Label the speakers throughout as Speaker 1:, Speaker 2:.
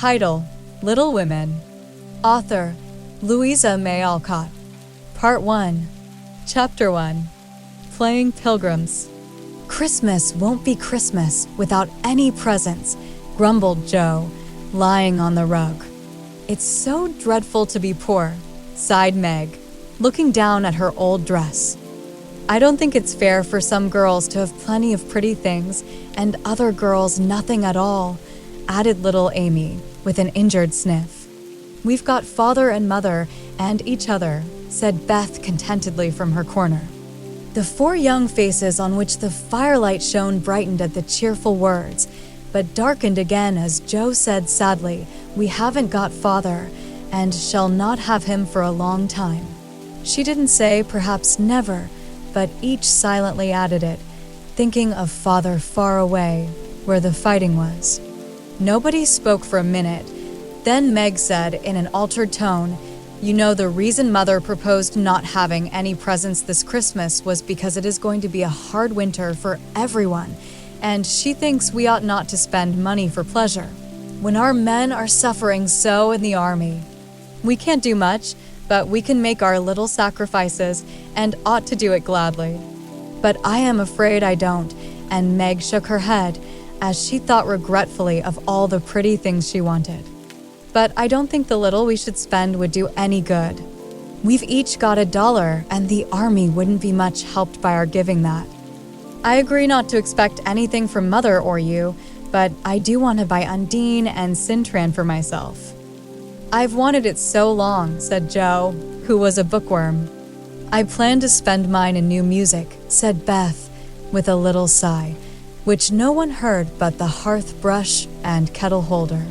Speaker 1: Title: Little Women. Author: Louisa May Alcott. Part 1. Chapter 1. Playing Pilgrims. "Christmas won't be Christmas without any presents," grumbled Joe, lying on the rug. "It's so dreadful to be poor," sighed Meg, looking down at her old dress. "I don't think it's fair for some girls to have plenty of pretty things and other girls nothing at all," added little Amy with an injured sniff. "We've got father and mother and each other," said Beth contentedly from her corner. The 4 young faces on which the firelight shone brightened at the cheerful words, but darkened again as Joe said sadly, "We haven't got father, and shall not have him for a long time." She didn't say perhaps never, but each silently added it, thinking of father far away, where the fighting was. Nobody spoke for a minute. Then Meg said in an altered tone, "You know, the reason Mother proposed not having any presents this Christmas was because it is going to be a hard winter for everyone, and she thinks we ought not to spend money for pleasure, when our men are suffering so in the army. We can't do much, but we can make our little sacrifices and ought to do it gladly." "But I am afraid I don't," and Meg shook her head as she thought regretfully of all the pretty things she wanted. "But I don't think the little we should spend would do any good. We've each got $1, and the army wouldn't be much helped by our giving that. I agree not to expect anything from Mother or you, but I do want to buy Undine and Cintran for myself." "I've wanted it so long," said Joe, who was a bookworm. "I plan to spend mine in new music," said Beth, with a little sigh, which no one heard but the hearth brush and kettle holder.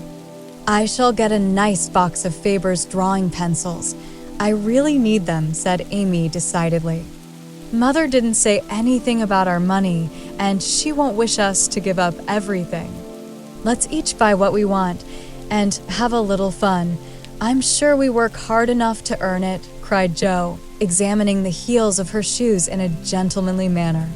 Speaker 1: "I shall get a nice box of Faber's drawing pencils. I really need them," said Amy decidedly. "Mother didn't say anything about our money, and she won't wish us to give up everything. Let's each buy what we want and have a little fun. I'm sure we work hard enough to earn it," cried Joe, examining the heels of her shoes in a gentlemanly manner.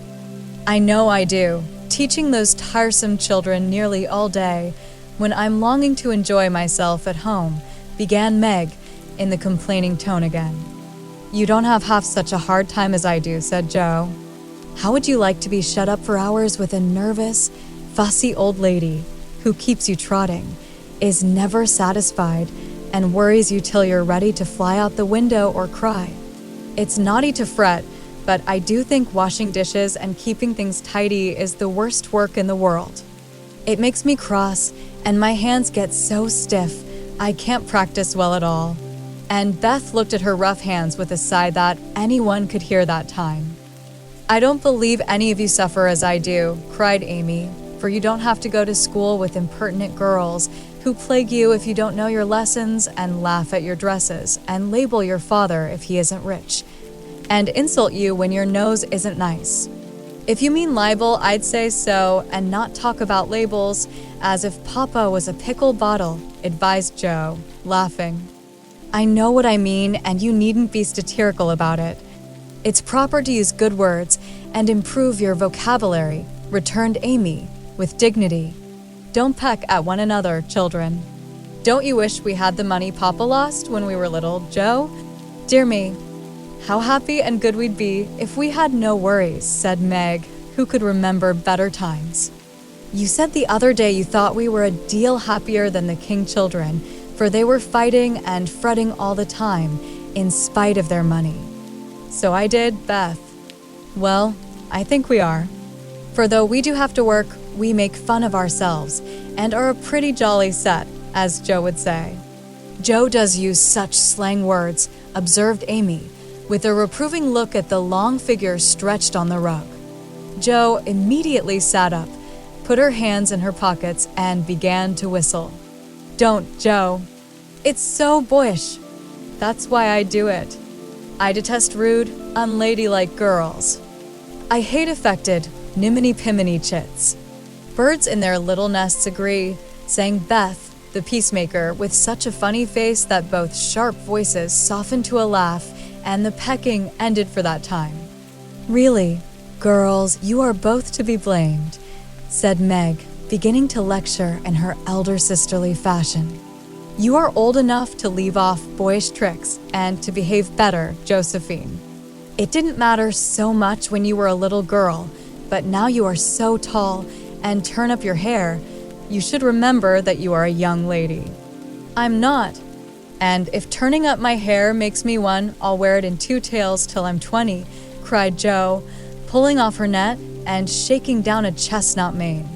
Speaker 1: "I know I do, teaching those tiresome children nearly all day, when I'm longing to enjoy myself at home," began Meg, in the complaining tone again. "You don't have half such a hard time as I do," said Joe. "How would you like to be shut up for hours with a nervous, fussy old lady who keeps you trotting, is never satisfied, and worries you till you're ready to fly out the window or cry? It's naughty to fret, but I do think washing dishes and keeping things tidy is the worst work in the world. It makes me cross, and my hands get so stiff, I can't practice well at all." And Beth looked at her rough hands with a sigh that anyone could hear that time. "I don't believe any of you suffer as I do," cried Amy, "for you don't have to go to school with impertinent girls who plague you if you don't know your lessons and laugh at your dresses and label your father if he isn't rich, and insult you when your nose isn't nice. If you mean libel, I'd say so, and not talk about labels as if Papa was a pickle bottle," advised Joe, laughing. "I know what I mean, and you needn't be satirical about it. It's proper to use good words and improve your vocabulary," returned Amy, with dignity. "Don't peck at one another, children. Don't you wish we had the money Papa lost when we were little, Joe? Dear me, how happy and good we'd be if we had no worries," said Meg, who could remember better times. "You said the other day you thought we were a deal happier than the King children, for they were fighting and fretting all the time, in spite of their money." "So I did, Beth." "Well, I think we are. For though we do have to work, we make fun of ourselves, and are a pretty jolly set, as Joe would say." "Joe does use such slang words," observed Amy, with a reproving look at the long figure stretched on the rug. Joe immediately sat up, put her hands in her pockets, and began to whistle. "Don't, Joe. It's so boyish. That's why I do it. I detest rude, unladylike girls. I hate affected, niminy-piminy chits." "Birds in their little nests agree," sang Beth, the peacemaker, with such a funny face that both sharp voices softened to a laugh and the pecking ended for that time. "Really, girls, you are both to be blamed," said Meg, beginning to lecture in her elder sisterly fashion. You are old enough to leave off boyish tricks and to behave better, Josephine. It didn't matter so much when you were a little girl, but now you are so tall and turn up your hair, you should remember that you are a young lady. I'm not. And if turning up my hair makes me one, I'll wear it in 2 tails till I'm 20, cried Jo, pulling off her net and shaking down a chestnut mane.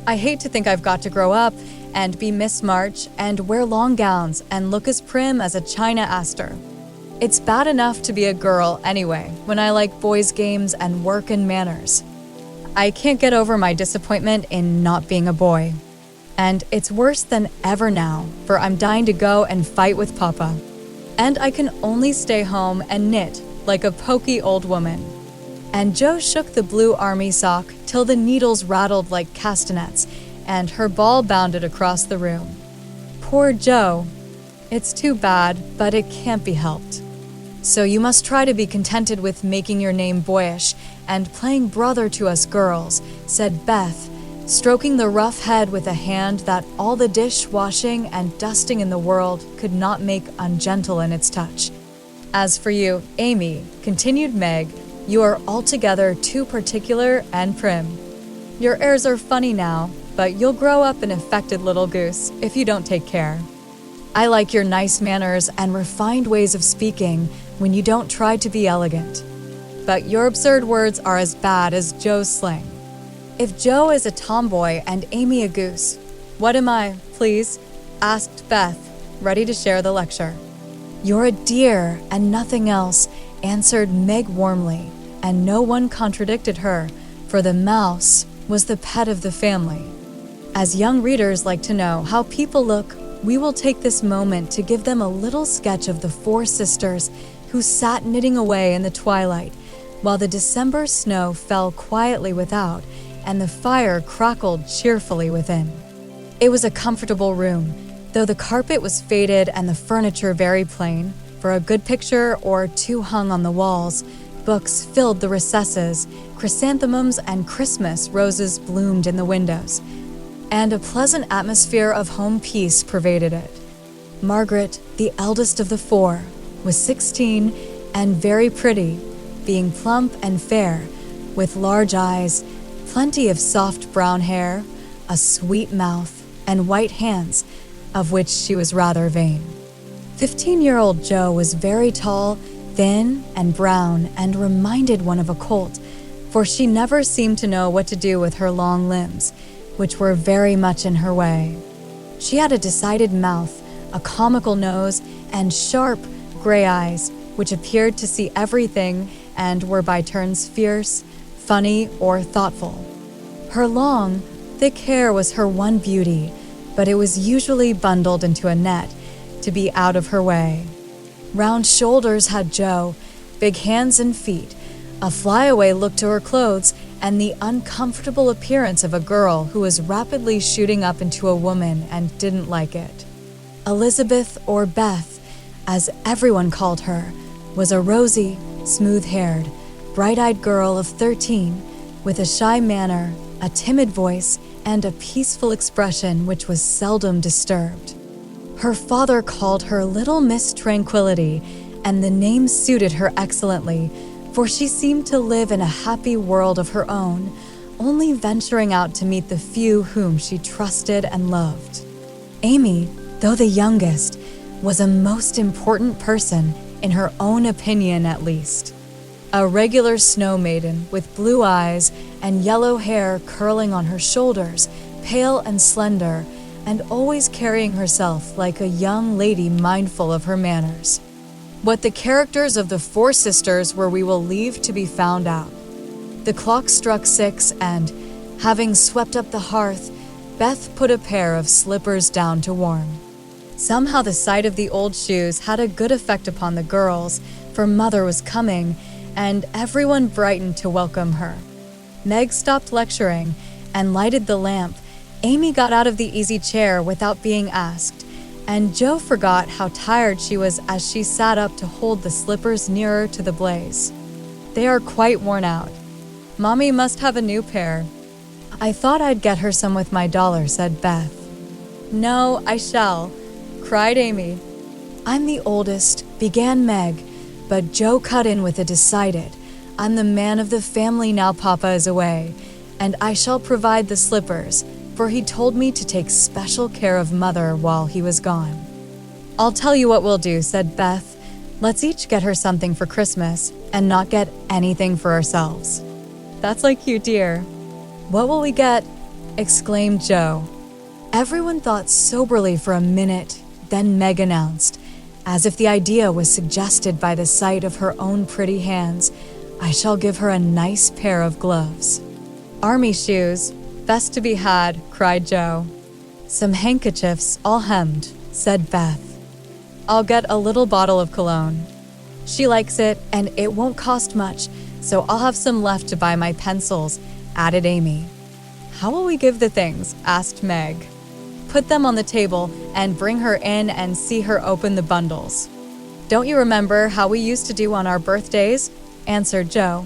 Speaker 1: I hate to think I've got to grow up and be Miss March and wear long gowns and look as prim as a China Aster. It's bad enough to be a girl anyway, when I like boys' games and work and manners. I can't get over my disappointment in not being a boy. And it's worse than ever now, for I'm dying to go and fight with Papa. And I can only stay home and knit like a poky old woman. And Jo shook the blue army sock till the needles rattled like castanets, and her ball bounded across the room. Poor Jo. It's too bad, but it can't be helped. So you must try to be contented with making your name boyish and playing brother to us girls, said Beth, stroking the rough head with a hand that all the dish-washing and dusting in the world could not make ungentle in its touch. As for you, Amy, continued Meg, you are altogether too particular and prim. Your airs are funny now, but you'll grow up an affected little goose if you don't take care. I like your nice manners and refined ways of speaking when you don't try to be elegant. But your absurd words are as bad as Jo's slang. If Jo is a tomboy and Amy a goose, what am I, please? Asked Beth, ready to share the lecture. You're a dear and nothing else, answered Meg warmly, and no one contradicted her, for the mouse was the pet of the family. As young readers like to know how people look, we will take this moment to give them a little sketch of the 4 sisters who sat knitting away in the twilight, while the December snow fell quietly without and the fire crackled cheerfully within. It was a comfortable room, though the carpet was faded and the furniture very plain, for a good picture or 2 hung on the walls. Books filled the recesses, chrysanthemums and Christmas roses bloomed in the windows, and a pleasant atmosphere of home peace pervaded it. Margaret, the eldest of the 4, was 16 and very pretty, being plump and fair, with large eyes, plenty of soft brown hair, a sweet mouth, and white hands, of which she was rather vain. 15-year-old Jo was very tall, thin, and brown, and reminded one of a colt, for she never seemed to know what to do with her long limbs, which were very much in her way. She had a decided mouth, a comical nose, and sharp, gray eyes, which appeared to see everything and were by turns fierce, funny, or thoughtful. Her long, thick hair was her one beauty, but it was usually bundled into a net to be out of her way. Round shoulders had Jo, big hands and feet, a flyaway look to her clothes, and the uncomfortable appearance of a girl who was rapidly shooting up into a woman and didn't like it. Elizabeth, or Beth, as everyone called her, was a rosy, smooth-haired, bright-eyed girl of 13, with a shy manner, a timid voice, and a peaceful expression which was seldom disturbed. Her father called her Little Miss Tranquility, and the name suited her excellently, for she seemed to live in a happy world of her own, only venturing out to meet the few whom she trusted and loved. Amy, though the youngest, was a most important person, in her own opinion at least. A regular snow maiden with blue eyes and yellow hair curling on her shoulders, pale and slender, and always carrying herself like a young lady mindful of her manners. What the characters of the 4 sisters were we will leave to be found out. The clock struck 6 and, having swept up the hearth, Beth put a pair of slippers down to warm. Somehow the sight of the old shoes had a good effect upon the girls, for Mother was coming, and everyone brightened to welcome her. Meg stopped lecturing and lighted the lamp. Amy got out of the easy chair without being asked, and Jo forgot how tired she was as she sat up to hold the slippers nearer to the blaze. They are quite worn out. Mommy must have a new pair. I thought I'd get her some with my dollar, said Beth. No, I shall, cried Amy. I'm the oldest, began Meg, but Joe cut in with a decided, I'm the man of the family now Papa is away, and I shall provide the slippers, for he told me to take special care of Mother while he was gone. I'll tell you what we'll do, said Beth. Let's each get her something for Christmas and not get anything for ourselves. That's like you, dear. What will we get? Exclaimed Joe. Everyone thought soberly for a minute, then Meg announced, as if the idea was suggested by the sight of her own pretty hands, I shall give her a nice pair of gloves. Army shoes, best to be had, cried Joe. Some handkerchiefs, all hemmed, said Beth. I'll get a little bottle of cologne. She likes it, and it won't cost much, so I'll have some left to buy my pencils, added Amy. How will we give the things? Asked Meg. Put them on the table and bring her in and see her open the bundles. Don't you remember how we used to do on our birthdays? Answered Joe.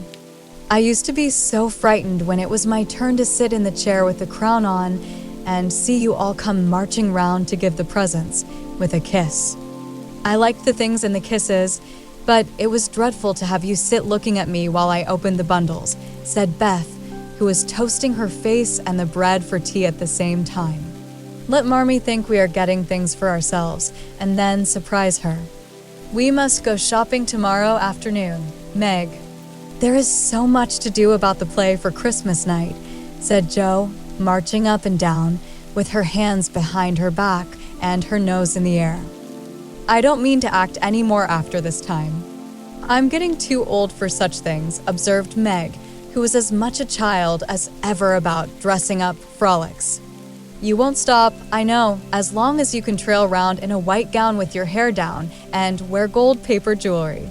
Speaker 1: I used to be so frightened when it was my turn to sit in the chair with the crown on and see you all come marching round to give the presents, with a kiss. I liked the things and the kisses, but it was dreadful to have you sit looking at me while I opened the bundles, said Beth, who was toasting her face and the bread for tea at the same time. Let Marmee think we are getting things for ourselves, and then surprise her. We must go shopping tomorrow afternoon, Meg. There is so much to do about the play for Christmas night, said Joe, marching up and down, with her hands behind her back and her nose in the air. I don't mean to act any more after this time. I'm getting too old for such things, observed Meg, who was as much a child as ever about dressing up frolics. You won't stop, I know, as long as you can trail around in a white gown with your hair down and wear gold paper jewelry.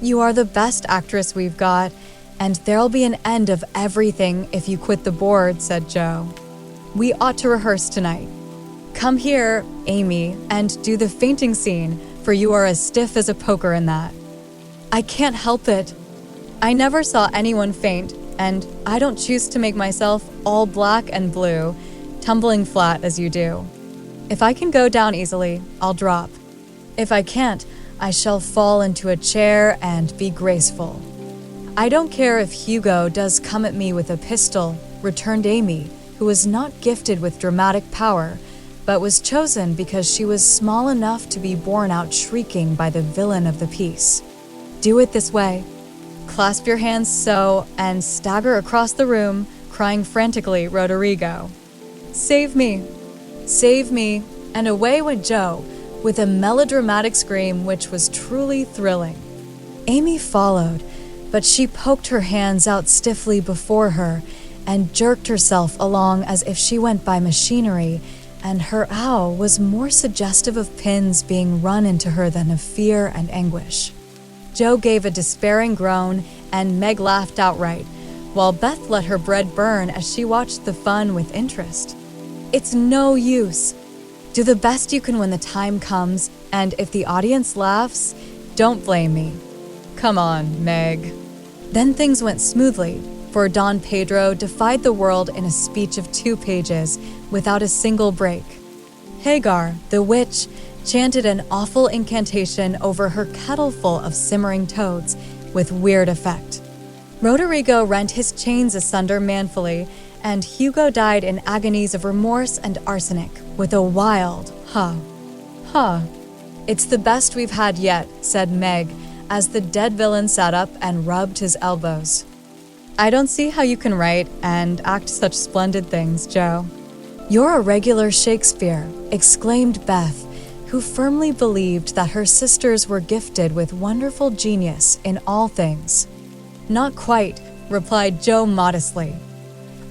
Speaker 1: You are the best actress we've got, and there'll be an end of everything if you quit the board, said Joe. We ought to rehearse tonight. Come here, Amy, and do the fainting scene, for you are as stiff as a poker in that. I can't help it. I never saw anyone faint, and I don't choose to make myself all black and blue, tumbling flat as you do. If I can go down easily, I'll drop. If I can't, I shall fall into a chair and be graceful. I don't care if Hugo does come at me with a pistol, returned Amy, who was not gifted with dramatic power, but was chosen because she was small enough to be borne out shrieking by the villain of the piece. Do it this way. Clasp your hands so, and stagger across the room, crying frantically, Roderigo. Save me! Save me! And away went Joe, with a melodramatic scream which was truly thrilling. Amy followed, but she poked her hands out stiffly before her and jerked herself along as if she went by machinery, and her owl was more suggestive of pins being run into her than of fear and anguish. Joe gave a despairing groan, and Meg laughed outright, while Beth let her bread burn as she watched the fun with interest. It's no use. Do the best you can when the time comes, and if the audience laughs, don't blame me. Come on, Meg. Then things went smoothly, for Don Pedro defied the world in a speech of 2 pages, without a single break. Hagar, the witch, chanted an awful incantation over her kettle full of simmering toads, with weird effect. Roderigo rent his chains asunder manfully, and Hugo died in agonies of remorse and arsenic, with a wild, ha. It's the best we've had yet, said Meg, as the dead villain sat up and rubbed his elbows. I don't see how you can write and act such splendid things, Joe. You're a regular Shakespeare, exclaimed Beth, who firmly believed that her sisters were gifted with wonderful genius in all things. Not quite, replied Joe modestly.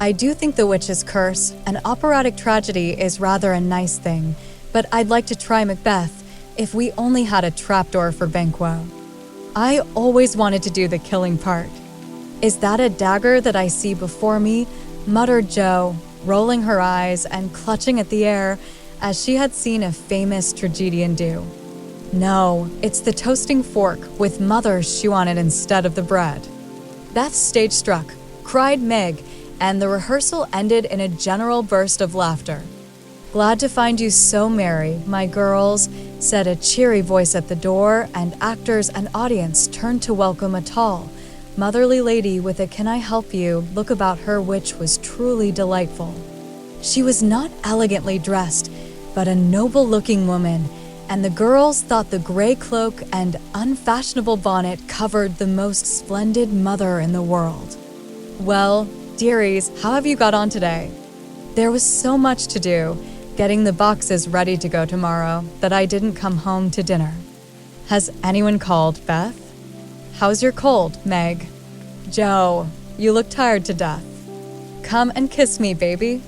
Speaker 1: I do think The Witch's Curse, an operatic tragedy, is rather a nice thing, but I'd like to try Macbeth if we only had a trapdoor for Banquo. I always wanted to do the killing part. Is that a dagger that I see before me? Muttered Joe, rolling her eyes and clutching at the air as she had seen a famous tragedian do. No, it's the toasting fork with Mother's shoe on it instead of the bread. Beth stage struck, cried Meg, and the rehearsal ended in a general burst of laughter. "Glad to find you so merry, my girls," said a cheery voice at the door, and actors and audience turned to welcome a tall, motherly lady with a "Can I help you?" look about her, which was truly delightful. She was not elegantly dressed, but a noble-looking woman, and the girls thought the gray cloak and unfashionable bonnet covered the most splendid mother in the world. "Well, dearies, how have you got on today?" "There was so much to do, getting the boxes ready to go tomorrow, that I didn't come home to dinner." "Has anyone called, Beth?" "How's your cold, Meg?" "Joe, you look tired to death." "Come and kiss me, baby."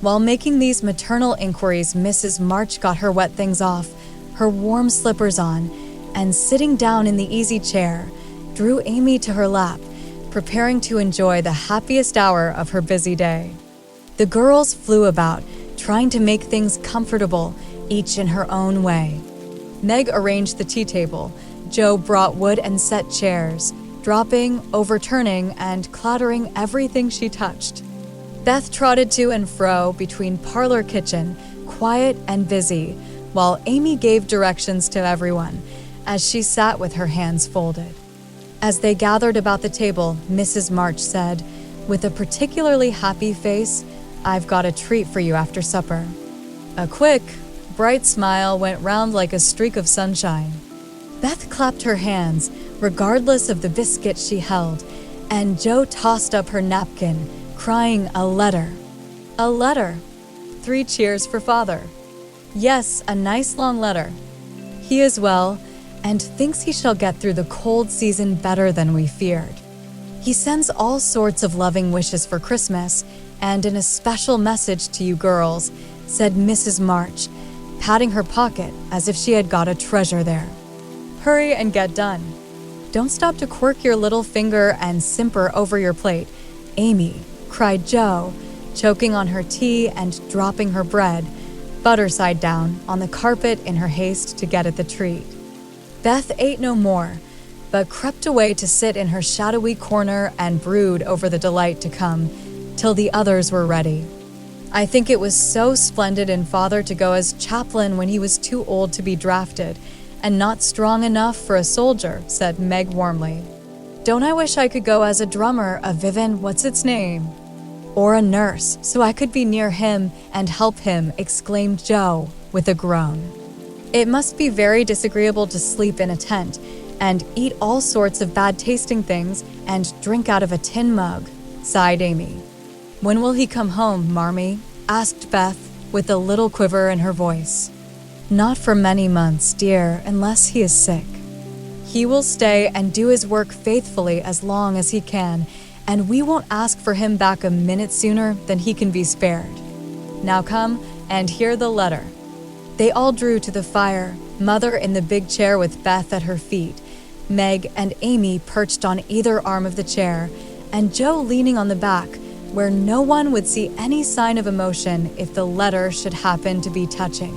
Speaker 1: While making these maternal inquiries, Mrs. March got her wet things off, her warm slippers on, and sitting down in the easy chair, drew Amy to her lap, preparing to enjoy the happiest hour of her busy day. The girls flew about, trying to make things comfortable, each in her own way. Meg arranged the tea table. Joe brought wood and set chairs, dropping, overturning, and clattering everything she touched. Beth trotted to and fro between parlor kitchen, quiet and busy, while Amy gave directions to everyone, as she sat with her hands folded. As they gathered about the table, Mrs. March said, with a particularly happy face, "I've got a treat for you after supper." A quick, bright smile went round like a streak of sunshine. Beth clapped her hands, regardless of the biscuit she held, and Joe tossed up her napkin, crying, "A letter." "A letter." 3 cheers for Father. "Yes, a nice long letter. He is well, and thinks he shall get through the cold season better than we feared. He sends all sorts of loving wishes for Christmas, and an especial message to you girls," said Mrs. March, patting her pocket as if she had got a treasure there. "Hurry and get done. Don't stop to quirk your little finger and simper over your plate, Amy," cried Joe, choking on her tea and dropping her bread, butter side down, on the carpet in her haste to get at the treat. Beth ate no more, but crept away to sit in her shadowy corner and brood over the delight to come, till the others were ready. "I think it was so splendid in Father to go as chaplain when he was too old to be drafted, and not strong enough for a soldier," said Meg warmly. "Don't I wish I could go as a drummer, a what's-its-name? Or a nurse, so I could be near him and help him," exclaimed Joe, with a groan. "It must be very disagreeable to sleep in a tent, and eat all sorts of bad-tasting things, and drink out of a tin mug," sighed Amy. "When will he come home, Marmee?" asked Beth, with a little quiver in her voice. "Not for many months, dear, unless he is sick. He will stay and do his work faithfully as long as he can, and we won't ask for him back a minute sooner than he can be spared. Now come and hear the letter." They all drew to the fire, Mother in the big chair with Beth at her feet, Meg and Amy perched on either arm of the chair, and Joe leaning on the back, where no one would see any sign of emotion if the letter should happen to be touching.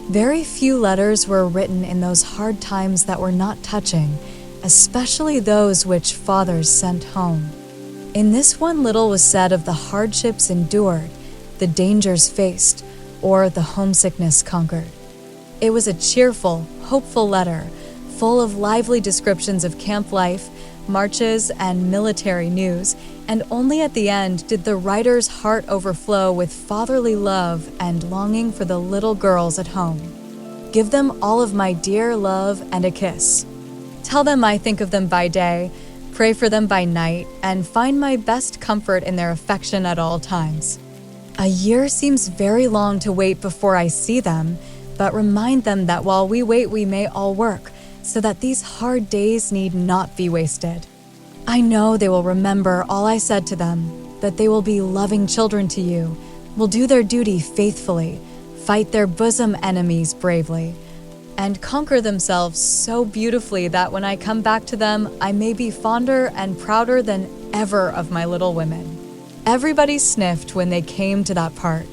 Speaker 1: Very few letters were written in those hard times that were not touching, especially those which fathers sent home. In this one little was said of the hardships endured, the dangers faced, or the homesickness conquered. It was a cheerful, hopeful letter, full of lively descriptions of camp life, marches, and military news, and only at the end did the writer's heart overflow with fatherly love and longing for the little girls at home. "Give them all of my dear love and a kiss. Tell them I think of them by day, pray for them by night, and find my best comfort in their affection at all times. A year seems very long to wait before I see them, but remind them that while we wait we may all work, so that these hard days need not be wasted. I know they will remember all I said to them, that they will be loving children to you, will do their duty faithfully, fight their bosom enemies bravely, and conquer themselves so beautifully that when I come back to them, I may be fonder and prouder than ever of my little women." Everybody sniffed when they came to that part.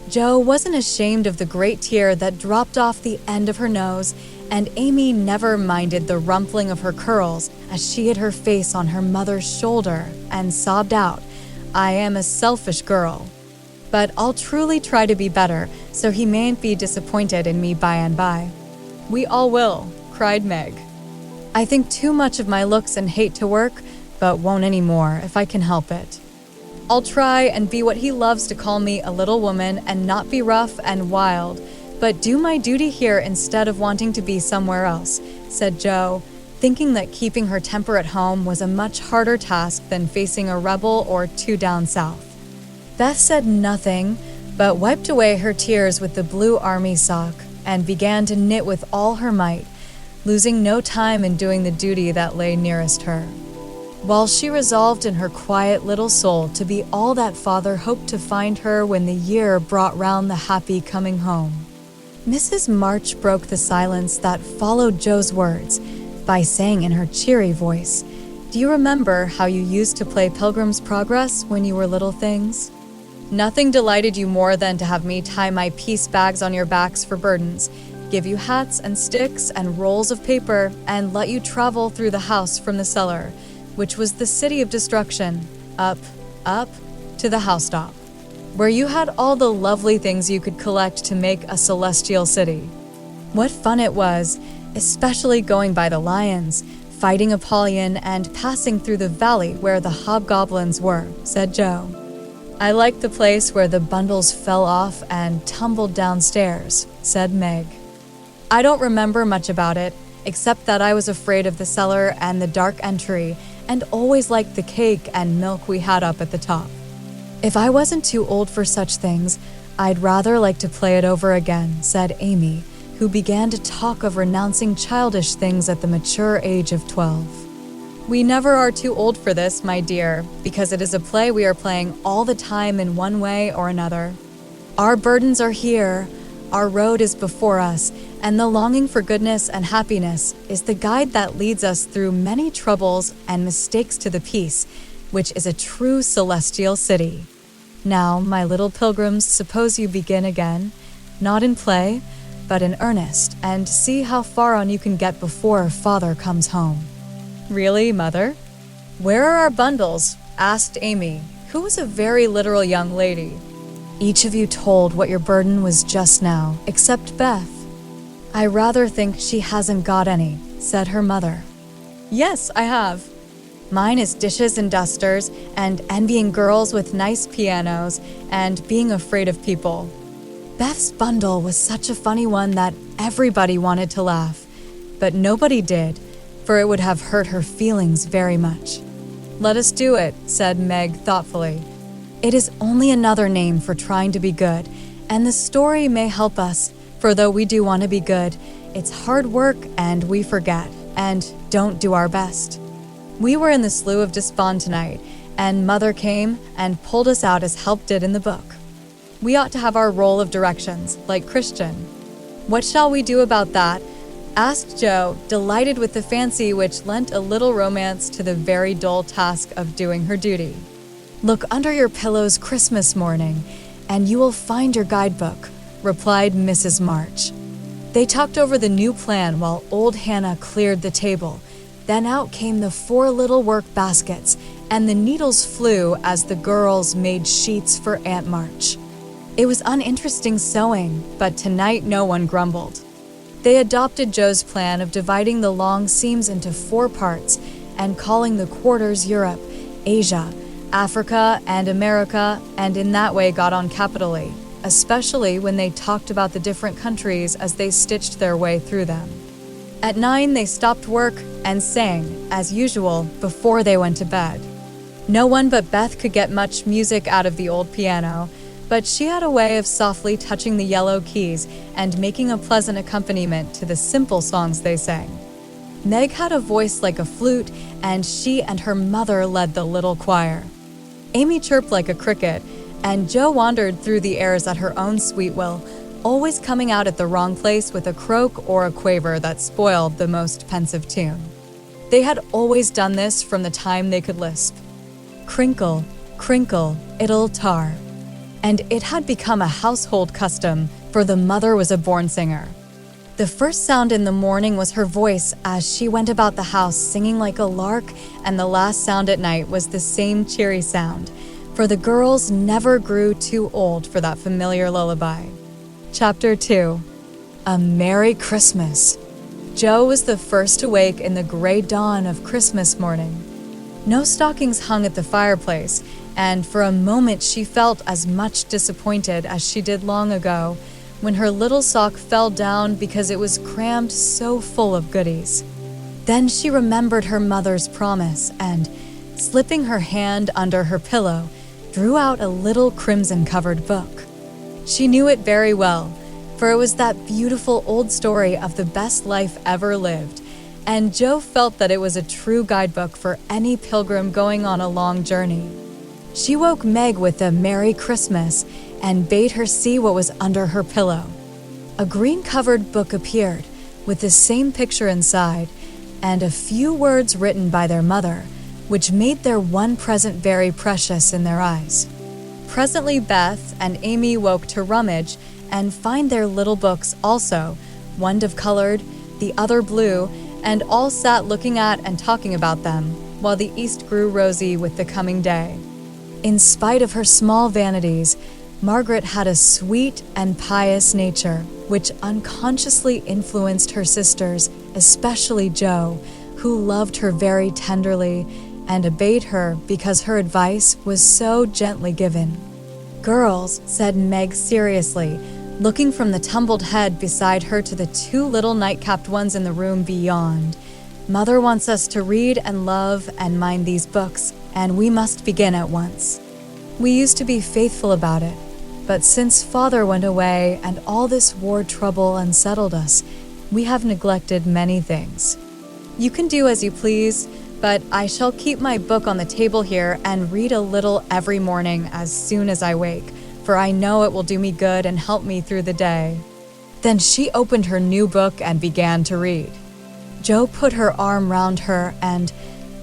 Speaker 1: Joe wasn't ashamed of the great tear that dropped off the end of her nose, and Amy never minded the rumpling of her curls as she hid her face on her mother's shoulder and sobbed out, "I am a selfish girl. But I'll truly try to be better, so he mayn't be disappointed in me by and by." "We all will," cried Meg. "I think too much of my looks and hate to work, but won't anymore if I can help it. I'll try and be what he loves to call me, a little woman, and not be rough and wild, but do my duty here instead of wanting to be somewhere else," said Jo, thinking that keeping her temper at home was a much harder task than facing a rebel or two down south. Beth said nothing, but wiped away her tears with the blue army sock and began to knit with all her might, losing no time in doing the duty that lay nearest her, while she resolved in her quiet little soul to be all that Father hoped to find her when the year brought round the happy coming home. Mrs. March broke the silence that followed Jo's words by saying in her cheery voice, "Do you remember how you used to play Pilgrim's Progress when you were little things? Nothing delighted you more than to have me tie my piece bags on your backs for burdens, give you hats and sticks and rolls of paper, and let you travel through the house from the cellar, which was the city of destruction, up, to the housetop, where you had all the lovely things you could collect to make a celestial city. What fun it was, especially going by the lions, fighting Apollyon, and passing through the valley where the hobgoblins were," said Jo. "I liked the place where the bundles fell off and tumbled downstairs," said Meg. "I don't remember much about it, except that I was afraid of the cellar and the dark entry, and always liked the cake and milk we had up at the top. If I wasn't too old for such things, I'd rather like to play it over again," said Amy, who began to talk of renouncing childish things at the mature age of 12. "We never are too old for this, my dear, because it is a play we are playing all the time in one way or another. Our burdens are here, our road is before us, and the longing for goodness and happiness is the guide that leads us through many troubles and mistakes to the peace, which is a true celestial city. Now, my little pilgrims, suppose you begin again, not in play, but in earnest, and see how far on you can get before Father comes home." "Really, Mother?" "Where are our bundles?" asked Amy, who was a very literal young lady. "Each of you told what your burden was just now, except Beth." "I rather think she hasn't got any," said her mother. "Yes, I have. Mine is dishes and dusters, and envying girls with nice pianos, and being afraid of people." Beth's bundle was such a funny one that everybody wanted to laugh, but nobody did, for it would have hurt her feelings very much. "Let us do it," said Meg thoughtfully. "It is only another name for trying to be good, and the story may help us, for though we do want to be good, it's hard work and we forget, and don't do our best. We were in the Slough of Despond tonight, and Mother came and pulled us out as help did in the book. We ought to have our roll of directions, like Christian. What shall we do about that?" asked Jo, delighted with the fancy which lent a little romance to the very dull task of doing her duty. "Look under your pillows Christmas morning, and you will find your guidebook," replied Mrs. March. They talked over the new plan while old Hannah cleared the table. Then out came the 4 little work baskets, and the needles flew as the girls made sheets for Aunt March. It was uninteresting sewing, but tonight no one grumbled. They adopted Jo's plan of dividing the long seams into 4 parts and calling the quarters Europe, Asia, Africa, and America, and in that way got on capitally, especially when they talked about the different countries as they stitched their way through them. At 9 they stopped work and sang, as usual, before they went to bed. No one but Beth could get much music out of the old piano, but she had a way of softly touching the yellow keys and making a pleasant accompaniment to the simple songs they sang. Meg had a voice like a flute, and she and her mother led the little choir. Amy chirped like a cricket, and Jo wandered through the airs at her own sweet will, always coming out at the wrong place with a croak or a quaver that spoiled the most pensive tune. They had always done this from the time they could lisp. Crinkle, crinkle, it'll tar. And it had become a household custom, for the mother was a born singer. The first sound in the morning was her voice as she went about the house singing like a lark, and the last sound at night was the same cheery sound, for the girls never grew too old for that familiar lullaby. Chapter 2. A Merry Christmas. Joe was the first to wake in the gray dawn of Christmas morning. No stockings hung at the fireplace, and for a moment she felt as much disappointed as she did long ago when her little sock fell down because it was crammed so full of goodies. Then she remembered her mother's promise and, slipping her hand under her pillow, drew out a little crimson-covered book. She knew it very well, for it was that beautiful old story of the best life ever lived, and Joe felt that it was a true guidebook for any pilgrim going on a long journey. She woke Meg with a Merry Christmas and bade her see what was under her pillow. A green-covered book appeared, with the same picture inside, and a few words written by their mother, which made their one present very precious in their eyes. Presently Beth and Amy woke to rummage and find their little books also, one dove-colored, the other blue, and all sat looking at and talking about them, while the east grew rosy with the coming day. In spite of her small vanities, Margaret had a sweet and pious nature, which unconsciously influenced her sisters, especially Joe, who loved her very tenderly and obeyed her because her advice was so gently given. "Girls," said Meg seriously, looking from the tumbled head beside her to the two little night-capped ones in the room beyond, "Mother wants us to read and love and mind these books, and we must begin at once. We used to be faithful about it, but since Father went away and all this war trouble unsettled us, we have neglected many things. You can do as you please, but I shall keep my book on the table here and read a little every morning as soon as I wake, for I know it will do me good and help me through the day." Then she opened her new book and began to read. Joe put her arm round her and,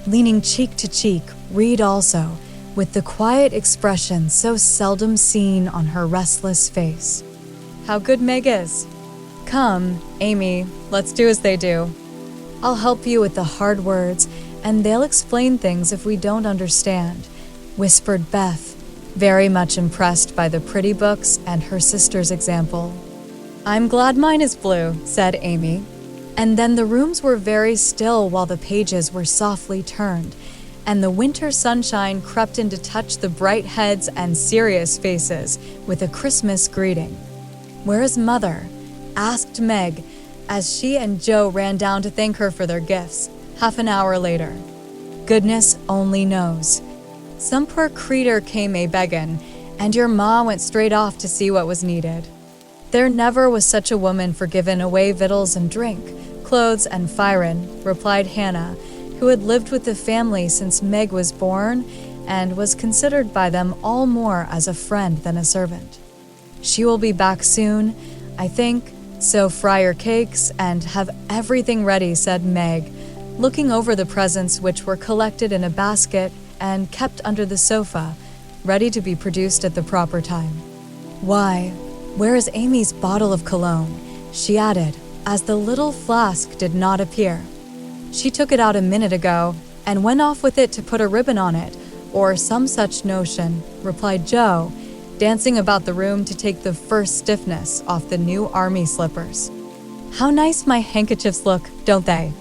Speaker 1: leaning cheek to cheek, read also, with the quiet expression so seldom seen on her restless face. "How good Meg is! Come, Amy, let's do as they do. I'll help you with the hard words, and they'll explain things if we don't understand," whispered Beth, very much impressed by the pretty books and her sister's example. "I'm glad mine is blue," said Amy. And then the rooms were very still while the pages were softly turned, and the winter sunshine crept in to touch the bright heads and serious faces with a Christmas greeting. "Where is Mother?" asked Meg, as she and Joe ran down to thank her for their gifts, half an hour later. "Goodness only knows. Some poor creeter came a-beggin', and your ma went straight off to see what was needed. There never was such a woman for givin' away victuals and drink, clothes and firin," replied Hannah, who had lived with the family since Meg was born and was considered by them all more as a friend than a servant. "She will be back soon, I think, so fry your cakes and have everything ready," said Meg, looking over the presents which were collected in a basket and kept under the sofa, ready to be produced at the proper time. "Why, where is Amy's bottle of cologne?" she added, as the little flask did not appear. "She took it out a minute ago and went off with it to put a ribbon on it, or some such notion," replied Joe, dancing about the room to take the first stiffness off the new army slippers. "How nice my handkerchiefs look, don't they?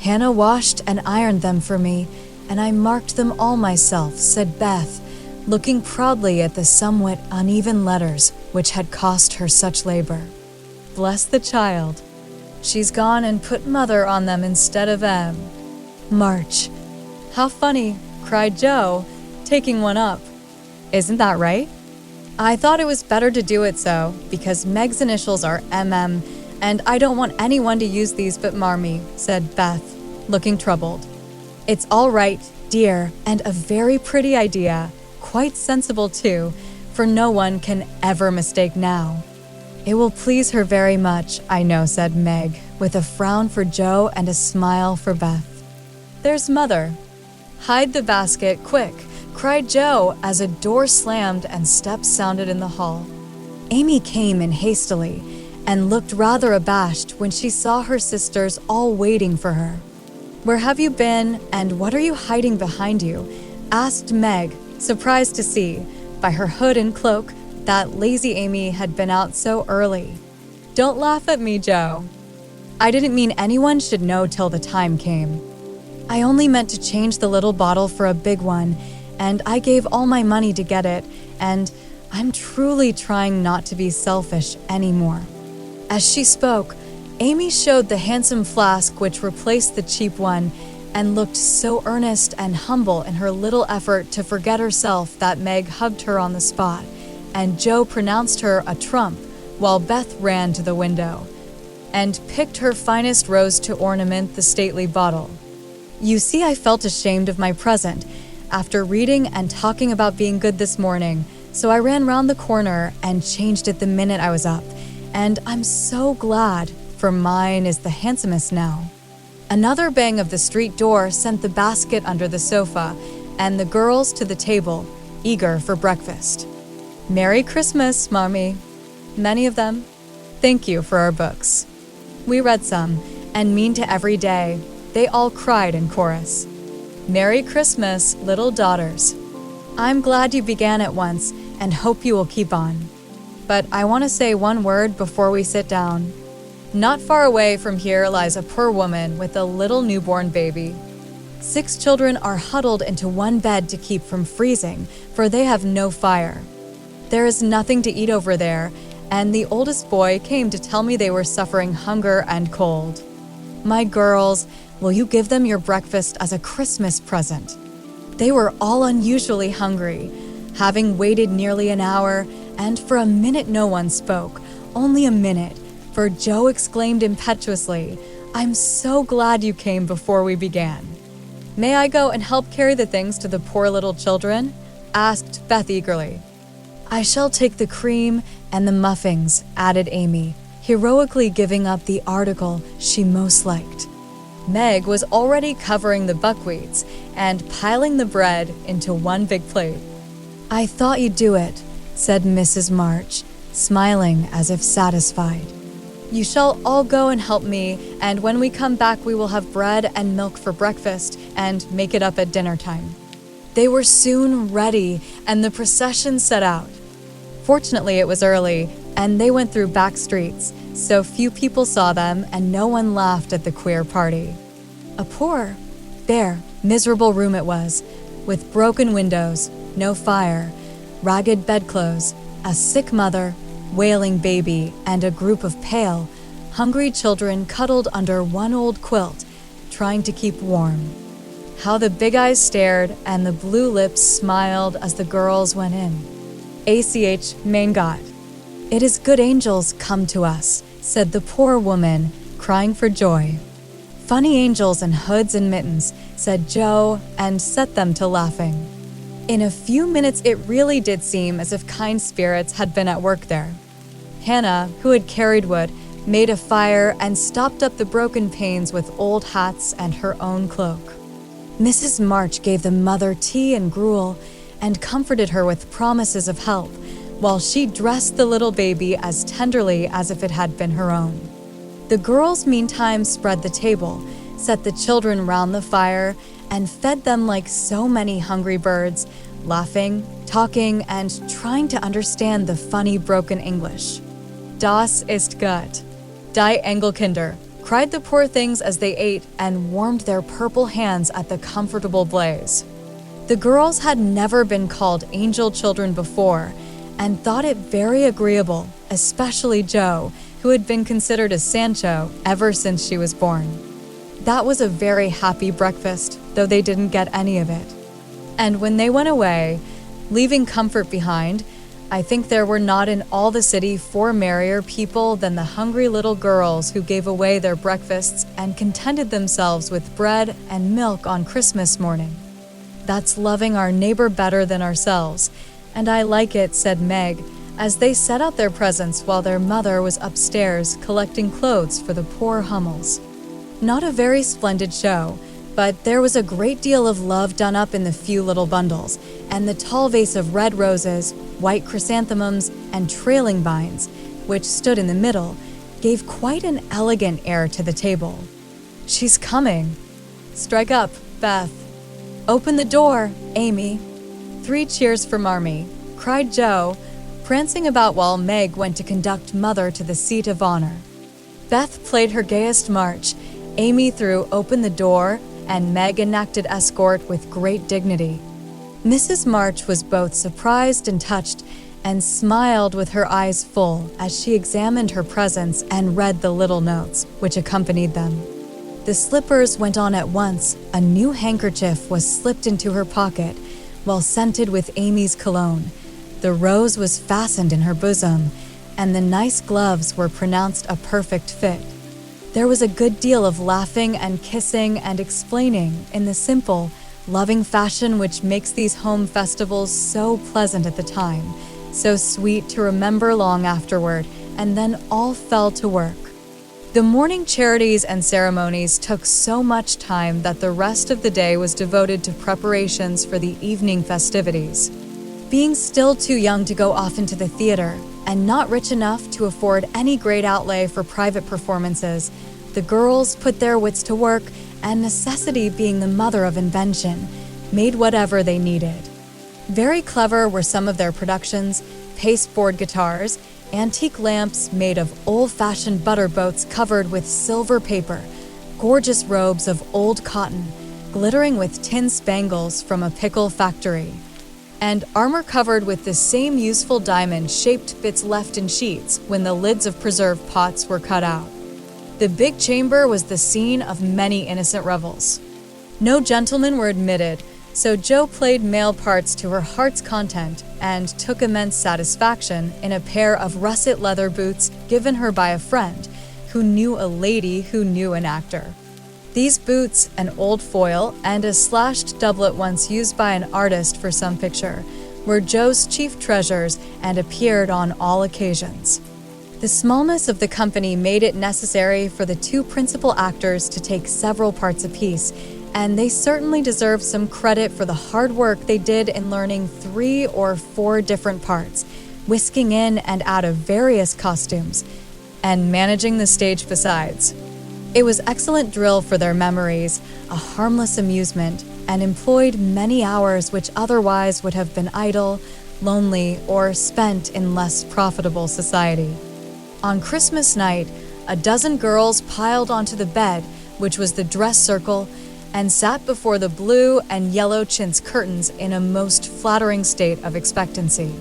Speaker 1: Hannah washed and ironed them for me, and I marked them all myself," said Beth, looking proudly at the somewhat uneven letters which had cost her such labor. "Bless the child. She's gone and put Mother on them instead of M. March." "How funny," cried Joe, taking one up. "Isn't that right?" "I thought it was better to do it so, because Meg's initials are MM, and I don't want anyone to use these but Marmee," said Beth, looking troubled. "It's all right, dear, and a very pretty idea, quite sensible too, for no one can ever mistake now." "It will please her very much, I know," said Meg, with a frown for Joe and a smile for Beth. "There's Mother." "Hide the basket, quick," cried Joe as a door slammed and steps sounded in the hall. Amy came in hastily and looked rather abashed when she saw her sisters all waiting for her. "Where have you been, and what are you hiding behind you?" asked Meg, surprised to see, by her hood and cloak, that lazy Amy had been out so early. Don't laugh at me, Joe. I didn't mean anyone should know till the time came. I only meant to change the little bottle for a big one, and I gave all my money to get it, and I'm truly trying not to be selfish anymore. As she spoke, Amy showed the handsome flask which replaced the cheap one and looked so earnest and humble in her little effort to forget herself that Meg hugged her on the spot, and Joe pronounced her a trump while Beth ran to the window and picked her finest rose to ornament the stately bottle. You see, I felt ashamed of my present after reading and talking about being good this morning, so I ran round the corner and changed it the minute I was up, and I'm so glad, for mine is the handsomest now. Another bang of the street door sent the basket under the sofa, and the girls to the table, eager for breakfast. Merry Christmas, Mommy. Many of them. Thank you for our books. We read some, and mean to every day. They all cried in chorus. Merry Christmas, little daughters. I'm glad you began at once, and hope you will keep on. But I want to say one word before we sit down. Not far away from here lies a poor woman with a little newborn baby. 6 children are huddled into one bed to keep from freezing, for they have no fire. There is nothing to eat over there, and the oldest boy came to tell me they were suffering hunger and cold. My girls, will you give them your breakfast as a Christmas present? They were all unusually hungry, having waited nearly an hour, and for a minute no one spoke, only a minute, for Joe exclaimed impetuously, I'm so glad you came before we began. May I go and help carry the things to the poor little children? Asked Beth eagerly. I shall take the cream and the muffins, added Amy, heroically giving up the article she most liked. Meg was already covering the buckwheats and piling the bread into one big plate. I thought you'd do it, said Mrs. March, smiling as if satisfied. You shall all go and help me, and when we come back we will have bread and milk for breakfast and make it up at dinner time. They were soon ready, and the procession set out. Fortunately, it was early, and they went through back streets, so few people saw them and no one laughed at the queer party. A poor, bare, miserable room it was, with broken windows, no fire, ragged bedclothes, a sick mother, wailing baby, and a group of pale, hungry children cuddled under one old quilt, trying to keep warm. How the big eyes stared and the blue lips smiled as the girls went in. ACH, Main God. It is good angels come to us, said the poor woman, crying for joy. Funny angels in hoods and mittens, said Joe, and set them to laughing. In a few minutes it really did seem as if kind spirits had been at work there. Hannah, who had carried wood, made a fire and stopped up the broken panes with old hats and her own cloak. Mrs. March gave the mother tea and gruel and comforted her with promises of help, while she dressed the little baby as tenderly as if it had been her own. The girls meantime spread the table, set the children round the fire, and fed them like so many hungry birds, laughing, talking, and trying to understand the funny broken English. Das ist gut. Die Engelkinder, cried the poor things as they ate and warmed their purple hands at the comfortable blaze. The girls had never been called angel children before and thought it very agreeable, especially Joe, who had been considered a Sancho ever since she was born. That was a very happy breakfast, though they didn't get any of it. And when they went away, leaving comfort behind, I think there were not in all the city 4 merrier people than the hungry little girls who gave away their breakfasts and contented themselves with bread and milk on Christmas morning. That's loving our neighbor better than ourselves, and I like it, said Meg, as they set out their presents while their mother was upstairs collecting clothes for the poor Hummels. Not a very splendid show, but there was a great deal of love done up in the few little bundles, and the tall vase of red roses, white chrysanthemums, and trailing vines, which stood in the middle, gave quite an elegant air to the table. She's coming. Strike up, Beth. Open the door, Amy. 3 cheers for Marmee, cried Joe, prancing about while Meg went to conduct Mother to the seat of honor. Beth played her gayest march, Amy threw open the door, and Meg enacted escort with great dignity. Mrs. March was both surprised and touched, and smiled with her eyes full as she examined her presents and read the little notes which accompanied them. The slippers went on at once. A new handkerchief was slipped into her pocket, while scented with Amy's cologne. The rose was fastened in her bosom, and the nice gloves were pronounced a perfect fit. There was a good deal of laughing and kissing and explaining in the simple, loving fashion which makes these home festivals so pleasant at the time, so sweet to remember long afterward, and then all fell to work. The morning charities and ceremonies took so much time that the rest of the day was devoted to preparations for the evening festivities. Being still too young to go off into the theater, and not rich enough to afford any great outlay for private performances, the girls put their wits to work, and necessity being the mother of invention, made whatever they needed. Very clever were some of their productions: pasteboard guitars, antique lamps made of old-fashioned butter boats covered with silver paper, gorgeous robes of old cotton, glittering with tin spangles from a pickle factory, and armor covered with the same useful diamond-shaped bits left in sheets when the lids of preserved pots were cut out. The big chamber was the scene of many innocent revels. No gentlemen were admitted, so Jo played male parts to her heart's content and took immense satisfaction in a pair of russet leather boots given her by a friend who knew a lady who knew an actor. These boots, an old foil, and a slashed doublet once used by an artist for some picture, were Jo's chief treasures and appeared on all occasions. The smallness of the company made it necessary for the two principal actors to take several parts apiece, and they certainly deserve some credit for the hard work they did in learning 3 or 4 different parts, whisking in and out of various costumes, and managing the stage besides. It was excellent drill for their memories, a harmless amusement, and employed many hours which otherwise would have been idle, lonely, or spent in less profitable society. On Christmas night, a dozen girls piled onto the bed, which was the dress circle, and sat before the blue and yellow chintz curtains in a most flattering state of expectancy.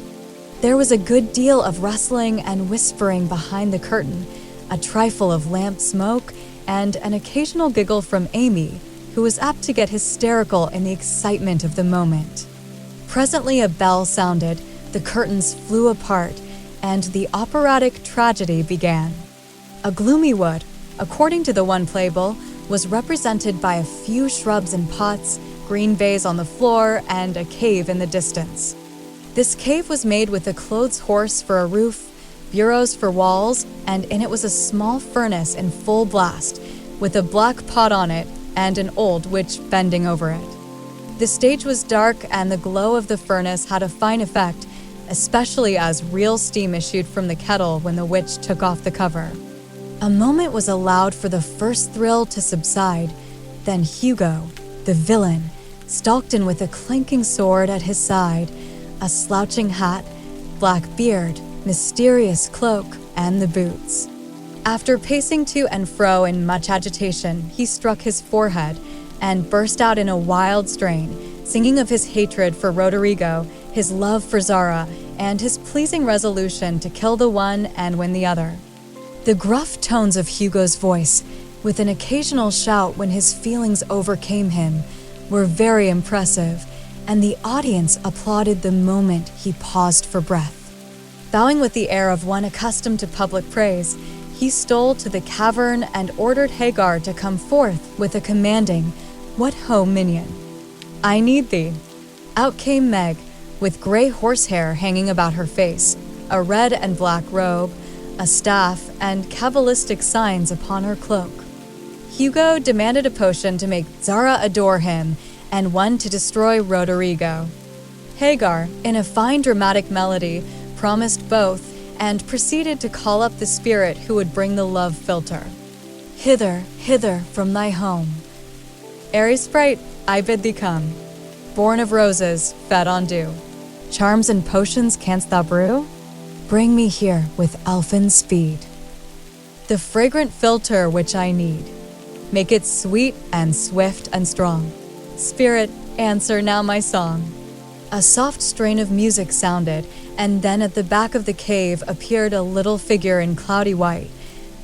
Speaker 1: There was a good deal of rustling and whispering behind the curtain, a trifle of lamp smoke, and an occasional giggle from Amy, who was apt to get hysterical in the excitement of the moment. Presently a bell sounded, the curtains flew apart, and the operatic tragedy began. A gloomy wood, according to the one playbill, was represented by a few shrubs in pots, green vase on the floor, and a cave in the distance. This cave was made with a clothes horse for a roof, bureaus for walls, and in it was a small furnace in full blast, with a black pot on it and an old witch bending over it. The stage was dark, and the glow of the furnace had a fine effect, especially as real steam issued from the kettle when the witch took off the cover. A moment was allowed for the first thrill to subside. Then Hugo, the villain, stalked in with a clinking sword at his side, a slouching hat, black beard, mysterious cloak, and the boots. After pacing to and fro in much agitation, he struck his forehead and burst out in a wild strain, singing of his hatred for Roderigo, his love for Zara, and his pleasing resolution to kill the one and win the other. The gruff tones of Hugo's voice, with an occasional shout when his feelings overcame him, were very impressive, and the audience applauded the moment he paused for breath. Bowing with the air of one accustomed to public praise, he stole to the cavern and ordered Hagar to come forth with a commanding, "What ho, minion? I need thee." Out came Meg, with gray horsehair hanging about her face, a red and black robe, a staff, and cabalistic signs upon her cloak. Hugo demanded a potion to make Zara adore him, and one to destroy Roderigo. Hagar, in a fine dramatic melody, promised both, and proceeded to call up the spirit who would bring the love philtre. "Hither, hither from thy home. Airy sprite, I bid thee come. Born of roses, fed on dew. Charms and potions canst thou brew? bring me here with elfin speed. The fragrant philter which I need, make it sweet and swift and strong. Spirit, answer now my song. A soft strain of music sounded, and then at the back of the cave appeared a little figure in cloudy white,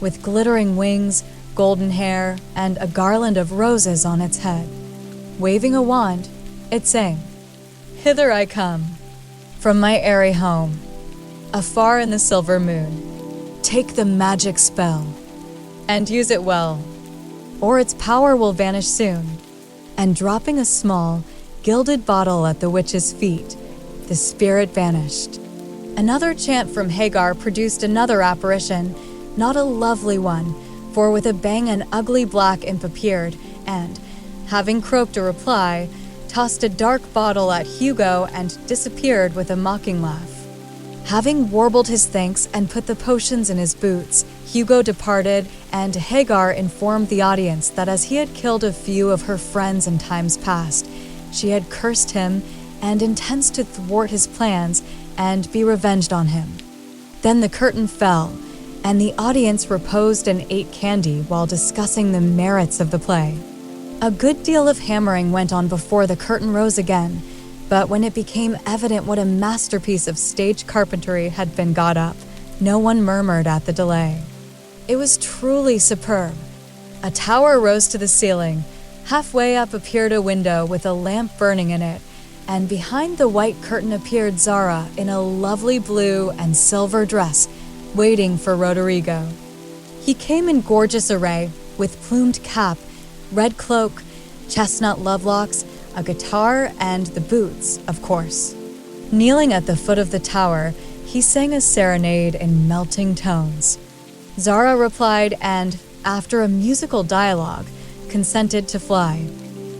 Speaker 1: with glittering wings, golden hair, and a garland of roses on its head. Waving a wand, it sang, "Hither I come, from my airy home, afar in the silver moon. Take the magic spell, and use it well, or its power will vanish soon." And dropping a small, gilded bottle at the witch's feet, the spirit vanished. Another chant from Hagar produced another apparition, not a lovely one, for with a bang an ugly black imp appeared, and, having croaked a reply, tossed a dark bottle at Hugo and disappeared with a mocking laugh. Having warbled his thanks and put the potions in his boots, Hugo departed, and Hagar informed the audience that as he had killed a few of her friends in times past, she had cursed him and intends to thwart his plans and be revenged on him. Then the curtain fell, and the audience reposed and ate candy while discussing the merits of the play. A good deal of hammering went on before the curtain rose again, but when it became evident what a masterpiece of stage carpentry had been got up, no one murmured at the delay. It was truly superb. A tower rose to the ceiling. Halfway up appeared a window with a lamp burning in it, and behind the white curtain appeared Zara in a lovely blue and silver dress, waiting for Roderigo. He came in gorgeous array, with plumed cap, red cloak, chestnut lovelocks, a guitar, and the boots, of course. Kneeling at the foot of the tower, he sang a serenade in melting tones. Zara replied and, after a musical dialogue, consented to fly.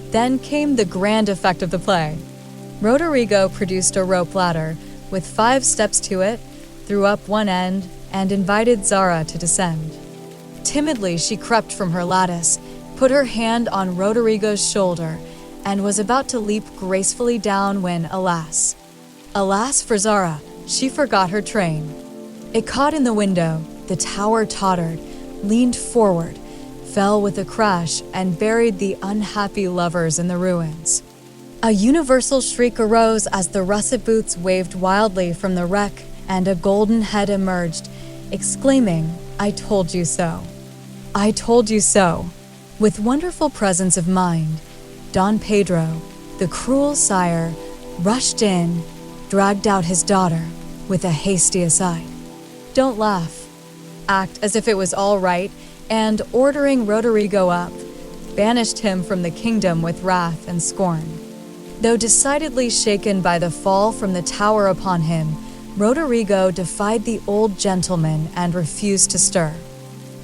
Speaker 1: Then came the grand effect of the play. Roderigo produced a rope ladder, with 5 steps to it, threw up one end, and invited Zara to descend. Timidly she crept from her lattice, put her hand on Roderigo's shoulder, and was about to leap gracefully down when, alas for Zara, she forgot her train. It caught in the window, the tower tottered, leaned forward, fell with a crash, and buried the unhappy lovers in the ruins. A universal shriek arose as the russet boots waved wildly from the wreck, and a golden head emerged, exclaiming, "I told you so. I told you so." With wonderful presence of mind, Don Pedro, the cruel sire, rushed in, dragged out his daughter, with a hasty aside. "Don't laugh. Act as if it was all right," and ordering Roderigo up, banished him from the kingdom with wrath and scorn. Though decidedly shaken by the fall from the tower upon him, Roderigo defied the old gentleman and refused to stir.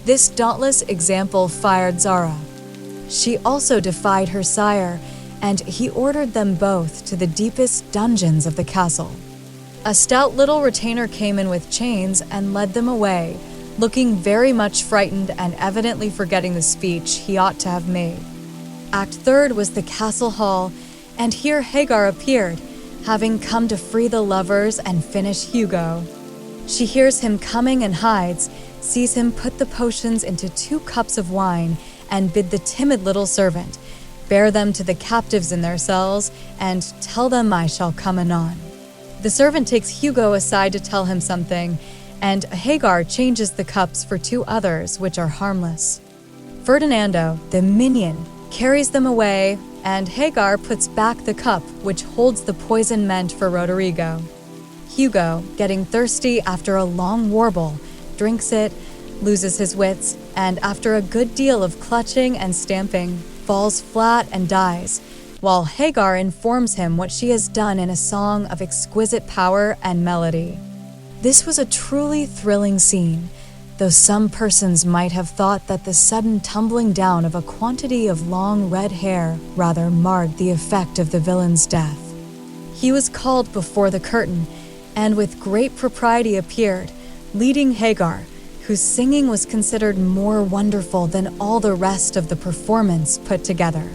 Speaker 1: This dauntless example fired Zara. She also defied her sire, and he ordered them both to the deepest dungeons of the castle. A stout little retainer came in with chains and led them away, looking very much frightened and evidently forgetting the speech he ought to have made. Act 3 was the castle hall, and here Hagar appeared, having come to free the lovers and finish Hugo. She hears him coming and hides, sees him put the potions into 2 cups of wine, and bid the timid little servant bear them to the captives in their cells, and tell them I shall come anon. The servant takes Hugo aside to tell him something, and Hagar changes the cups for 2 others, which are harmless. Ferdinando, the minion, carries them away, and Hagar puts back the cup which holds the poison meant for Roderigo. Hugo, getting thirsty after a long warble, drinks it, loses his wits, and after a good deal of clutching and stamping, falls flat and dies, while Hagar informs him what she has done in a song of exquisite power and melody. This was a truly thrilling scene, though some persons might have thought that the sudden tumbling down of a quantity of long red hair rather marred the effect of the villain's death. He was called before the curtain, and with great propriety appeared, leading Hagar, whose singing was considered more wonderful than all the rest of the performance put together.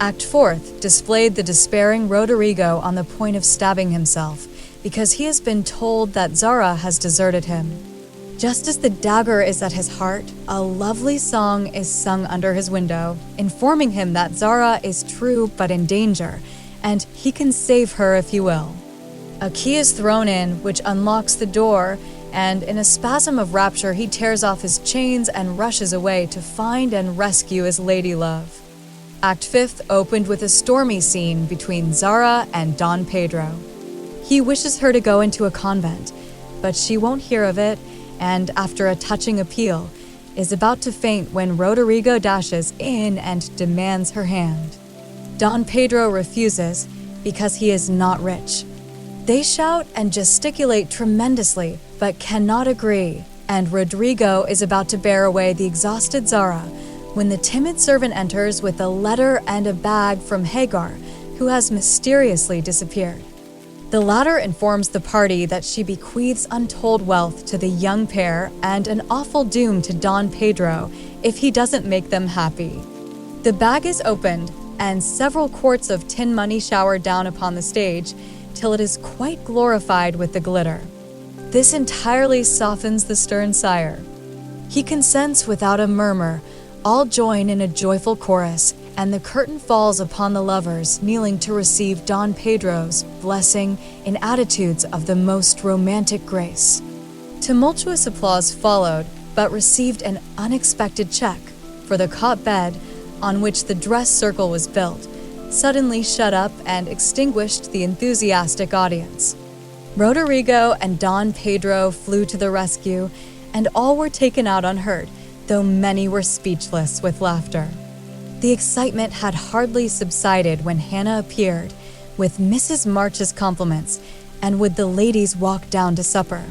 Speaker 1: Act 4 displayed the despairing Roderigo on the point of stabbing himself, because he has been told that Zara has deserted him. Just as the dagger is at his heart, a lovely song is sung under his window, informing him that Zara is true but in danger, and he can save her if he will. A key is thrown in, which unlocks the door, and in a spasm of rapture, he tears off his chains and rushes away to find and rescue his ladylove. Act 5 opened with a stormy scene between Zara and Don Pedro. He wishes her to go into a convent, but she won't hear of it, and after a touching appeal, is about to faint when Rodrigo dashes in and demands her hand. Don Pedro refuses because he is not rich. They shout and gesticulate tremendously, but cannot agree, and Rodrigo is about to bear away the exhausted Zara when the timid servant enters with a letter and a bag from Hagar, who has mysteriously disappeared. The latter informs the party that she bequeaths untold wealth to the young pair and an awful doom to Don Pedro if he doesn't make them happy. The bag is opened, and several quarts of tin money shower down upon the stage till it is quite glorified with the glitter. This entirely softens the stern sire. He consents without a murmur. All join in a joyful chorus, and the curtain falls upon the lovers kneeling to receive Don Pedro's blessing in attitudes of the most romantic grace. Tumultuous applause followed, but received an unexpected check, for the cot bed, on which the dress circle was built, suddenly shut up and extinguished the enthusiastic audience. Rodrigo and Don Pedro flew to the rescue, and all were taken out unhurt, though many were speechless with laughter. The excitement had hardly subsided when Hannah appeared, with Mrs. March's compliments, and would the ladies walk down to supper.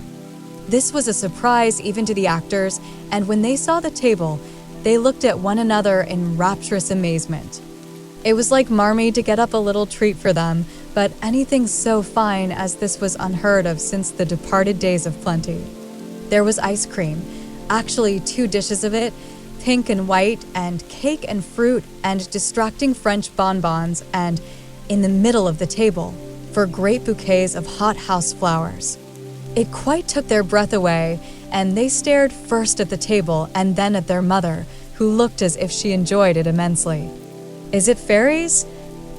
Speaker 1: This was a surprise even to the actors, and when they saw the table, they looked at one another in rapturous amazement. It was like Marmee to get up a little treat for them, but anything so fine as this was unheard of since the departed days of plenty. There was ice cream, actually 2 dishes of it, pink and white, and cake and fruit, and distracting French bonbons, and, in the middle of the table, for great bouquets of hot house flowers. It quite took their breath away, and they stared first at the table and then at their mother, who looked as if she enjoyed it immensely. "Is it fairies?"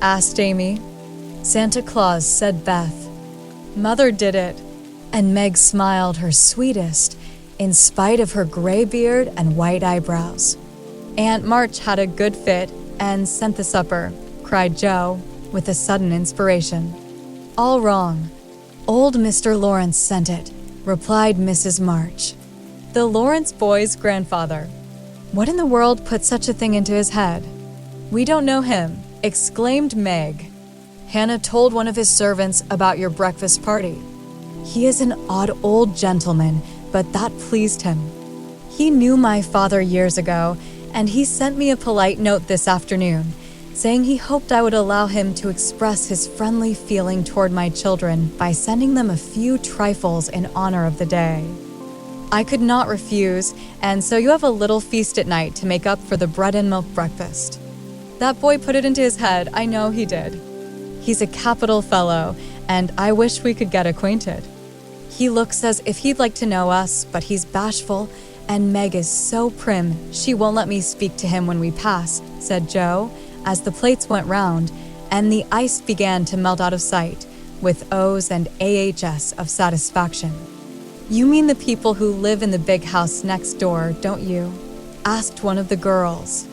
Speaker 1: asked Amy. "Santa Claus," said Beth. "Mother did it." And Meg smiled her sweetest, in spite of her gray beard and white eyebrows. "Aunt March had a good fit and sent the supper," cried Joe, with a sudden inspiration. "All wrong. Old Mr. Lawrence sent it," replied Mrs. March. "The Lawrence boy's grandfather. What in the world put such a thing into his head?" "We don't know him," exclaimed Meg. "Hannah told one of his servants about your breakfast party. He is an odd old gentleman, but that pleased him. He knew my father years ago, and he sent me a polite note this afternoon, saying he hoped I would allow him to express his friendly feeling toward my children by sending them a few trifles in honor of the day. I could not refuse, and so you have a little feast at night to make up for the bread and milk breakfast. That boy put it into his head, I know he did. He's a capital fellow, and I wish we could get acquainted. He looks as if he'd like to know us, but he's bashful, and Meg is so prim she won't let me speak to him when we pass," said Joe, as the plates went round, and the ice began to melt out of sight, with O's and AHS of satisfaction. "You mean the people who live in the big house next door, don't you?" asked one of the girls.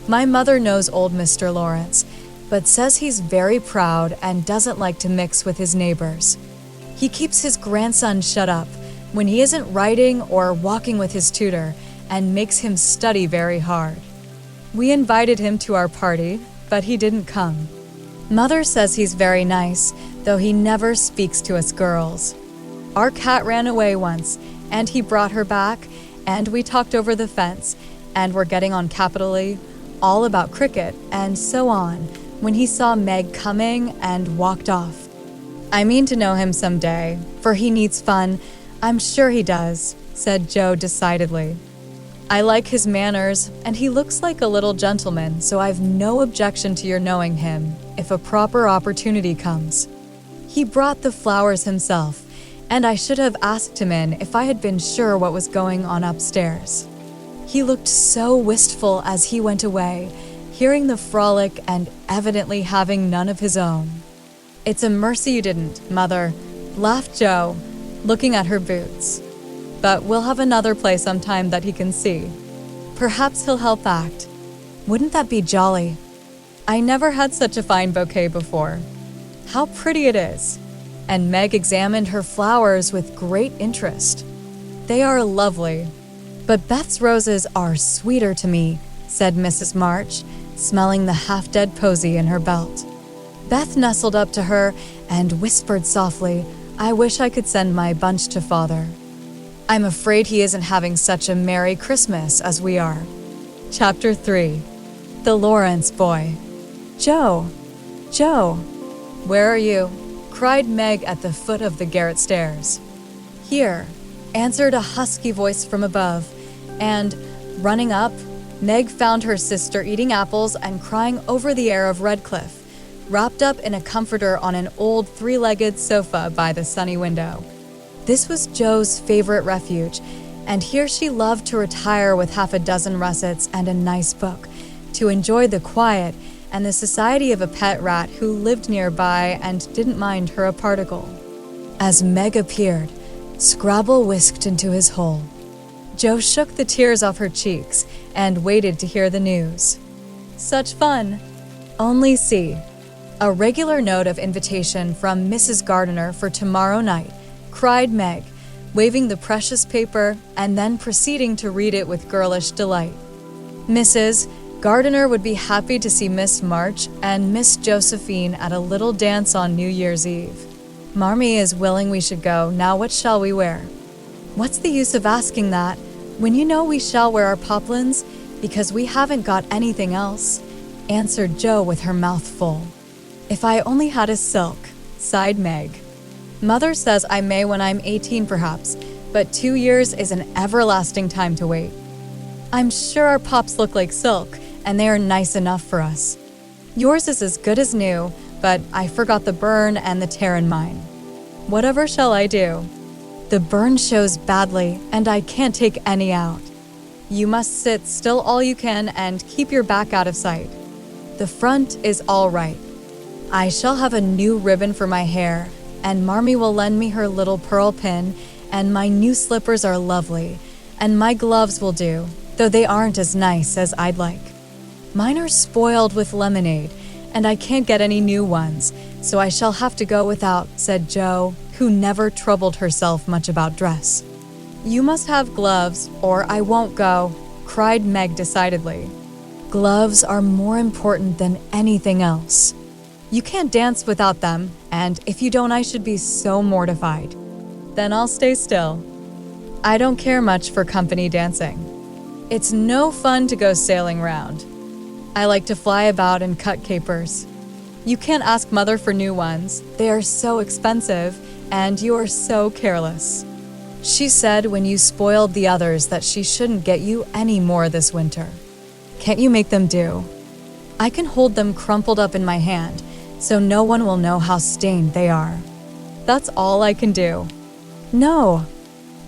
Speaker 1: "My mother knows old Mr. Lawrence, but says he's very proud and doesn't like to mix with his neighbors. He keeps his grandson shut up when he isn't writing or walking with his tutor, and makes him study very hard. We invited him to our party, but he didn't come. Mother says he's very nice, though he never speaks to us girls. Our cat ran away once, and he brought her back, and we talked over the fence, and were getting on capitally, all about cricket, and so on, when he saw Meg coming and walked off. I mean to know him someday, for he needs fun. I'm sure he does," said Joe decidedly. "I like his manners, and he looks like a little gentleman, so I've no objection to your knowing him, if a proper opportunity comes. He brought the flowers himself, and I should have asked him in if I had been sure what was going on upstairs. He looked so wistful as he went away, hearing the frolic and evidently having none of his own. "It's a mercy you didn't, Mother," laughed Joe, looking at her boots. "But we'll have another play sometime that he can see. Perhaps he'll help act. Wouldn't that be jolly? I never had such a fine bouquet before. How pretty it is." And Meg examined her flowers with great interest. "They are lovely, but Beth's roses are sweeter to me," said Mrs. March, smelling the half-dead posy in her belt. Beth nestled up to her and whispered softly, "I wish I could send my bunch to Father. I'm afraid he isn't having such a Merry Christmas as we are." Chapter 3. The Lawrence Boy. "Joe! Joe! Where are you?" cried Meg at the foot of the garret stairs. "Here," answered a husky voice from above, and, running up, Meg found her sister eating apples and crying over the air of Redcliffe, wrapped up in a comforter on an old three-legged sofa by the sunny window. This was Joe's favorite refuge, and here she loved to retire with half a dozen russets and a nice book, to enjoy the quiet and the society of a pet rat who lived nearby and didn't mind her a particle. As Meg appeared, Scrabble whisked into his hole. Joe shook the tears off her cheeks and waited to hear the news. "Such fun! Only see, a regular note of invitation from Mrs. Gardiner for tomorrow night," cried Meg, waving the precious paper and then proceeding to read it with girlish delight. "Mrs. Gardiner would be happy to see Miss March and Miss Josephine at a little dance on New Year's Eve. Marmee is willing we should go. Now what shall we wear?" "What's the use of asking that, when you know we shall wear our poplins, because we haven't got anything else," answered Joe with her mouth full. "If I only had a silk," sighed Meg. "Mother says I may when I'm 18 perhaps, but 2 years is an everlasting time to wait. I'm sure our pops look like silk, and they are nice enough for us. Yours is as good as new, but I forgot the burn and the tear in mine. Whatever shall I do? The burn shows badly, and I can't take any out. You must sit still all you can and keep your back out of sight. The front is all right. I shall have a new ribbon for my hair, and Marmee will lend me her little pearl pin, and my new slippers are lovely, and my gloves will do, though they aren't as nice as I'd like. Mine are spoiled with lemonade, and I can't get any new ones, so I shall have to go without," said Joe, who never troubled herself much about dress. "You must have gloves, or I won't go," cried Meg decidedly. "Gloves are more important than anything else. You can't dance without them, and if you don't, I should be so mortified. Then I'll stay still. I don't care much for company dancing. It's no fun to go sailing round. I like to fly about and cut capers. You can't ask Mother for new ones. They are so expensive, and you are so careless. She said when you spoiled the others that she shouldn't get you any more this winter. Can't you make them do? I can hold them crumpled up in my hand, so no one will know how stained they are. That's all I can do." "No.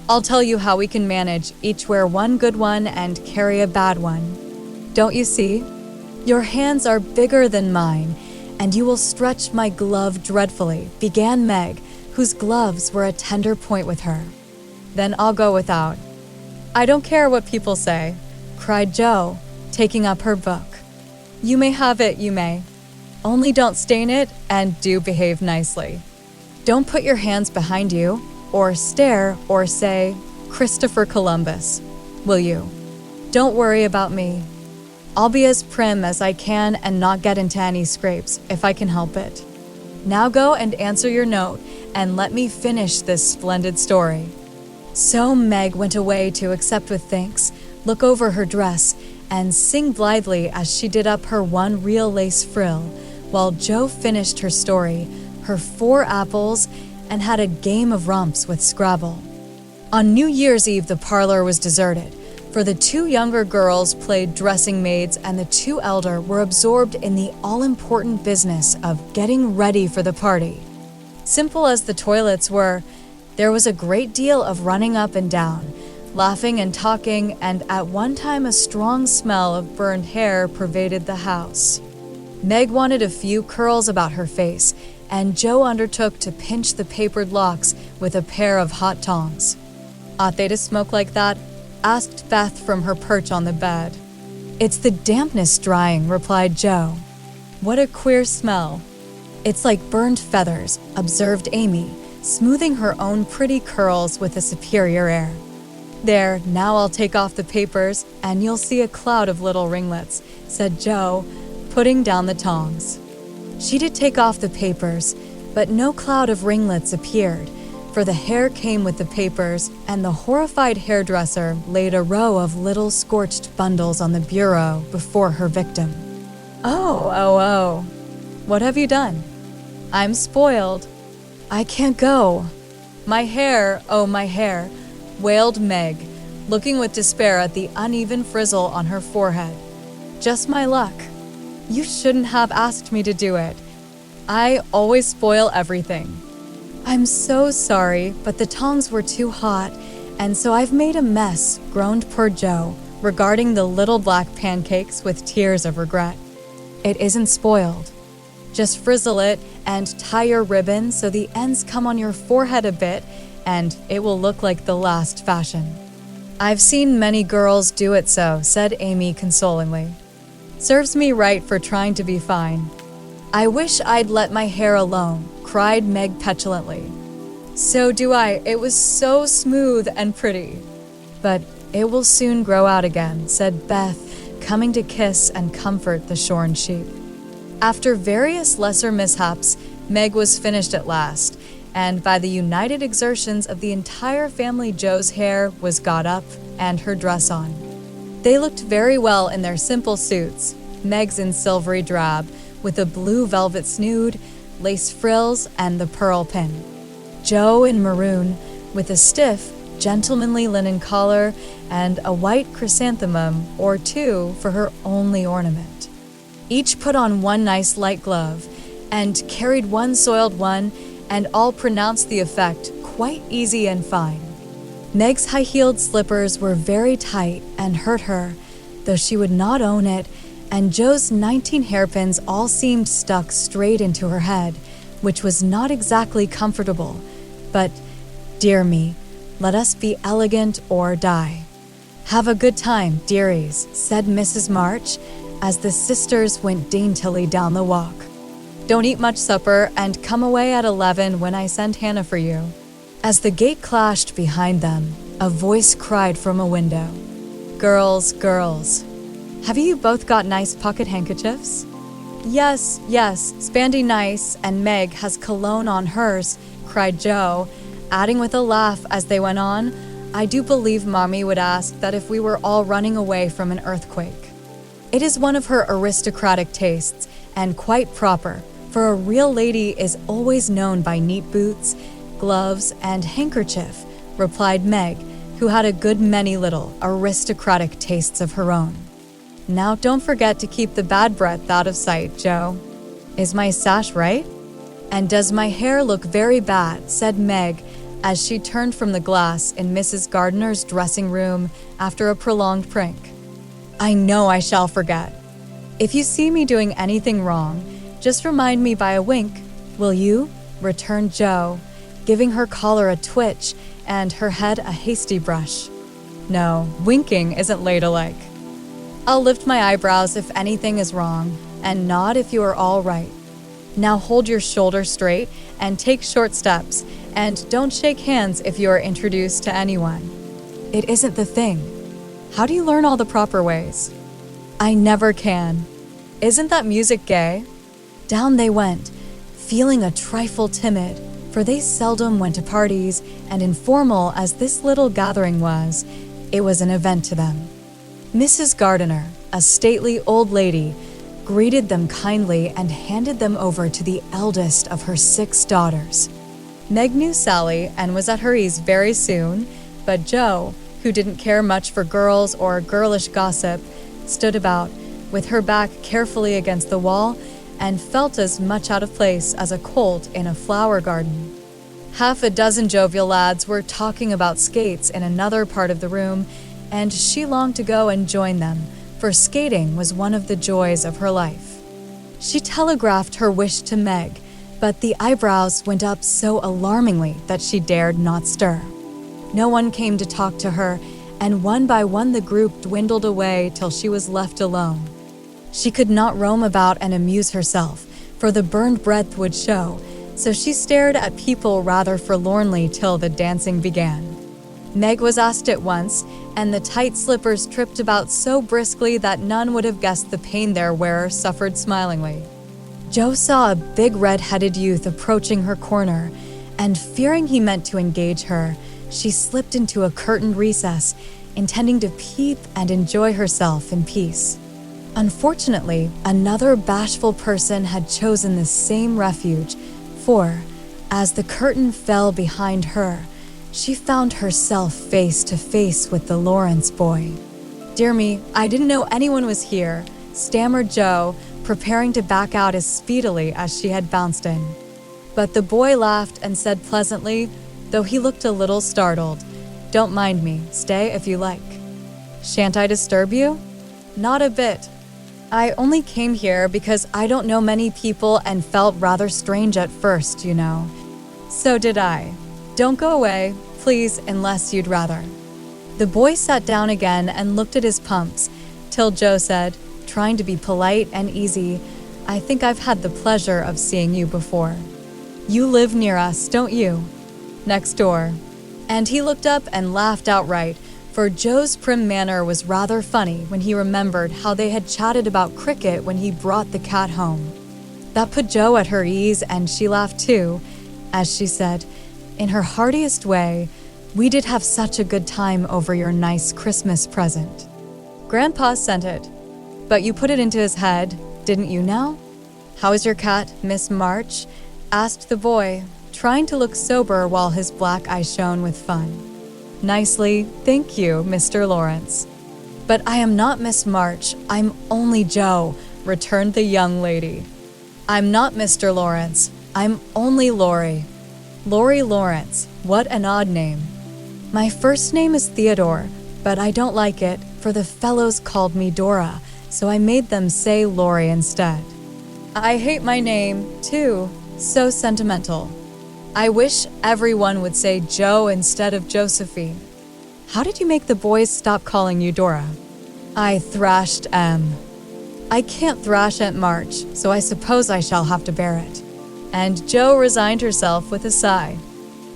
Speaker 1: I'll tell you how we can manage. Each wear one good one and carry a bad one. Don't you see? Your hands are bigger than mine, and you will stretch my glove dreadfully," began Meg, whose gloves were a tender point with her. "Then I'll go without. I don't care what people say," cried Joe, taking up her book. "You may have it, you may. Only don't stain it, and do behave nicely. Don't put your hands behind you, or stare, or say, 'Christopher Columbus,' will you? Don't worry about me. I'll be as prim as I can and not get into any scrapes, if I can help it. Now go and answer your note, and let me finish this splendid story." So Meg went away to accept with thanks, look over her dress, and sing blithely as she did up her one real lace frill, while Joe finished her story, her 4 apples, and had a game of romps with Scrabble. On New Year's Eve the parlor was deserted, for the 2 younger girls played dressing maids and the 2 elder were absorbed in the all-important business of getting ready for the party. Simple as the toilets were, there was a great deal of running up and down, laughing and talking, and at one time a strong smell of burned hair pervaded the house. Meg wanted a few curls about her face, and Joe undertook to pinch the papered locks with a pair of hot tongs. "Ought they to smoke like that?" asked Beth from her perch on the bed. "It's the dampness drying," replied Joe. "What a queer smell." "It's like burned feathers," observed Amy, smoothing her own pretty curls with a superior air. "There, now I'll take off the papers, and you'll see a cloud of little ringlets," said Joe, putting down the tongs. She did take off the papers, but no cloud of ringlets appeared, for the hair came with the papers, and the horrified hairdresser laid a row of little scorched bundles on the bureau before her victim. Oh, what have you done?" "I'm spoiled. I can't go. My hair, oh my hair," wailed Meg, looking with despair at the uneven frizzle on her forehead. "Just my luck. You shouldn't have asked me to do it. I always spoil everything." "I'm so sorry, but the tongs were too hot, and so I've made a mess," groaned poor Joe, regarding the little black pancakes with tears of regret. "It isn't spoiled. Just frizzle it and tie your ribbon so the ends come on your forehead a bit, and it will look like the last fashion." "I've seen many girls do it so," said Amy consolingly. "Serves me right for trying to be fine." "I wish I'd let my hair alone," cried Meg petulantly. "So do I. It was so smooth and pretty." "But it will soon grow out again," said Beth, coming to kiss and comfort the shorn sheep. After various lesser mishaps, Meg was finished at last, and by the united exertions of the entire family, Joe's hair was got up and her dress on. They looked very well in their simple suits, Meg's in silvery drab, with a blue velvet snood, lace frills, and the pearl pin. Joe in maroon, with a stiff, gentlemanly linen collar and a white chrysanthemum or two for her only ornament. Each put on one nice light glove, and carried one soiled one, and all pronounced the effect quite easy and fine. Meg's high-heeled slippers were very tight and hurt her, though she would not own it, and Joe's 19 hairpins all seemed stuck straight into her head, which was not exactly comfortable. But, dear me, let us be elegant or die. "Have a good time, dearies," said Mrs. March, as the sisters went daintily down the walk. "Don't eat much supper, and come away at 11 when I send Hannah for you." As the gate clashed behind them, a voice cried from a window, "Girls, girls, have you both got nice pocket handkerchiefs?" Yes, Spandy nice, and Meg has cologne on hers," cried Joe, adding with a laugh as they went on, "I do believe Mommy would ask that if we were all running away from an earthquake." It is one of her aristocratic tastes, and quite proper, for a real lady is always known by neat boots, gloves, and handkerchief, replied Meg, who had a good many little aristocratic tastes of her own. "Now don't forget to keep the bad breath out of sight, Joe. Is my sash right? And does my hair look very bad?" said Meg, as she turned from the glass in Mrs. Gardner's dressing room after a prolonged prank. "I know I shall forget. If you see me doing anything wrong, just remind me by a wink, will you?" returned Joe, giving her collar a twitch and her head a hasty brush. "No, winking isn't ladylike. I'll lift my eyebrows if anything is wrong, and nod if you are all right. Now hold your shoulders straight and take short steps, and don't shake hands if you are introduced to anyone. It isn't the thing. How do you learn all the proper ways?" "I never can. Isn't that music gay?" Down they went, feeling a trifle timid, for they seldom went to parties, and informal as this little gathering was, it was an event to them. Mrs. Gardiner, a stately old lady, greeted them kindly and handed them over to the eldest of her 6 daughters. Meg knew Sally and was at her ease very soon, but Jo, who didn't care much for girls or girlish gossip, stood about, with her back carefully against the wall, and felt as much out of place as a colt in a flower garden. Half a dozen jovial lads were talking about skates in another part of the room, and she longed to go and join them, for skating was one of the joys of her life. She telegraphed her wish to Meg, but the eyebrows went up so alarmingly that she dared not stir. No one came to talk to her, and one by one the group dwindled away till she was left alone. She could not roam about and amuse herself, for the burned breath would show, so she stared at people rather forlornly till the dancing began. Meg was asked at once, and the tight slippers tripped about so briskly that none would have guessed the pain their wearer suffered smilingly. Jo saw a big red-headed youth approaching her corner, and fearing he meant to engage her, she slipped into a curtained recess, intending to peep and enjoy herself in peace. Unfortunately, another bashful person had chosen the same refuge, for, as the curtain fell behind her, she found herself face to face with the Lawrence boy. "Dear me, I didn't know anyone was here," stammered Jo, preparing to back out as speedily as she had bounced in. But the boy laughed and said pleasantly, though he looked a little startled, "Don't mind me, stay if you like." "Shan't I disturb you?" "Not a bit. I only came here because I don't know many people and felt rather strange at first, you know." "So did I. Don't go away, please, unless you'd rather." The boy sat down again and looked at his pumps, till Jo said, trying to be polite and easy, "I think I've had the pleasure of seeing you before. You live near us, don't you?" "Next door." And he looked up and laughed outright, for Jo's prim manner was rather funny when he remembered how they had chatted about cricket when he brought the cat home. That put Jo at her ease, and she laughed too, as she said, in her heartiest way, "We did have such a good time over your nice Christmas present. Grandpa sent it, but you put it into his head, didn't you now?" "How is your cat, Miss March?" asked the boy, trying to look sober while his black eyes shone with fun. "Nicely, thank you, Mr. Lawrence." "But I am not Miss March, I'm only Jo," returned the young lady. "I'm not Mr. Lawrence, I'm only Laurie." "Laurie Lawrence, what an odd name." "My first name is Theodore, but I don't like it, for the fellows called me Dora, so I made them say Laurie instead. I hate my name, too, so sentimental. I wish everyone would say Jo instead of Josephine." "How did you make the boys stop calling you Dora?" "I thrashed M." "I can't thrash Aunt March, so I suppose I shall have to bear it." And Jo resigned herself with a sigh.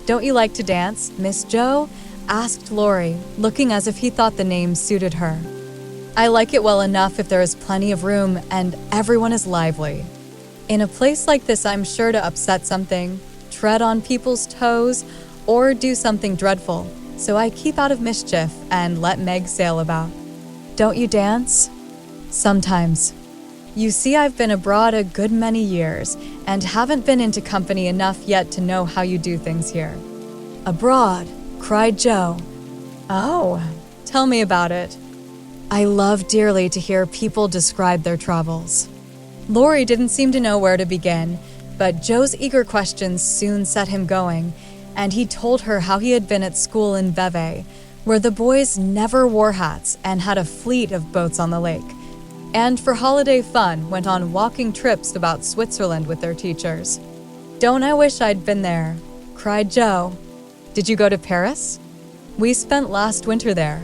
Speaker 1: "Don't you like to dance, Miss Jo?" asked Laurie, looking as if he thought the name suited her. "I like it well enough if there is plenty of room and everyone is lively. In a place like this, I'm sure to upset something, tread on people's toes, or do something dreadful, so I keep out of mischief and let Meg sail about." "Don't you dance?" "Sometimes. You see, I've been abroad a good many years, and haven't been into company enough yet to know how you do things here." "Abroad?" cried Jo. "Oh, tell me about it." "I love dearly to hear people describe their travels." Laurie didn't seem to know where to begin, but Jo's eager questions soon set him going, and he told her how he had been at school in Vevey, where the boys never wore hats and had a fleet of boats on the lake, and for holiday fun went on walking trips about Switzerland with their teachers. "Don't I wish I'd been there," cried Jo. "Did you go to Paris?" "We spent last winter there."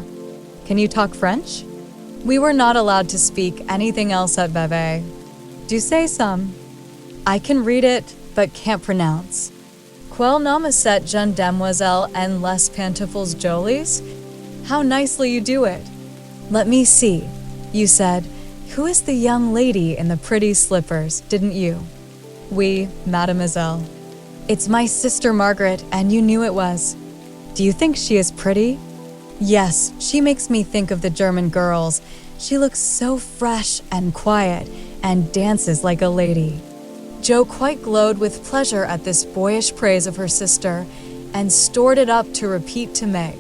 Speaker 1: "Can you talk French?" "We were not allowed to speak anything else at Vevey." "Do say some." "I can read it, but can't pronounce." "Quelle nom est cette jeune demoiselle en les pantoufles jolies?" "How nicely you do it." "Let me see. You said, 'Who is the young lady in the pretty slippers,' didn't you?" "Oui, mademoiselle." "It's my sister Margaret, and you knew it was." "Do you think she is pretty?" "Yes, she makes me think of the German girls. She looks so fresh and quiet, and dances like a lady." Jo quite glowed with pleasure at this boyish praise of her sister, and stored it up to repeat to Meg.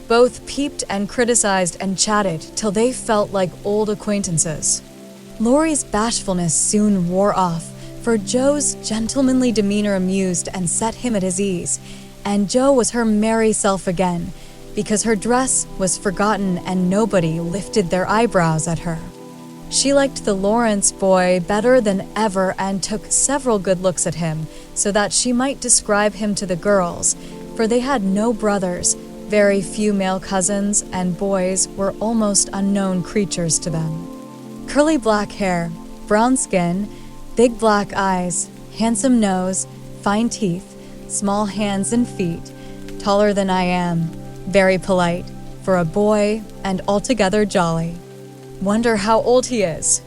Speaker 1: Both peeped and criticized and chatted till they felt like old acquaintances. Lori's bashfulness soon wore off, for Joe's gentlemanly demeanor amused and set him at his ease, and Joe was her merry self again, because her dress was forgotten and nobody lifted their eyebrows at her. She liked the Lawrence boy better than ever and took several good looks at him, so that she might describe him to the girls, for they had no brothers, very few male cousins, and boys were almost unknown creatures to them. Curly black hair, brown skin, big black eyes, handsome nose, fine teeth, small hands and feet, taller than I am, very polite, for a boy, and altogether jolly. Wonder how old he is.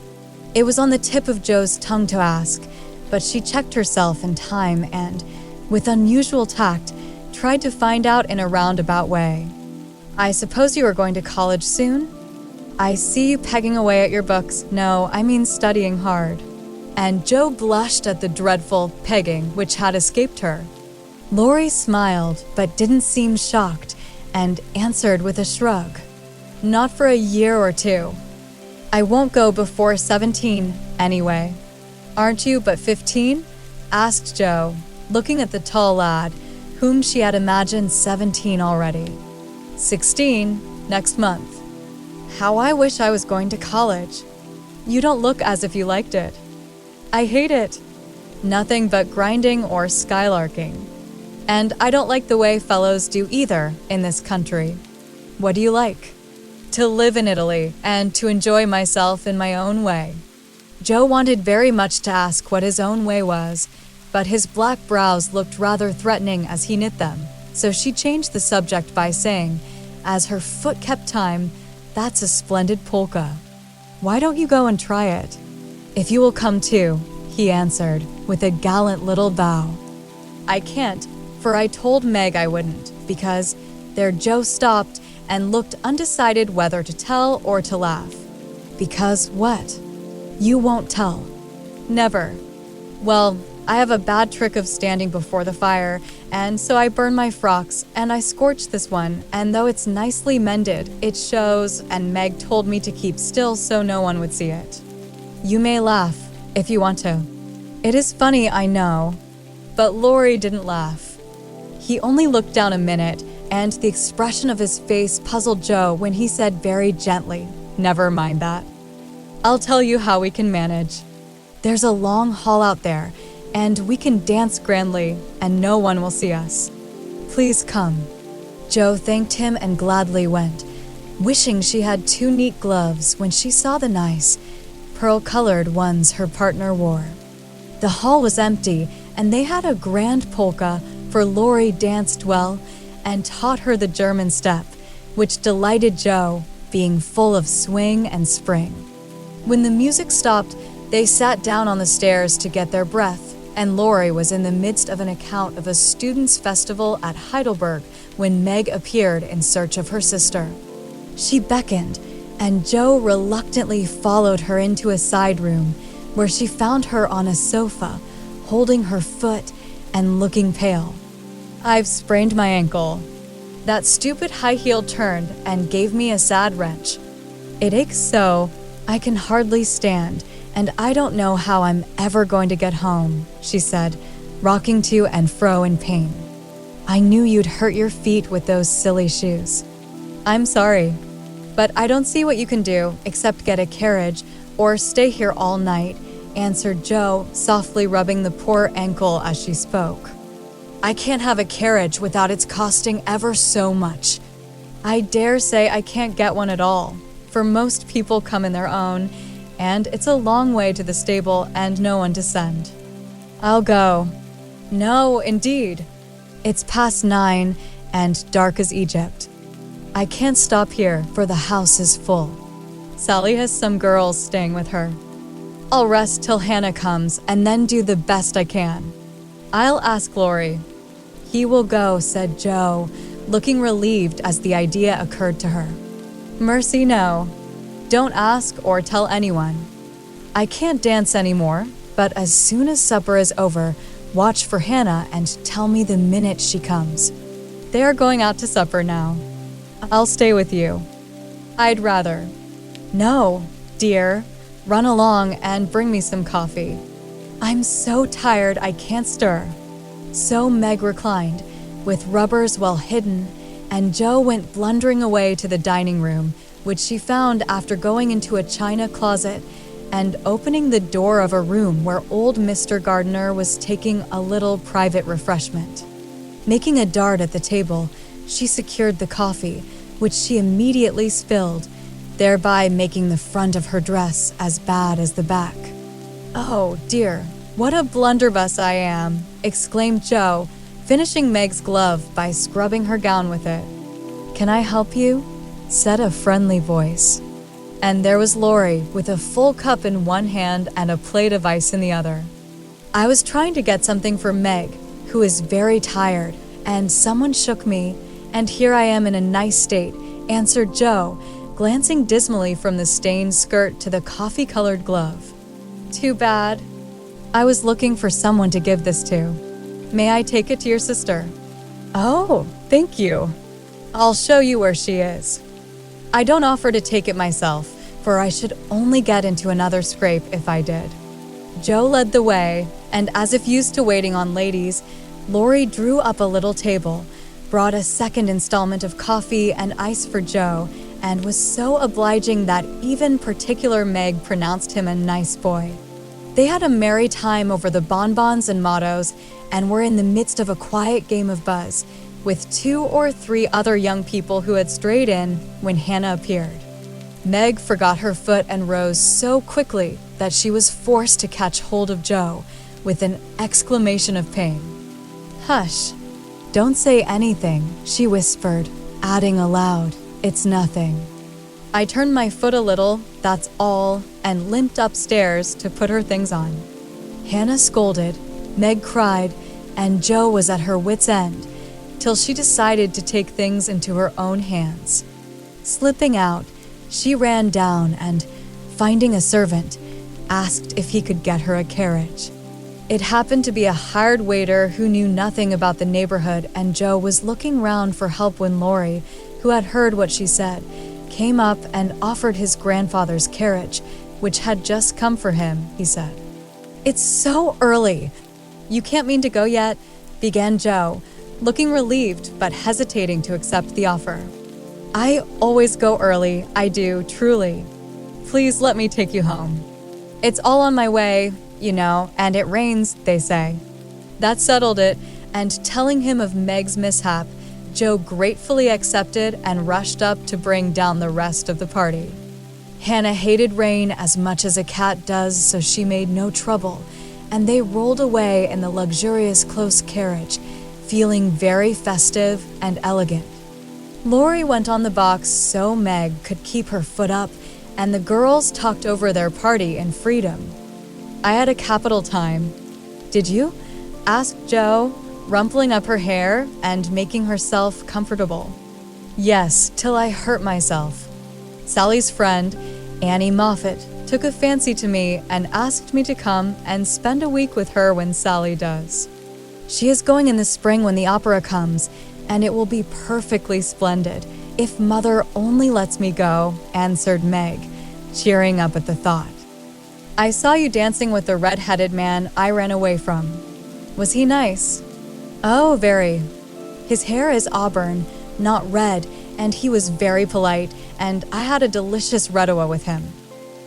Speaker 1: It was on the tip of Joe's tongue to ask, but she checked herself in time and, with unusual tact, tried to find out in a roundabout way. I suppose you are going to college soon? I see you pegging away at your books. No, I mean studying hard. And Joe blushed at the dreadful pegging which had escaped her. Lori smiled, but didn't seem shocked, and answered with a shrug. Not for a year or two. I won't go before 17, anyway. Aren't you but 15? Asked Joe, looking at the tall lad, whom she had imagined 17 already. 16, next month. How I wish I was going to college. You don't look as if you liked it. I hate it. Nothing but grinding or skylarking. And I don't like the way fellows do either in this country. What do you like? To live in Italy and to enjoy myself in my own way. Joe wanted very much to ask what his own way was, but his black brows looked rather threatening as he knit them, so she changed the subject by saying, as her foot kept time, "That's a splendid polka. Why don't you go and try it?" "If you will come too," he answered, with a gallant little bow. "I can't, for I told Meg I wouldn't," because there Joe stopped and looked undecided whether to tell or to laugh. "Because what?" "You won't tell." "Never." "Well, I have a bad trick of standing before the fire, and so I burn my frocks, and I scorched this one, and though it's nicely mended, it shows, and Meg told me to keep still so no one would see it." "You may laugh, if you want to." "It is funny, I know." But Lori didn't laugh. He only looked down a minute, and the expression of his face puzzled Joe when he said very gently, "Never mind that. I'll tell you how we can manage. There's a long hall out there, and we can dance grandly, and no one will see us. Please come." Joe thanked him and gladly went, wishing she had 2 neat gloves when she saw the nice, pearl-colored ones her partner wore. The hall was empty, and they had a grand polka, for Lori danced well and taught her the German step, which delighted Joe, being full of swing and spring. When the music stopped, they sat down on the stairs to get their breath, and Lori was in the midst of an account of a students' festival at Heidelberg when Meg appeared in search of her sister. She beckoned, and Joe reluctantly followed her into a side room, where she found her on a sofa, holding her foot and looking pale. "I've sprained my ankle. That stupid high heel turned and gave me a sad wrench. It aches so, I can hardly stand, and I don't know how I'm ever going to get home," she said, rocking to and fro in pain. "I knew you'd hurt your feet with those silly shoes." "I'm sorry, but I don't see what you can do except get a carriage or stay here all night," answered Joe, softly rubbing the poor ankle as she spoke. "I can't have a carriage without its costing ever so much. I dare say I can't get one at all, for most people come in their own, and it's a long way to the stable and no one to send." "I'll go." "No, indeed. It's past 9 and dark as Egypt. I can't stop here, for the house is full. Sally has some girls staying with her. I'll rest till Hannah comes and then do the best I can. I'll ask Lori." "He will go," said Joe, looking relieved as the idea occurred to her. "Mercy, no. Don't ask or tell anyone. I can't dance anymore, but as soon as supper is over, watch for Hannah and tell me the minute she comes. They are going out to supper now. I'll stay with you." "I'd rather." "No, dear. Run along and bring me some coffee. I'm so tired I can't stir." So Meg reclined, with rubbers well hidden, and Jo went blundering away to the dining room, which she found after going into a china closet and opening the door of a room where old Mr. Gardner was taking a little private refreshment. Making a dart at the table, she secured the coffee, which she immediately spilled, thereby making the front of her dress as bad as the back. "Oh, dear, what a blunderbuss I am," exclaimed Jo, finishing Meg's glove by scrubbing her gown with it. "Can I help you?" said a friendly voice. And there was Laurie with a full cup in one hand and a plate of ice in the other. "I was trying to get something for Meg, who is very tired, and someone shook me, and here I am in a nice state," answered Jo, glancing dismally from the stained skirt to the coffee-colored glove. "Too bad. I was looking for someone to give this to. May I take it to your sister?" "Oh, thank you. I'll show you where she is." I don't offer to take it myself, for I should only get into another scrape if I did. Jo led the way, and as if used to waiting on ladies, Laurie drew up a little table, brought a second installment of coffee and ice for Jo, and was so obliging that even particular Meg pronounced him a nice boy. They had a merry time over the bonbons and mottos, and were in the midst of a quiet game of buzz, with 2 or 3 other young people who had strayed in when Hannah appeared. Meg forgot her foot and rose so quickly that she was forced to catch hold of Jo with an exclamation of pain. "Hush, don't say anything," she whispered, adding aloud, "It's nothing." I turned my foot a little, that's all, and limped upstairs to put her things on. Hannah scolded, Meg cried, and Jo was at her wit's end, till she decided to take things into her own hands. Slipping out, she ran down and, finding a servant, asked if he could get her a carriage. It happened to be a hired waiter who knew nothing about the neighborhood, and Jo was looking round for help when Laurie, who had heard what she said, came up and offered his grandfather's carriage, which had just come for him, he said. "It's so early. You can't mean to go yet," began Jo, looking relieved but hesitating to accept the offer. "I always go early, I do, truly. Please let me take you home. It's all on my way, you know, and it rains, they say." That settled it, and telling him of Meg's mishap, Jo gratefully accepted and rushed up to bring down the rest of the party. Hannah hated rain as much as a cat does, so she made no trouble, and they rolled away in the luxurious close carriage, feeling very festive and elegant. Laurie went on the box so Meg could keep her foot up, and the girls talked over their party in freedom. I had a capital time. "Did you?" asked Jo, rumpling up her hair and making herself comfortable. "Yes, till I hurt myself. Sally's friend, Annie Moffat, took a fancy to me and asked me to come and spend a week with her when Sally does. She is going in the spring when the opera comes, and it will be perfectly splendid, if Mother only lets me go," answered Meg, cheering up at the thought. "I saw you dancing with the red-headed man I ran away from. Was he nice?" "Oh, very. His hair is auburn, not red, and he was very polite, and I had a delicious redowa with him.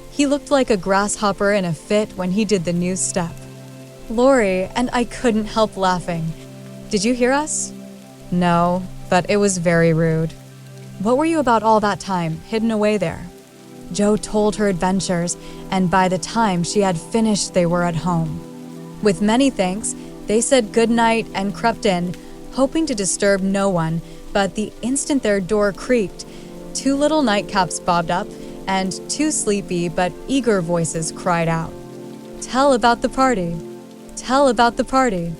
Speaker 1: He looked like a grasshopper in a fit when he did the new step." Laurie and I couldn't help laughing. "Did you hear us?" "No, but it was very rude." "What were you about all that time, hidden away there?" Jo told her adventures, and by the time she had finished they were at home. With many thanks, they said good night and crept in, hoping to disturb no one, but the instant their door creaked, 2 little nightcaps bobbed up, and 2 sleepy but eager voices cried out, "Tell about the party! Tell about the party!"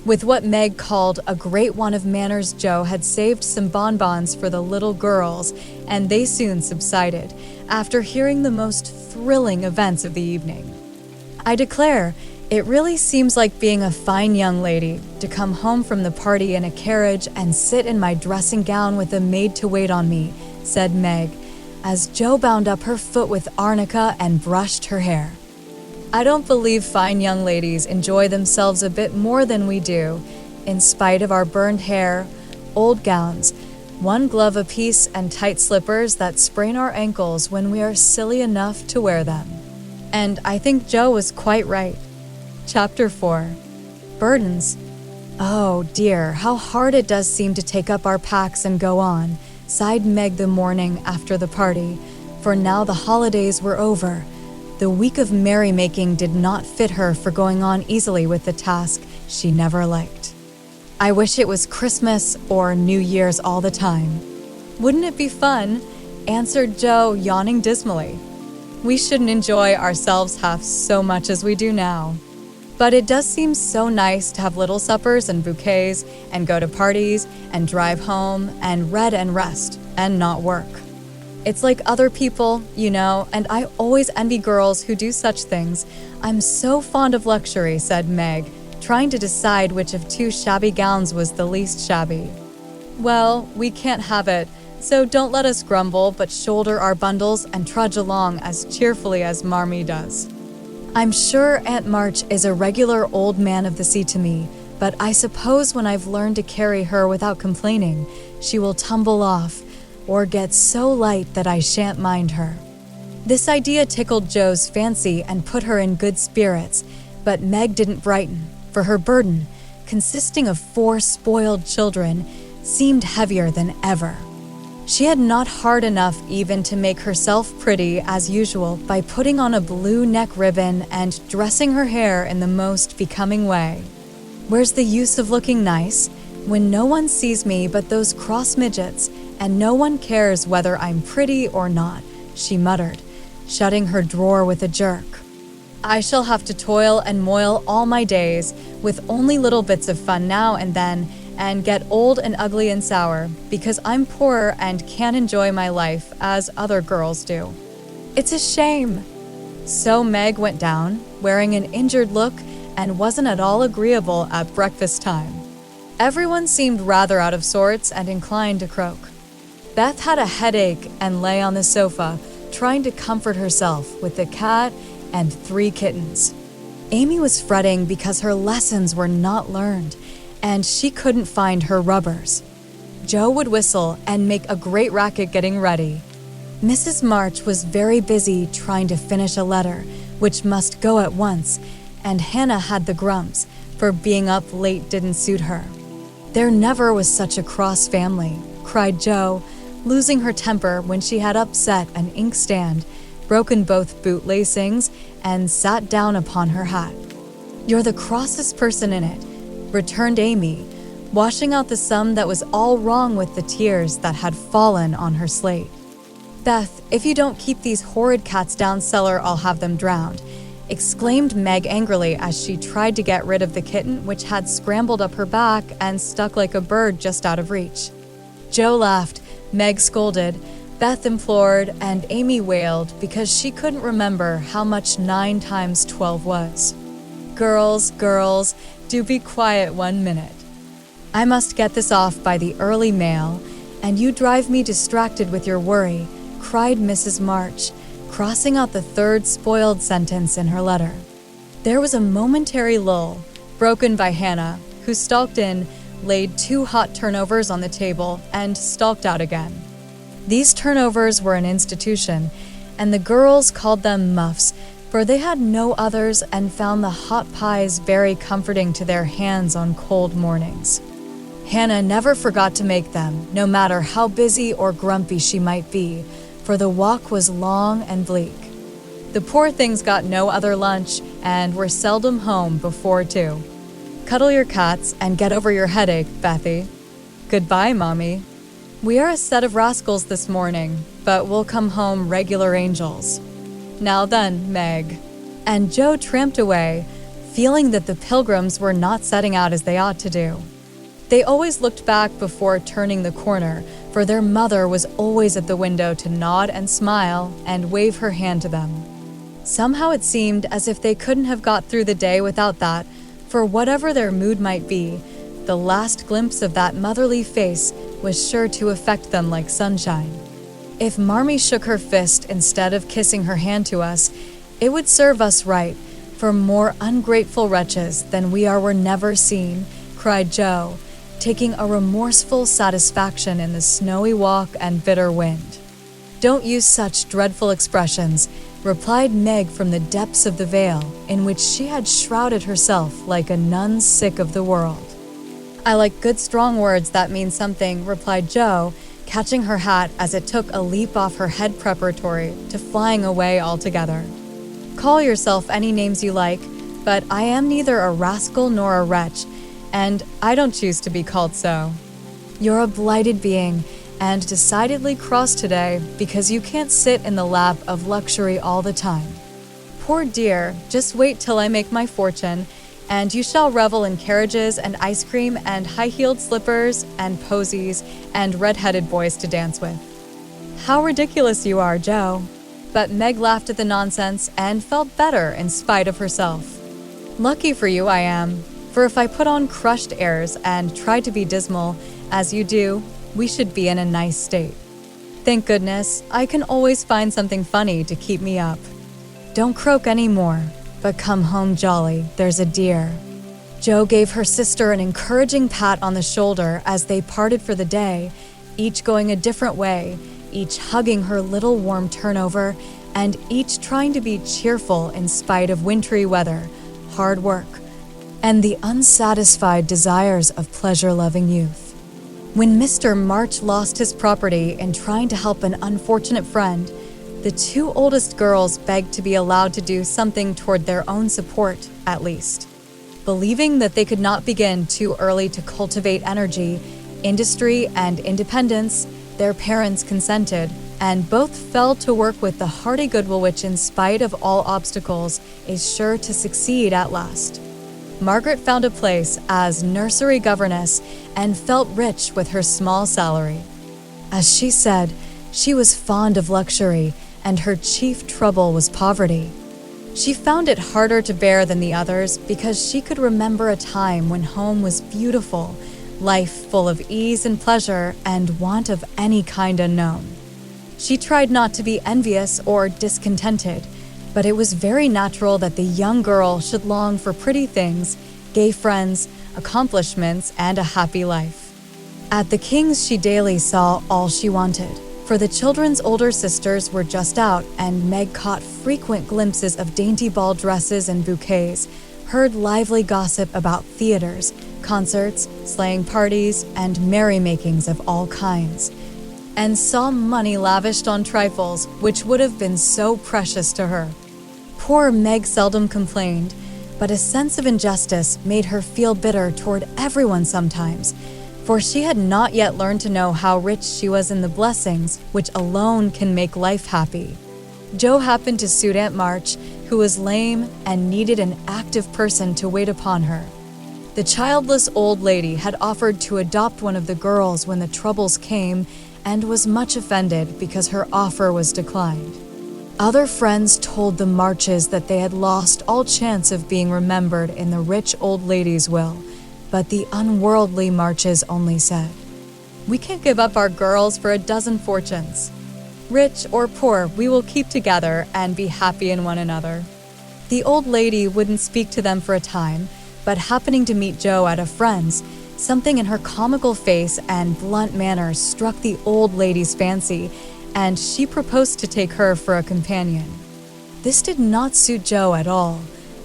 Speaker 1: With what Meg called a great want of manners, Jo had saved some bonbons for the little girls, and they soon subsided, after hearing the most thrilling events of the evening. I declare, it really seems like being a fine young lady to come home from the party in a carriage and sit in my dressing gown with a maid to wait on me, said Meg, as Jo bound up her foot with arnica and brushed her hair. I don't believe fine young ladies enjoy themselves a bit more than we do, in spite of our burned hair, old gowns, one glove apiece, and tight slippers that sprain our ankles when we are silly enough to wear them. And I think Jo was quite right. Chapter 4. Burdens. Oh dear, how hard it does seem to take up our packs and go on, sighed Meg the morning after the party, for now the holidays were over. The week of merrymaking did not fit her for going on easily with the task she never liked. I wish it was Christmas or New Year's all the time. Wouldn't it be fun? Answered Jo, yawning dismally. We shouldn't enjoy ourselves half so much as we do now. But it does seem so nice to have little suppers and bouquets and go to parties and drive home and read and rest and not work. It's like other people, you know, and I always envy girls who do such things. I'm so fond of luxury, said Meg, trying to decide which of two shabby gowns was the least shabby. Well, we can't have it, so don't let us grumble, but shoulder our bundles and trudge along as cheerfully as Marmee does. I'm sure Aunt March is a regular old man of the sea to me, but I suppose when I've learned to carry her without complaining, she will tumble off, or get so light that I shan't mind her. This idea tickled Jo's fancy and put her in good spirits, but Meg didn't brighten, for her burden, consisting of 4 spoiled children, seemed heavier than ever. She had not hard enough even to make herself pretty as usual by putting on a blue neck ribbon and dressing her hair in the most becoming way. Where's the use of looking nice when no one sees me but those cross midgets, and no one cares whether I'm pretty or not, she muttered, shutting her drawer with a jerk. I shall have to toil and moil all my days, with only little bits of fun now and then, and get old and ugly and sour, because I'm poorer and can't enjoy my life as other girls do. It's a shame. So Meg went down, wearing an injured look, and wasn't at all agreeable at breakfast time. Everyone seemed rather out of sorts and inclined to croak. Beth had a headache and lay on the sofa, trying to comfort herself with the cat and 3 kittens. Amy was fretting because her lessons were not learned, and she couldn't find her rubbers. Jo would whistle and make a great racket getting ready. Mrs. March was very busy trying to finish a letter, which must go at once, and Hannah had the grumps, for being up late didn't suit her. There never was such a cross family, cried Jo, losing her temper when she had upset an inkstand, broken both boot lacings, and sat down upon her hat. You're the crossest person in it, returned Amy, washing out the sum that was all wrong with the tears that had fallen on her slate. Beth, if you don't keep these horrid cats down cellar, I'll have them drowned, exclaimed Meg angrily as she tried to get rid of the kitten which had scrambled up her back and stuck like a bird just out of reach. Jo laughed, Meg scolded, Beth implored, and Amy wailed because she couldn't remember how much 9 times 12 was. Girls, do be quiet 1 minute. I must get this off by the early mail, and you drive me distracted with your worry, cried Mrs. March, crossing out the 3rd spoiled sentence in her letter. There was a momentary lull, broken by Hannah, who stalked in, laid 2 hot turnovers on the table, and stalked out again. These turnovers were an institution, and the girls called them muffs, for they had no others and found the hot pies very comforting to their hands on cold mornings. Hannah never forgot to make them, no matter how busy or grumpy she might be, for the walk was long and bleak. The poor things got no other lunch and were seldom home before 2. Cuddle your cats and get over your headache, Bethy. Goodbye, Mommy. We are a set of rascals this morning, but we'll come home regular angels. Now then, Meg. And Jo tramped away, feeling that the pilgrims were not setting out as they ought to do. They always looked back before turning the corner, for their mother was always at the window to nod and smile and wave her hand to them. Somehow it seemed as if they couldn't have got through the day without that, for whatever their mood might be, the last glimpse of that motherly face was sure to affect them like sunshine. If Marmee shook her fist instead of kissing her hand to us, it would serve us right, for more ungrateful wretches than we are were never seen, cried Joe, taking a remorseful satisfaction in the snowy walk and bitter wind. Don't use such dreadful expressions, replied Meg from the depths of the veil in which she had shrouded herself like a nun sick of the world. I like good strong words that mean something, replied Joe, catching her hat as it took a leap off her head preparatory to flying away altogether. Call yourself any names you like, but I am neither a rascal nor a wretch, and I don't choose to be called so. You're a blighted being, and decidedly cross today because you can't sit in the lap of luxury all the time. Poor dear, just wait till I make my fortune, and you shall revel in carriages and ice cream and high-heeled slippers and posies and red-headed boys to dance with. How ridiculous you are, Joe. But Meg laughed at the nonsense and felt better in spite of herself. Lucky for you I am, for if I put on crushed airs and tried to be dismal, as you do, we should be in a nice state. Thank goodness, I can always find something funny to keep me up. Don't croak any more, but come home jolly, there's a dear. Joe gave her sister an encouraging pat on the shoulder as they parted for the day, each going a different way, each hugging her little warm turnover, and each trying to be cheerful in spite of wintry weather, hard work, and the unsatisfied desires of pleasure-loving youth. When Mr. March lost his property in trying to help an unfortunate friend, the two oldest girls begged to be allowed to do something toward their own support, at least. Believing that they could not begin too early to cultivate energy, industry, and independence, their parents consented, and both fell to work with the hearty goodwill which, in spite of all obstacles, is sure to succeed at last. Margaret found a place as nursery governess and felt rich with her small salary. As she said, she was fond of luxury, and her chief trouble was poverty. She found it harder to bear than the others because she could remember a time when home was beautiful, life full of ease and pleasure, and want of any kind unknown. She tried not to be envious or discontented, but it was very natural that the young girl should long for pretty things, gay friends, accomplishments, and a happy life. At the King's she daily saw all she wanted, for the children's older sisters were just out, and Meg caught frequent glimpses of dainty ball dresses and bouquets, heard lively gossip about theaters, concerts, sleighing parties, and merrymakings of all kinds, and saw money lavished on trifles which would have been so precious to her. Poor Meg seldom complained, but a sense of injustice made her feel bitter toward everyone sometimes, for she had not yet learned to know how rich she was in the blessings which alone can make life happy. Joe happened to suit Aunt March, who was lame and needed an active person to wait upon her. The childless old lady had offered to adopt one of the girls when the troubles came and was much offended because her offer was declined. Other friends told the Marches that they had lost all chance of being remembered in the rich old lady's will, but the unworldly Marches only said, "We can't give up our girls for a dozen fortunes. Rich or poor, we will keep together and be happy in one another." The old lady wouldn't speak to them for a time, but happening to meet Joe at a friend's, something in her comical face and blunt manner struck the old lady's fancy, and she proposed to take her for a companion. This did not suit Joe at all,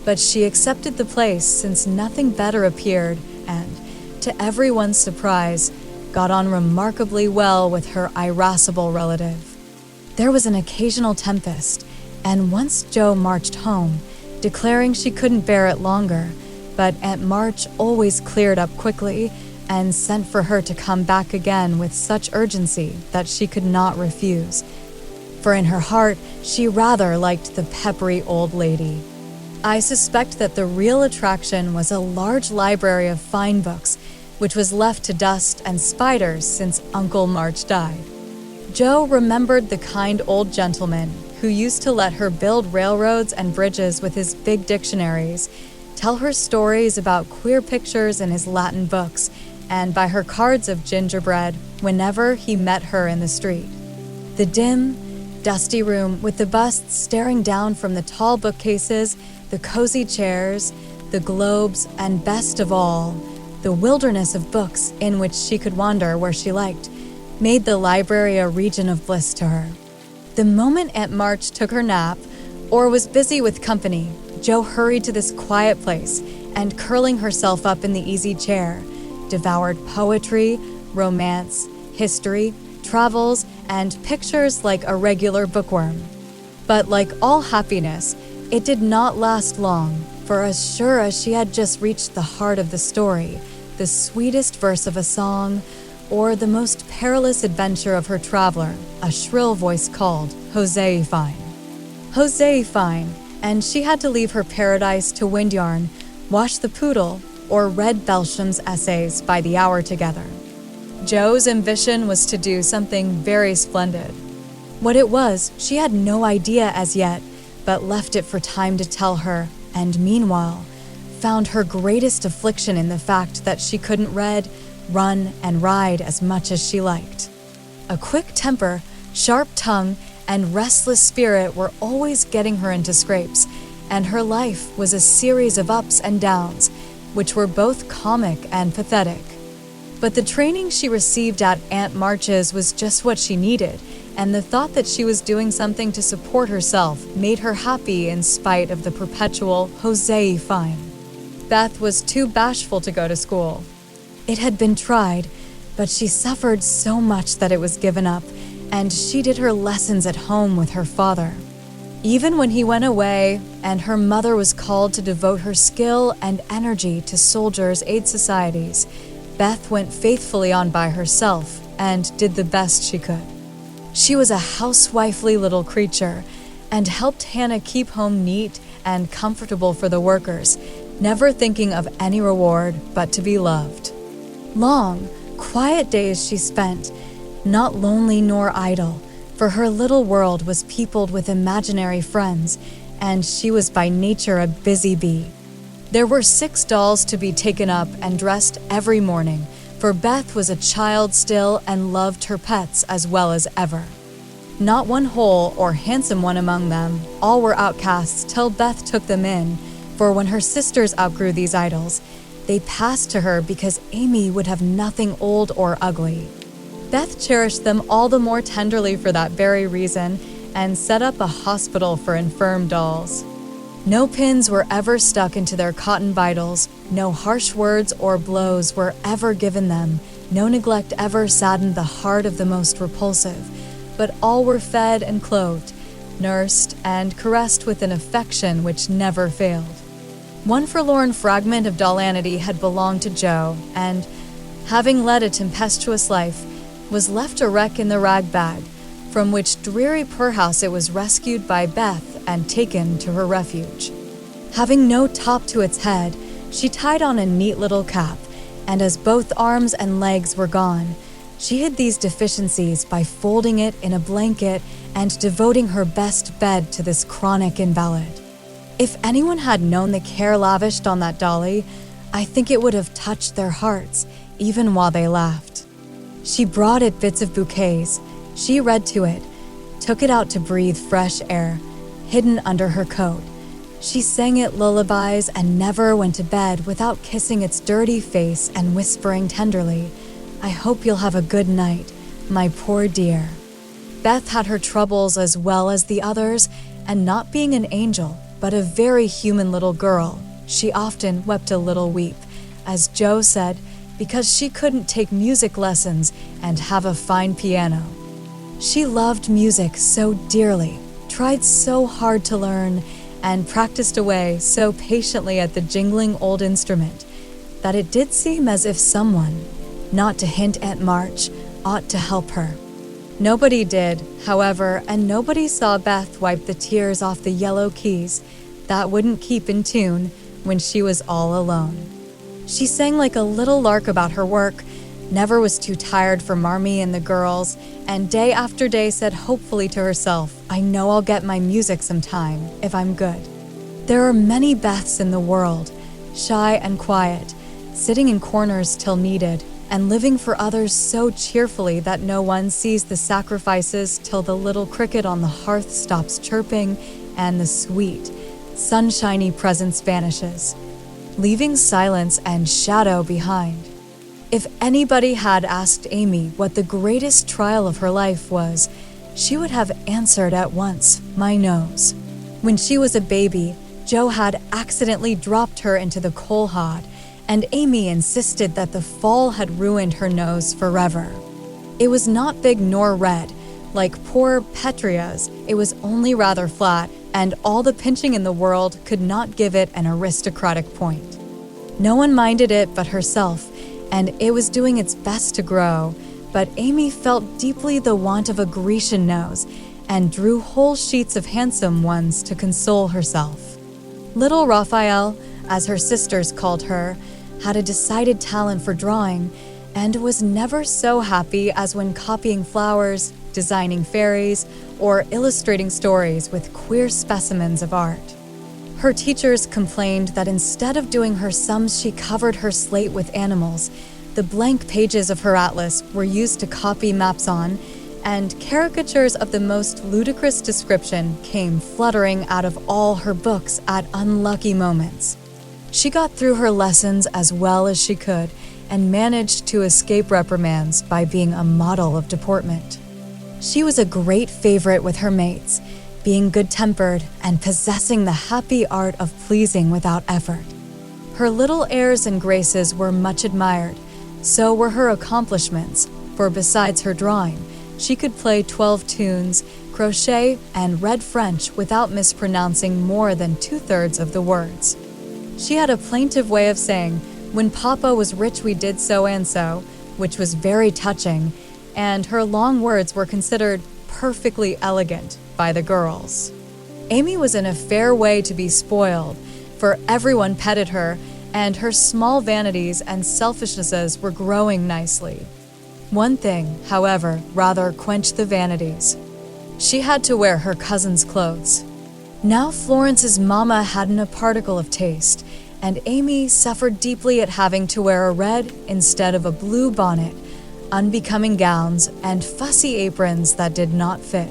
Speaker 1: but she accepted the place since nothing better appeared, and, to everyone's surprise, got on remarkably well with her irascible relative. There was an occasional tempest, and once Joe marched home, declaring she couldn't bear it longer, but Aunt March always cleared up quickly and sent for her to come back again with such urgency that she could not refuse, for in her heart she rather liked the peppery old lady. I suspect that the real attraction was a large library of fine books, which was left to dust and spiders since Uncle March died. Joe remembered the kind old gentleman who used to let her build railroads and bridges with his big dictionaries, tell her stories about queer pictures in his Latin books, and buy her cards of gingerbread whenever he met her in the street. The dim, dusty room with the busts staring down from the tall bookcases, the cozy chairs, the globes, and best of all, the wilderness of books in which she could wander where she liked, made the library a region of bliss to her. The moment Aunt March took her nap or was busy with company, Jo hurried to this quiet place and, curling herself up in the easy chair, devoured poetry, romance, history, travels, and pictures like a regular bookworm. But like all happiness, it did not last long, for as sure as she had just reached the heart of the story, the sweetest verse of a song, or the most perilous adventure of her traveler, a shrill voice called, "Hosea fine." Hosea fine, and she had to leave her paradise to wind yarn, wash the poodle, or read Belsham's essays by the hour together. Jo's ambition was to do something very splendid. What it was, she had no idea as yet, but left it for time to tell her, and meanwhile, found her greatest affliction in the fact that she couldn't read, run, and ride as much as she liked. A quick temper, sharp tongue, and restless spirit were always getting her into scrapes, and her life was a series of ups and downs, which were both comic and pathetic. But the training she received at Aunt March's was just what she needed, and the thought that she was doing something to support herself made her happy in spite of the perpetual Hosea fine. Beth was too bashful to go to school. It had been tried, but she suffered so much that it was given up, and she did her lessons at home with her father. Even when he went away and her mother was called to devote her skill and energy to soldiers' aid societies, Beth went faithfully on by herself and did the best she could. She was a housewifely little creature and helped Hannah keep home neat and comfortable for the workers, never thinking of any reward but to be loved. Long, quiet days she spent, not lonely nor idle, for her little world was peopled with imaginary friends, and she was by nature a busy bee. There were 6 dolls to be taken up and dressed every morning, for Beth was a child still and loved her pets as well as ever. Not one whole or handsome one among them, all were outcasts till Beth took them in, for when her sisters outgrew these idols, they passed to her because Amy would have nothing old or ugly. Beth cherished them all the more tenderly for that very reason and set up a hospital for infirm dolls. No pins were ever stuck into their cotton vitals, no harsh words or blows were ever given them, no neglect ever saddened the heart of the most repulsive, but all were fed and clothed, nursed, and caressed with an affection which never failed. One forlorn fragment of dollanity had belonged to Jo, and, having led a tempestuous life, was left a wreck in the rag bag, from which dreary poorhouse it was rescued by Beth and taken to her refuge. Having no top to its head, she tied on a neat little cap, and as both arms and legs were gone, she hid these deficiencies by folding it in a blanket and devoting her best bed to this chronic invalid. If anyone had known the care lavished on that dolly, I think it would have touched their hearts, even while they laughed. She brought it bits of bouquets, she read to it, took it out to breathe fresh air, hidden under her coat. She sang it lullabies and never went to bed without kissing its dirty face and whispering tenderly, "I hope you'll have a good night, my poor dear." Beth had her troubles as well as the others, and not being an angel, but a very human little girl, she often wept a little weep, as Jo said, because she couldn't take music lessons and have a fine piano. She loved music so dearly, tried so hard to learn, and practiced away so patiently at the jingling old instrument, that it did seem as if someone, not to hint Aunt March, ought to help her. Nobody did, however, and nobody saw Beth wipe the tears off the yellow keys that wouldn't keep in tune when she was all alone. She sang like a little lark about her work, never was too tired for Marmee and the girls, and day after day said hopefully to herself, "I know I'll get my music sometime, if I'm good." There are many Beths in the world, shy and quiet, sitting in corners till needed, and living for others so cheerfully that no one sees the sacrifices till the little cricket on the hearth stops chirping and the sweet, sunshiny presence vanishes, leaving silence and shadow behind. If anybody had asked Amy what the greatest trial of her life was, she would have answered at once, my nose. When she was a baby, Joe had accidentally dropped her into the coal hod, and Amy insisted that the fall had ruined her nose forever. It was not big nor red. Like poor Petria's, it was only rather flat, and all the pinching in the world could not give it an aristocratic point. No one minded it but herself, and it was doing its best to grow, but Amy felt deeply the want of a Grecian nose, and drew whole sheets of handsome ones to console herself. Little Raphael, as her sisters called her, had a decided talent for drawing, and was never so happy as when copying flowers, designing fairies, or illustrating stories with queer specimens of art. Her teachers complained that instead of doing her sums, she covered her slate with animals. The blank pages of her atlas were used to copy maps on, and caricatures of the most ludicrous description came fluttering out of all her books at unlucky moments. She got through her lessons as well as she could, and managed to escape reprimands by being a model of deportment. She was a great favorite with her mates, being good-tempered and possessing the happy art of pleasing without effort. Her little airs and graces were much admired, so were her accomplishments, for besides her drawing, she could play 12 tunes, crochet, and read French without mispronouncing more than 2/3 of the words. She had a plaintive way of saying, "When Papa was rich we did so and so," which was very touching, and her long words were considered perfectly elegant by the girls. Amy was in a fair way to be spoiled, for everyone petted her, and her small vanities and selfishnesses were growing nicely. One thing, however, rather quenched the vanities. She had to wear her cousin's clothes. Now Florence's mama hadn't a particle of taste, and Amy suffered deeply at having to wear a red instead of a blue bonnet, unbecoming gowns, and fussy aprons that did not fit.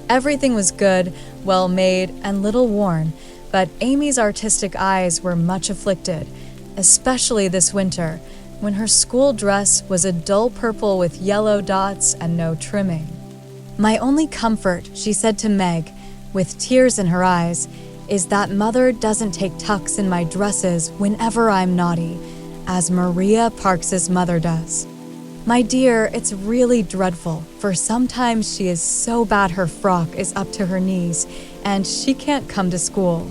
Speaker 1: Everything was good, well made, and little worn, but Amy's artistic eyes were much afflicted, especially this winter, when her school dress was a dull purple with yellow dots and no trimming. "My only comfort," she said to Meg, with tears in her eyes, "is that Mother doesn't take tucks in my dresses whenever I'm naughty, as Maria Parks's mother does. My dear, it's really dreadful, for sometimes she is so bad her frock is up to her knees, and she can't come to school.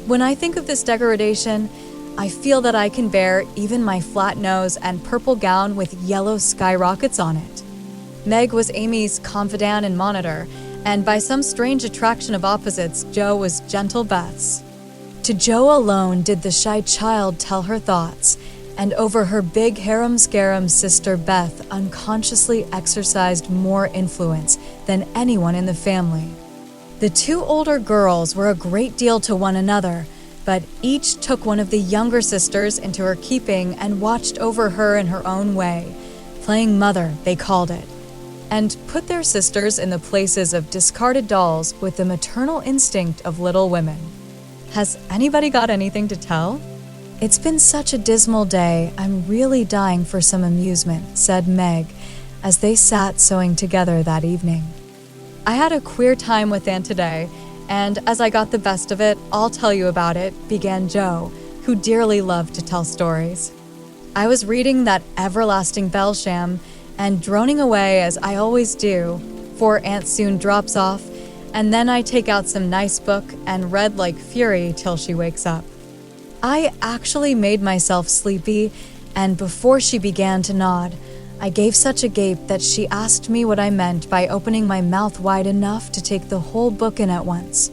Speaker 1: When I think of this degradation, I feel that I can bear even my flat nose and purple gown with yellow skyrockets on it." Meg was Amy's confidant and monitor, and by some strange attraction of opposites, Joe was gentle Beth's. To Joe alone did the shy child tell her thoughts, and over her big harum-scarum sister Beth unconsciously exercised more influence than anyone in the family. The two older girls were a great deal to one another, but each took one of the younger sisters into her keeping and watched over her in her own way, playing mother, they called it, and put their sisters in the places of discarded dolls with the maternal instinct of little women. Has anybody got anything to tell? "It's been such a dismal day, I'm really dying for some amusement," said Meg, as they sat sewing together that evening. "I had a queer time with Aunt today, and as I got the best of it, I'll tell you about it," began Joe, who dearly loved to tell stories. "I was reading that everlasting Belsham, and droning away as I always do, for Aunt soon drops off, and then I take out some nice book and read like fury till she wakes up. I actually made myself sleepy, and before she began to nod, I gave such a gape that she asked me what I meant by opening my mouth wide enough to take the whole book in at once.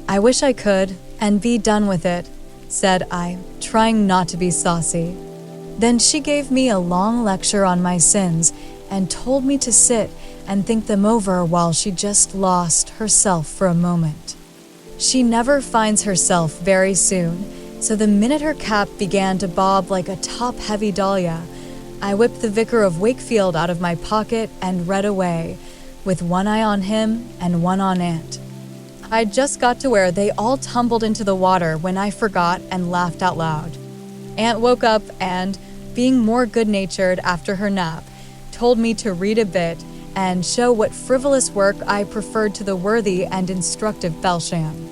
Speaker 1: I wish I could, and be done with it, said I, trying not to be saucy. Then she gave me a long lecture on my sins and told me to sit and think them over while she just lost herself for a moment. She never finds herself very soon, so the minute her cap began to bob like a top-heavy dahlia, I whipped the Vicar of Wakefield out of my pocket and read away, with one eye on him and one on Aunt. I just got to where they all tumbled into the water when I forgot and laughed out loud. Aunt woke up and, being more good-natured after her nap, told me to read a bit and show what frivolous work I preferred to the worthy and instructive Belsham.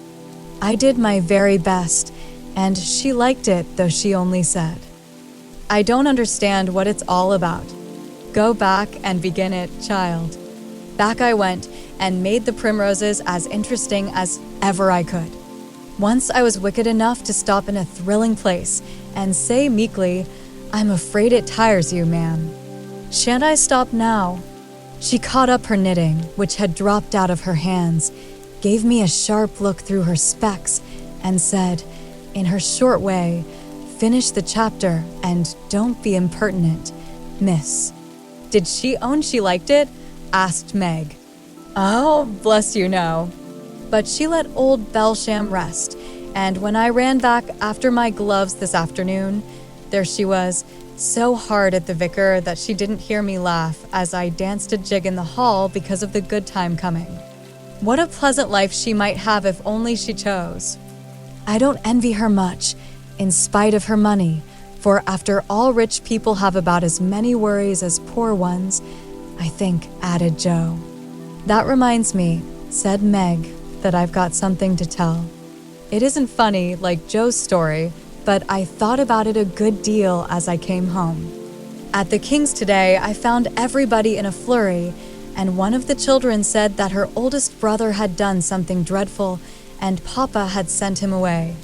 Speaker 1: I did my very best, and she liked it, though she only said, "I don't understand what it's all about. Go back and begin it, child." Back I went and made the primroses as interesting as ever I could. Once I was wicked enough to stop in a thrilling place and say meekly, "I'm afraid it tires you, ma'am. Shan't I stop now?" She caught up her knitting, which had dropped out of her hands, gave me a sharp look through her specs, and said, in her short way, "Finish the chapter and don't be impertinent, miss." "Did she own she liked it?" asked Meg. "Oh, bless you, no." But she let old Belsham rest, and when I ran back after my gloves this afternoon, there she was, so hard at the vicar that she didn't hear me laugh as I danced a jig in the hall because of the good time coming. What a pleasant life she might have if only she chose. I don't envy her much, in spite of her money, for after all rich people have about as many worries as poor ones, I think, added Joe. "That reminds me," said Meg, "that I've got something to tell. It isn't funny like Joe's story, but I thought about it a good deal as I came home. At the King's today, I found everybody in a flurry, and one of the children said that her oldest brother had done something dreadful, and Papa had sent him away.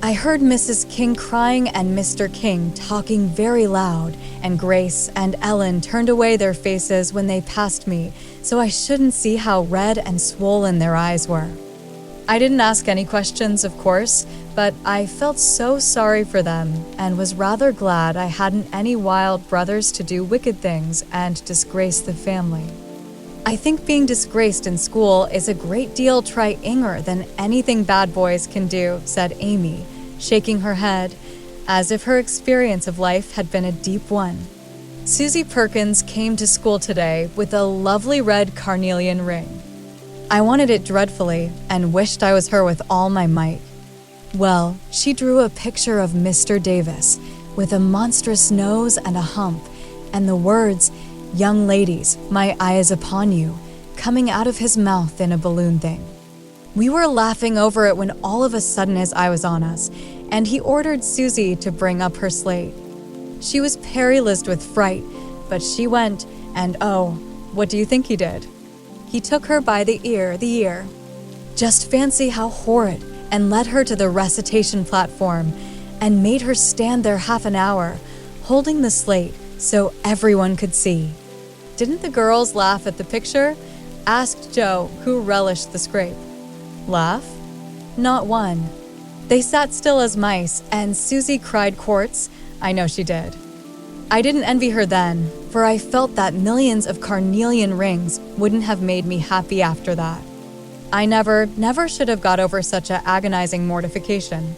Speaker 1: I heard Mrs. King crying and Mr. King talking very loud, and Grace and Ellen turned away their faces when they passed me, so I shouldn't see how red and swollen their eyes were. I didn't ask any questions, of course, but I felt so sorry for them and was rather glad I hadn't any wild brothers to do wicked things and disgrace the family. I think being disgraced in school is a great deal try-inger than anything bad boys can do," said Amy, shaking her head, as if her experience of life had been a deep one. "Susie Perkins came to school today with a lovely red carnelian ring. I wanted it dreadfully and wished I was her with all my might. Well, she drew a picture of Mr. Davis with a monstrous nose and a hump, and the words, 'Young ladies, my eye is upon you,' coming out of his mouth in a balloon thing. We were laughing over it when all of a sudden his eye was on us, and he ordered Susie to bring up her slate. She was paralyzed with fright, but she went, and oh, what do you think he did? He took her by the ear. Just fancy how horrid, and led her to the recitation platform, and made her stand there half an hour, holding the slate so everyone could see. Didn't the girls laugh at the picture?" asked Joe, who relished the scrape. "Laugh? Not one. They sat still as mice, and Susie cried quarts. I know she did. I didn't envy her then, for I felt that millions of carnelian rings wouldn't have made me happy after that. I never should have got over such a agonizing mortification."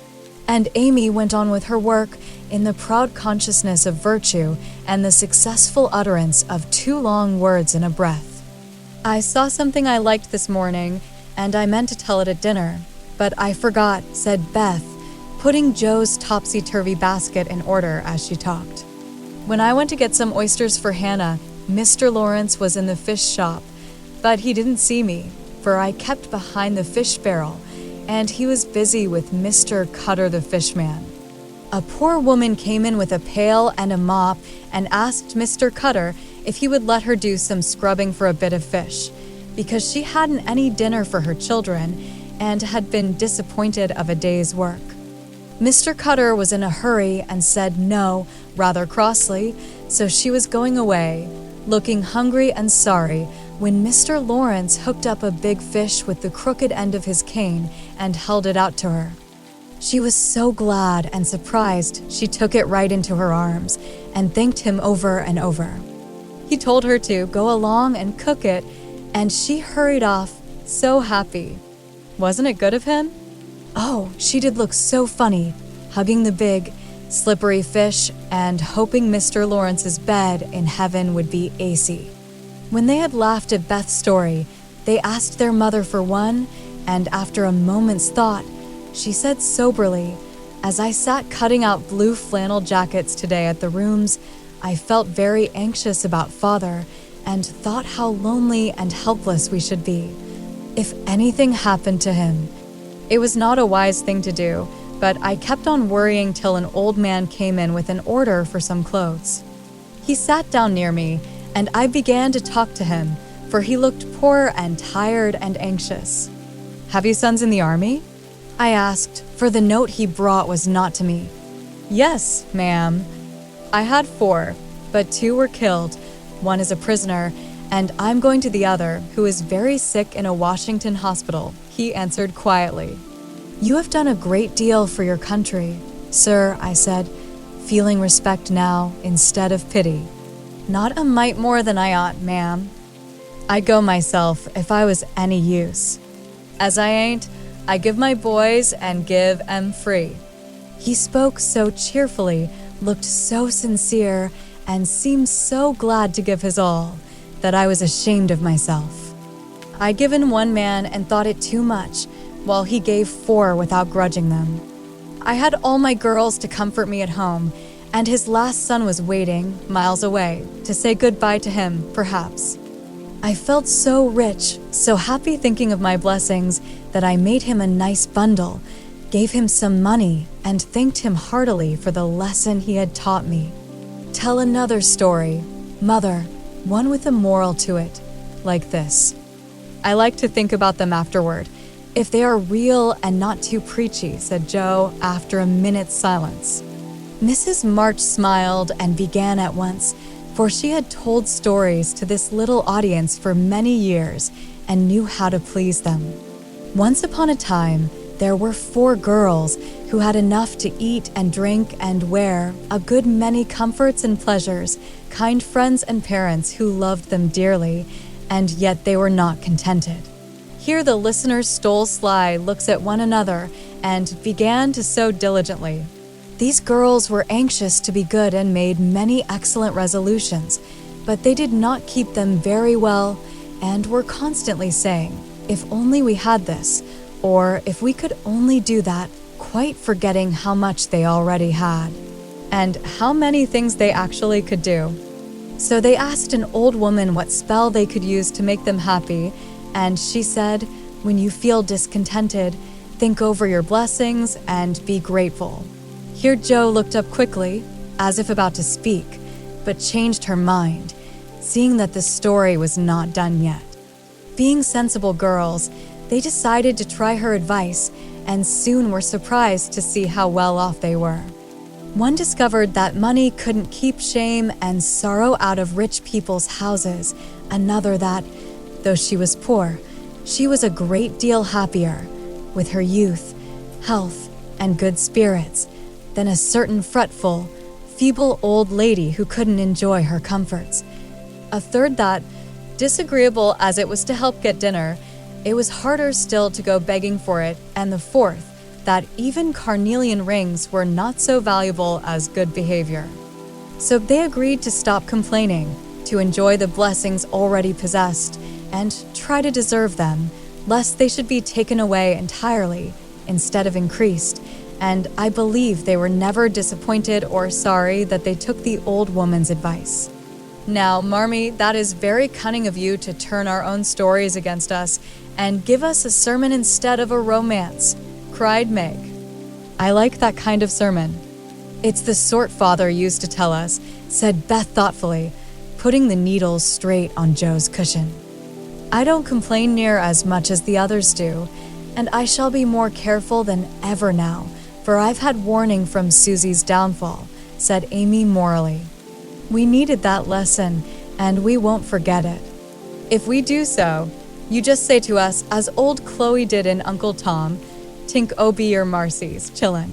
Speaker 1: And Amy went on with her work in the proud consciousness of virtue and the successful utterance of 2 long words in a breath. "I saw something I liked this morning, and I meant to tell it at dinner, but I forgot," said Beth, putting Joe's topsy-turvy basket in order as she talked. "When I went to get some oysters for Hannah, Mr. Lawrence was in the fish shop, but he didn't see me, for I kept behind the fish barrel, and he was busy with Mr. Cutter the fishman. A poor woman came in with a pail and a mop and asked Mr. Cutter if he would let her do some scrubbing for a bit of fish, because she hadn't any dinner for her children and had been disappointed of a day's work. Mr. Cutter was in a hurry and said no, rather crossly, so she was going away, looking hungry and sorry, when Mr. Lawrence hooked up a big fish with the crooked end of his cane and held it out to her. She was so glad and surprised she took it right into her arms and thanked him over and over. He told her to go along and cook it, and she hurried off, so happy. Wasn't it good of him? Oh, she did look so funny, hugging the big, slippery fish, and hoping Mr. Lawrence's bed in heaven would be AC. When they had laughed at Beth's story, they asked their mother for one, and after a moment's thought, she said soberly, "As I sat cutting out blue flannel jackets today at the rooms, I felt very anxious about Father and thought how lonely and helpless we should be if anything happened to him. It was not a wise thing to do, but I kept on worrying till an old man came in with an order for some clothes. He sat down near me, and I began to talk to him, for he looked poor and tired and anxious. 'Have you sons in the army?' I asked, for the note he brought was not to me. 'Yes, ma'am. I had 4, but 2 were killed. One is a prisoner, and I'm going to the other, who is very sick in a Washington hospital,' he answered quietly. 'You have done a great deal for your country, sir,' I said, feeling respect now instead of pity. 'Not a mite more than I ought, ma'am. I'd go myself if I was any use. As I ain't, I give my boys and give 'em free.' He spoke so cheerfully, looked so sincere, and seemed so glad to give his all, that I was ashamed of myself. I'd given 1 man and thought it too much, while he gave 4 without grudging them. I had all my girls to comfort me at home, and his last son was waiting, miles away, to say goodbye to him, perhaps. I felt so rich, so happy thinking of my blessings, that I made him a nice bundle, gave him some money, and thanked him heartily for the lesson he had taught me. Tell another story, Mother, one with a moral to it, like this. I like to think about them afterward, if they are real and not too preachy," said Joe after a minute's silence. Mrs. March smiled and began at once, for she had told stories to this little audience for many years and knew how to please them. Once upon a time, there were 4 girls who had enough to eat and drink and wear, a good many comforts and pleasures, kind friends and parents who loved them dearly, and yet they were not contented. Here the listeners stole sly looks at one another and began to sew diligently. These girls were anxious to be good and made many excellent resolutions, but they did not keep them very well and were constantly saying, "If only we had this," or "If we could only do that," quite forgetting how much they already had, and how many things they actually could do. So they asked an old woman what spell they could use to make them happy, and she said, "When you feel discontented, think over your blessings and be grateful." Here Joe looked up quickly, as if about to speak, but changed her mind, seeing that the story was not done yet. Being sensible girls, they decided to try her advice and soon were surprised to see how well off they were. One discovered that money couldn't keep shame and sorrow out of rich people's houses, another that, though she was poor, she was a great deal happier, with her youth, health, and good spirits, than a certain fretful, feeble old lady who couldn't enjoy her comforts. A third that, disagreeable as it was to help get dinner, it was harder still to go begging for it, and the fourth, that even carnelian rings were not so valuable as good behavior. So they agreed to stop complaining, to enjoy the blessings already possessed, and try to deserve them, lest they should be taken away entirely, instead of increased, and I believe they were never disappointed or sorry that they took the old woman's advice. "Now, Marmee, that is very cunning of you to turn our own stories against us and give us a sermon instead of a romance," cried Meg. "I like that kind of sermon. It's the sort Father used to tell us," said Beth thoughtfully, putting the needles straight on Joe's cushion. "I don't complain near as much as the others do, and I shall be more careful than ever now, for I've had warning from Susie's downfall," said Amy morally. "We needed that lesson, and we won't forget it. If we do so, you just say to us, as old Chloe did in Uncle Tom, 'Tink o be your marcies, chillin'.'"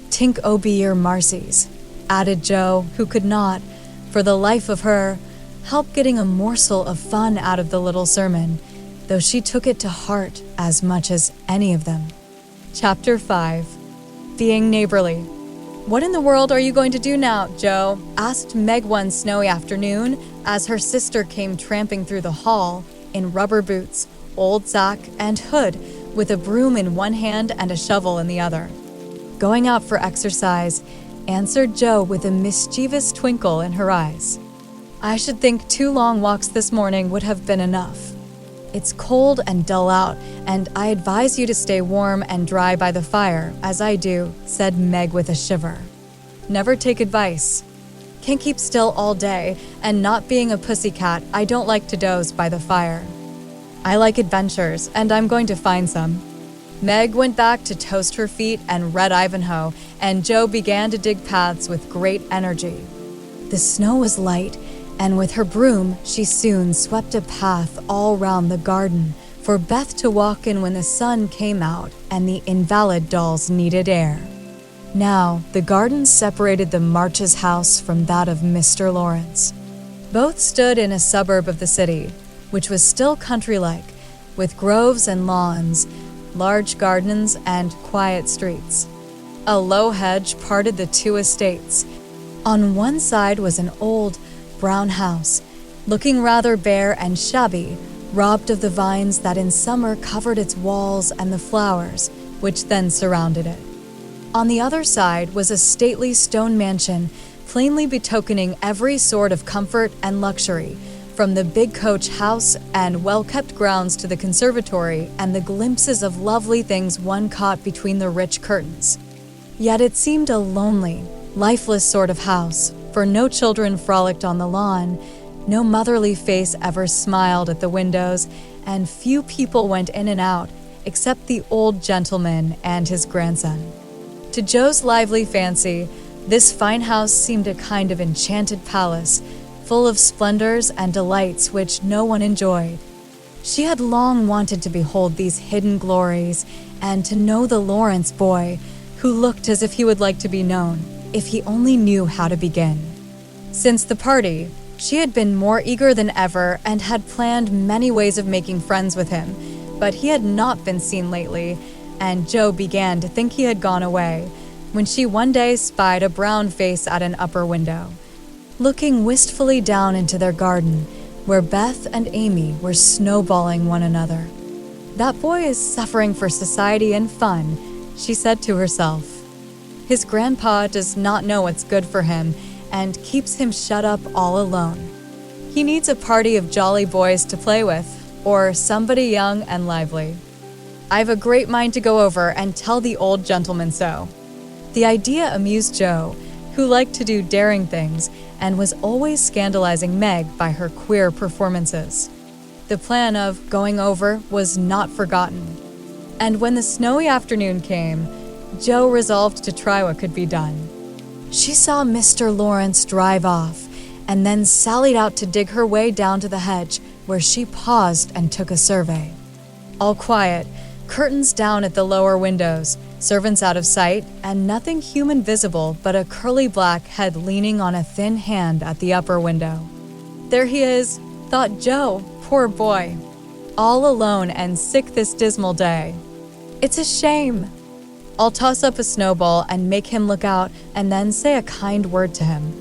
Speaker 1: "Tink o be your marcies," added Joe, who could not, for the life of her, help getting a morsel of fun out of the little sermon, though she took it to heart as much as any of them. Chapter 5. Being Neighborly. "What in the world are you going to do now, Joe?" asked Meg one snowy afternoon as her sister came tramping through the hall in rubber boots, old sack, and hood, with a broom in one hand and a shovel in the other. "Going out for exercise," answered Joe with a mischievous twinkle in her eyes. "I should think 2 long walks this morning would have been enough." "It's cold and dull out, and I advise you to stay warm and dry by the fire, as I do," said Meg with a shiver. "Never take advice. Can't keep still all day, and not being a pussycat, I don't like to doze by the fire. I like adventures, and I'm going to find some." Meg went back to toast her feet and red Ivanhoe, and Joe began to dig paths with great energy. The snow was light, and with her broom, she soon swept a path all round the garden for Beth to walk in when the sun came out and the invalid dolls needed air. Now, the garden separated the Marches' house from that of Mr. Lawrence. Both stood in a suburb of the city, which was still country-like, with groves and lawns, large gardens, and quiet streets. A low hedge parted the 2 estates. On one side was an old, brown house, looking rather bare and shabby, robbed of the vines that in summer covered its walls and the flowers, which then surrounded it. On the other side was a stately stone mansion, plainly betokening every sort of comfort and luxury, from the big coach house and well-kept grounds to the conservatory and the glimpses of lovely things one caught between the rich curtains. Yet it seemed a lonely, lifeless sort of house, for no children frolicked on the lawn, no motherly face ever smiled at the windows, and few people went in and out, except the old gentleman and his grandson. To Joe's lively fancy, this fine house seemed a kind of enchanted palace, full of splendors and delights which no one enjoyed. She had long wanted to behold these hidden glories, and to know the Lawrence boy, who looked as if he would like to be known, if he only knew how to begin. Since the party, she had been more eager than ever and had planned many ways of making friends with him, but he had not been seen lately, and Joe began to think he had gone away, when she one day spied a brown face at an upper window, looking wistfully down into their garden, where Beth and Amy were snowballing one another. "That boy is suffering for society and fun," she said to herself. "His grandpa does not know what's good for him and keeps him shut up all alone. He needs a party of jolly boys to play with, or somebody young and lively. I've a great mind to go over and tell the old gentleman so." The idea amused Joe, who liked to do daring things and was always scandalizing Meg by her queer performances. The plan of going over was not forgotten, and when the snowy afternoon came, Joe resolved to try what could be done. She saw Mr. Lawrence drive off, and then sallied out to dig her way down to the hedge, where she paused and took a survey. All quiet, curtains down at the lower windows, servants out of sight, and nothing human visible but a curly black head leaning on a thin hand at the upper window. "There he is," thought Joe, poor boy, "all alone and sick this dismal day. It's a shame. I'll toss up a snowball and make him look out, and then say a kind word to him."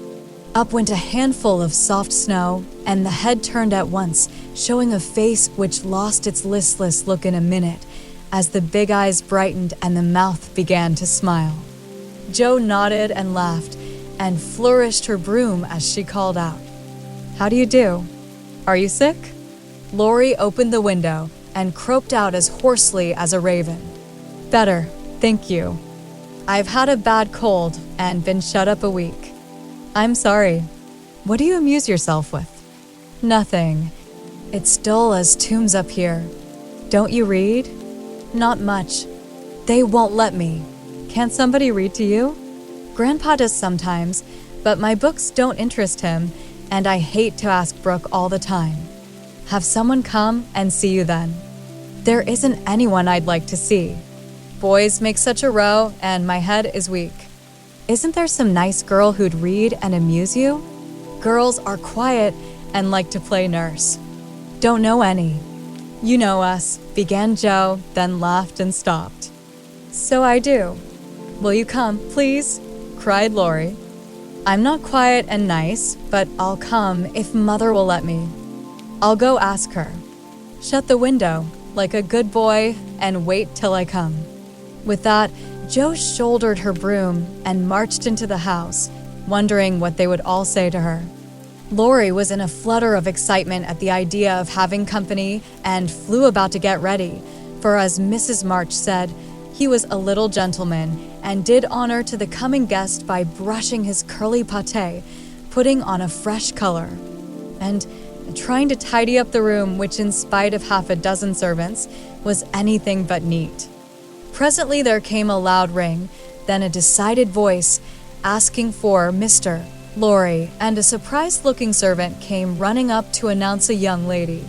Speaker 1: Up went a handful of soft snow, and the head turned at once, showing a face which lost its listless look in a minute, as the big eyes brightened and the mouth began to smile. Joe nodded and laughed, and flourished her broom as she called out, "How do you do? Are you sick?" Laurie opened the window and croaked out as hoarsely as a raven, "Better, thank you. I've had a bad cold and been shut up a week. I'm sorry. What do you amuse yourself with?" "Nothing. It's dull as tombs up here. Don't you read?" "Not much. They won't let me. Can't somebody read to you?" "Grandpa does sometimes, but my books don't interest him, and I hate to ask Brooke all the time." "Have someone come and see you then." "There isn't anyone I'd like to see. Boys make such a row, and my head is weak." "Isn't there some nice girl who'd read and amuse you?" "Girls are quiet and like to play nurse." "Don't know any." "You know us," began Joe, then laughed and stopped. "So I do. Will you come, please?" cried Lori. I'm not quiet and nice, but I'll come if Mother will let me. I'll go ask her. Shut the window, like a good boy, and wait till I come. With that, Jo shouldered her broom and marched into the house, wondering what they would all say to her. Lori was in a flutter of excitement at the idea of having company and flew about to get ready, for as Mrs. March said, he was a little gentleman and did honor to the coming guest by brushing his curly pate, putting on a fresh color, and trying to tidy up the room, which in spite of half a dozen servants, was anything but neat. Presently there came a loud ring, then a decided voice asking for Mr. Lori, and a surprised-looking servant came running up to announce a young lady.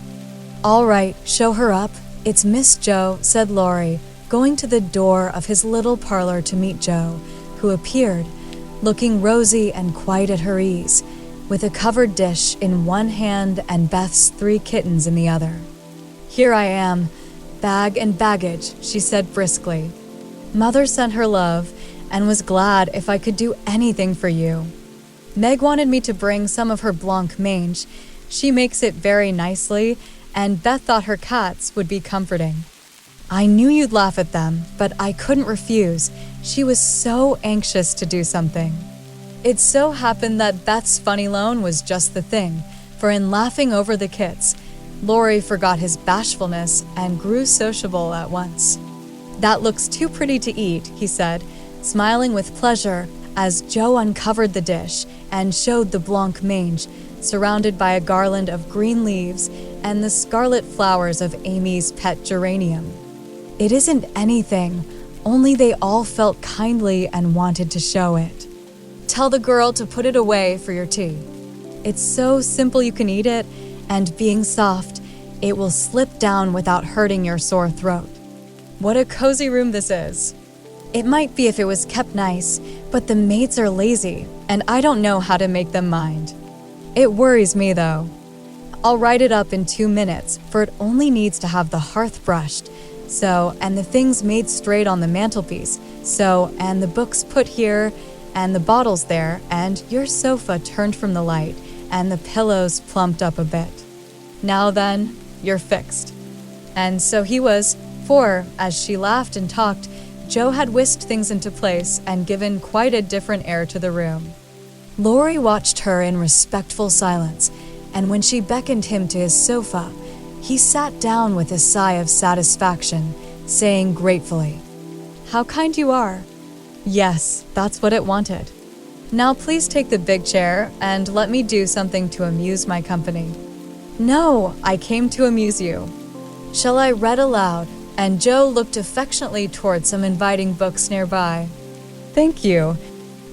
Speaker 1: All right, show her up. It's Miss Jo, said Lori, going to the door of his little parlor to meet Jo, who appeared, looking rosy and quite at her ease, with a covered dish in one hand and Beth's 3 kittens in the other. Here I am, bag and baggage, she said briskly. Mother sent her love and was glad if I could do anything for you. Meg wanted me to bring some of her blanc mange. She makes it very nicely, and Beth thought her cats would be comforting. I knew you'd laugh at them, but I couldn't refuse. She was so anxious to do something. It so happened that Beth's funny loan was just the thing, for in laughing over the kits, Lori forgot his bashfulness and grew sociable at once. That looks too pretty to eat, he said, smiling with pleasure as Jo uncovered the dish and showed the blanc mange, surrounded by a garland of green leaves and the scarlet flowers of Amy's pet geranium. It isn't anything, only they all felt kindly and wanted to show it. Tell the girl to put it away for your tea. It's so simple you can eat it, and being soft, it will slip down without hurting your sore throat. What a cozy room this is. It might be if it was kept nice, but the maids are lazy, and I don't know how to make them mind. It worries me, though. I'll write it up in 2 minutes, for it only needs to have the hearth brushed, and the things made straight on the mantelpiece, and the books put here, and the bottles there, and your sofa turned from the light, and the pillows plumped up a bit. Now then, you're fixed. And so he was, for, as she laughed and talked, Jo had whisked things into place and given quite a different air to the room. Lori watched her in respectful silence, and when she beckoned him to his sofa, he sat down with a sigh of satisfaction, saying gratefully, "How kind you are." Yes, that's what it wanted. Now please take the big chair and let me do something to amuse my company. No, I came to amuse you. Shall I read aloud? And Jo looked affectionately toward some inviting books nearby. Thank you.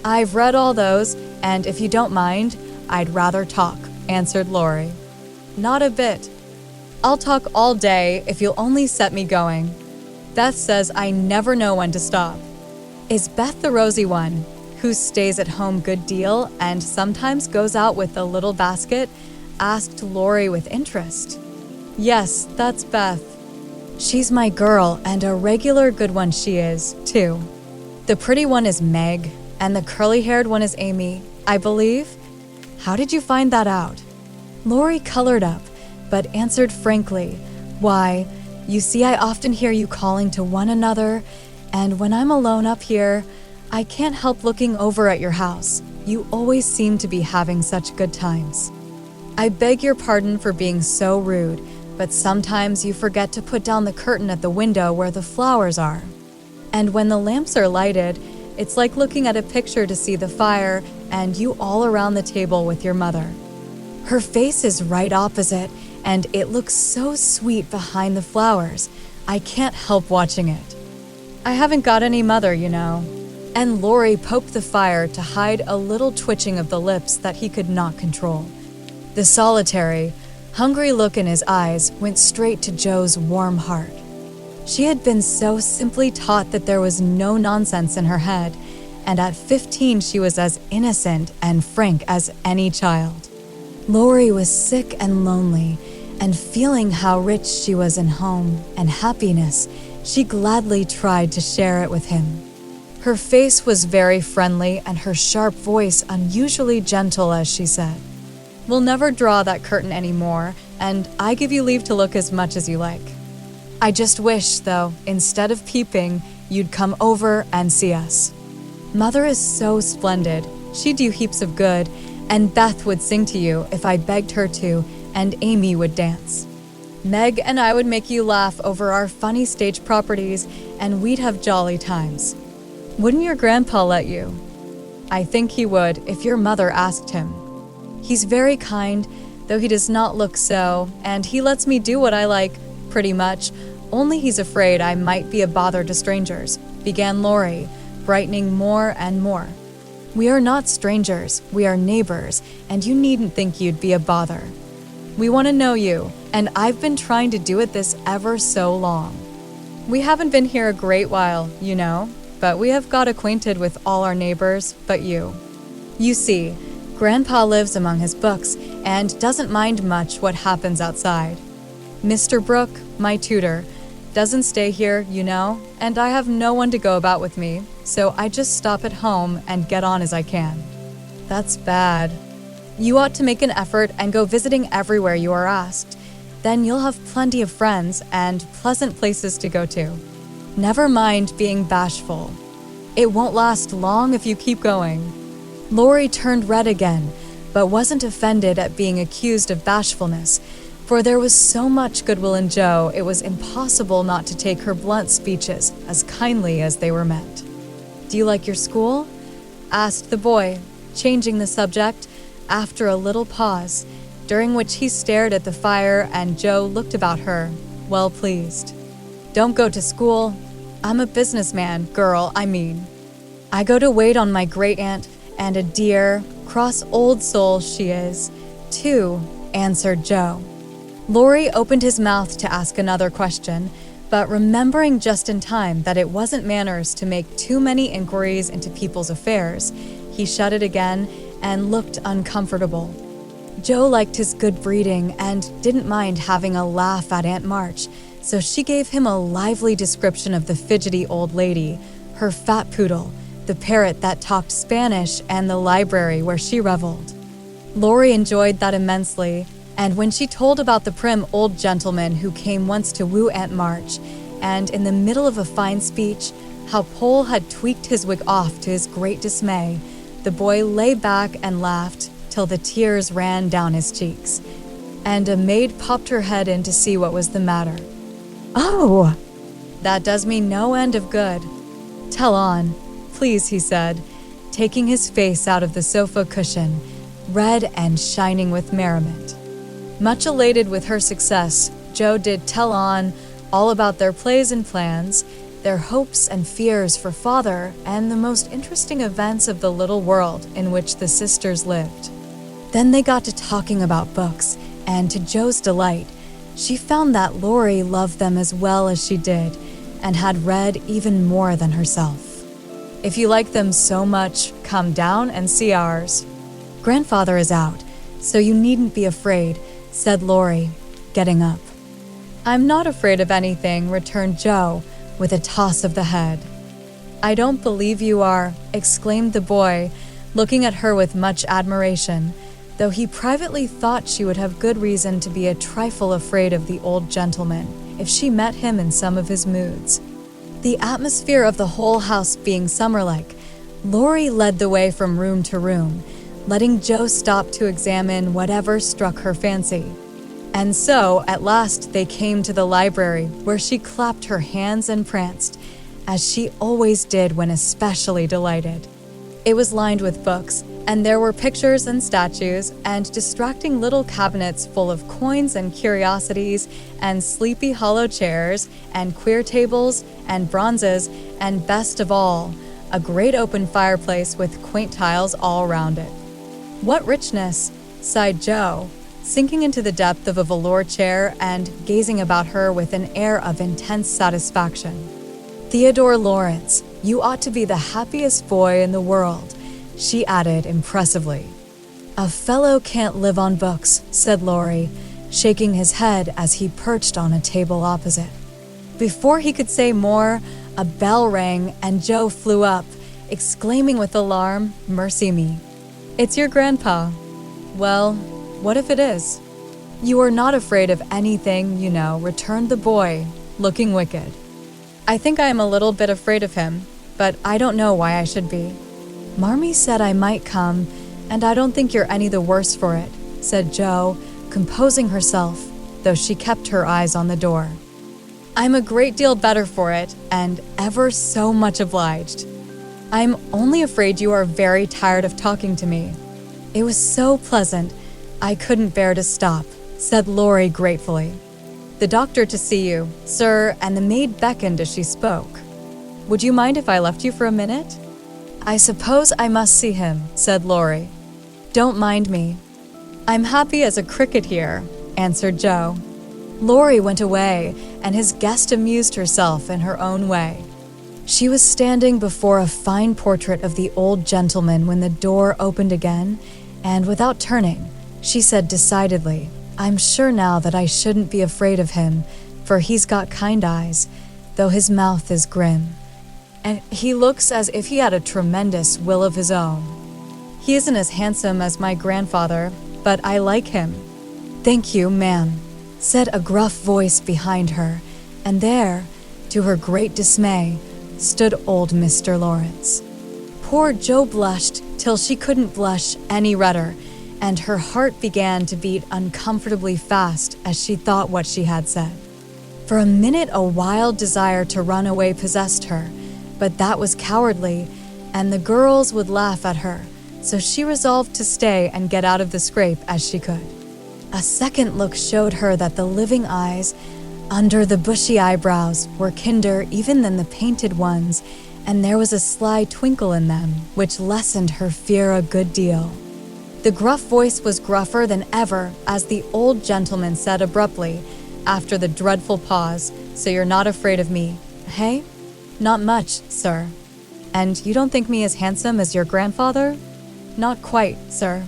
Speaker 1: I've read all those, and if you don't mind, I'd rather talk, answered Lori. Not a bit. I'll talk all day if you'll only set me going. Beth says I never know when to stop. Is Beth the rosy one, who stays at home good deal and sometimes goes out with a little basket? Asked Lori with interest. Yes, that's Beth. She's my girl, and a regular good one she is, too. The pretty one is Meg, and the curly-haired one is Amy, I believe. How did you find that out? Lori colored up, but answered frankly, Why, you see, I often hear you calling to one another, and when I'm alone up here, I can't help looking over at your house. You always seem to be having such good times. I beg your pardon for being so rude, but sometimes you forget to put down the curtain at the window where the flowers are. And when the lamps are lighted, it's like looking at a picture to see the fire and you all around the table with your mother. Her face is right opposite, and it looks so sweet behind the flowers. I can't help watching it. I haven't got any mother, you know. And Lori poked the fire to hide a little twitching of the lips that he could not control. The solitary, hungry look in his eyes went straight to Jo's warm heart. She had been so simply taught that there was no nonsense in her head, and at 15 she was as innocent and frank as any child. Lori was sick and lonely, and feeling how rich she was in home and happiness, she gladly tried to share it with him. Her face was very friendly and her sharp voice unusually gentle as she said, "We'll never draw that curtain anymore, and I give you leave to look as much as you like. I just wish, though, instead of peeping, you'd come over and see us. Mother is so splendid. She'd do heaps of good, and Beth would sing to you if I begged her to, and Amy would dance. Meg and I would make you laugh over our funny stage properties, and we'd have jolly times. Wouldn't your grandpa let you?" "I think he would if your mother asked him. He's very kind, though he does not look so, and he lets me do what I like, pretty much, only he's afraid I might be a bother to strangers," began Laurie, brightening more and more. "We are not strangers, we are neighbors, and you needn't think you'd be a bother. We want to know you, and I've been trying to do it this ever so long. We haven't been here a great while, you know, but we have got acquainted with all our neighbors but you. You see, Grandpa lives among his books and doesn't mind much what happens outside. Mr. Brooke, my tutor, doesn't stay here, you know, and I have no one to go about with me, so I just stop at home and get on as I can." "That's bad. You ought to make an effort and go visiting everywhere you are asked. Then you'll have plenty of friends and pleasant places to go to. Never mind being bashful. It won't last long if you keep going." Laurie turned red again, but wasn't offended at being accused of bashfulness, for there was so much goodwill in Jo it was impossible not to take her blunt speeches as kindly as they were meant. "Do you like your school?" asked the boy, changing the subject after a little pause, during which he stared at the fire and Jo looked about her, well pleased. "Don't go to school. I'm a businessman, girl, I mean. I go to wait on my great-aunt, and a dear, cross old soul she is, too," answered Jo. Laurie opened his mouth to ask another question, but remembering just in time that it wasn't manners to make too many inquiries into people's affairs, he shut it again and looked uncomfortable. Jo liked his good breeding and didn't mind having a laugh at Aunt March, so she gave him a lively description of the fidgety old lady, her fat poodle, the parrot that talked Spanish, and the library where she reveled. Laurie enjoyed that immensely, and when she told about the prim old gentleman who came once to woo Aunt March, and in the middle of a fine speech, how Pole had tweaked his wig off to his great dismay, the boy lay back and laughed till the tears ran down his cheeks, and a maid popped her head in to see what was the matter. "Oh, that does me no end of good. Tell on, please," he said, taking his face out of the sofa cushion, red and shining with merriment. Much elated with her success, Jo did tell on all about their plays and plans, their hopes and fears for father, and the most interesting events of the little world in which the sisters lived. Then they got to talking about books, and to Jo's delight, she found that Laurie loved them as well as she did, and had read even more than herself. "If you like them so much, come down and see ours. Grandfather is out, so you needn't be afraid," said Laurie, getting up. "I'm not afraid of anything," returned Jo, with a toss of the head. "I don't believe you are," exclaimed the boy, looking at her with much admiration, though he privately thought she would have good reason to be a trifle afraid of the old gentleman if she met him in some of his moods. The atmosphere of the whole house being summer-like, Laurie led the way from room to room, letting Jo stop to examine whatever struck her fancy. And so, at last, they came to the library, where she clapped her hands and pranced, as she always did when especially delighted. It was lined with books, and there were pictures and statues, and distracting little cabinets full of coins and curiosities, and sleepy hollow chairs, and queer tables, and bronzes, and best of all, a great open fireplace with quaint tiles all round it. "What richness!" sighed Jo, sinking into the depth of a velour chair and gazing about her with an air of intense satisfaction. "Theodore Lawrence, you ought to be the happiest boy in the world," she added impressively. "A fellow can't live on books," said Laurie, shaking his head as he perched on a table opposite. Before he could say more, a bell rang and Jo flew up, exclaiming with alarm, "Mercy me. It's your grandpa." "Well, what if it is?" "You are not afraid of anything, returned the boy, looking wicked. "I think I am a little bit afraid of him, but I don't know why I should be." "Marmee said I might come, and I don't think you're any the worse for it," said Jo, composing herself, though she kept her eyes on the door. "I'm a great deal better for it, and ever so much obliged. I'm only afraid you are very tired of talking to me." "It was so pleasant, I couldn't bear to stop," said Laurie gratefully. "The doctor to see you, sir," and the maid beckoned as she spoke. "Would you mind if I left you for a minute?" "I suppose I must see him," said Laurie. "Don't mind me. I'm happy as a cricket here," answered Jo. Laurie went away, and his guest amused herself in her own way. She was standing before a fine portrait of the old gentleman when the door opened again, and without turning, she said decidedly, "I'm sure now that I shouldn't be afraid of him, for he's got kind eyes, though his mouth is grim. And he looks as if he had a tremendous will of his own. He isn't as handsome as my grandfather, but I like him." "Thank you, ma'am," said a gruff voice behind her, and there, to her great dismay, stood old Mr. Lawrence. Poor Jo blushed till she couldn't blush any redder, and her heart began to beat uncomfortably fast as she thought what she had said. For a minute a wild desire to run away possessed her, but that was cowardly, and the girls would laugh at her, so she resolved to stay and get out of the scrape as she could. A second look showed her that the living eyes, under the bushy eyebrows, were kinder even than the painted ones, and there was a sly twinkle in them, which lessened her fear a good deal. The gruff voice was gruffer than ever as the old gentleman said abruptly, after the dreadful pause, "So you're not afraid of me, hey?" "Not much, sir." "And you don't think me as handsome as your grandfather?" "Not quite, sir."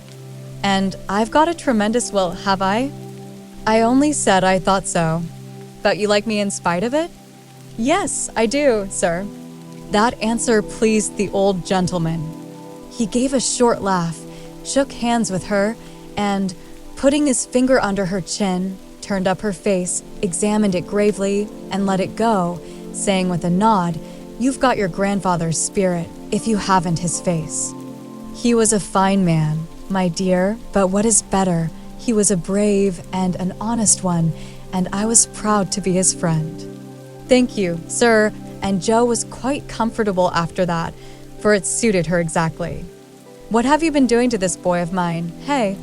Speaker 1: "And I've got a tremendous will, have I?" "I only said I thought so." "But you like me in spite of it?" "Yes, I do, sir." That answer pleased the old gentleman. He gave a short laugh, shook hands with her, and, putting his finger under her chin, turned up her face, examined it gravely, and let it go, saying with a nod, "You've got your grandfather's spirit, if you haven't his face. He was a fine man, my dear, but what is better, he was a brave and an honest one, and I was proud to be his friend." "Thank you, sir," and Jo was quite comfortable after that, for it suited her exactly. "What have you been doing to this boy of mine, hey?"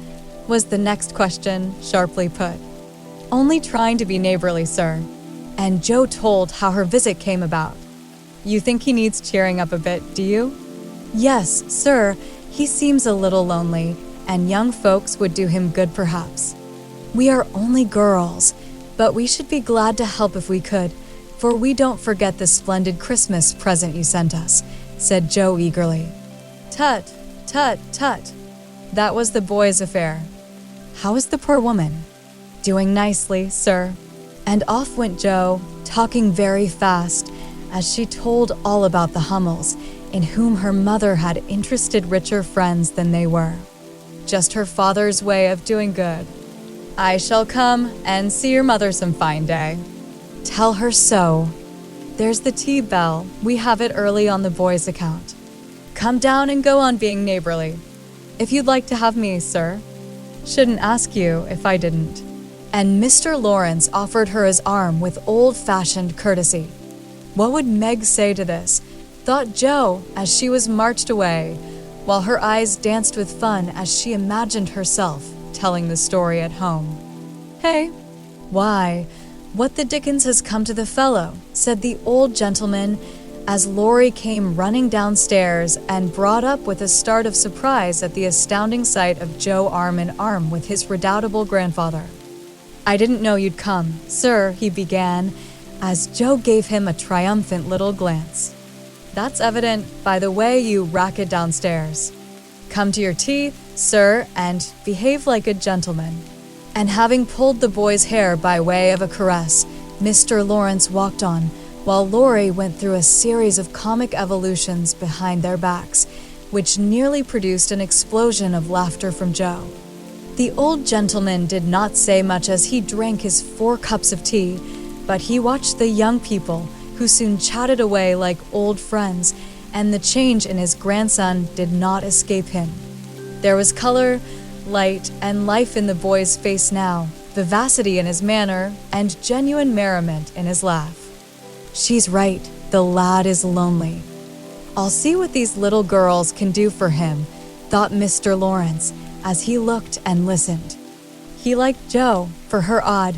Speaker 1: was the next question, sharply put. "Only trying to be neighborly, sir." And Jo told how her visit came about. "You think he needs cheering up a bit, do you?" "Yes, sir, he seems a little lonely, and young folks would do him good perhaps. We are only girls, but we should be glad to help if we could, for we don't forget the splendid Christmas present you sent us," said Jo eagerly. "Tut, tut, tut. That was the boy's affair. How is the poor woman?" "Doing nicely, sir." And off went Jo, talking very fast, as she told all about the Hummels, in whom her mother had interested richer friends than they were. Just her father's way of doing good. "I shall come and see your mother some fine day." "Tell her so." "There's the tea bell. We have it early on the boy's account. Come down and go on being neighborly. If you'd like to have me, sir. Shouldn't ask you if I didn't." And Mr. Lawrence offered her his arm with old-fashioned courtesy. What would Meg say to this, thought Jo as she was marched away, while her eyes danced with fun as she imagined herself telling the story at home. "Hey, why, what the dickens has come to the fellow?" said the old gentleman as Laurie came running downstairs and brought up with a start of surprise at the astounding sight of Jo arm in arm with his redoubtable grandfather. "I didn't know you'd come, sir," he began, as Jo gave him a triumphant little glance. "That's evident by the way you rack it downstairs. Come to your tea, sir, and behave like a gentleman." And having pulled the boy's hair by way of a caress, Mr. Lawrence walked on, while Laurie went through a series of comic evolutions behind their backs, which nearly produced an explosion of laughter from Joe. The old gentleman did not say much as he drank his 4 cups of tea, but he watched the young people, who soon chatted away like old friends, and the change in his grandson did not escape him. There was color, light, and life in the boy's face now, vivacity in his manner, and genuine merriment in his laugh. She's right, the lad is lonely. I'll see what these little girls can do for him, thought Mr. Lawrence, as he looked and listened. He liked Joe, for her odd,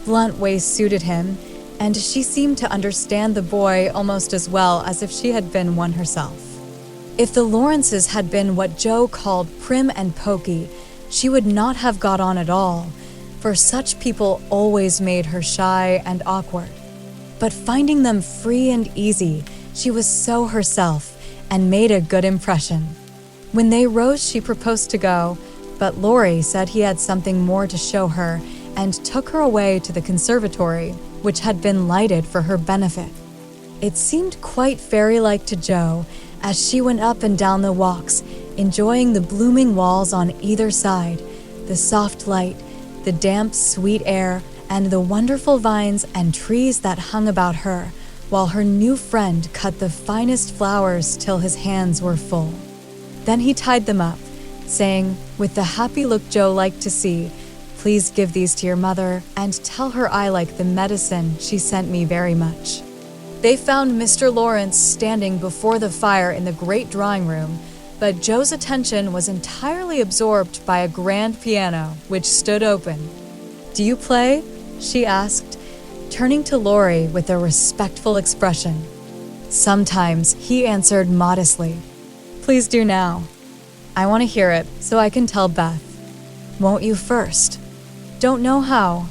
Speaker 1: blunt way suited him, and she seemed to understand the boy almost as well as if she had been one herself. If the Lawrences had been what Joe called prim and poky, she would not have got on at all, for such people always made her shy and awkward. But finding them free and easy, she was so herself and made a good impression. When they rose, she proposed to go, but Laurie said he had something more to show her and took her away to the conservatory, which had been lighted for her benefit. It seemed quite fairy-like to Joe as she went up and down the walks, enjoying the blooming walls on either side, the soft light, the damp, sweet air, and the wonderful vines and trees that hung about her, while her new friend cut the finest flowers till his hands were full. Then he tied them up, saying, with the happy look Joe liked to see, "Please give these to your mother and tell her I like the medicine she sent me very much." They found Mr. Lawrence standing before the fire in the great drawing room, but Joe's attention was entirely absorbed by a grand piano, which stood open. "Do you play?" she asked, turning to Laurie with a respectful expression. "Sometimes," he answered modestly. "Please do now. I want to hear it so I can tell Beth." "Won't you first?" "Don't know how.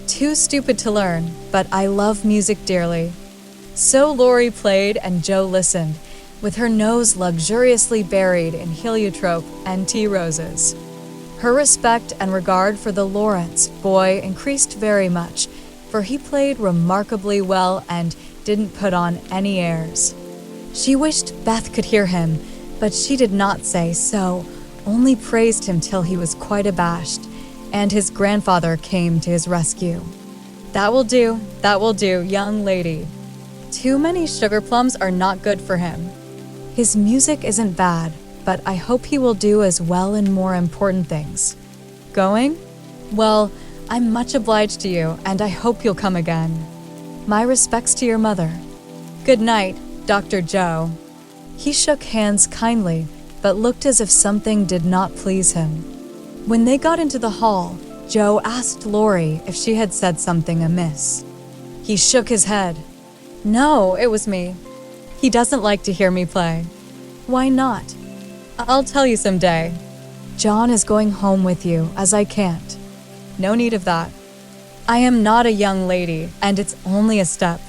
Speaker 1: Too stupid to learn, but I love music dearly." So Laurie played and Joe listened, with her nose luxuriously buried in heliotrope and tea roses. Her respect and regard for the Lawrence boy increased very much, for he played remarkably well and didn't put on any airs. She wished Beth could hear him, but she did not say so, only praised him till he was quite abashed, and his grandfather came to his rescue. That will do, young lady. Too many sugar plums are not good for him. His music isn't bad, but I hope he will do as well in more important things. Going? Well, I'm much obliged to you, and I hope you'll come again. My respects to your mother. Good night, Dr. Joe." He shook hands kindly, but looked as if something did not please him. When they got into the hall, Joe asked Laurie if she had said something amiss. He shook his head. "No, it was me. He doesn't like to hear me play." "Why not?" "I'll tell you some day." "John is going home with you, as I can't." "No need of that. I am not a young lady, and it's only a step."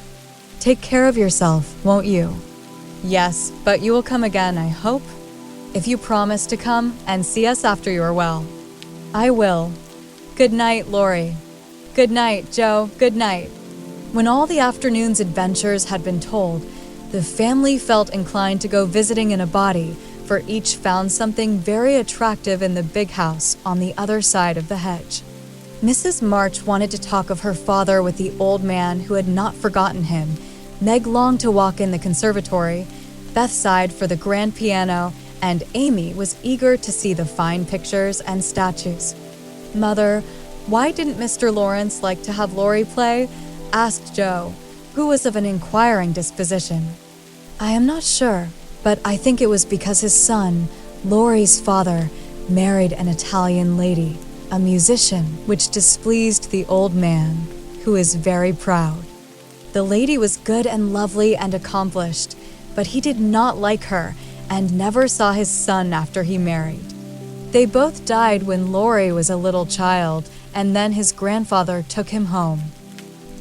Speaker 1: "Take care of yourself, won't you?" "Yes, but you will come again, I hope? If you promise to come and see us after you are well." "I will. Good night, Laurie." "Good night, Joe. Good night." When all the afternoon's adventures had been told, the family felt inclined to go visiting in a body, for each found something very attractive in the big house on the other side of the hedge. Mrs. March wanted to talk of her father with the old man who had not forgotten him. Meg longed to walk in the conservatory. Beth sighed for the grand piano, and Amy was eager to see the fine pictures and statues. "Mother, why didn't Mr. Lawrence like to have Laurie play?" asked Joe, who was of an inquiring disposition. "I am not sure, but I think it was because his son, Laurie's father, married an Italian lady, a musician, which displeased the old man, who is very proud. The lady was good and lovely and accomplished, but he did not like her and never saw his son after he married. They both died when Laurie was a little child, and then his grandfather took him home.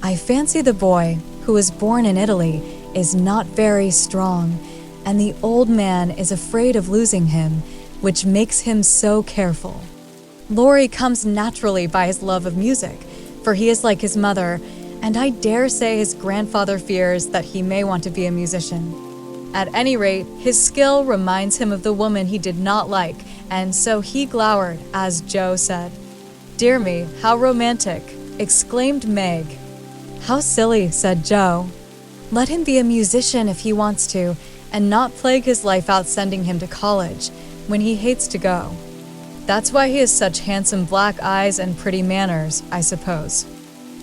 Speaker 1: I fancy the boy, who was born in Italy, is not very strong, and the old man is afraid of losing him, which makes him so careful. Laurie comes naturally by his love of music, for he is like his mother, and I dare say his grandfather fears that he may want to be a musician. At any rate, his skill reminds him of the woman he did not like, and so he glowered, as Joe said. "Dear me, how romantic," exclaimed Meg. "How silly," said Joe. "Let him be a musician if he wants to, and not plague his life out sending him to college, when he hates to go. That's why he has such handsome black eyes and pretty manners, I suppose."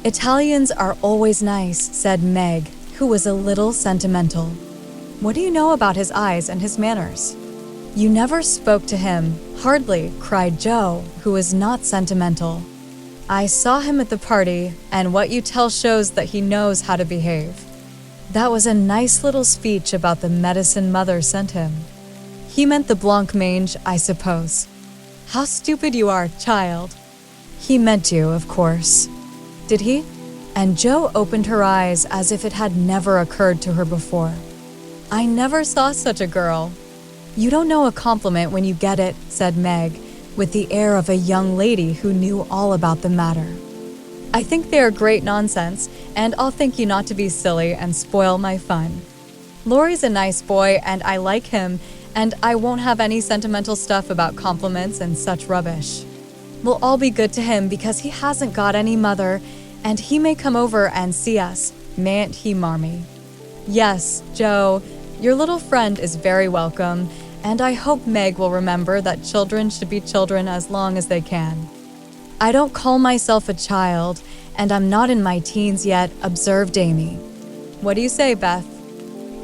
Speaker 1: "Italians are always nice," said Meg, who was a little sentimental. "What do you know about his eyes and his manners?" "You never spoke to him." "Hardly," cried Joe, who was not sentimental. "I saw him at the party, and what you tell shows that he knows how to behave." "That was a nice little speech about the medicine mother sent him." "He meant the blancmange, I suppose." "How stupid you are, child." "He meant you, of course." "Did he?" And Joe opened her eyes as if it had never occurred to her before. "I never saw such a girl." "You don't know a compliment when you get it," said Meg, with the air of a young lady who knew all about the matter. "I think they are great nonsense, and I'll thank you not to be silly and spoil my fun. Laurie's a nice boy, and I like him, and I won't have any sentimental stuff about compliments and such rubbish. We'll all be good to him because he hasn't got any mother, and he may come over and see us, mayn't he, Marmee?" "Yes, Joe, your little friend is very welcome, and I hope Meg will remember that children should be children as long as they can." "I don't call myself a child, and I'm not in my teens yet," observed Amy. "What do you say, Beth?"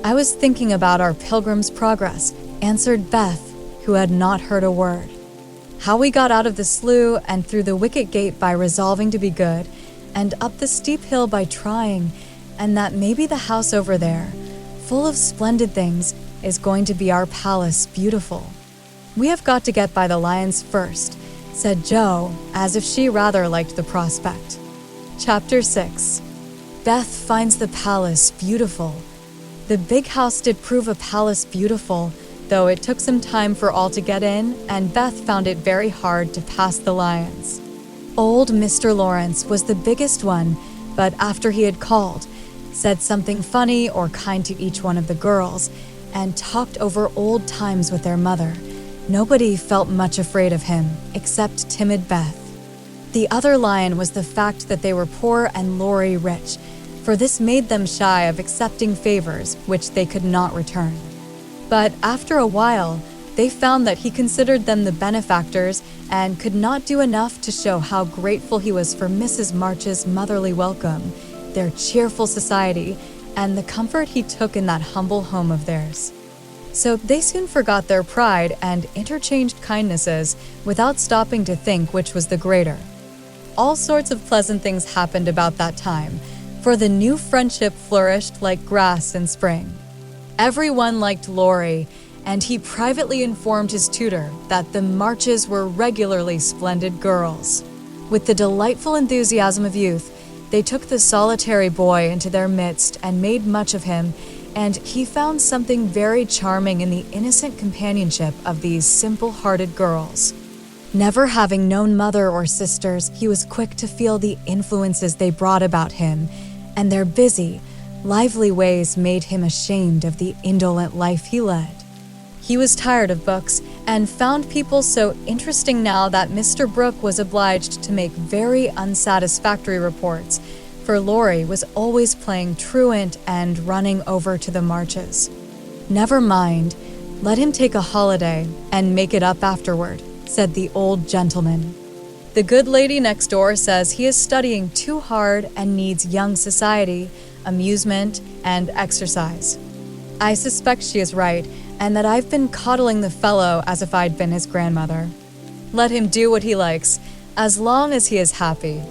Speaker 1: "I was thinking about our Pilgrim's Progress," answered Beth, who had not heard a word. "How we got out of the slough and through the wicket gate by resolving to be good, and up the steep hill by trying, and that maybe the house over there, full of splendid things, is going to be our palace beautiful. We have got to get by the lions first," said Joe, as if she rather liked the prospect. Chapter 6. Beth finds the palace beautiful. The big house did prove a palace beautiful, though it took some time for all to get in, and Beth found it very hard to pass the lions. Old Mr. Lawrence was the biggest one, but after he had called, said something funny or kind to each one of the girls, and talked over old times with their mother, nobody felt much afraid of him, except timid Beth. The other lion was the fact that they were poor and Laurie rich, for this made them shy of accepting favors which they could not return. But after a while, they found that he considered them the benefactors and could not do enough to show how grateful he was for Mrs. March's motherly welcome, their cheerful society, and the comfort he took in that humble home of theirs. So they soon forgot their pride and interchanged kindnesses without stopping to think which was the greater. All sorts of pleasant things happened about that time, for the new friendship flourished like grass in spring. Everyone liked Laurie, and he privately informed his tutor that the Marches were regularly splendid girls. With the delightful enthusiasm of youth, they took the solitary boy into their midst and made much of him, and he found something very charming in the innocent companionship of these simple-hearted girls. Never having known mother or sisters, he was quick to feel the influences they brought about him, and their busy, lively ways made him ashamed of the indolent life he led. He was tired of books and found people so interesting now that Mr. Brooke was obliged to make very unsatisfactory reports, for Laurie was always playing truant and running over to the Marches. "Never mind, let him take a holiday and make it up afterward," said the old gentleman. "The good lady next door says he is studying too hard and needs young society, amusement, and exercise. I suspect she is right, and that I've been coddling the fellow as if I'd been his grandmother. Let him do what he likes, as long as he is happy.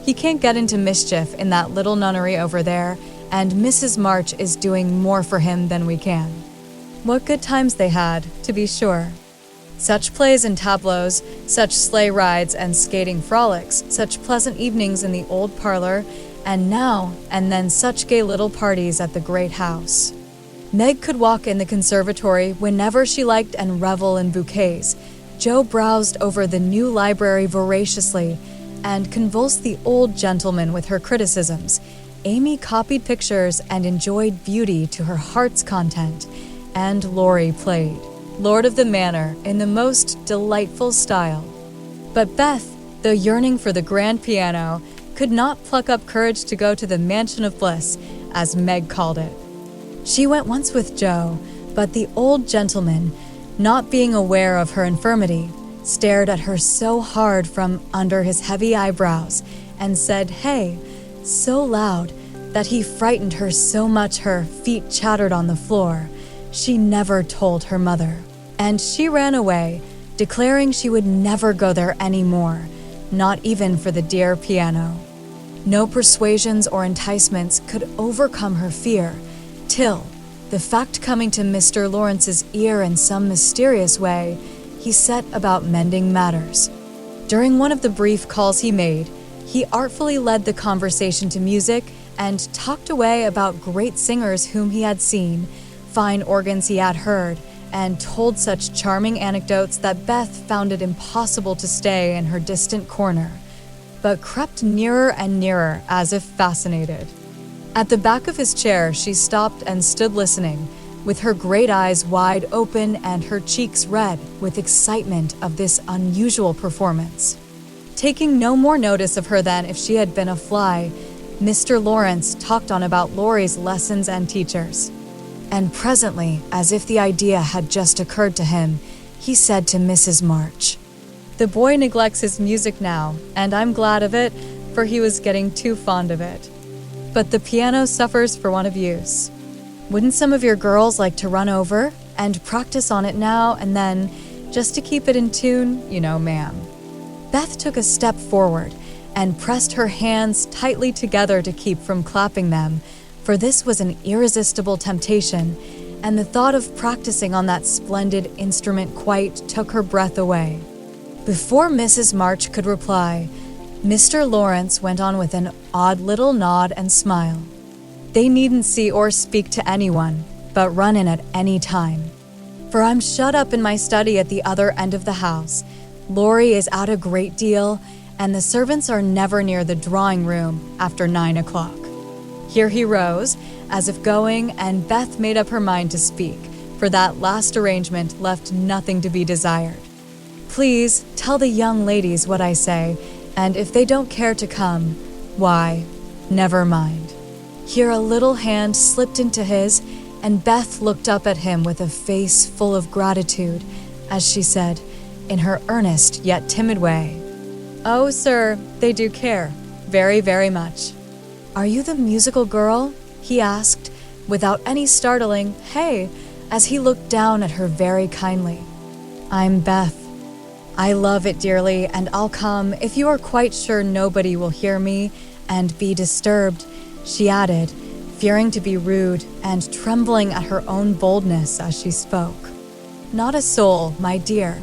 Speaker 1: He can't get into mischief in that little nunnery over there, and Mrs. March is doing more for him than we can." What good times they had, to be sure. Such plays and tableaux, such sleigh rides and skating frolics, such pleasant evenings in the old parlor, and now and then such gay little parties at the great house. Meg could walk in the conservatory whenever she liked and revel in bouquets. Joe browsed over the new library voraciously and convulsed the old gentleman with her criticisms, Amy copied pictures and enjoyed beauty to her heart's content, and Laurie played Lord of the Manor in the most delightful style. But Beth, though yearning for the grand piano, could not pluck up courage to go to the Mansion of Bliss, as Meg called it. She went once with Joe, but the old gentleman, not being aware of her infirmity, stared at her so hard from under his heavy eyebrows and said, "Hey," so loud that he frightened her so much her feet chattered on the floor. She never told her mother, and she ran away, declaring she would never go there anymore, not even for the dear piano. No persuasions or enticements could overcome her fear, till, the fact coming to Mr. Lawrence's ear in some mysterious way, he set about mending matters. During one of the brief calls he made, he artfully led the conversation to music and talked away about great singers whom he had seen, fine organs he had heard, and told such charming anecdotes that Beth found it impossible to stay in her distant corner, but crept nearer and nearer as if fascinated. At the back of his chair, she stopped and stood listening, with her great eyes wide open and her cheeks red with excitement of this unusual performance. Taking no more notice of her than if she had been a fly, Mr. Lawrence talked on about Laurie's lessons and teachers. And presently, as if the idea had just occurred to him, he said to Mrs. March, "The boy neglects his music now, and I'm glad of it, for he was getting too fond of it. But the piano suffers for want of use. Wouldn't some of your girls like to run over and practice on it now and then, just to keep it in tune, you know, ma'am?" Beth took a step forward and pressed her hands tightly together to keep from clapping them, for this was an irresistible temptation, and the thought of practicing on that splendid instrument quite took her breath away. Before Mrs. March could reply, Mr. Lawrence went on with an odd little nod and smile. "They needn't see or speak to anyone, but run in at any time. For I'm shut up in my study at the other end of the house. Laurie is out a great deal, and the servants are never near the drawing room after 9 o'clock. Here he rose, as if going, and Beth made up her mind to speak, for that last arrangement left nothing to be desired. "Please tell the young ladies what I say, and if they don't care to come, why, never mind." Here a little hand slipped into his, and Beth looked up at him with a face full of gratitude, as she said, in her earnest yet timid way, "Oh, sir, they do care, very, very much." "Are you the musical girl?" he asked, without any startling "hey," as he looked down at her very kindly. "I'm Beth. I love it dearly, and I'll come if you are quite sure nobody will hear me and be disturbed," she added, fearing to be rude and trembling at her own boldness as she spoke. "Not a soul, my dear.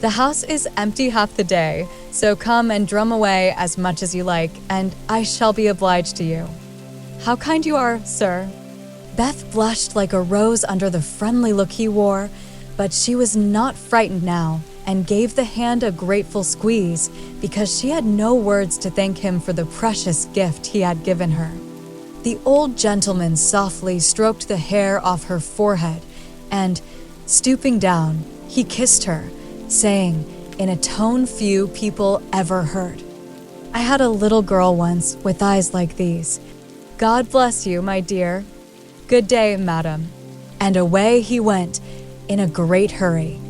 Speaker 1: The house is empty half the day, so come and drum away as much as you like, and I shall be obliged to you." "How kind you are, sir." Beth blushed like a rose under the friendly look he wore, but she was not frightened now, and gave the hand a grateful squeeze, because she had no words to thank him for the precious gift he had given her. The old gentleman softly stroked the hair off her forehead, and, stooping down, he kissed her, saying, in a tone few people ever heard, "I had a little girl once with eyes like these. God bless you, my dear. Good day, madam." And away he went, in a great hurry.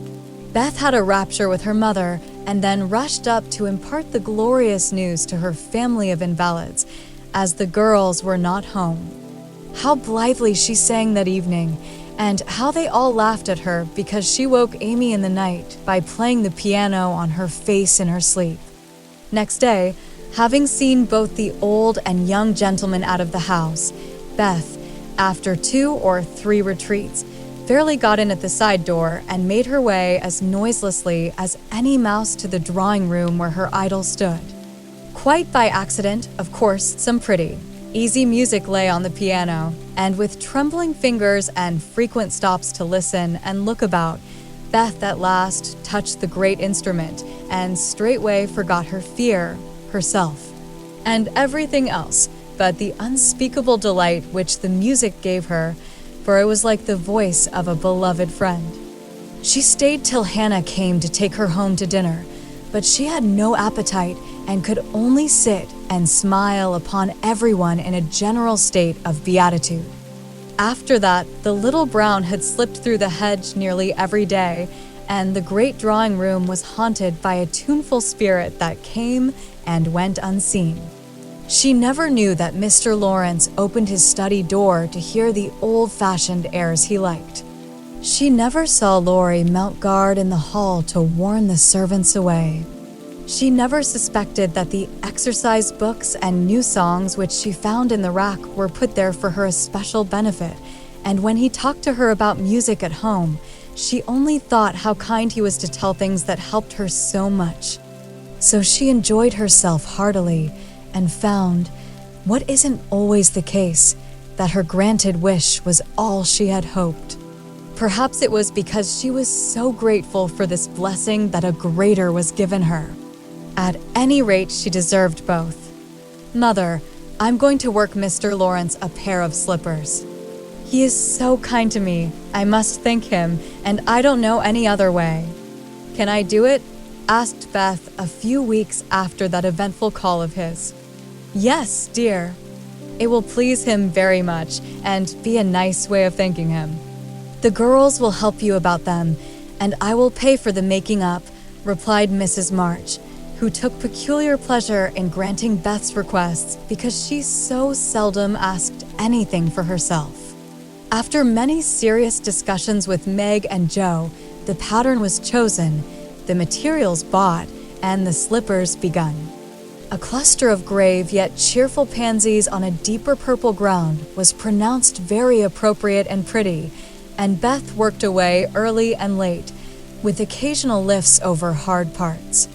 Speaker 1: Beth had a rapture with her mother, and then rushed up to impart the glorious news to her family of invalids, as the girls were not home. How blithely she sang that evening, and how they all laughed at her because she woke Amy in the night by playing the piano on her face in her sleep. Next day, having seen both the old and young gentlemen out of the house, Beth, after 2 or 3 retreats, fairly got in at the side door and made her way as noiselessly as any mouse to the drawing room where her idol stood. Quite by accident, of course, some pretty, easy music lay on the piano, and with trembling fingers and frequent stops to listen and look about, Beth at last touched the great instrument and straightway forgot her fear, herself, and everything else, but the unspeakable delight which the music gave her, for it was like the voice of a beloved friend. She stayed till Hannah came to take her home to dinner, but she had no appetite and could only sit and smile upon everyone in a general state of beatitude. After that, the little Brown had slipped through the hedge nearly every day, and the great drawing room was haunted by a tuneful spirit that came and went unseen. She never knew that Mr. Lawrence opened his study door to hear the old-fashioned airs he liked. She never saw Laurie mount guard in the hall to warn the servants away. She never suspected that the exercise books and new songs which she found in the rack were put there for her especial benefit, and when he talked to her about music at home, she only thought how kind he was to tell things that helped her so much. So she enjoyed herself heartily and found, what isn't always the case, that her granted wish was all she had hoped. Perhaps it was because she was so grateful for this blessing that a greater was given her. At any rate, she deserved both. Mother, I'm going to work Mr. Lawrence a pair of slippers. He is so kind to me, I must thank him, and I don't know any other way. Can I do it? Asked Beth a few weeks after that eventful call of his. Yes, dear. It will please him very much, and be a nice way of thanking him. The girls will help you about them, and I will pay for the making up, replied Mrs. March, who took peculiar pleasure in granting Beth's requests because she so seldom asked anything for herself. After many serious discussions with Meg and Joe, the pattern was chosen, the materials bought, and the slippers begun. A cluster of grave yet cheerful pansies on a deeper purple ground was pronounced very appropriate and pretty, and Beth worked away early and late, with occasional lifts over hard parts.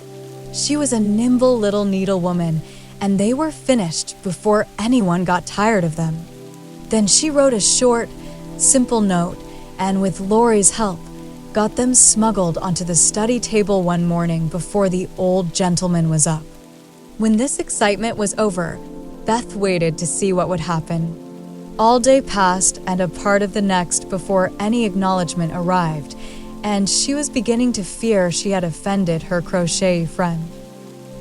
Speaker 1: She was a nimble little needlewoman, and they were finished before anyone got tired of them. Then she wrote a short, simple note, and with Laurie's help, got them smuggled onto the study table one morning before the old gentleman was up. When this excitement was over, Beth waited to see what would happen. All day passed and a part of the next before any acknowledgement arrived, and she was beginning to fear she had offended her crochet friend.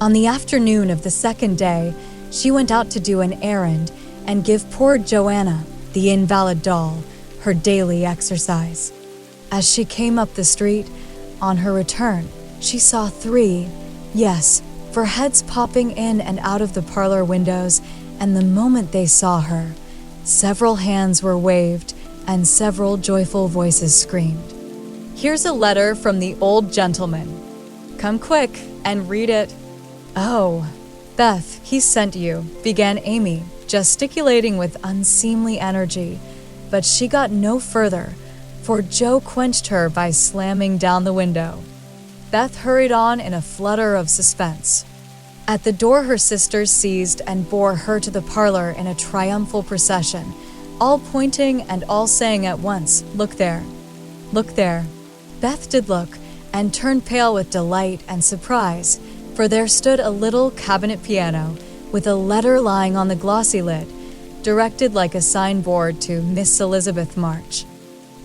Speaker 1: On the afternoon of the second day, she went out to do an errand and give poor Joanna, the invalid doll, her daily exercise. As she came up the street, on her return, she saw three, yes, for heads popping in and out of the parlor windows, and the moment they saw her, several hands were waved and several joyful voices screamed. Here's a letter from the old gentleman. Come quick and read it. Oh, Beth, he sent you, began Amy, gesticulating with unseemly energy, but she got no further, for Joe quenched her by slamming down the window. Beth hurried on in a flutter of suspense. At the door her sisters seized and bore her to the parlor in a triumphal procession, all pointing and all saying at once, "Look there, look there." Beth did look, and turned pale with delight and surprise, for there stood a little cabinet piano, with a letter lying on the glossy lid, directed like a signboard to Miss Elizabeth March.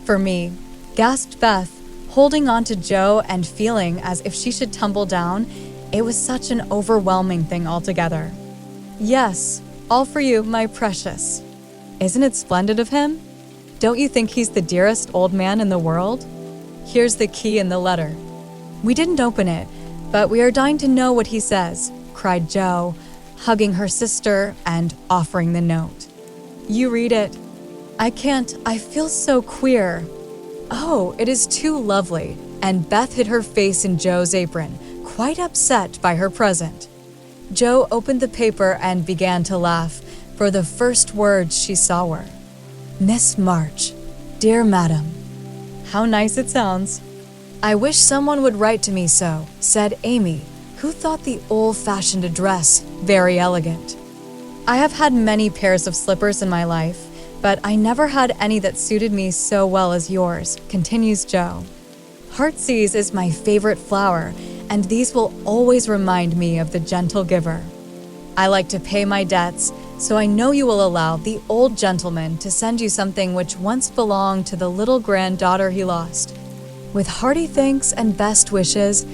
Speaker 1: "For me," gasped Beth, holding on to Joe and feeling as if she should tumble down. It was such an overwhelming thing altogether. "Yes, all for you, my precious." Isn't it splendid of him? Don't you think he's the dearest old man in the world? Here's the key in the letter. We didn't open it, but we are dying to know what he says, cried Joe, hugging her sister and offering the note. You read it. I can't, I feel so queer. Oh, it is too lovely, and Beth hid her face in Joe's apron, quite upset by her present. Joe opened the paper and began to laugh, for the first words she saw were, Miss March, dear madam. How nice it sounds. I wish someone would write to me so, said Amy, who thought the old-fashioned address very elegant. I have had many pairs of slippers in my life, but I never had any that suited me so well as yours, continues Joe. Heartsease is my favorite flower, and these will always remind me of the gentle giver. I like to pay my debts, so I know you will allow the old gentleman to send you something which once belonged to the little granddaughter he lost. With hearty thanks and best wishes,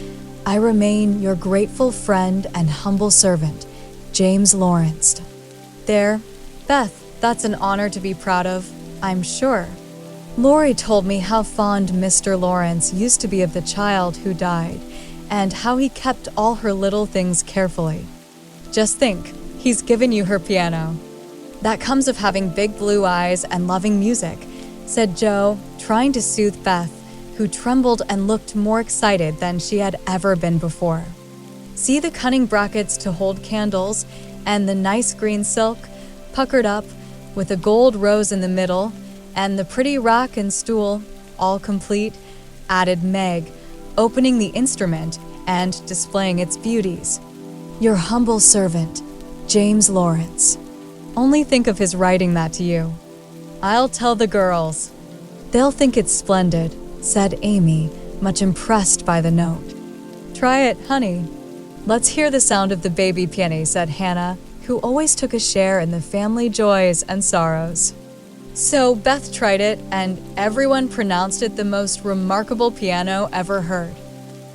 Speaker 1: I remain your grateful friend and humble servant, James Lawrence. There, Beth, that's an honor to be proud of, I'm sure. Laurie told me how fond Mr. Lawrence used to be of the child who died, and how he kept all her little things carefully. Just think, he's given you her piano. That comes of having big blue eyes and loving music, said Jo, trying to soothe Beth, who trembled and looked more excited than she had ever been before. See the cunning brackets to hold candles, and the nice green silk, puckered up, with a gold rose in the middle, and the pretty rack and stool, all complete, added Meg, opening the instrument and displaying its beauties. Your humble servant, James Lawrence. Only think of his writing that to you. I'll tell the girls. They'll think it's splendid, said Amy, much impressed by the note. Try it, honey. Let's hear the sound of the baby piano, said Hannah, who always took a share in the family joys and sorrows. So Beth tried it, and everyone pronounced it the most remarkable piano ever heard.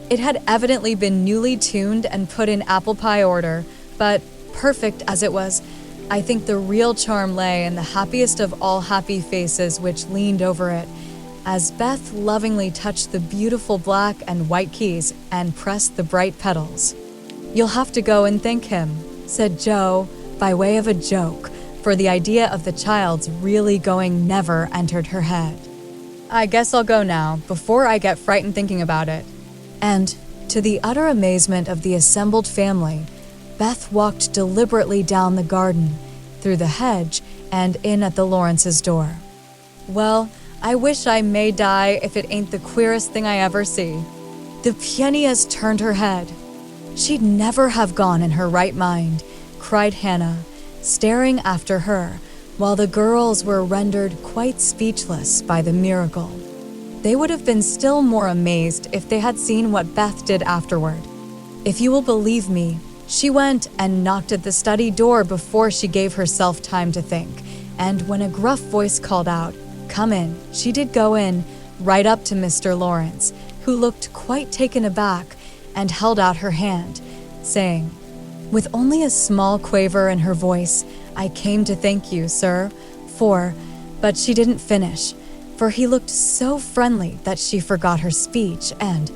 Speaker 1: It had evidently been newly tuned and put in apple pie order, but perfect as it was, I think the real charm lay in the happiest of all happy faces which leaned over it, as Beth lovingly touched the beautiful black and white keys and pressed the bright pedals. You'll have to go and thank him, said Jo, by way of a joke, for the idea of the child's really going never entered her head. I guess I'll go now, before I get frightened thinking about it. And, to the utter amazement of the assembled family, Beth walked deliberately down the garden, through the hedge, and in at the Lawrences' door. Well, I wish I may die if it ain't the queerest thing I ever see. The pianist has turned her head. She'd never have gone in her right mind, cried Hannah, staring after her, while the girls were rendered quite speechless by the miracle. They would have been still more amazed if they had seen what Beth did afterward. If you will believe me, she went and knocked at the study door before she gave herself time to think, and when a gruff voice called out, "Come in," she did go in, right up to Mr. Lawrence, who looked quite taken aback and held out her hand, saying, with only a small quaver in her voice, "I came to thank you, sir, for—" But she didn't finish, for he looked so friendly that she forgot her speech and,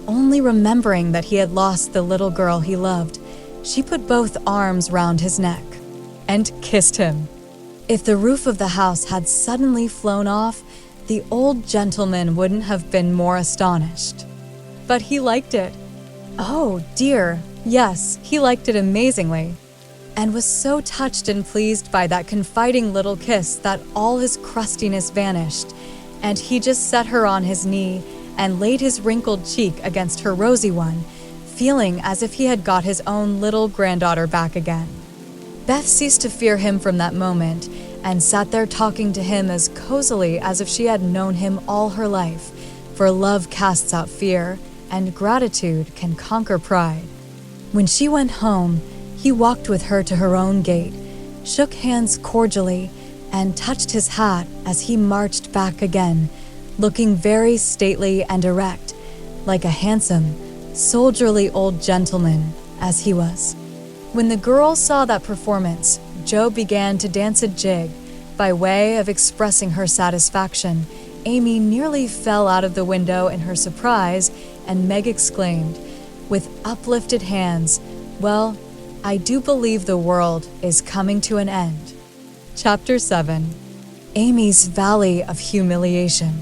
Speaker 1: only remembering that he had lost the little girl he loved, she put both arms round his neck and kissed him. If the roof of the house had suddenly flown off, the old gentleman wouldn't have been more astonished. But he liked it. Oh, dear, yes, he liked it amazingly, and was so touched and pleased by that confiding little kiss that all his crustiness vanished, and he just set her on his knee and laid his wrinkled cheek against her rosy one, feeling as if he had got his own little granddaughter back again. Beth ceased to fear him from that moment, and sat there talking to him as cozily as if she had known him all her life, for love casts out fear, and gratitude can conquer pride. When she went home, he walked with her to her own gate, shook hands cordially, and touched his hat as he marched back again, looking very stately and erect, like a handsome, soldierly old gentleman as he was. When the girls saw that performance, Jo began to dance a jig. By way of expressing her satisfaction, Amy nearly fell out of the window in her surprise, and Meg exclaimed, with uplifted hands, "Well, I do believe the world is coming to an end." Chapter 7. Amy's Valley of Humiliation.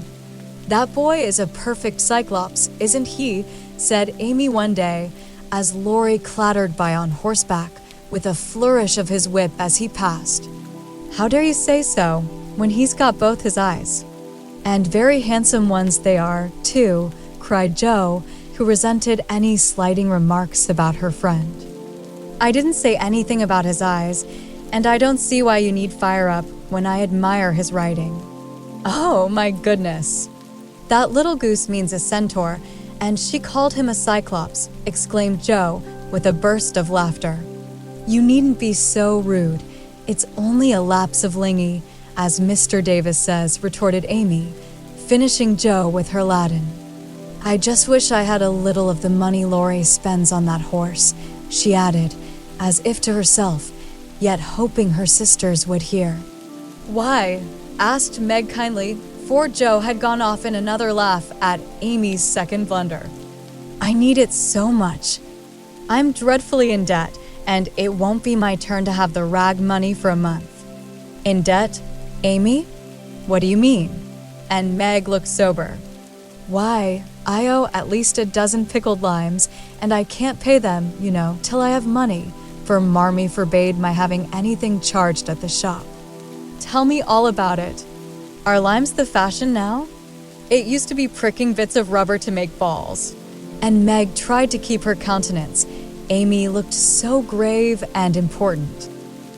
Speaker 1: "That boy is a perfect Cyclops, isn't he?" said Amy one day, as Laurie clattered by on horseback, with a flourish of his whip as he passed. "How dare you say so, when he's got both his eyes?" "And very handsome ones they are, too," cried Jo, who resented any slighting remarks about her friend. "I didn't say anything about his eyes, and I don't see why you need fire up when I admire his writing." "Oh, my goodness! That little goose means a centaur, and she called him a Cyclops," exclaimed Jo, with a burst of laughter. "You needn't be so rude. "It's only a lapse of lingy, as Mr. Davis says," retorted Amy, finishing Joe with her Latin. "I just wish I had a little of the money Laurie spends on that horse," she added, as if to herself, yet hoping her sisters would hear. "Why?" asked Meg kindly, for Joe had gone off in another laugh at Amy's second blunder. "I need it so much. I'm dreadfully in debt, and it won't be my turn to have the rag money for a month." "In debt, Amy? What do you mean?" And Meg looked sober. "Why, I owe at least a dozen pickled limes, and I can't pay them, till I have money, for Marmee forbade my having anything charged at the shop." "Tell me all about it. Are limes the fashion now? It used to be pricking bits of rubber to make balls." And Meg tried to keep her countenance. Amy looked so grave and important.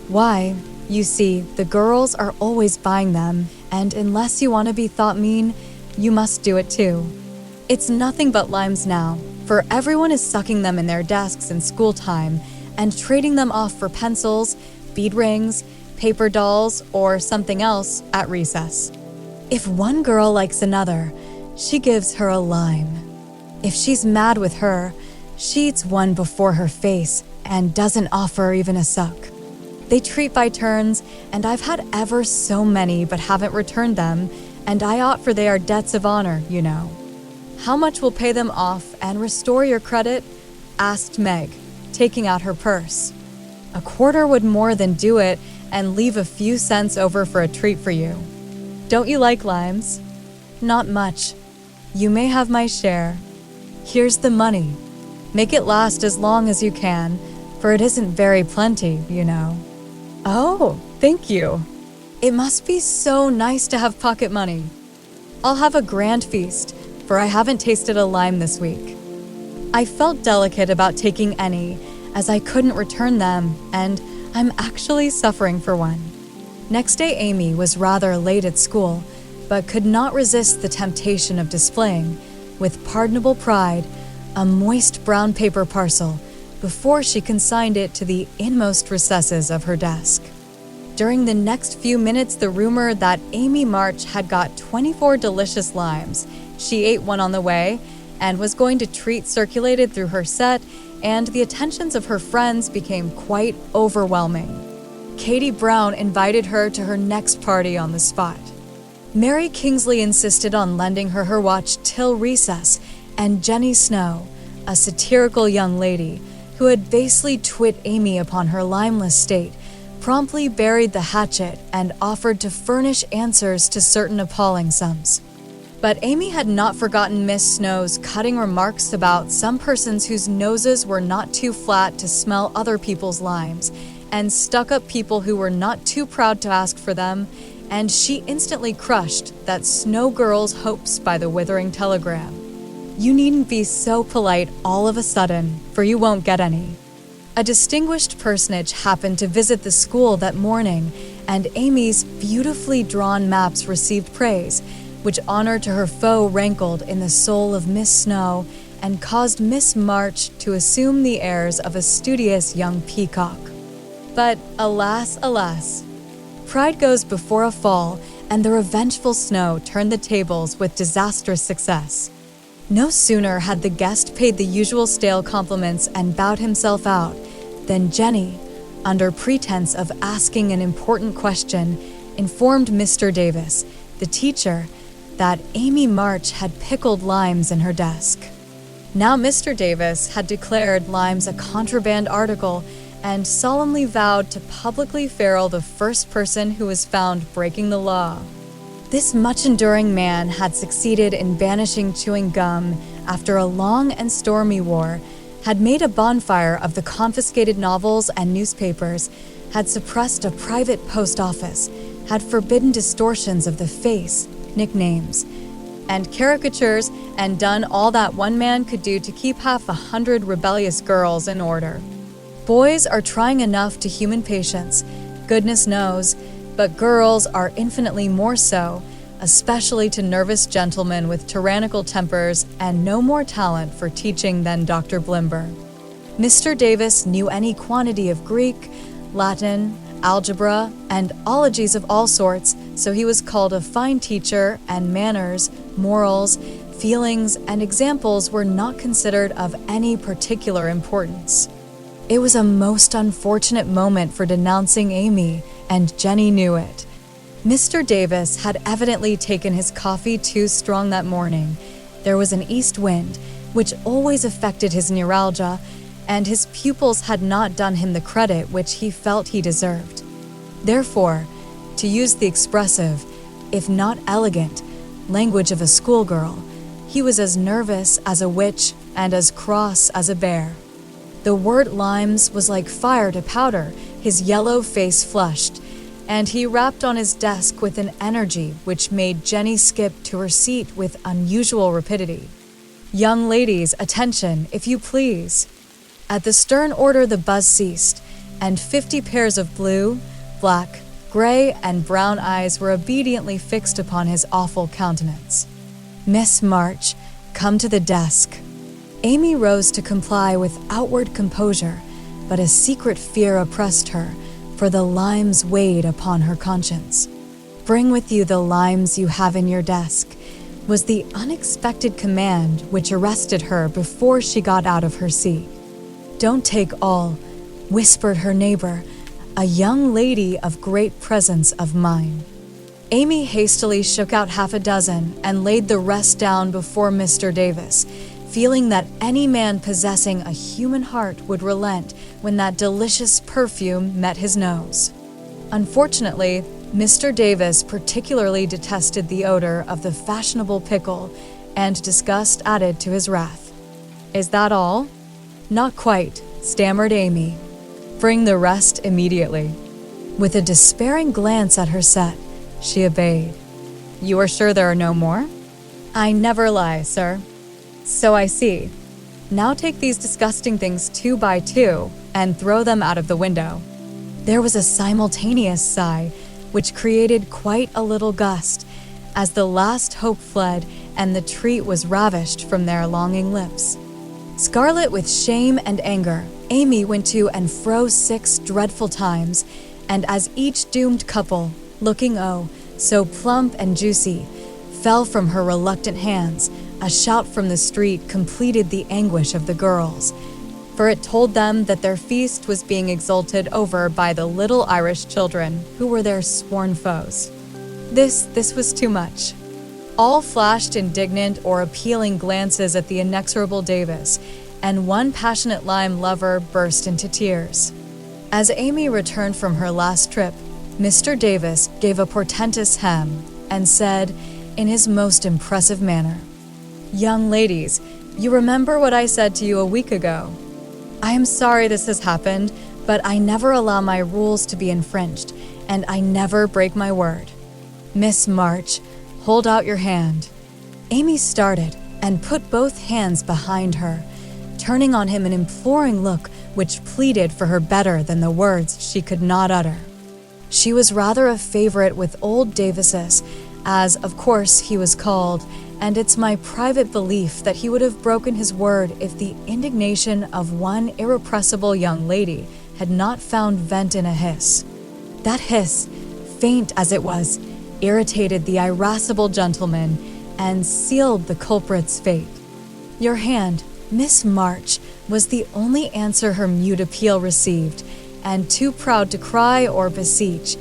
Speaker 1: "Why, you see, the girls are always buying them, and unless you want to be thought mean, you must do it too. It's nothing but limes now, for everyone is sucking them in their desks in school time and trading them off for pencils, bead rings, paper dolls, or something else at recess. If one girl likes another, she gives her a lime. If she's mad with her, she eats one before her face and doesn't offer even a suck. They treat by turns, and I've had ever so many but haven't returned them, and I ought, for they are debts of honor, How much will pay them off and restore your credit?" asked Meg, taking out her purse. "A quarter would more than do it, and leave a few cents over for a treat for you. Don't you like limes?" "Not much. You may have my share. Here's the money. Make it last as long as you can, for it isn't very plenty, "Oh, thank you. It must be so nice to have pocket money. I'll have a grand feast, for I haven't tasted a lime this week." I felt delicate about taking any, as I couldn't return them, and I'm actually suffering for one. Next day Amy was rather late at school, but could not resist the temptation of displaying, with pardonable pride, a moist brown paper parcel before she consigned it to the inmost recesses of her desk. During the next few minutes, the rumor that Amy March had got 24 delicious limes, she ate one on the way, and was going to treat circulated through her set, and the attentions of her friends became quite overwhelming. Katie Brown invited her to her next party on the spot. Mary Kingsley insisted on lending her watch till recess, and Jenny Snow, a satirical young lady who had basely twit Amy upon her limeless state, promptly buried the hatchet and offered to furnish answers to certain appalling sums. But Amy had not forgotten Miss Snow's cutting remarks about some persons whose noses were not too flat to smell other people's limes, and stuck-up people who were not too proud to ask for them, and she instantly crushed that Snow girl's hopes by the withering telegram. "You needn't be so polite all of a sudden, for you won't get any." A distinguished personage happened to visit the school that morning, and Amy's beautifully drawn maps received praise, which honor to her foe rankled in the soul of Miss Snow and caused Miss March to assume the airs of a studious young peacock. But alas, alas, pride goes before a fall, and the revengeful Snow turned the tables with disastrous success. No sooner had the guest paid the usual stale compliments and bowed himself out than Jenny, under pretense of asking an important question, informed Mr. Davis, the teacher, that Amy March had pickled limes in her desk. Now Mr. Davis had declared limes a contraband article and solemnly vowed to publicly ferule the first person who was found breaking the law. This much-enduring man had succeeded in banishing chewing gum after a long and stormy war, had made a bonfire of the confiscated novels and newspapers, had suppressed a private post office, had forbidden distortions of the face, nicknames, and caricatures, and done all that one man could do to keep 100 rebellious girls in order. Boys are trying enough to human patience, goodness knows, but girls are infinitely more so, especially to nervous gentlemen with tyrannical tempers and no more talent for teaching than Dr. Blimber. Mr. Davis knew any quantity of Greek, Latin, algebra, and ologies of all sorts, so he was called a fine teacher, and manners, morals, feelings, and examples were not considered of any particular importance. It was a most unfortunate moment for denouncing Amy, and Jenny knew it. Mr. Davis had evidently taken his coffee too strong that morning. There was an east wind, which always affected his neuralgia, and his pupils had not done him the credit which he felt he deserved. Therefore, to use the expressive, if not elegant, language of a schoolgirl, he was as nervous as a witch and as cross as a bear. The word limes was like fire to powder, his yellow face flushed, and he rapped on his desk with an energy which made Jenny skip to her seat with unusual rapidity. "Young ladies, attention, if you please." At the stern order the buzz ceased, and 50 pairs of blue, black, gray, and brown eyes were obediently fixed upon his awful countenance. "Miss March, come to the desk." Amy rose to comply with outward composure, but a secret fear oppressed her, for the limes weighed upon her conscience. "Bring with you the limes you have in your desk," was the unexpected command which arrested her before she got out of her seat. "Don't take all," whispered her neighbor, a young lady of great presence of mind. Amy hastily shook out half a dozen and laid the rest down before Mr. Davis, feeling that any man possessing a human heart would relent when that delicious perfume met his nose. Unfortunately, Mr. Davis particularly detested the odor of the fashionable pickle, and disgust added to his wrath. "Is that all?" "Not quite," stammered Amy. "Bring the rest immediately." With a despairing glance at her set, she obeyed. "You are sure there are no more?" "I never lie, sir." "So I see. Now take these disgusting things 2 by 2 and throw them out of the window." There was a simultaneous sigh, which created quite a little gust, as the last hope fled and the treat was ravished from their longing lips. Scarlet with shame and anger, Amy went to and fro 6 dreadful times, and as each doomed couple, looking so plump and juicy, fell from her reluctant hands, a shout from the street completed the anguish of the girls, for it told them that their feast was being exulted over by the little Irish children who were their sworn foes. This was too much. All flashed indignant or appealing glances at the inexorable Davis, and one passionate lime lover burst into tears. As Amy returned from her last trip, Mr. Davis gave a portentous hem and said, in his most impressive manner, "Young ladies, you remember what I said to you a week ago. I am sorry this has happened, but I never allow my rules to be infringed, and I never break my word. Miss March, hold out your hand." Amy started and put both hands behind her, turning on him an imploring look which pleaded for her better than the words she could not utter. She was rather a favorite with old Davises, as, of course, he was called, and it's my private belief that he would have broken his word if the indignation of one irrepressible young lady had not found vent in a hiss. That hiss, faint as it was, irritated the irascible gentleman and sealed the culprit's fate. "Your hand, Miss March," was the only answer her mute appeal received, and too proud to cry or beseech,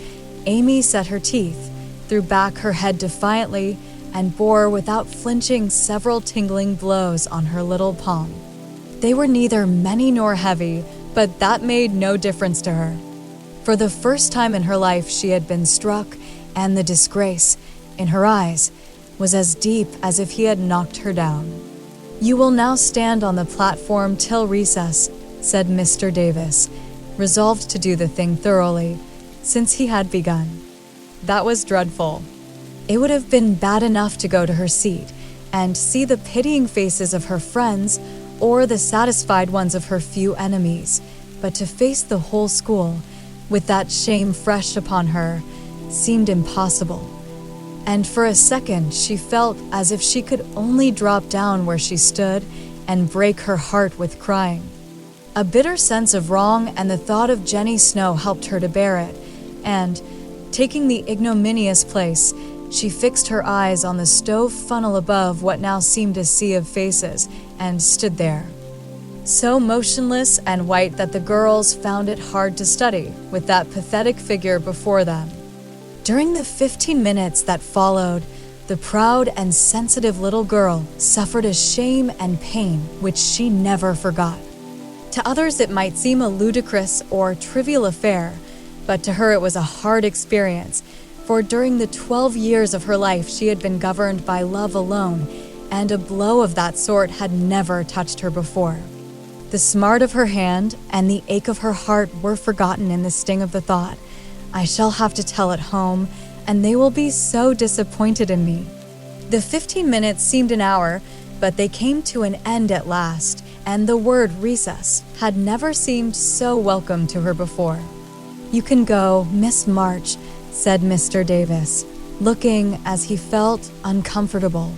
Speaker 1: Amy set her teeth, threw back her head defiantly, and bore without flinching several tingling blows on her little palm. They were neither many nor heavy, but that made no difference to her. For the first time in her life she had been struck, and the disgrace, in her eyes, was as deep as if he had knocked her down. "You will now stand on the platform till recess," said Mr. Davis, resolved to do the thing thoroughly, since he had begun. That was dreadful. It would have been bad enough to go to her seat and see the pitying faces of her friends or the satisfied ones of her few enemies, but to face the whole school, with that shame fresh upon her, seemed impossible. And for a second she felt as if she could only drop down where she stood and break her heart with crying. A bitter sense of wrong and the thought of Jenny Snow helped her to bear it, and, taking the ignominious place, she fixed her eyes on the stove funnel above what now seemed a sea of faces, and stood there, so motionless and white that the girls found it hard to study with that pathetic figure before them. During the 15 minutes that followed, the proud and sensitive little girl suffered a shame and pain which she never forgot. To others it might seem a ludicrous or trivial affair, but to her it was a hard experience, for during the 12 years of her life she had been governed by love alone, and a blow of that sort had never touched her before. The smart of her hand and the ache of her heart were forgotten in the sting of the thought, I shall have to tell at home, and they will be so disappointed in me. The 15 minutes seemed an hour, but they came to an end at last, and the word recess had never seemed so welcome to her before. You can go, Miss March, said Mr. Davis, looking, as he felt, uncomfortable.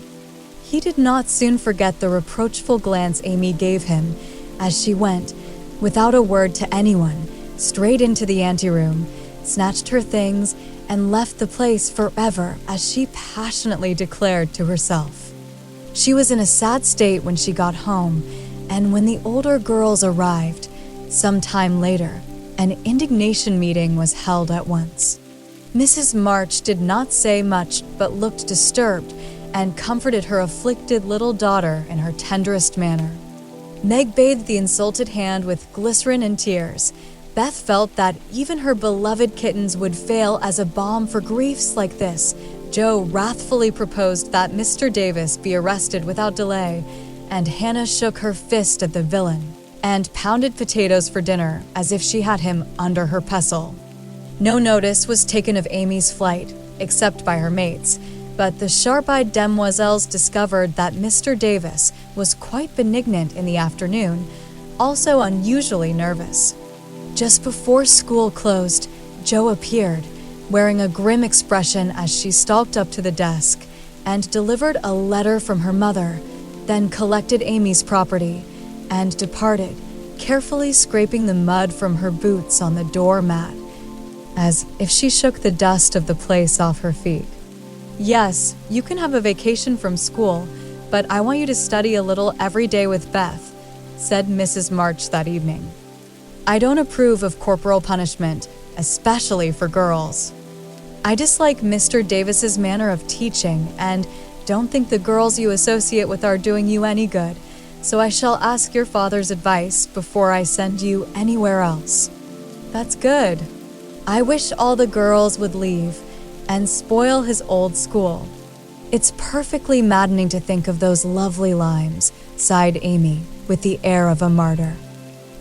Speaker 1: He did not soon forget the reproachful glance Amy gave him as she went, without a word to anyone, straight into the anteroom, snatched her things, and left the place forever, as she passionately declared to herself. She was in a sad state when she got home, and when the older girls arrived, some time later, an indignation meeting was held at once. Mrs. March did not say much, but looked disturbed, and comforted her afflicted little daughter in her tenderest manner. Meg bathed the insulted hand with glycerin and tears. Beth felt that even her beloved kittens would fail as a balm for griefs like this. Joe wrathfully proposed that Mr. Davis be arrested without delay, and Hannah shook her fist at the villain and pounded potatoes for dinner as if she had him under her pestle. No notice was taken of Amy's flight, except by her mates, but the sharp-eyed demoiselles discovered that Mr. Davis was quite benignant in the afternoon, also unusually nervous. Just before school closed, Jo appeared, wearing a grim expression as she stalked up to the desk and delivered a letter from her mother, then collected Amy's property and departed, carefully scraping the mud from her boots on the doormat, as if she shook the dust of the place off her feet. Yes, you can have a vacation from school, but I want you to study a little every day with Beth, said Mrs. March that evening. I don't approve of corporal punishment, especially for girls. I dislike Mr. Davis's manner of teaching and don't think the girls you associate with are doing you any good, so I shall ask your father's advice before I send you anywhere else. That's good. I wish all the girls would leave and spoil his old school. It's perfectly maddening to think of those lovely limes, sighed Amy, with the air of a martyr.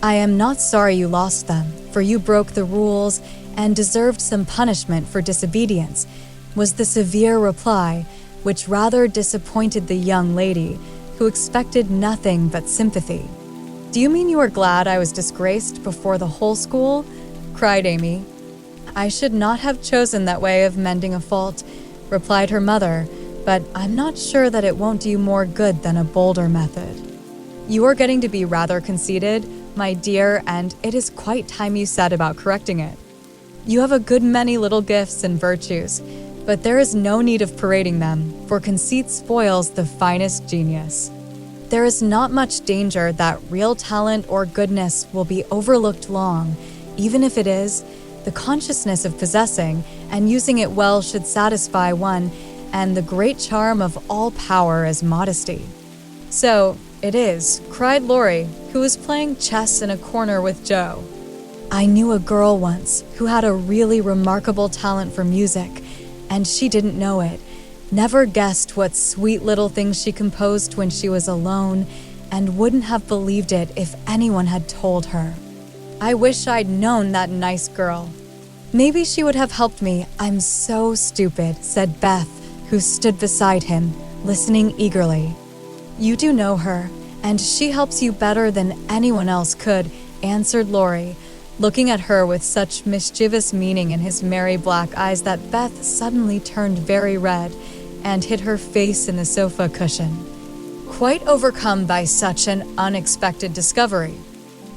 Speaker 1: I am not sorry you lost them, for you broke the rules and deserved some punishment for disobedience, was the severe reply, which rather disappointed the young lady, who expected nothing but sympathy. Do you mean you are glad I was disgraced before the whole school? Cried Amy. I should not have chosen that way of mending a fault, replied her mother, but I'm not sure that it won't do you more good than a bolder method. You are getting to be rather conceited, my dear, and it is quite time you set about correcting it. You have a good many little gifts and virtues, but there is no need of parading them, for conceit spoils the finest genius. There is not much danger that real talent or goodness will be overlooked long, even if it is. The consciousness of possessing and using it well should satisfy one, and the great charm of all power is modesty. So it is, cried Laurie, who was playing chess in a corner with Jo. I knew a girl once who had a really remarkable talent for music, and she didn't know it, never guessed what sweet little things she composed when she was alone, and wouldn't have believed it if anyone had told her. I wish I'd known that nice girl. Maybe she would have helped me. I'm so stupid, said Beth, who stood beside him, listening eagerly. You do know her, and she helps you better than anyone else could, answered Laurie, looking at her with such mischievous meaning in his merry black eyes that Beth suddenly turned very red and hid her face in the sofa cushion, quite overcome by such an unexpected discovery.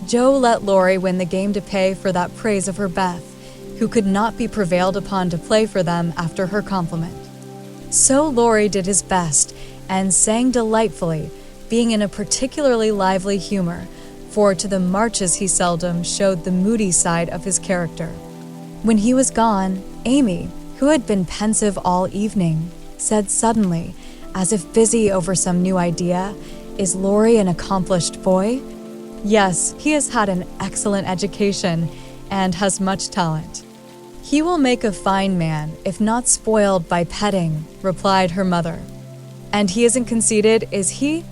Speaker 1: Jo let Laurie win the game to pay for that praise of her Beth, who could not be prevailed upon to play for them after her compliment. So Laurie did his best and sang delightfully, being in a particularly lively humor, for to the marches he seldom showed the moody side of his character. When he was gone, Amy, who had been pensive all evening, said suddenly, as if busy over some new idea, "Is Laurie an accomplished boy?" "Yes, he has had an excellent education and has much talent." "He will make a fine man, if not spoiled by petting," replied her mother. "And he isn't conceited, is he?"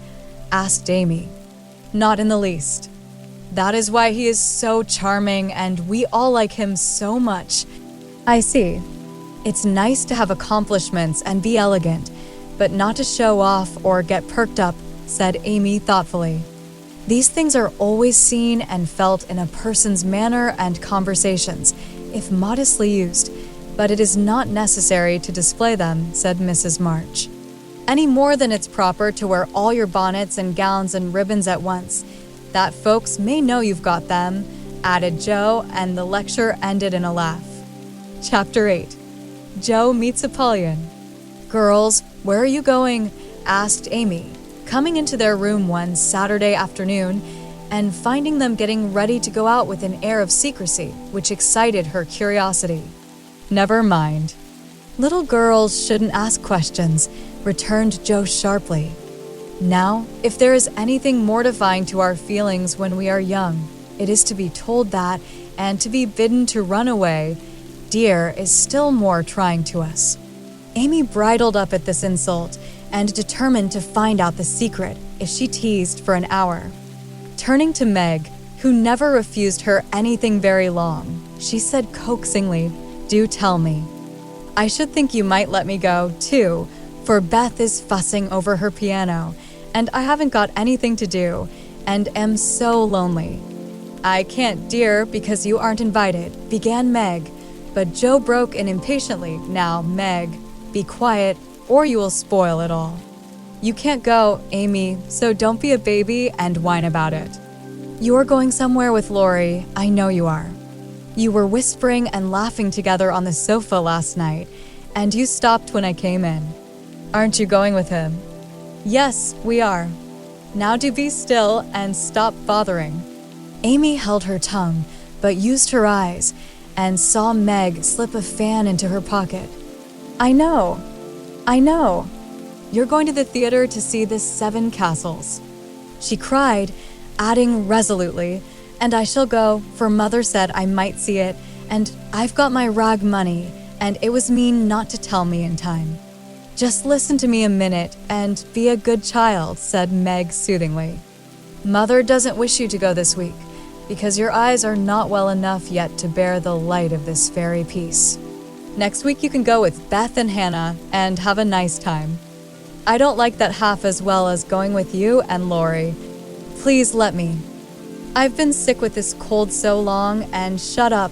Speaker 1: asked Amy. "Not in the least. That is why he is so charming and we all like him so much." "I see. It's nice to have accomplishments and be elegant, but not to show off or get perked up," said Amy thoughtfully. "These things are always seen and felt in a person's manner and conversations, if modestly used, but it is not necessary to display them," said Mrs. March. "Any more than it's proper to wear all your bonnets and gowns and ribbons at once, that folks may know you've got them," added Joe, and the lecture ended in a laugh. Chapter 8. Joe Meets Apollyon. "Girls, where are you going?" asked Amy, coming into their room one Saturday afternoon and finding them getting ready to go out with an air of secrecy, which excited her curiosity. "Never mind. Little girls shouldn't ask questions," returned Joe sharply. "Now, if there is anything mortifying to our feelings when we are young, it is to be told that, and to be bidden to run away, dear, is still more trying to us." Amy bridled up at this insult and determined to find out the secret if she teased for an hour. Turning to Meg, who never refused her anything very long, she said coaxingly, "Do tell me. I should think you might let me go, too, for Beth is fussing over her piano, and I haven't got anything to do, and am so lonely." "I can't, dear, because you aren't invited," began Meg, but Joe broke in impatiently. "Now, Meg, be quiet, or you will spoil it all. You can't go, Amy, so don't be a baby and whine about it. You're going somewhere with Laurie, I know you are. You were whispering and laughing together on the sofa last night, and you stopped when I came in. Aren't you going with him?" "Yes, we are. Now do be still and stop bothering." Amy held her tongue, but used her eyes, and saw Meg slip a fan into her pocket. I know. You're going to the theater to see the 7 Castles," she cried, adding resolutely, "and I shall go, for Mother said I might see it, and I've got my rag money, and it was mean not to tell me in time." "Just listen to me a minute and be a good child," said Meg soothingly. "Mother doesn't wish you to go this week, because your eyes are not well enough yet to bear the light of this fairy piece. Next week you can go with Beth and Hannah and have a nice time. I don't like that half as well as going with you and Laurie. Please let me. I've been sick with this cold so long, and shut up,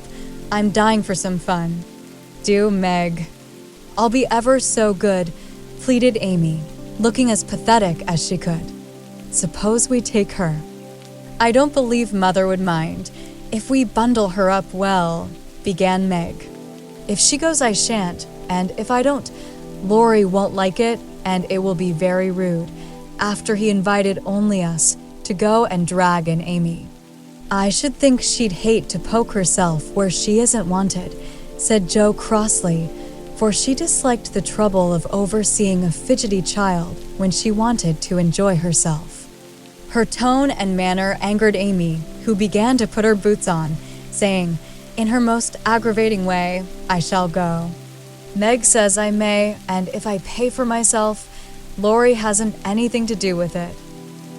Speaker 1: I'm dying for some fun." "Do, Meg." "I'll be ever so good," pleaded Amy, looking as pathetic as she could. "Suppose we take her." "I don't believe Mother would mind, if we bundle her up well," began Meg. "If she goes I shan't, and if I don't, Laurie won't like it, and it will be very rude, after he invited only us, to go and drag in Amy." "I should think she'd hate to poke herself where she isn't wanted," said Joe crossly, for she disliked the trouble of overseeing a fidgety child when she wanted to enjoy herself. Her tone and manner angered Amy, who began to put her boots on, saying, in her most aggravating way, "I shall go. Meg says I may, and if I pay for myself, Laurie hasn't anything to do with it.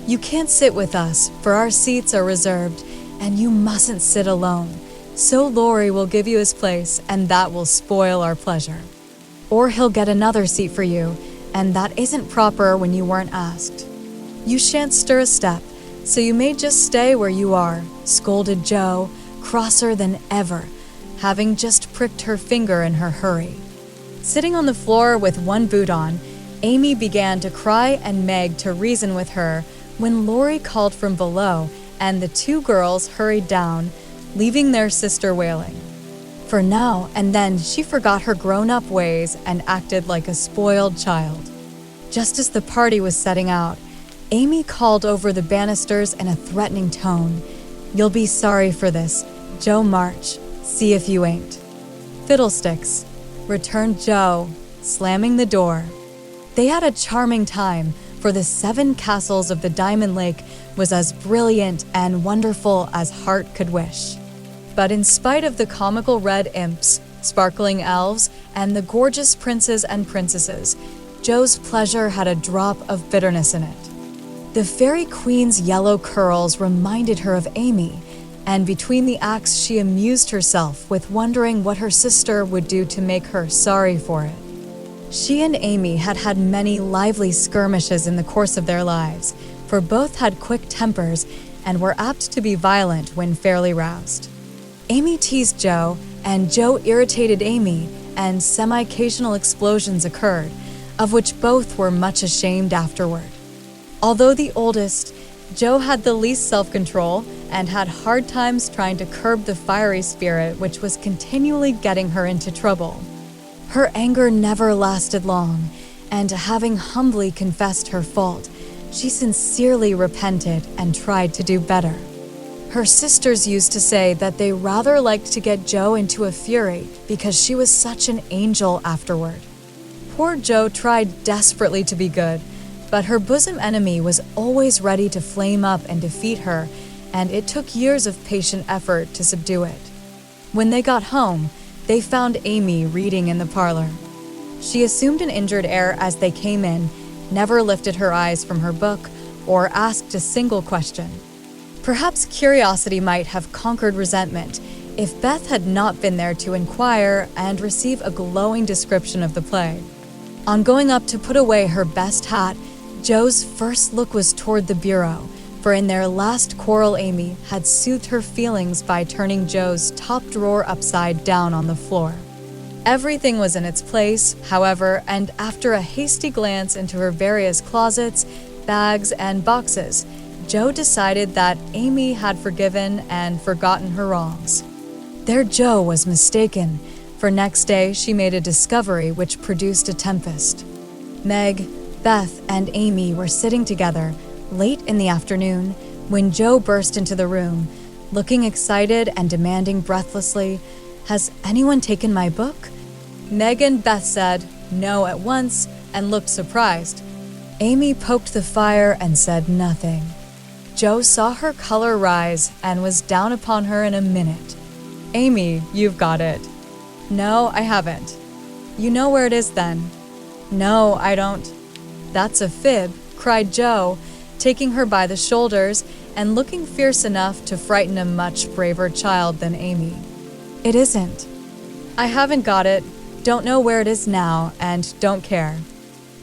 Speaker 1: You can't sit with us, for our seats are reserved, and you mustn't sit alone, so Laurie will give you his place, and that will spoil our pleasure. Or he'll get another seat for you, and that isn't proper when you weren't asked. You shan't stir a step, so you may just stay where you are," scolded Joe, crosser than ever, having just pricked her finger in her hurry. Sitting on the floor with one boot on, Amy began to cry and Meg to reason with her when Laurie called from below and the 2 girls hurried down, leaving their sister wailing. For now and then, she forgot her grown-up ways and acted like a spoiled child. Just as the party was setting out, Amy called over the banisters in a threatening tone. "You'll be sorry for this, Joe March. See if you ain't." "Fiddlesticks," returned Joe, slamming the door. They had a charming time, for the 7 castles of the Diamond Lake was as brilliant and wonderful as heart could wish. But in spite of the comical red imps, sparkling elves, and the gorgeous princes and princesses, Joe's pleasure had a drop of bitterness in it. The Fairy Queen's yellow curls reminded her of Amy, and between the acts she amused herself with wondering what her sister would do to make her sorry for it. She and Amy had had many lively skirmishes in the course of their lives, for both had quick tempers and were apt to be violent when fairly roused. Amy teased Joe, and Joe irritated Amy, and semi-occasional explosions occurred, of which both were much ashamed afterward. Although the oldest, Joe had the least self-control and had hard times trying to curb the fiery spirit which was continually getting her into trouble. Her anger never lasted long, and having humbly confessed her fault, she sincerely repented and tried to do better. Her sisters used to say that they rather liked to get Joe into a fury because she was such an angel afterward. Poor Joe tried desperately to be good, but her bosom enemy was always ready to flame up and defeat her, and it took years of patient effort to subdue it. When they got home, they found Amy reading in the parlor. She assumed an injured air as they came in, never lifted her eyes from her book, or asked a single question. Perhaps curiosity might have conquered resentment if Beth had not been there to inquire and receive a glowing description of the play. On going up to put away her best hat, Joe's first look was toward the bureau, for in their last quarrel Amy had soothed her feelings by turning Joe's top drawer upside down on the floor. Everything was in its place, however, and after a hasty glance into her various closets, bags, and boxes, Joe decided that Amy had forgiven and forgotten her wrongs. Their Joe was mistaken, for next day she made a discovery which produced a tempest. Meg, Beth, and Amy were sitting together late in the afternoon when Joe burst into the room, looking excited and demanding breathlessly, "Has anyone taken my book?" Meg and Beth said no at once and looked surprised. Amy poked the fire and said nothing. Joe saw her color rise and was down upon her in a minute. "Amy, you've got it." "No, I haven't." "You know where it is then?" "No, I don't." "That's a fib," cried Joe, taking her by the shoulders and looking fierce enough to frighten a much braver child than Amy. "It isn't." "I haven't got it, don't know where it is now, and don't care.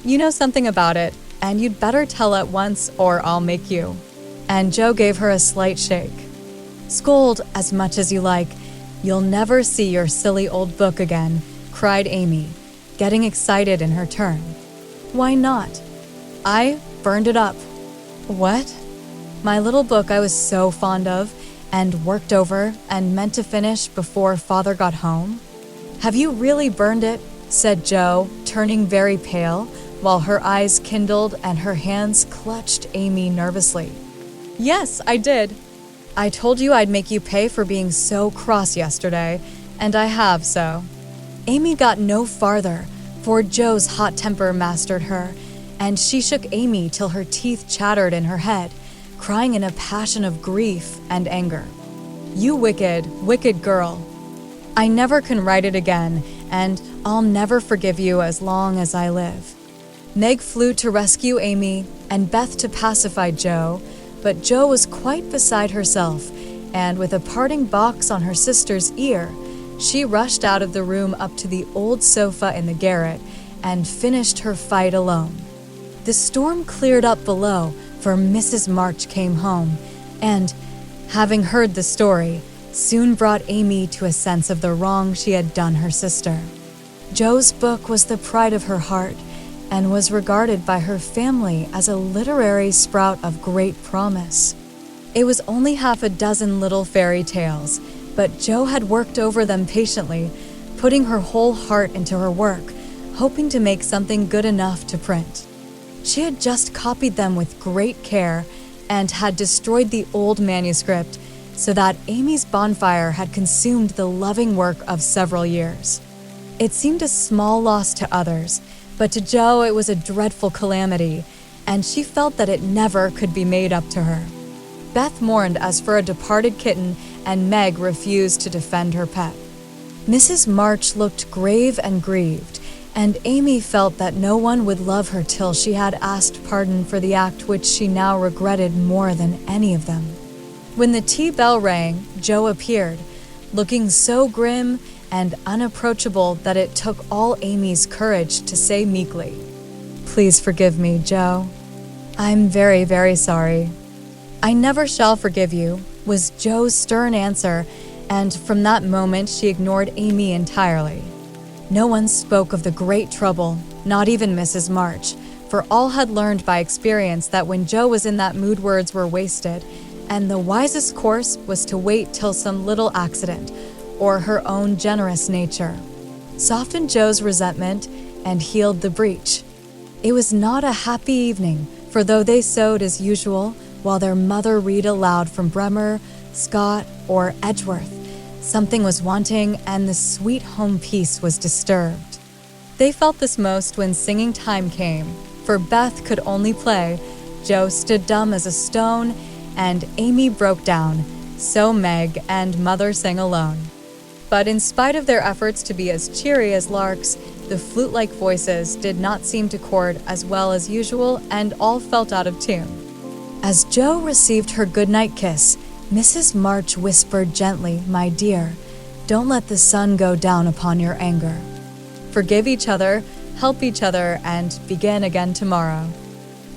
Speaker 1: You know something about it, and you'd better tell at once or I'll make you." And Joe gave her a slight shake. "Scold as much as you like. You'll never see your silly old book again," cried Amy, getting excited in her turn. "Why not?" "I burned it up." "What?" "My little book I was so fond of, and worked over, and meant to finish before Father got home." "Have you really burned it?" said Joe, turning very pale, while her eyes kindled and her hands clutched Amy nervously. "Yes, I did. I told you I'd make you pay for being so cross yesterday, and I have so." Amy got no farther, for Joe's hot temper mastered her, and she shook Amy till her teeth chattered in her head, crying in a passion of grief and anger. "You wicked, wicked girl. I never can write it again, and I'll never forgive you as long as I live." Meg flew to rescue Amy, and Beth to pacify Joe, but Joe was quite beside herself, and with a parting box on her sister's ear, she rushed out of the room up to the old sofa in the garret and finished her fight alone. The storm cleared up below, for Mrs. March came home, and, having heard the story, soon brought Amy to a sense of the wrong she had done her sister. Joe's book was the pride of her heart, and was regarded by her family as a literary sprout of great promise. It was only half a dozen little fairy tales, but Jo had worked over them patiently, putting her whole heart into her work, hoping to make something good enough to print. She had just copied them with great care and had destroyed the old manuscript so that Amy's bonfire had consumed the loving work of several years. It seemed a small loss to others, but to Jo it was a dreadful calamity, and she felt that it never could be made up to her. Beth mourned as for a departed kitten, and Meg refused to defend her pet. Mrs. March looked grave and grieved, and Amy felt that no one would love her till she had asked pardon for the act which she now regretted more than any of them. When the tea bell rang, Jo appeared, looking so grim and unapproachable that it took all Amy's courage to say meekly, "Please forgive me, Jo. I'm very, very sorry." "I never shall forgive you," was Jo's stern answer, and from that moment she ignored Amy entirely. No one spoke of the great trouble, not even Mrs. March, for all had learned by experience that when Jo was in that mood words were wasted, and the wisest course was to wait till some little accident, or her own generous nature, softened Jo's resentment and healed the breach. It was not a happy evening, for though they sewed as usual, while their mother read aloud from Bremer, Scott, or Edgeworth, something was wanting and the sweet home peace was disturbed. They felt this most when singing time came, for Beth could only play, Jo stood dumb as a stone, and Amy broke down, so Meg and Mother sang alone. But in spite of their efforts to be as cheery as larks, the flute-like voices did not seem to chord as well as usual, and all felt out of tune. As Jo received her goodnight kiss, Mrs. March whispered gently, "My dear, don't let the sun go down upon your anger. Forgive each other, help each other, and begin again tomorrow."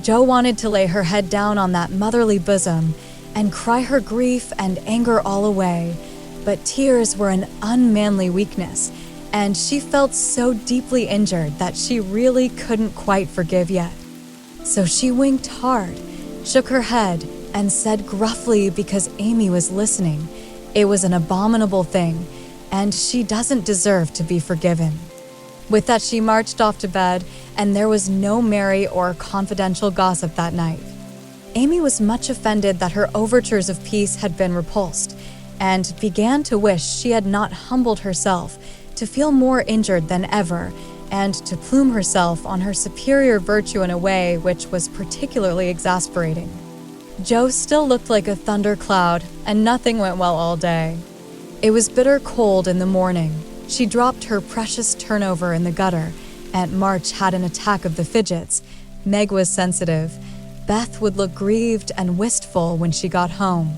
Speaker 1: Jo wanted to lay her head down on that motherly bosom and cry her grief and anger all away, but tears were an unmanly weakness, and she felt so deeply injured that she really couldn't quite forgive yet. So she winked hard, shook her head, and said gruffly, because Amy was listening, it was an abominable thing, and she doesn't deserve to be forgiven. With that she marched off to bed, and there was no merry or confidential gossip that night. Amy was much offended that her overtures of peace had been repulsed, and began to wish she had not humbled herself, to feel more injured than ever, and to plume herself on her superior virtue in a way which was particularly exasperating. Jo still looked like a thundercloud, and nothing went well all day. It was bitter cold in the morning. She dropped her precious turnover in the gutter. Aunt March had an attack of the fidgets. Meg was sensitive. Beth would look grieved and wistful when she got home.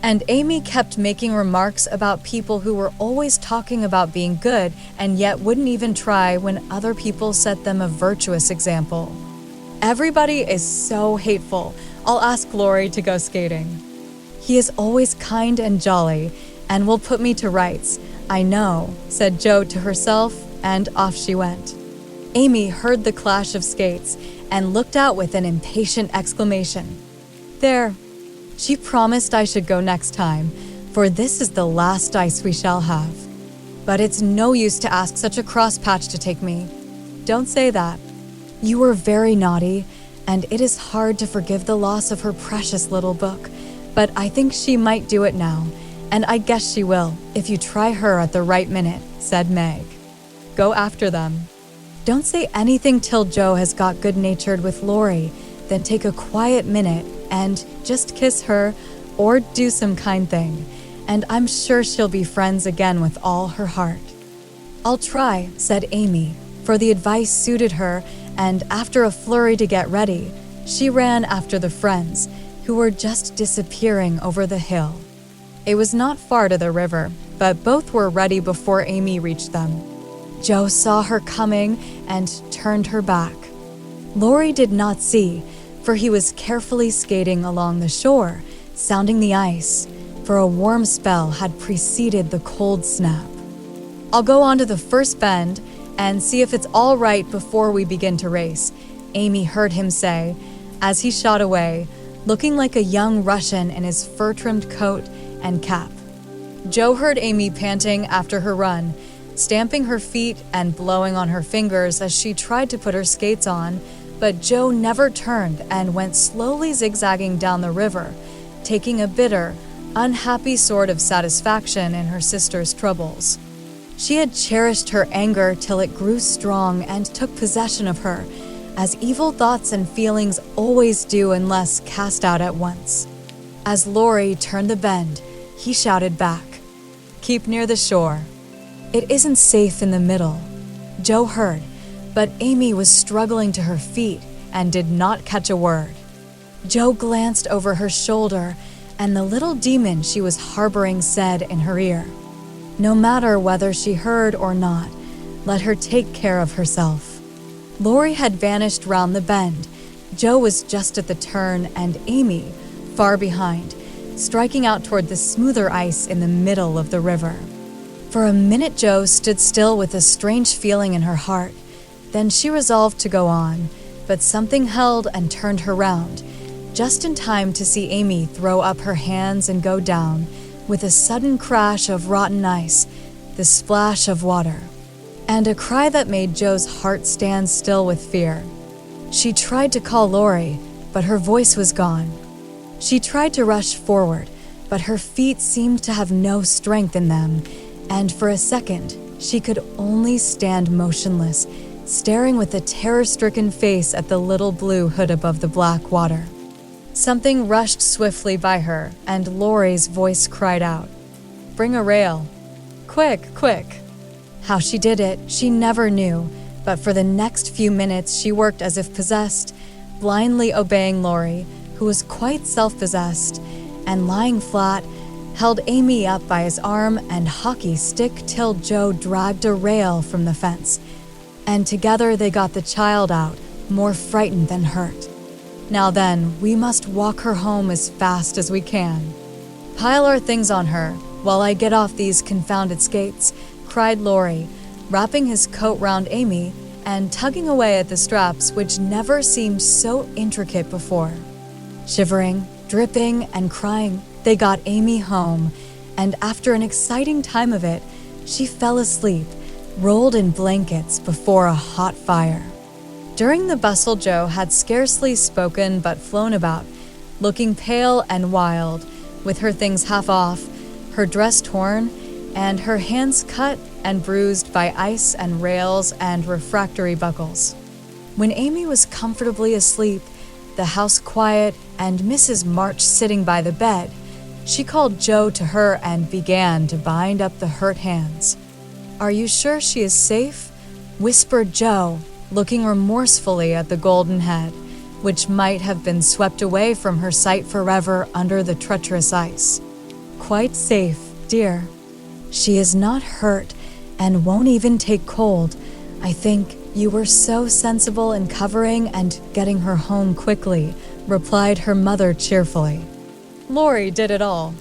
Speaker 1: And Amy kept making remarks about people who were always talking about being good and yet wouldn't even try when other people set them a virtuous example. "Everybody is so hateful. I'll ask Laurie to go skating. He is always kind and jolly, and will put me to rights. I know," said Jo to herself, and off she went. Amy heard the clash of skates and looked out with an impatient exclamation. "There. She promised I should go next time, for this is the last ice we shall have. But it's no use to ask such a cross patch to take me. Don't say that. You were very naughty, and it is hard to forgive the loss of her precious little book, but I think she might do it now, and I guess she will, if you try her at the right minute," said Meg. "Go after them. Don't say anything till Jo has got good-natured with Laurie, then take a quiet minute and just kiss her or do some kind thing, and I'm sure she'll be friends again with all her heart." "I'll try," said Amy, for the advice suited her, and after a flurry to get ready, she ran after the friends, who were just disappearing over the hill. It was not far to the river, but both were ready before Amy reached them. Jo saw her coming and turned her back. Laurie did not see, for he was carefully skating along the shore, sounding the ice, for a warm spell had preceded the cold snap. "I'll go on to the first bend and see if it's all right before we begin to race," Amy heard him say, as he shot away, looking like a young Russian in his fur-trimmed coat and cap. Jo heard Amy panting after her run, stamping her feet and blowing on her fingers as she tried to put her skates on, but Jo never turned and went slowly zigzagging down the river, taking a bitter, unhappy sort of satisfaction in her sister's troubles. She had cherished her anger till it grew strong and took possession of her, as evil thoughts and feelings always do unless cast out at once. As Laurie turned the bend, he shouted back, "Keep near the shore." "It isn't safe in the middle," Jo heard, but Amy was struggling to her feet and did not catch a word. Jo glanced over her shoulder, and the little demon she was harboring said in her ear, "No matter whether she heard or not, let her take care of herself." Laurie had vanished round the bend. Jo was just at the turn, and Amy, far behind, striking out toward the smoother ice in the middle of the river. For a minute Jo stood still with a strange feeling in her heart. Then she resolved to go on, but something held and turned her round, just in time to see Amy throw up her hands and go down, with a sudden crash of rotten ice, the splash of water, and a cry that made Jo's heart stand still with fear. She tried to call Laurie, but her voice was gone. She tried to rush forward, but her feet seemed to have no strength in them, and for a second, she could only stand motionless, staring with a terror-stricken face at the little blue hood above the black water. Something rushed swiftly by her, and Laurie's voice cried out, "Bring a rail. Quick, quick." How she did it, she never knew, but for the next few minutes she worked as if possessed, blindly obeying Laurie, who was quite self-possessed, and lying flat, held Amy up by his arm and hockey stick till Jo dragged a rail from the fence, and together they got the child out, more frightened than hurt. "Now then, we must walk her home as fast as we can. Pile our things on her, while I get off these confounded skates," cried Laurie, wrapping his coat round Amy and tugging away at the straps which never seemed so intricate before. Shivering, dripping, and crying, they got Amy home, and after an exciting time of it, she fell asleep, rolled in blankets before a hot fire. During the bustle, Jo had scarcely spoken but flown about, looking pale and wild, with her things half off, her dress torn, and her hands cut and bruised by ice and rails and refractory buckles. When Amy was comfortably asleep, the house quiet, and Mrs. March sitting by the bed, she called Jo to her and began to bind up the hurt hands. "Are you sure she is safe?" whispered Jo, looking remorsefully at the golden head, which might have been swept away from her sight forever under the treacherous ice. "Quite safe, dear. She is not hurt and won't even take cold. I think you were so sensible in covering and getting her home quickly," replied her mother cheerfully. "Laurie did it all.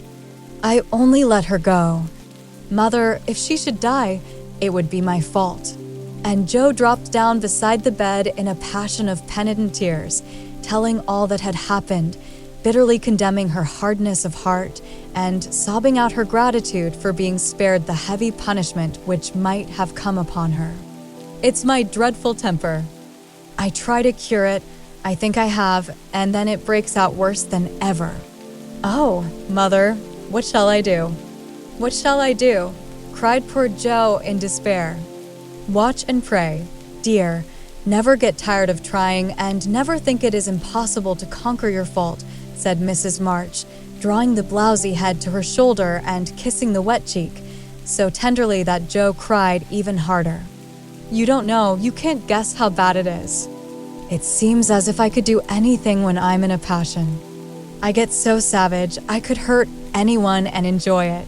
Speaker 1: I only let her go. Mother, if she should die, it would be my fault." And Jo dropped down beside the bed in a passion of penitent tears, telling all that had happened, bitterly condemning her hardness of heart, and sobbing out her gratitude for being spared the heavy punishment which might have come upon her. "It's my dreadful temper. I try to cure it, I think I have, and then it breaks out worse than ever. Oh, Mother, what shall I do? What shall I do?" cried poor Jo in despair. "Watch and pray, dear. Never get tired of trying, and never think it is impossible to conquer your fault," said Mrs. March, drawing the blousy head to her shoulder and kissing the wet cheek, so tenderly that Jo cried even harder. "You don't know, you can't guess how bad it is. It seems as if I could do anything when I'm in a passion. I get so savage, I could hurt anyone and enjoy it.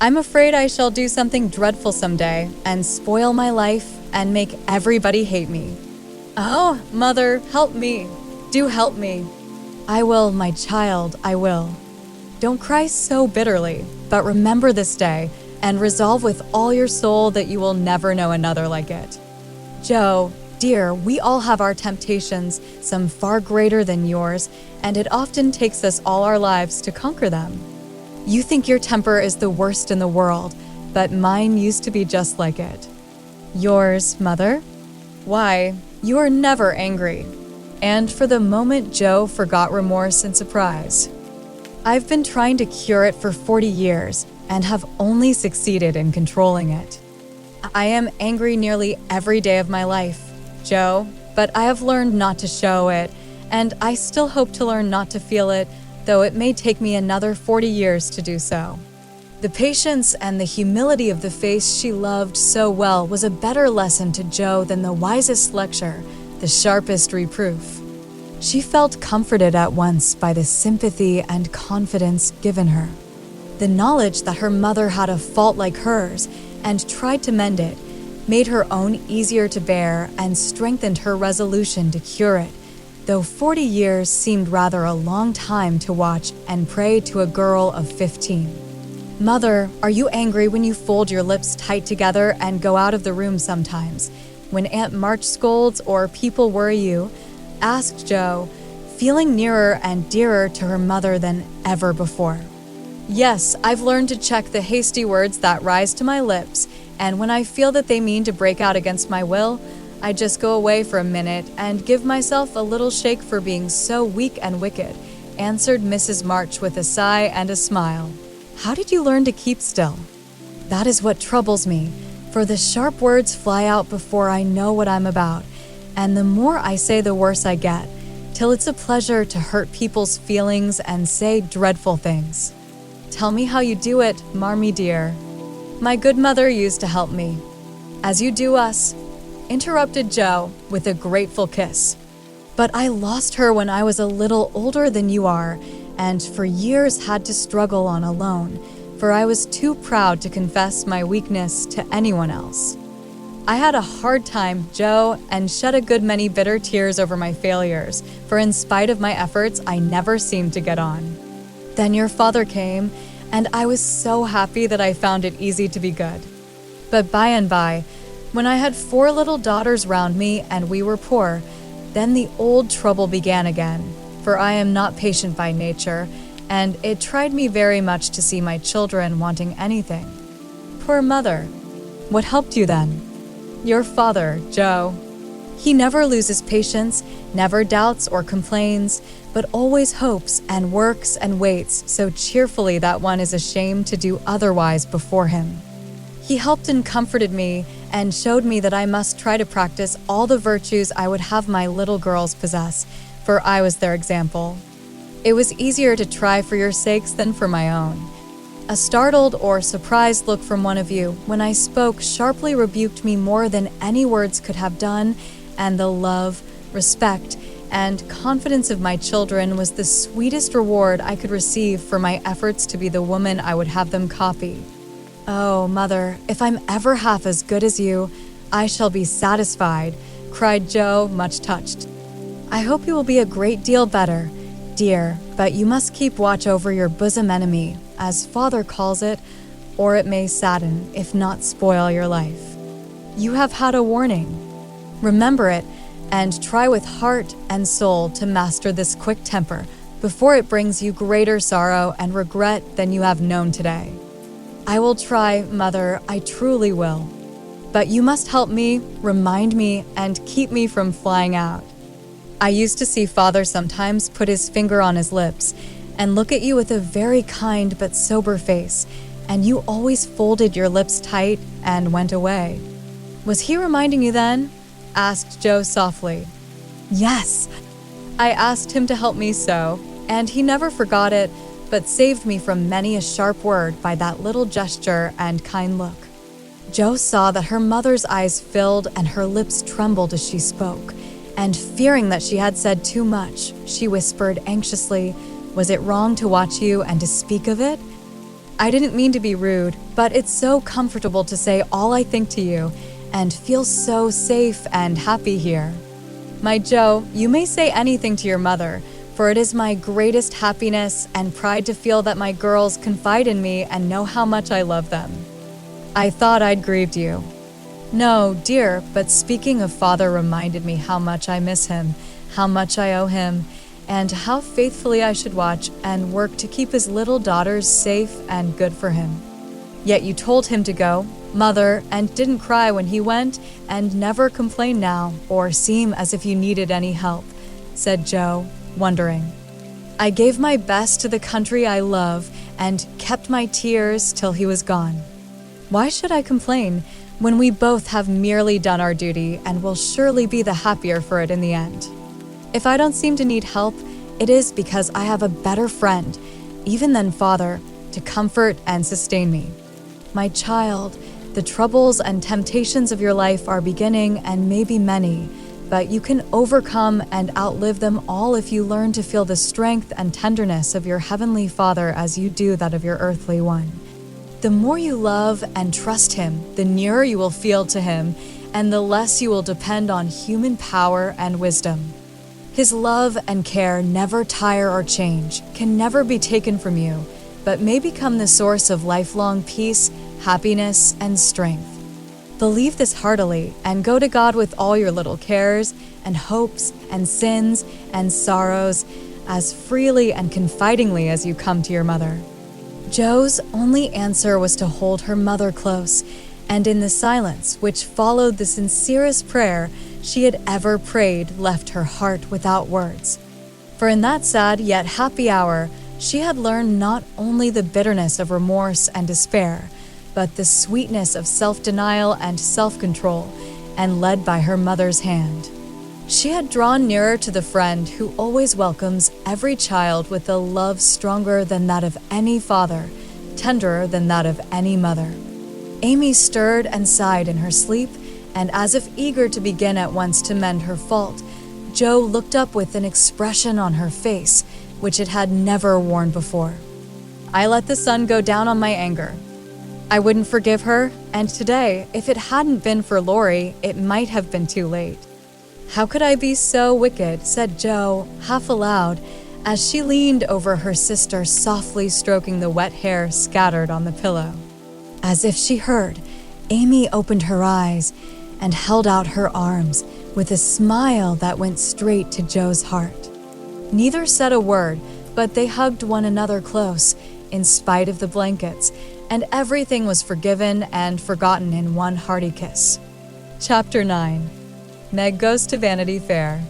Speaker 1: I'm afraid I shall do something dreadful someday and spoil my life and make everybody hate me. Oh, Mother, help me. Do help me." "I will, my child, I will. Don't cry so bitterly, but remember this day and resolve with all your soul that you will never know another like it. Jo, dear, we all have our temptations, some far greater than yours, and it often takes us all our lives to conquer them. You think your temper is the worst in the world, but mine used to be just like it. Yours, Mother? Why, you are never angry. And for the moment, Joe forgot remorse and surprise. I've been trying to cure it for 40 years and have only succeeded in controlling it. I am angry nearly every day of my life, Joe, but I have learned not to show it, and I still hope to learn not to feel it, though it may take me another 40 years to do so. The patience and the humility of the face she loved so well was a better lesson to Joe than the wisest lecture, the sharpest reproof. She felt comforted at once by the sympathy and confidence given her. The knowledge that her mother had a fault like hers and tried to mend it made her own easier to bear and strengthened her resolution to cure it, though 40 years seemed rather a long time to watch and pray to a girl of 15. Mother, are you angry when you fold your lips tight together and go out of the room sometimes? When Aunt March scolds or people worry you? Asked Joe, feeling nearer and dearer to her mother than ever before. Yes, I've learned to check the hasty words that rise to my lips, and when I feel that they mean to break out against my will, I just go away for a minute and give myself a little shake for being so weak and wicked, answered Mrs. March with a sigh and a smile. How did you learn to keep still? That is what troubles me, for the sharp words fly out before I know what I'm about, and the more I say the worse I get, till it's a pleasure to hurt people's feelings and say dreadful things. Tell me how you do it, Marmee dear. My good mother used to help me. As you do us, interrupted Joe with a grateful kiss. But I lost her when I was a little older than you are, and for years had to struggle on alone, for I was too proud to confess my weakness to anyone else. I had a hard time, Joe, and shed a good many bitter tears over my failures, for in spite of my efforts, I never seemed to get on. Then your father came, and I was so happy that I found it easy to be good. But by and by, when I had 4 little daughters round me and we were poor, then the old trouble began again, for I am not patient by nature, and it tried me very much to see my children wanting anything. Poor mother. What helped you then? Your father, Joe. He never loses patience, never doubts or complains, but always hopes and works and waits so cheerfully that one is ashamed to do otherwise before him. He helped and comforted me and showed me that I must try to practice all the virtues I would have my little girls possess, for I was their example. It was easier to try for your sakes than for my own. A startled or surprised look from one of you when I spoke sharply rebuked me more than any words could have done, and the love, respect, and confidence of my children was the sweetest reward I could receive for my efforts to be the woman I would have them copy. Oh, Mother, if I'm ever half as good as you, I shall be satisfied, cried Joe, much touched. I hope you will be a great deal better, dear, but you must keep watch over your bosom enemy, as Father calls it, or it may sadden, if not spoil your life. You have had a warning. Remember it, and try with heart and soul to master this quick temper before it brings you greater sorrow and regret than you have known today. I will try, Mother, I truly will. But you must help me, remind me, and keep me from flying out. I used to see Father sometimes put his finger on his lips and look at you with a very kind but sober face, and you always folded your lips tight and went away. Was he reminding you then? Asked Joe softly. Yes. I asked him to help me so, and he never forgot it, but saved me from many a sharp word by that little gesture and kind look. Joe saw that her mother's eyes filled and her lips trembled as she spoke, and fearing that she had said too much, she whispered anxiously, "Was it wrong to watch you and to speak of it? I didn't mean to be rude, but it's so comfortable to say all I think to you, and feel so safe and happy here. My Joe, you may say anything to your mother, for it is my greatest happiness and pride to feel that my girls confide in me and know how much I love them. I thought I'd grieved you. No, dear, but speaking of Father reminded me how much I miss him, how much I owe him, and how faithfully I should watch and work to keep his little daughters safe and good for him. Yet you told him to go, Mother, and didn't cry when he went, and never complain now or seem as if you needed any help," said Joe, wondering. "I gave my best to the country I love and kept my tears till he was gone. Why should I complain when we both have merely done our duty and will surely be the happier for it in the end? If I don't seem to need help, it is because I have a better friend, even than Father, to comfort and sustain me. My child, the troubles and temptations of your life are beginning and may be many, but you can overcome and outlive them all if you learn to feel the strength and tenderness of your heavenly Father as you do that of your earthly one. The more you love and trust him, the nearer you will feel to him, and the less you will depend on human power and wisdom. His love and care never tire or change, can never be taken from you, but may become the source of lifelong peace, happiness, and strength. Believe this heartily and go to God with all your little cares and hopes and sins and sorrows as freely and confidingly as you come to your mother." Joe's only answer was to hold her mother close, and in the silence which followed the sincerest prayer she had ever prayed left her heart without words. For in that sad yet happy hour, she had learned not only the bitterness of remorse and despair, but the sweetness of self-denial and self-control, and led by her mother's hand. She had drawn nearer to the friend who always welcomes every child with a love stronger than that of any father, tenderer than that of any mother. Amy stirred and sighed in her sleep, and as if eager to begin at once to mend her fault, Joe looked up with an expression on her face which it had never worn before. "I let the sun go down on my anger. I wouldn't forgive her, and today, if it hadn't been for Lori, it might have been too late. How could I be so wicked?" said Joe, half aloud, as she leaned over her sister, softly stroking the wet hair scattered on the pillow. As if she heard, Amy opened her eyes and held out her arms with a smile that went straight to Joe's heart. Neither said a word, but they hugged one another close, in spite of the blankets, and everything was forgiven and forgotten in one hearty kiss. Chapter 9. Meg Goes to Vanity Fair.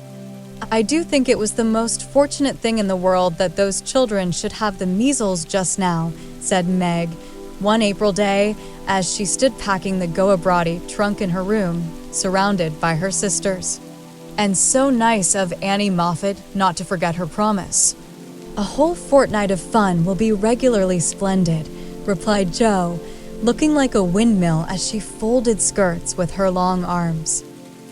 Speaker 1: "I do think it was the most fortunate thing in the world that those children should have the measles just now," said Meg, one April day, as she stood packing the go-abroady trunk in her room, surrounded by her sisters. "And so nice of Annie Moffat not to forget her promise." "A whole fortnight of fun will be regularly splendid," replied Joe, looking like a windmill as she folded skirts with her long arms.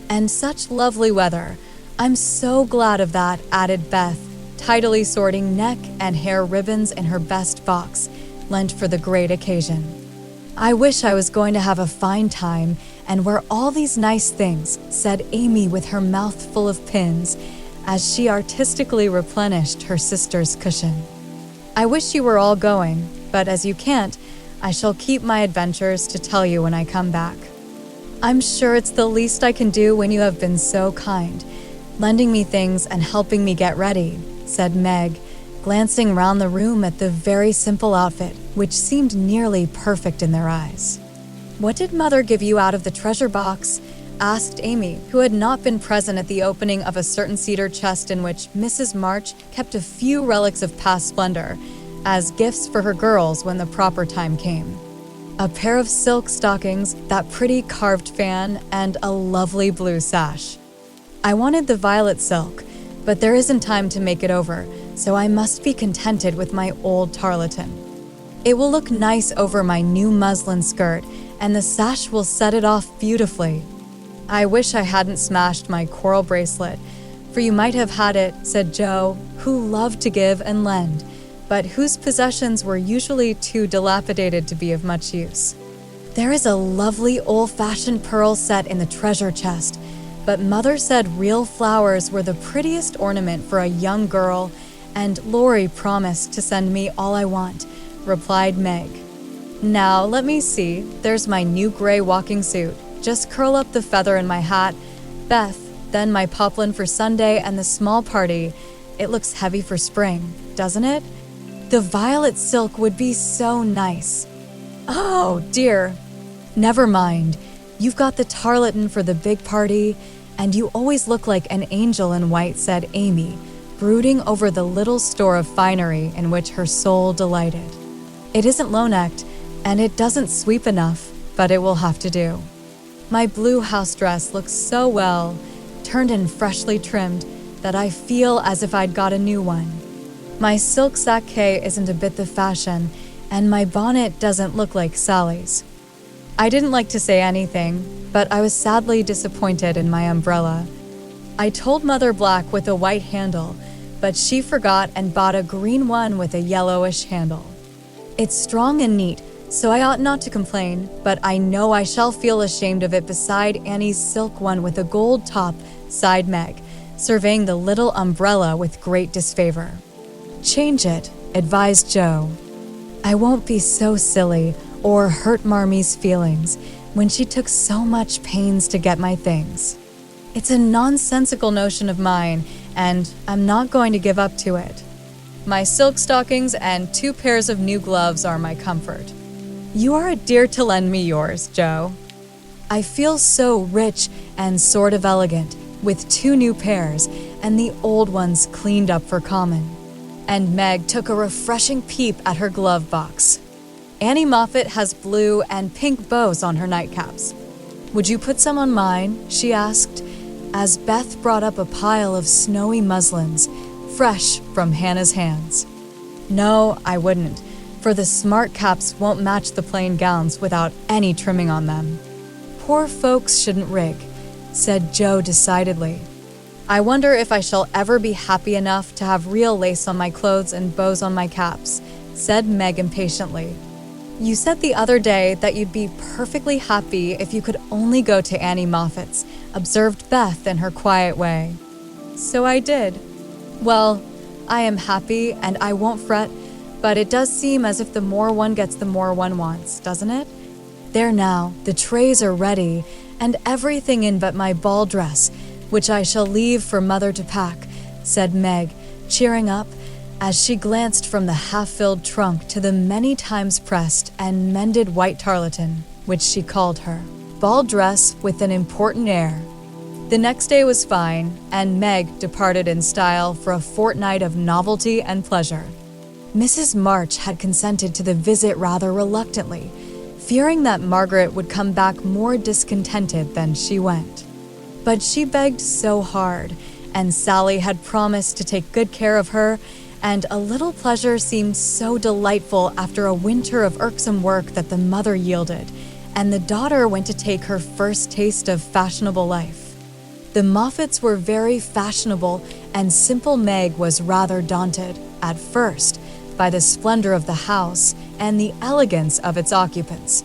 Speaker 1: "And such lovely weather. I'm so glad of that," added Beth, tidily sorting neck and hair ribbons in her best box, lent for the great occasion. "I wish I was going to have a fine time and wear all these nice things," said Amy with her mouth full of pins, as she artistically replenished her sister's cushion. "I wish you were all going, but as you can't, I shall keep my adventures to tell you when I come back." "I'm sure it's the least I can do when you have been so kind, lending me things and helping me get ready," said Meg, glancing round the room at the very simple outfit, which seemed nearly perfect in their eyes. "What did Mother give you out of the treasure box?" asked Amy, who had not been present at the opening of a certain cedar chest in which Mrs. March kept a few relics of past splendor, as gifts for her girls when the proper time came. "A pair of silk stockings, that pretty carved fan, and a lovely blue sash. I wanted the violet silk, but there isn't time to make it over, so I must be contented with my old tarlatan. It will look nice over my new muslin skirt, and the sash will set it off beautifully. I wish I hadn't smashed my coral bracelet, for you might have had it," said Joe, who loved to give and lend, but whose possessions were usually too dilapidated to be of much use. "There is a lovely old-fashioned pearl set in the treasure chest, but Mother said real flowers were the prettiest ornament for a young girl, and Lori promised to send me all I want," replied Meg. "Now, let me see, there's my new gray walking suit. Just curl up the feather in my hat, Beth, then my poplin for Sunday and the small party. it looks heavy for spring, doesn't it? The violet silk would be so nice. Oh, dear. Never mind. You've got the tarlatan for the big party, and you always look like an angel in white, said Amy, brooding over the little store of finery in which her soul delighted. It isn't low-necked, and it doesn't sweep enough, but it will have to do. My blue house dress looks so well, turned and freshly trimmed, that I feel as if I'd got a new one. My silk sacque isn't a bit the fashion, and my bonnet doesn't look like Sally's. I didn't like to say anything, but I was sadly disappointed in my umbrella. I told Mother Black with a white handle, but she forgot and bought a green one with a yellowish handle. It's strong and neat, so I ought not to complain, but I know I shall feel ashamed of it beside Annie's silk one with a gold top, sighed Meg, surveying the little umbrella with great disfavor. Change it, advised Joe. I won't be so silly or hurt Marmie's feelings when she took so much pains to get my things. It's a nonsensical notion of mine, and I'm not going to give up to it. My silk stockings and 2 pairs of new gloves are my comfort. You are a dear to lend me yours, Joe. I feel so rich and sort of elegant with 2 new pairs and the old ones cleaned up for common. And Meg took a refreshing peep at her glove box. Annie Moffat has blue and pink bows on her nightcaps. Would you put some on mine? She asked, as Beth brought up a pile of snowy muslins, fresh from Hannah's hands. No, I wouldn't, for the smart caps won't match the plain gowns without any trimming on them. Poor folks shouldn't rig, said Joe decidedly. I wonder if I shall ever be happy enough to have real lace on my clothes and bows on my caps, said Meg impatiently. You said the other day that you'd be perfectly happy if you could only go to Annie Moffat's, observed Beth in her quiet way. So I did. Well, I am happy and I won't fret, but it does seem as if the more one gets, the more one wants, doesn't it? There now, the trays are ready, and everything in but my ball dress, which I shall leave for Mother to pack, said Meg, cheering up, as she glanced from the half-filled trunk to the many times pressed and mended white tarlatan, which she called her ball dress with an important air. The next day was fine, and Meg departed in style for a fortnight of novelty and pleasure. Mrs. March had consented to the visit rather reluctantly, fearing that Margaret would come back more discontented than she went. But she begged so hard, and Sally had promised to take good care of her, and a little pleasure seemed so delightful after a winter of irksome work that the mother yielded, and the daughter went to take her first taste of fashionable life. The Moffats were very fashionable, and simple Meg was rather daunted, at first, by the splendor of the house and the elegance of its occupants.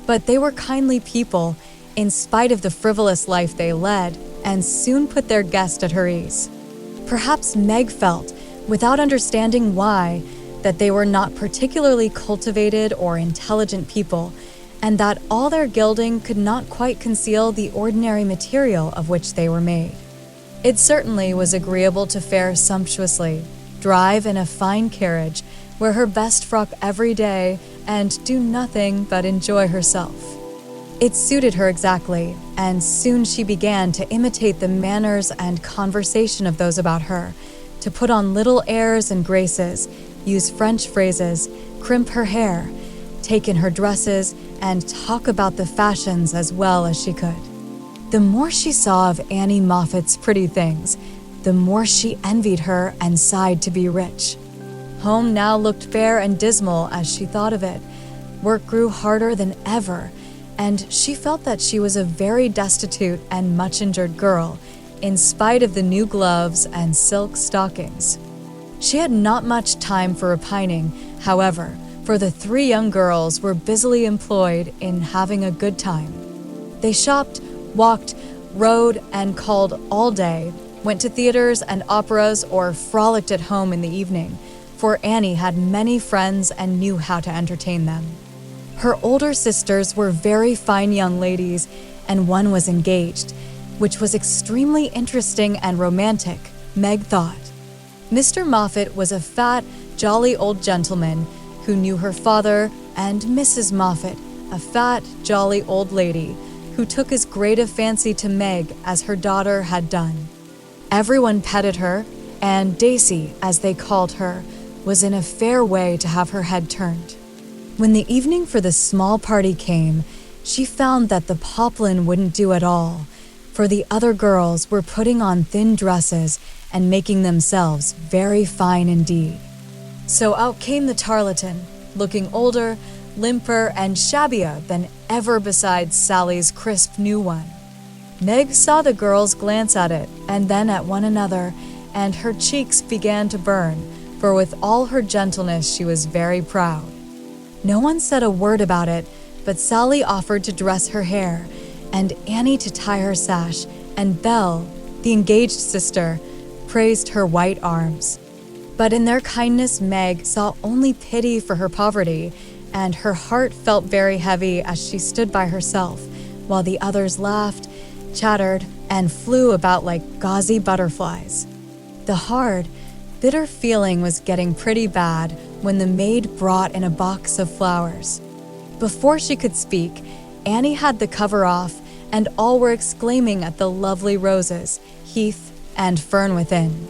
Speaker 1: But they were kindly people, in spite of the frivolous life they led, and soon put their guest at her ease. Perhaps Meg felt, without understanding why, that they were not particularly cultivated or intelligent people, and that all their gilding could not quite conceal the ordinary material of which they were made. It certainly was agreeable to fare sumptuously, drive in a fine carriage, wear her best frock every day, and do nothing but enjoy herself. It suited her exactly, and soon she began to imitate the manners and conversation of those about her, to put on little airs and graces, use French phrases, crimp her hair, take in her dresses, and talk about the fashions as well as she could. The more she saw of Annie Moffat's pretty things, the more she envied her and sighed to be rich. Home now looked bare and dismal as she thought of it. Work grew harder than ever, and she felt that she was a very destitute and much-injured girl, in spite of the new gloves and silk stockings. She had not much time for repining, however, for the 3 young girls were busily employed in having a good time. They shopped, walked, rode, and called all day, went to theaters and operas, or frolicked at home in the evening, for Annie had many friends and knew how to entertain them. Her older sisters were very fine young ladies, and one was engaged, which was extremely interesting and romantic, Meg thought. Mr. Moffat was a fat, jolly old gentleman who knew her father, and Mrs. Moffat, a fat, jolly old lady who took as great a fancy to Meg as her daughter had done. Everyone petted her, and Daisy, as they called her, was in a fair way to have her head turned. When the evening for the small party came, she found that the poplin wouldn't do at all, for the other girls were putting on thin dresses and making themselves very fine indeed. So out came the tarleton, looking older, limper, and shabbier than ever besides Sally's crisp new one. Meg saw the girls glance at it, and then at one another, and her cheeks began to burn, for with all her gentleness she was very proud. No one said a word about it, but Sally offered to dress her hair, and Annie to tie her sash, and Belle, the engaged sister, praised her white arms. But in their kindness Meg saw only pity for her poverty, and her heart felt very heavy as she stood by herself, while the others laughed, chattered, and flew about like gauzy butterflies. The hard, bitter feeling was getting pretty bad when the maid brought in a box of flowers. Before she could speak, Annie had the cover off, and all were exclaiming at the lovely roses, heath, and fern within.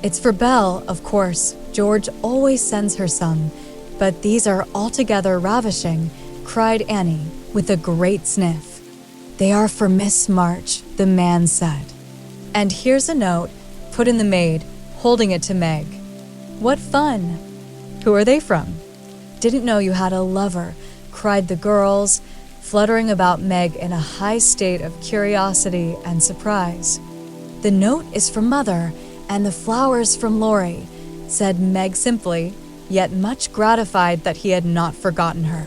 Speaker 1: It's for Belle, of course. George always sends her some, but these are altogether ravishing, cried Annie, with a great sniff. They are for Miss March, the man said. And here's a note, put in the maid, holding it to Meg. What fun! Who are they from? Didn't know you had a lover, cried the girls, fluttering about Meg in a high state of curiosity and surprise. The note is from Mother, and the flowers from Laurie, said Meg simply, yet much gratified that he had not forgotten her.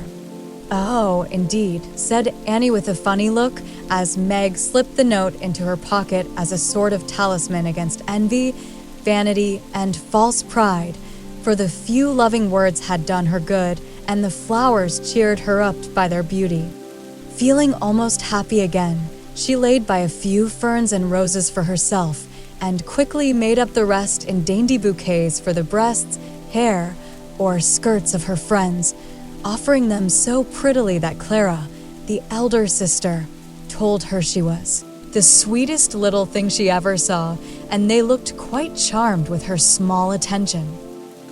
Speaker 1: Oh, indeed, said Annie with a funny look as Meg slipped the note into her pocket as a sort of talisman against envy, vanity, and false pride, for the few loving words had done her good, and the flowers cheered her up by their beauty. Feeling almost happy again, she laid by a few ferns and roses for herself, and quickly made up the rest in dainty bouquets for the breasts, hair, or skirts of her friends, offering them so prettily that Clara, the elder sister, told her she was the sweetest little thing she ever saw, and they looked quite charmed with her small attention.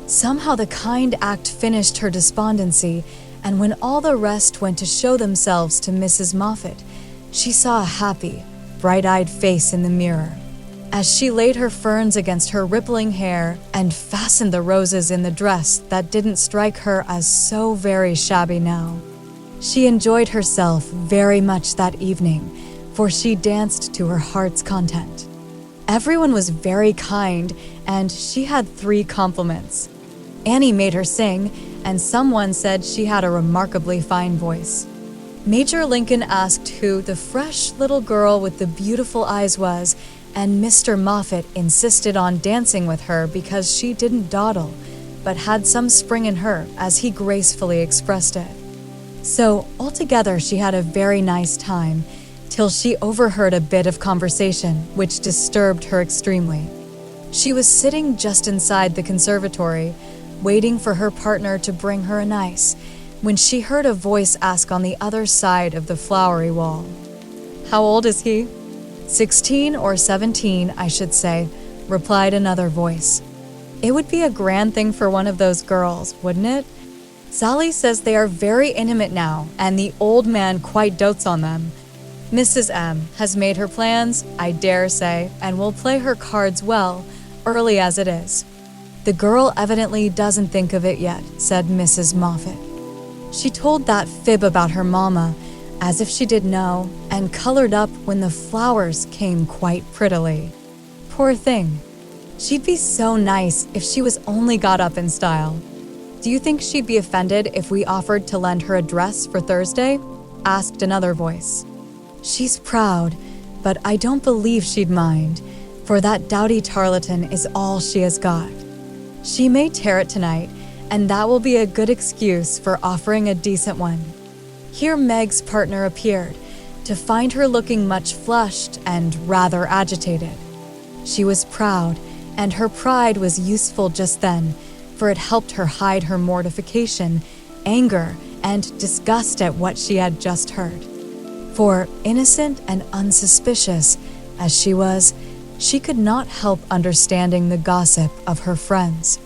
Speaker 1: Somehow the kind act finished her despondency, and when all the rest went to show themselves to Mrs. Moffat, she saw a happy, bright-eyed face in the mirror. As she laid her ferns against her rippling hair and fastened the roses in the dress that didn't strike her as so very shabby now, she enjoyed herself very much that evening, for she danced to her heart's content. Everyone was very kind, and she had 3 compliments. Annie made her sing, and someone said she had a remarkably fine voice. Major Lincoln asked who the fresh little girl with the beautiful eyes was, and Mr. Moffat insisted on dancing with her because she didn't dawdle, but had some spring in her, as he gracefully expressed it. So, altogether she had a very nice time, till she overheard a bit of conversation which disturbed her extremely. She was sitting just inside the conservatory, waiting for her partner to bring her an ice, when she heard a voice ask on the other side of the flowery wall, "How old is he?" 16 or 17, I should say, replied another voice. It would be a grand thing for one of those girls, wouldn't it? Sally says they are very intimate now, and the old man quite dotes on them. Mrs. M. has made her plans, I dare say, and will play her cards well, early as it is. The girl evidently doesn't think of it yet, said Mrs. Moffat. She told that fib about her mamma, as if she did know, and colored up when the flowers came quite prettily. Poor thing. She'd be so nice if she was only got up in style. Do you think she'd be offended if we offered to lend her a dress for Thursday? Asked another voice. She's proud, but I don't believe she'd mind, for that dowdy tarleton is all she has got. She may tear it tonight, and that will be a good excuse for offering a decent one. Here Meg's partner appeared, to find her looking much flushed and rather agitated. She was proud, and her pride was useful just then, for it helped her hide her mortification, anger, and disgust at what she had just heard. For, innocent and unsuspicious as she was, she could not help understanding the gossip of her friends.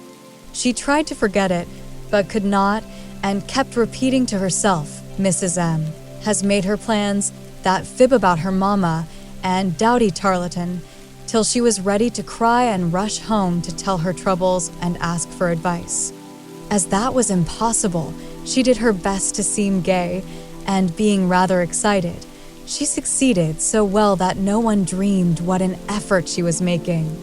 Speaker 1: She tried to forget it, but could not, and kept repeating to herself, Mrs. M has made her plans, that fib about her mama, and dowdy tarleton, till she was ready to cry and rush home to tell her troubles and ask for advice. As that was impossible, she did her best to seem gay, and being rather excited, she succeeded so well that no one dreamed what an effort she was making.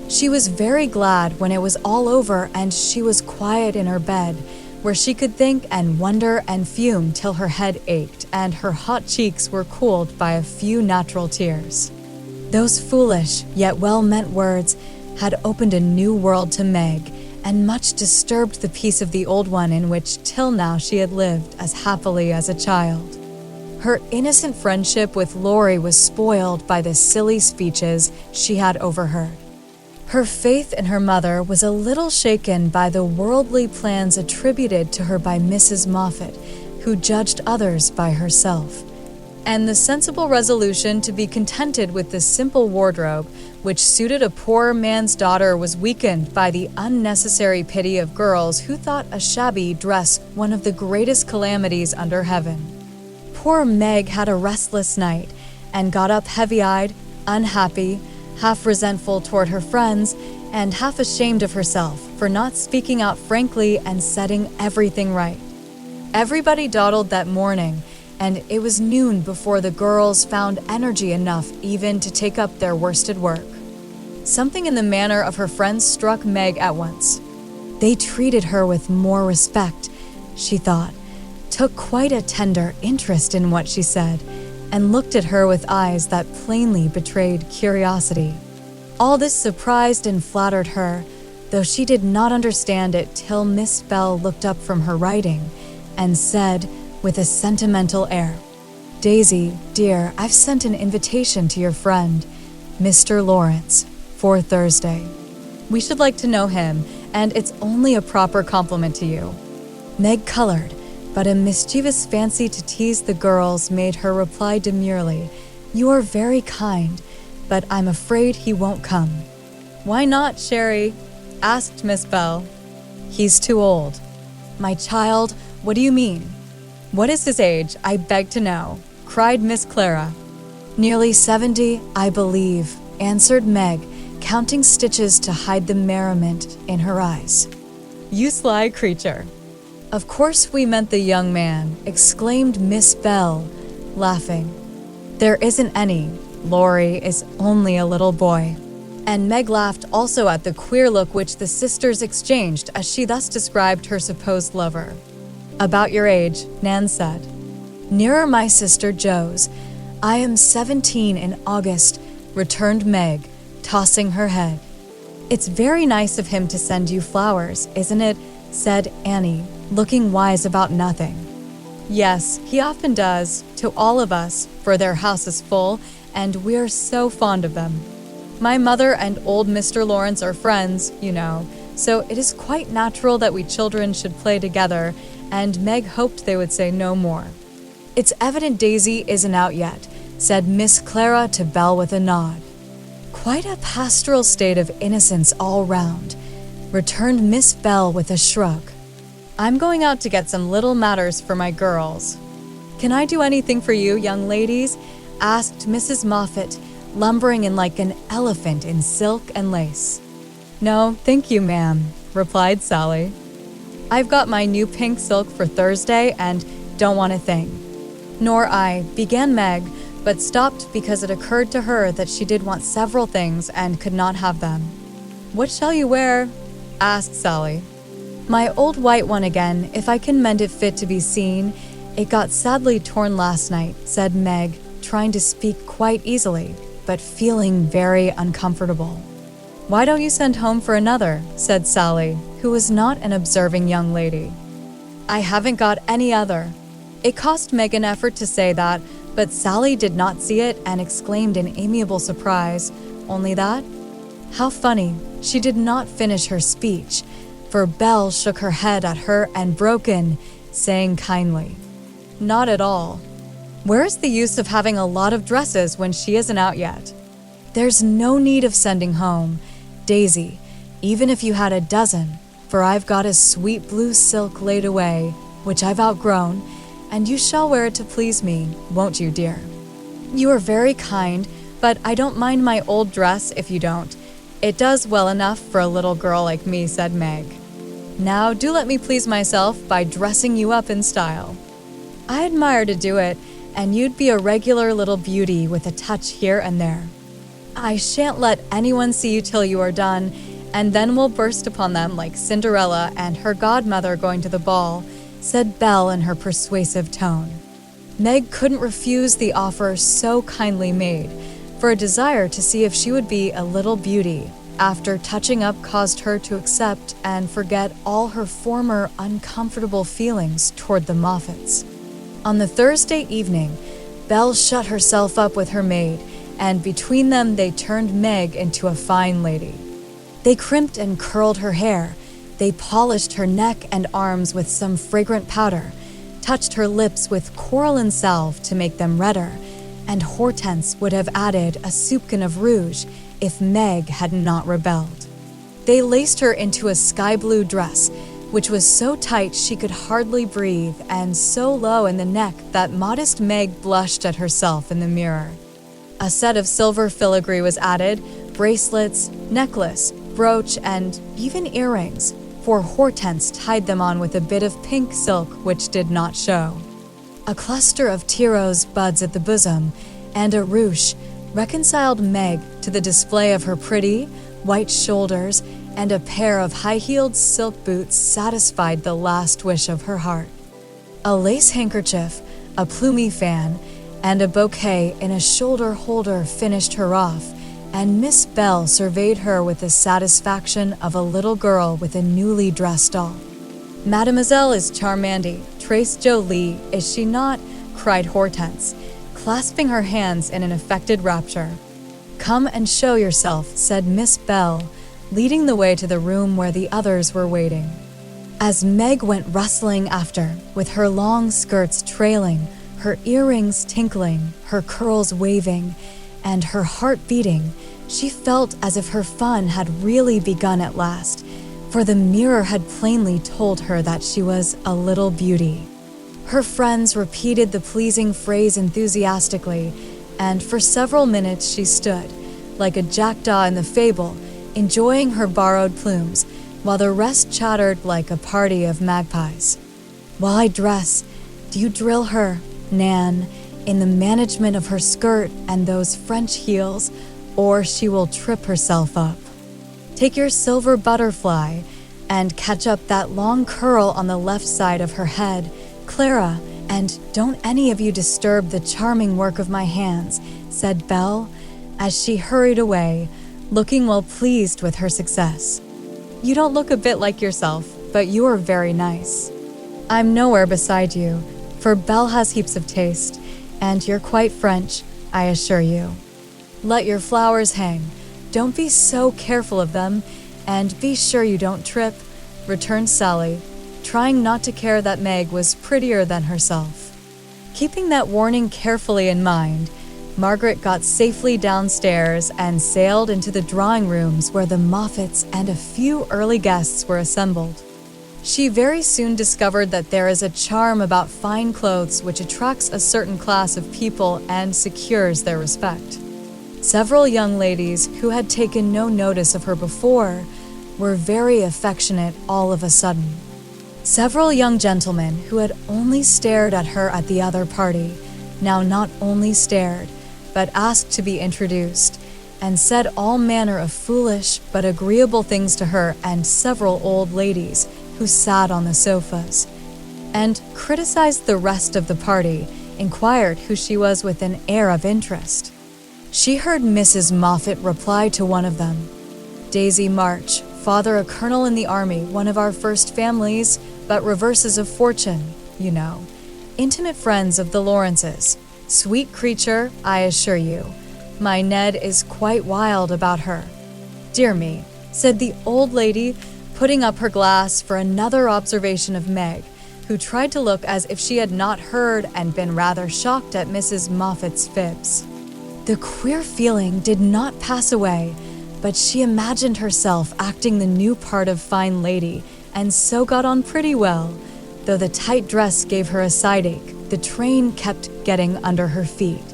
Speaker 1: She was very glad when it was all over and she was quiet in her bed, where she could think and wonder and fume till her head ached and her hot cheeks were cooled by a few natural tears. Those foolish yet well-meant words had opened a new world to Meg, and much disturbed the peace of the old one in which till now she had lived as happily as a child. Her innocent friendship with Laurie was spoiled by the silly speeches she had overheard. Her faith in her mother was a little shaken by the worldly plans attributed to her by Mrs. Moffat, who judged others by herself. And the sensible resolution to be contented with the simple wardrobe which suited a poor man's daughter was weakened by the unnecessary pity of girls who thought a shabby dress one of the greatest calamities under heaven. Poor Meg had a restless night, and got up heavy-eyed, unhappy, half resentful toward her friends, and half ashamed of herself for not speaking out frankly and setting everything right. Everybody dawdled that morning, and it was noon before the girls found energy enough even to take up their worsted work. Something in the manner of her friends struck Meg at once. They treated her with more respect, she thought, took quite a tender interest in what she said, and looked at her with eyes that plainly betrayed curiosity. All this surprised and flattered her, though she did not understand it till Miss Bell looked up from her writing and said, with a sentimental air, "Daisy, dear, I've sent an invitation to your friend, Mr. Lawrence, for Thursday. We should like to know him, and it's only a proper compliment to you." Meg colored, but a mischievous fancy to tease the girls made her reply demurely, "You are very kind, but I'm afraid he won't come." "Why not, Sherry?" asked Miss Bell. "He's too old." "My child, what do you mean?" "What is his age, I beg to know?" cried Miss Clara. "Nearly 70, I believe," answered Meg, counting stitches to hide the merriment in her eyes. "You sly creature." "Of course we meant the young man," exclaimed Miss Bell, laughing. "There isn't any. Laurie is only a little boy." And Meg laughed also at the queer look which the sisters exchanged as she thus described her supposed lover. "About your age," Nan said. "Nearer my sister Jo's. I am 17 in August," returned Meg, tossing her head. "It's very nice of him to send you flowers, isn't it?" said Annie, looking wise about nothing. "Yes, he often does, to all of us, for their house is full, and we're so fond of them. My mother and old Mr. Lawrence are friends, you know, so it is quite natural that we children should play together, and Meg hoped they would say no more. "It's evident Daisy isn't out yet," said Miss Clara to Belle with a nod. "Quite a pastoral state of innocence all round," returned Miss Bell with a shrug. "I'm going out to get some little matters for my girls." "Can I do anything for you, young ladies?" asked Mrs. Moffat, lumbering in like an elephant in silk and lace. "No, thank you, ma'am," replied Sally. "I've got my new pink silk for Thursday and don't want a thing." "Nor I," began Meg, but stopped because it occurred to her that she did want several things and could not have them. "What shall you wear?" asked Sally. "My old white one again, if I can mend it fit to be seen. It got sadly torn last night," said Meg, trying to speak quite easily, but feeling very uncomfortable. "Why don't you send home for another?" said Sally, who was not an observing young lady. "I haven't got any other." It cost Meg an effort to say that, but Sally did not see it and exclaimed in amiable surprise, "Only that? How funny. She did not finish her speech, for Belle shook her head at her and broke in, saying kindly, "Not at all. Where's the use of having a lot of dresses when she isn't out yet? There's no need of sending home, Daisy, even if you had a dozen, for I've got a sweet blue silk laid away, which I've outgrown, and you shall wear it to please me, won't you, dear?" "You are very kind, but I don't mind my old dress if you don't. It does well enough for a little girl like me," said Meg. "Now do let me please myself by dressing you up in style. I admire to do it, and you'd be a regular little beauty with a touch here and there. I shan't let anyone see you till you are done, and then we'll burst upon them like Cinderella and her godmother going to the ball," said Belle in her persuasive tone. Meg couldn't refuse the offer so kindly made, for a desire to see if she would be a little beauty, after touching up caused her to accept and forget all her former uncomfortable feelings toward the Moffats. On the Thursday evening, Belle shut herself up with her maid, and between them they turned Meg into a fine lady. They crimped and curled her hair, they polished her neck and arms with some fragrant powder, touched her lips with coral and salve to make them redder, and Hortense would have added a soupçon of rouge if Meg had not rebelled. They laced her into a sky-blue dress, which was so tight she could hardly breathe and so low in the neck that modest Meg blushed at herself in the mirror. A set of silver filigree was added, bracelets, necklace, brooch, and even earrings, for Hortense tied them on with a bit of pink silk which did not show. A cluster of Tirose buds at the bosom and a ruche reconciled Meg to the display of her pretty, white shoulders, and a pair of high-heeled silk boots satisfied the last wish of her heart. A lace handkerchief, a plumy fan, and a bouquet in a shoulder holder finished her off, and Miss Belle surveyed her with the satisfaction of a little girl with a newly dressed doll. "Mademoiselle is charmante, très jolie, is she not?" cried Hortense, clasping her hands in an affected rapture. "Come and show yourself," said Miss Belle, leading the way to the room where the others were waiting. As Meg went rustling after, with her long skirts trailing, her earrings tinkling, her curls waving, and her heart beating, she felt as if her fun had really begun at last, for the mirror had plainly told her that she was a little beauty. Her friends repeated the pleasing phrase enthusiastically, and for several minutes she stood, like a jackdaw in the fable, enjoying her borrowed plumes, while the rest chattered like a party of magpies. "While I dress, do you drill her, Nan, in the management of her skirt and those French heels, or she will trip herself up. Take your silver butterfly and catch up that long curl on the left side of her head, Clara, and don't any of you disturb the charming work of my hands," said Belle, as she hurried away, looking well pleased with her success. "You don't look a bit like yourself, but you are very nice. I'm nowhere beside you, for Belle has heaps of taste, and you're quite French, I assure you. Let your flowers hang. Don't be so careful of them, and be sure you don't trip," returned Sally, trying not to care that Meg was prettier than herself. Keeping that warning carefully in mind, Margaret got safely downstairs and sailed into the drawing rooms where the Moffats and a few early guests were assembled. She very soon discovered that there is a charm about fine clothes which attracts a certain class of people and secures their respect. Several young ladies who had taken no notice of her before were very affectionate all of a sudden. Several young gentlemen who had only stared at her at the other party now not only stared, but asked to be introduced, and said all manner of foolish but agreeable things to her and several old ladies who sat on the sofas, and criticized the rest of the party, inquired who she was with an air of interest. She heard Mrs. Moffat reply to one of them, "Daisy March, father a colonel in the army, one of our first families, but reverses of fortune, you know. Intimate friends of the Lawrences. Sweet creature, I assure you. My Ned is quite wild about her. Dear me, said the old lady, putting up her glass for another observation of Meg, who tried to look as if she had not heard and been rather shocked at Mrs. Moffat's fibs. The queer feeling did not pass away, but she imagined herself acting the new part of fine lady, and so got on pretty well. Though the tight dress gave her a side ache, the train kept getting under her feet,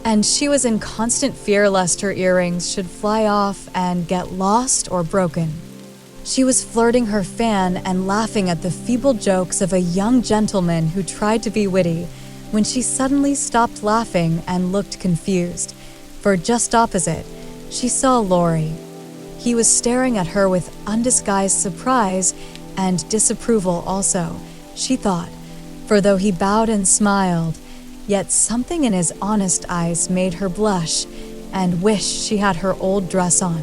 Speaker 1: and she was in constant fear lest her earrings should fly off and get lost or broken. She was flirting her fan and laughing at the feeble jokes of a young gentleman who tried to be witty, when she suddenly stopped laughing and looked confused, for just opposite, she saw Laurie. He was staring at her with undisguised surprise and disapproval also, she thought, for though he bowed and smiled, yet something in his honest eyes made her blush and wish she had her old dress on.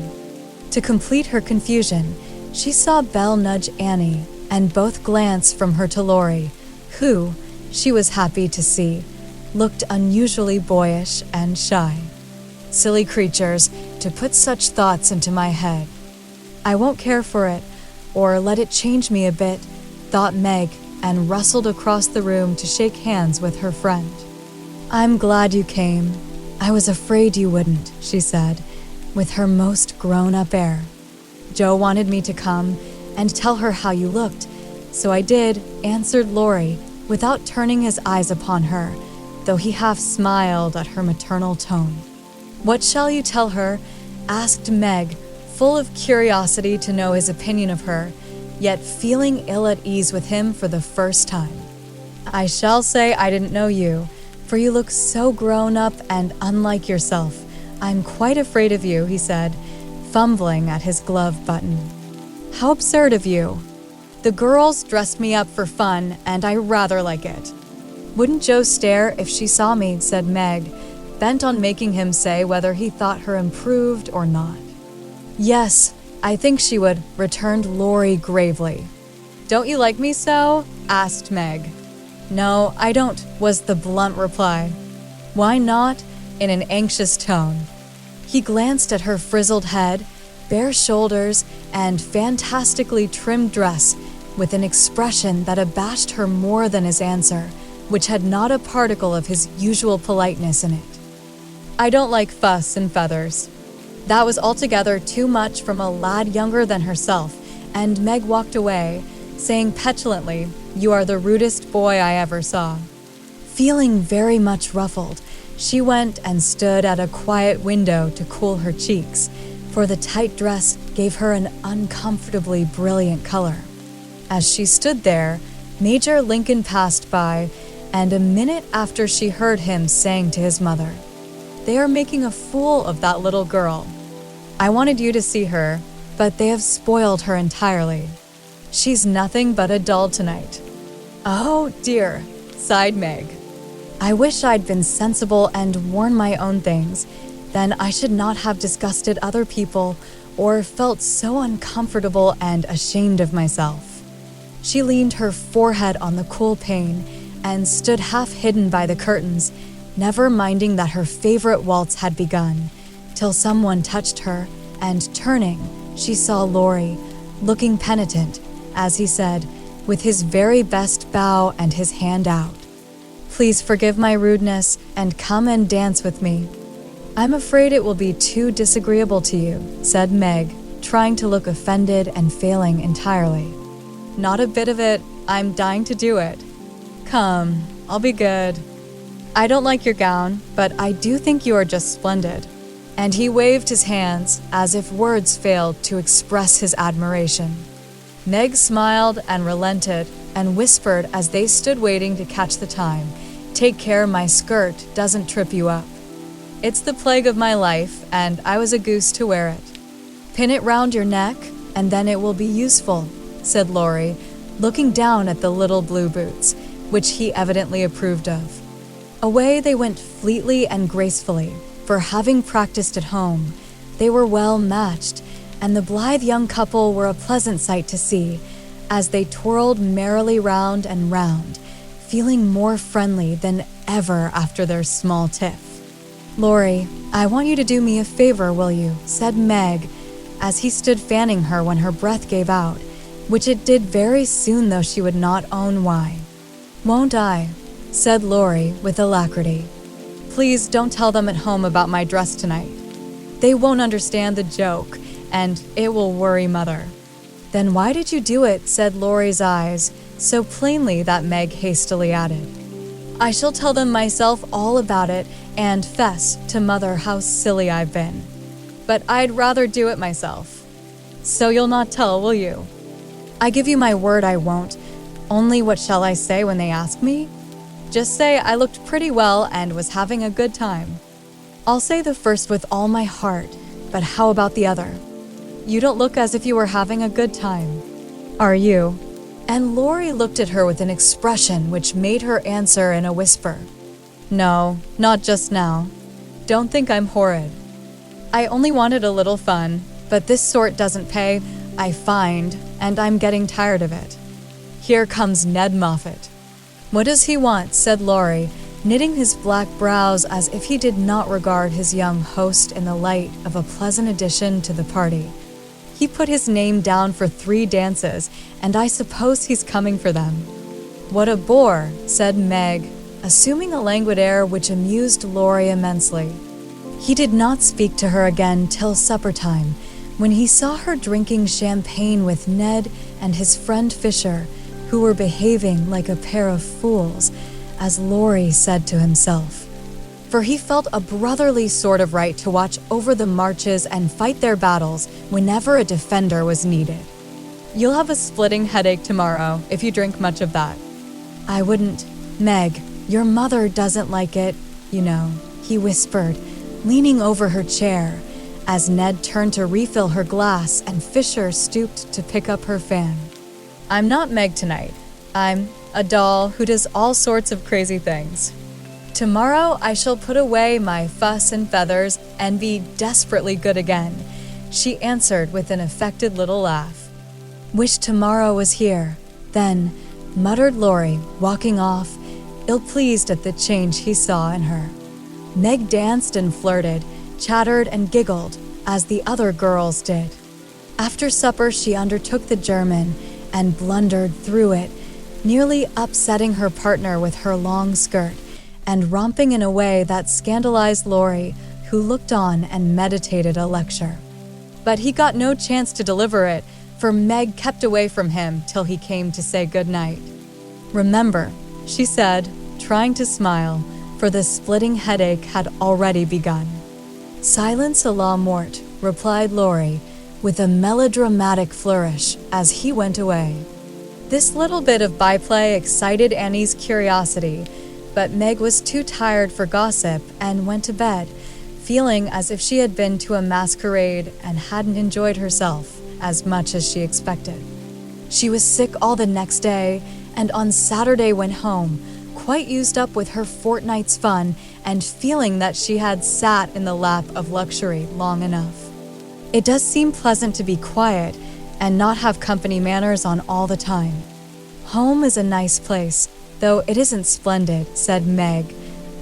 Speaker 1: To complete her confusion, she saw Belle nudge Annie, and both glance from her to Laurie, who, she was happy to see, looked unusually boyish and shy. Silly creatures, to put such thoughts into my head. I won't care for it, or let it change me a bit, thought Meg, and rustled across the room to shake hands with her friend. I'm glad you came. I was afraid you wouldn't, she said, with her most grown-up air. Joe wanted me to come and tell her how you looked, so I did, answered Laurie, without turning his eyes upon her, though he half smiled at her maternal tone. What shall you tell her? Asked Meg, full of curiosity to know his opinion of her, yet feeling ill at ease with him for the first time. I shall say I didn't know you, for you look so grown up and unlike yourself. I'm quite afraid of you, he said, fumbling at his glove button. How absurd of you. The girls dressed me up for fun, and I rather like it. Wouldn't Joe stare if she saw me, said Meg, bent on making him say whether he thought her improved or not. Yes, I think she would, returned Laurie gravely. Don't you like me so? Asked Meg. No, I don't, was the blunt reply. Why not? In an anxious tone. He glanced at her frizzled head, bare shoulders, and fantastically trimmed dress with an expression that abashed her more than his answer, which had not a particle of his usual politeness in it. I don't like fuss and feathers. That was altogether too much from a lad younger than herself, and Meg walked away, saying petulantly, You are the rudest boy I ever saw. Feeling very much ruffled, she went and stood at a quiet window to cool her cheeks, for the tight dress gave her an uncomfortably brilliant color. As she stood there, Major Lincoln passed by, and a minute after she heard him saying to his mother, They are making a fool of that little girl. I wanted you to see her, but they have spoiled her entirely. She's nothing but a doll tonight. Oh dear, sighed Meg. I wish I'd been sensible and worn my own things. Then I should not have disgusted other people or felt so uncomfortable and ashamed of myself. She leaned her forehead on the cool pane and stood half hidden by the curtains, never minding that her favorite waltz had begun, till someone touched her, and turning, she saw Laurie, looking penitent, as he said, with his very best bow and his hand out. Please forgive my rudeness and come and dance with me. I'm afraid it will be too disagreeable to you, said Meg, trying to look offended and failing entirely. Not a bit of it. I'm dying to do it. Come, I'll be good. I don't like your gown, but I do think you are just splendid. And he waved his hands as if words failed to express his admiration. Meg smiled and relented and whispered as they stood waiting to catch the time, Take care my skirt doesn't trip you up. It's the plague of my life, and I was a goose to wear it. Pin it round your neck, and then it will be useful, said Laurie, looking down at the little blue boots, which he evidently approved of. Away they went fleetly and gracefully, for having practiced at home, they were well matched, and the blithe young couple were a pleasant sight to see, as they twirled merrily round and round, feeling more friendly than ever after their small tiff. Laurie, I want you to do me a favor, will you? Said Meg, as he stood fanning her when her breath gave out, which it did very soon, though she would not own why. "Won't I?" said Laurie with alacrity. "Please don't tell them at home about my dress tonight. They won't understand the joke, and it will worry Mother." "Then why did you do it?" said Laurie's eyes, so plainly that Meg hastily added, "I shall tell them myself all about it and fess to Mother how silly I've been. But I'd rather do it myself. So you'll not tell, will you?" "I give you my word I won't. Only what shall I say when they ask me?" "Just say I looked pretty well and was having a good time." "I'll say the first with all my heart, but how about the other?" "You don't look as if you were having a good time." "Are you?" And Laurie looked at her with an expression which made her answer in a whisper, "No, not just now. Don't think I'm horrid. I only wanted a little fun, but this sort doesn't pay, I find, and I'm getting tired of it. Here comes Ned Moffat." "What does he want?" said Laurie, knitting his black brows as if he did not regard his young host in the light of a pleasant addition to the party. "He put his name down for 3 dances, and I suppose he's coming for them." "What a bore," said Meg, assuming a languid air which amused Laurie immensely. He did not speak to her again till supper time, when he saw her drinking champagne with Ned and his friend Fisher, who were behaving like a pair of fools, as Laurie said to himself. For he felt a brotherly sort of right to watch over the marches and fight their battles whenever a defender was needed. "You'll have a splitting headache tomorrow if you drink much of that." "I wouldn't. Meg, your mother doesn't like it, you know," he whispered, leaning over her chair, as Ned turned to refill her glass and Fisher stooped to pick up her fan. "I'm not Meg tonight. I'm a doll who does all sorts of crazy things. Tomorrow I shall put away my fuss and feathers and be desperately good again," she answered with an affected little laugh. "Wish tomorrow was here, then," muttered Laurie, walking off, ill-pleased at the change he saw in her. Meg danced and flirted, chattered and giggled, as the other girls did. After supper she undertook the German and blundered through it, nearly upsetting her partner with her long skirt, and romping in a way that scandalized Laurie, who looked on and meditated a lecture. But he got no chance to deliver it, for Meg kept away from him till he came to say good night. "Remember," she said, trying to smile, for the splitting headache had already begun. "Silence à la mort," replied Laurie, with a melodramatic flourish as he went away. This little bit of byplay excited Annie's curiosity, but Meg was too tired for gossip and went to bed, feeling as if she had been to a masquerade and hadn't enjoyed herself as much as she expected. She was sick all the next day, and on Saturday went home, quite used up with her fortnight's fun and feeling that she had sat in the lap of luxury long enough. It does seem pleasant to be quiet and not have company manners on all the time. "Home is a nice place, though it isn't splendid," said Meg,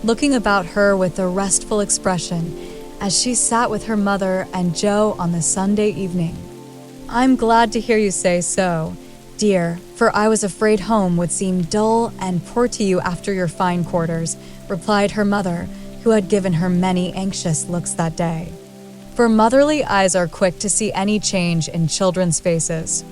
Speaker 1: looking about her with a restful expression as she sat with her mother and Joe on the Sunday evening. "I'm glad to hear you say so, dear, for I was afraid home would seem dull and poor to you after your fine quarters," replied her mother, who had given her many anxious looks that day. For motherly eyes are quick to see any change in children's faces.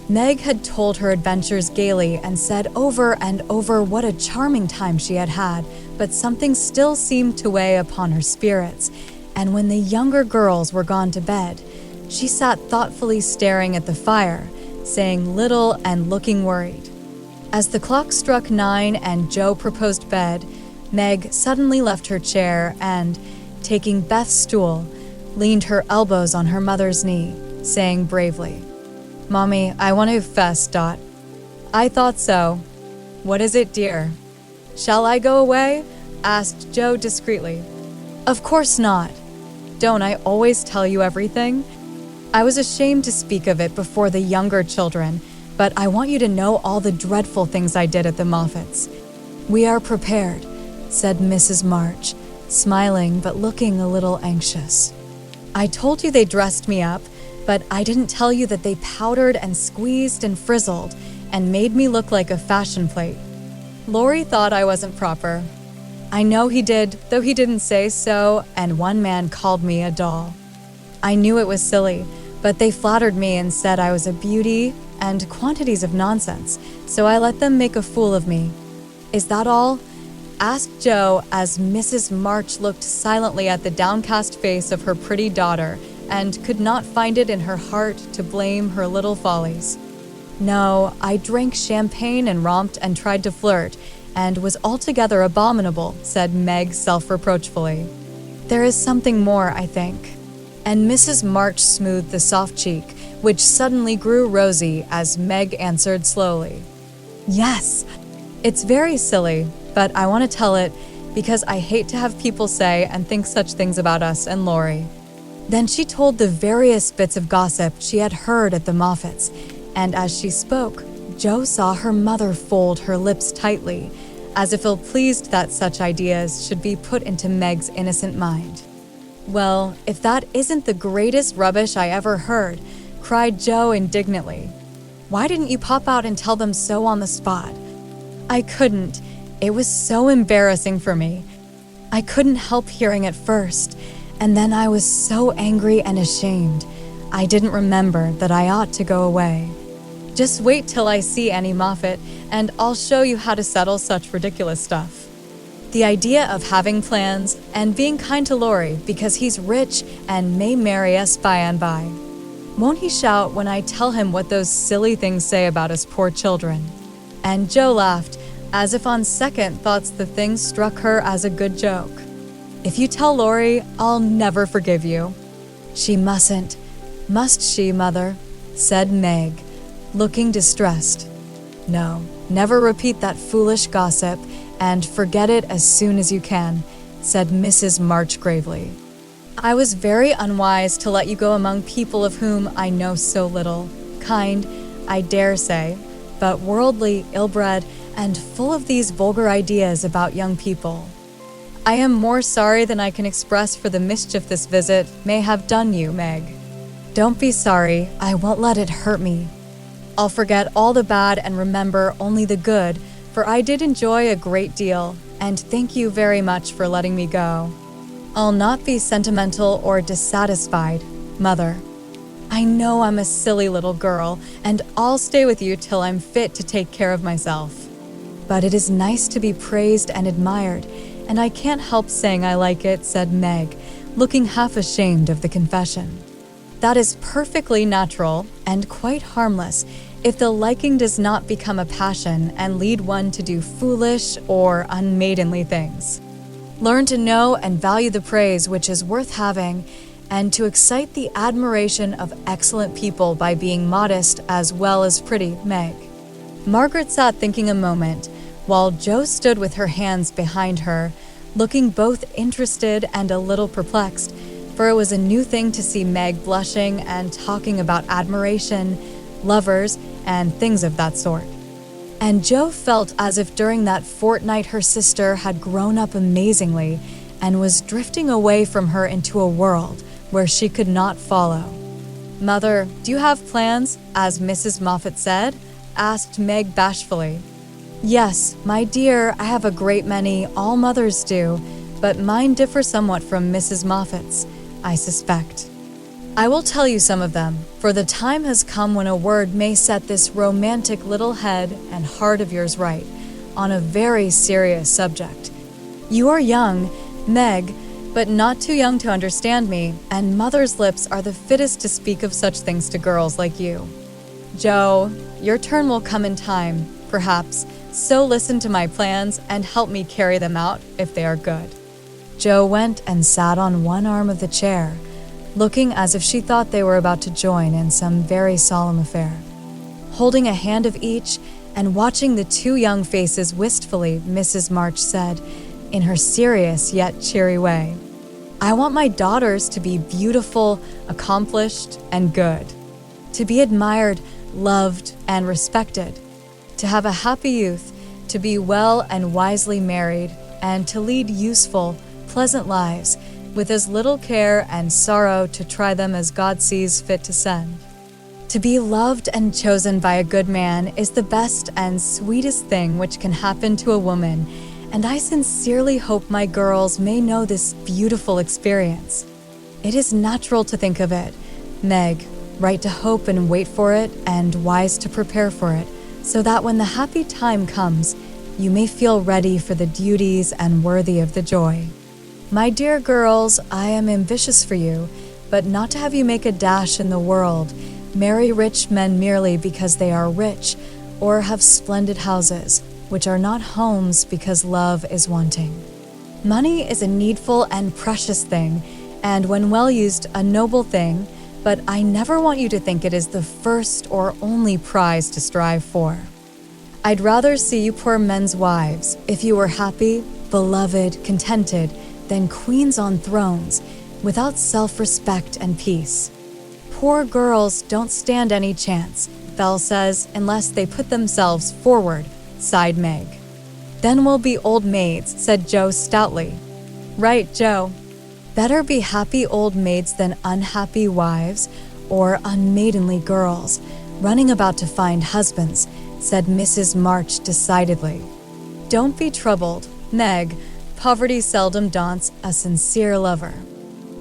Speaker 1: Meg had told her adventures gaily and said over and over what a charming time she had had, but something still seemed to weigh upon her spirits, and when the younger girls were gone to bed, she sat thoughtfully staring at the fire, saying little and looking worried. As the clock struck 9 and Joe proposed bed, Meg suddenly left her chair and, taking Beth's stool, leaned her elbows on her mother's knee, saying bravely, "Mommy, I want to fess, Dot." "I thought so. What is it, dear?" "Shall I go away?" asked Joe discreetly. "Of course not. Don't I always tell you everything? I was ashamed to speak of it before the younger children, but I want you to know all the dreadful things I did at the Moffats." "We are prepared," said Mrs. March, smiling but looking a little anxious. "I told you they dressed me up, But I didn't tell you that they powdered and squeezed and frizzled and made me look like a fashion plate. Laurie thought I wasn't proper. I know he did, though he didn't say so, and one man called me a doll. I knew it was silly, but they flattered me and said I was a beauty and quantities of nonsense, so I let them make a fool of me. Is that all? Asked Joe as Mrs. March looked silently at the downcast face of her pretty daughter and could not find it in her heart to blame her little follies. No, I drank champagne and romped and tried to flirt, and was altogether abominable, said Meg self-reproachfully. There is something more, I think. And Mrs. March smoothed the soft cheek, which suddenly grew rosy as Meg answered slowly. Yes, it's very silly, but I want to tell it because I hate to have people say and think such things about us and Laurie. Then she told the various bits of gossip she had heard at the Moffats, and as she spoke, Joe saw her mother fold her lips tightly, as if ill-pleased that such ideas should be put into Meg's innocent mind. Well, if that isn't the greatest rubbish I ever heard, cried Joe indignantly. Why didn't you pop out and tell them so on the spot? I couldn't. It was so embarrassing for me. I couldn't help hearing it first, and then I was so angry and ashamed. I didn't remember that I ought to go away. Just wait till I see Annie Moffat, and I'll show you how to settle such ridiculous stuff. The idea of having plans and being kind to Laurie because he's rich and may marry us by and by. Won't he shout when I tell him what those silly things say about us poor children? And Joe laughed, as if on second thoughts the thing struck her as a good joke. If you tell Laurie, I'll never forgive you. She mustn't. Must she, Mother? Said Meg, looking distressed. No, never repeat that foolish gossip, and forget it as soon as you can, said Mrs. March gravely. I was very unwise to let you go among people of whom I know so little. Kind, I dare say, but worldly, ill-bred, and full of these vulgar ideas about young people. I am more sorry than I can express for the mischief this visit may have done you, Meg. Don't be sorry, I won't let it hurt me. I'll forget all the bad and remember only the good, for I did enjoy a great deal, and thank you very much for letting me go. I'll not be sentimental or dissatisfied, Mother. I know I'm a silly little girl, and I'll stay with you till I'm fit to take care of myself. But it is nice to be praised and admired, and I can't help saying I like it, said Meg, looking half ashamed of the confession. That is perfectly natural and quite harmless if the liking does not become a passion and lead one to do foolish or unmaidenly things. Learn to know and value the praise which is worth having, and to excite the admiration of excellent people by being modest as well as pretty, Meg. Margaret sat thinking a moment, while Jo stood with her hands behind her, looking both interested and a little perplexed, for it was a new thing to see Meg blushing and talking about admiration, lovers, and things of that sort. And Jo felt as if during that fortnight her sister had grown up amazingly and was drifting away from her into a world where she could not follow. Mother, do you have plans, as Mrs. Moffat said? Asked Meg bashfully. Yes, my dear, I have a great many, all mothers do, but mine differ somewhat from Mrs. Moffat's, I suspect. I will tell you some of them, for the time has come when a word may set this romantic little head and heart of yours right on a very serious subject. You are young, Meg, but not too young to understand me, and mother's lips are the fittest to speak of such things to girls like you. Jo, your turn will come in time, perhaps, so listen to my plans and help me carry them out if they are good. Jo went and sat on one arm of the chair, looking as if she thought they were about to join in some very solemn affair. Holding a hand of each and watching the two young faces wistfully, Mrs. March said, in her serious yet cheery way, I want my daughters to be beautiful, accomplished, and good, to be admired, loved, and respected, to have a happy youth, to be well and wisely married, and to lead useful, pleasant lives, with as little care and sorrow to try them as God sees fit to send. To be loved and chosen by a good man is the best and sweetest thing which can happen to a woman, and I sincerely hope my girls may know this beautiful experience. It is natural to think of it, Meg, right to hope and wait for it, and wise to prepare for it, so that when the happy time comes, you may feel ready for the duties and worthy of the joy. My dear girls, I am ambitious for you, but not to have you make a dash in the world, marry rich men merely because they are rich, or have splendid houses, which are not homes because love is wanting. Money is a needful and precious thing, and when well used, a noble thing, but I never want you to think it is the first or only prize to strive for. I'd rather see you poor men's wives, if you were happy, beloved, contented, than queens on thrones, without self-respect and peace. Poor girls don't stand any chance, Belle says, unless they put themselves forward, sighed Meg. Then we'll be old maids, said Joe stoutly. Right, Joe. Better be happy old maids than unhappy wives or unmaidenly girls, running about to find husbands, said Mrs. March decidedly. Don't be troubled, Meg. Poverty seldom daunts a sincere lover.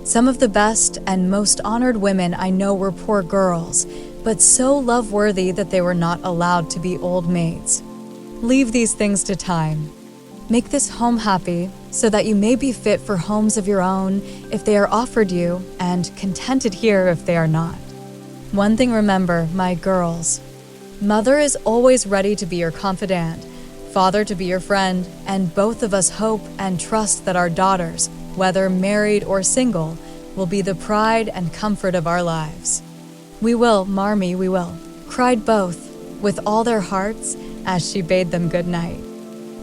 Speaker 1: Some of the best and most honored women I know were poor girls, but so love-worthy that they were not allowed to be old maids. Leave these things to time. Make this home happy, so that you may be fit for homes of your own if they are offered you, and contented here if they are not. One thing remember, my girls. Mother is always ready to be your confidant, Father to be your friend, and both of us hope and trust that our daughters, whether married or single, will be the pride and comfort of our lives. We will, Marmee, we will, cried both, with all their hearts, as she bade them good night.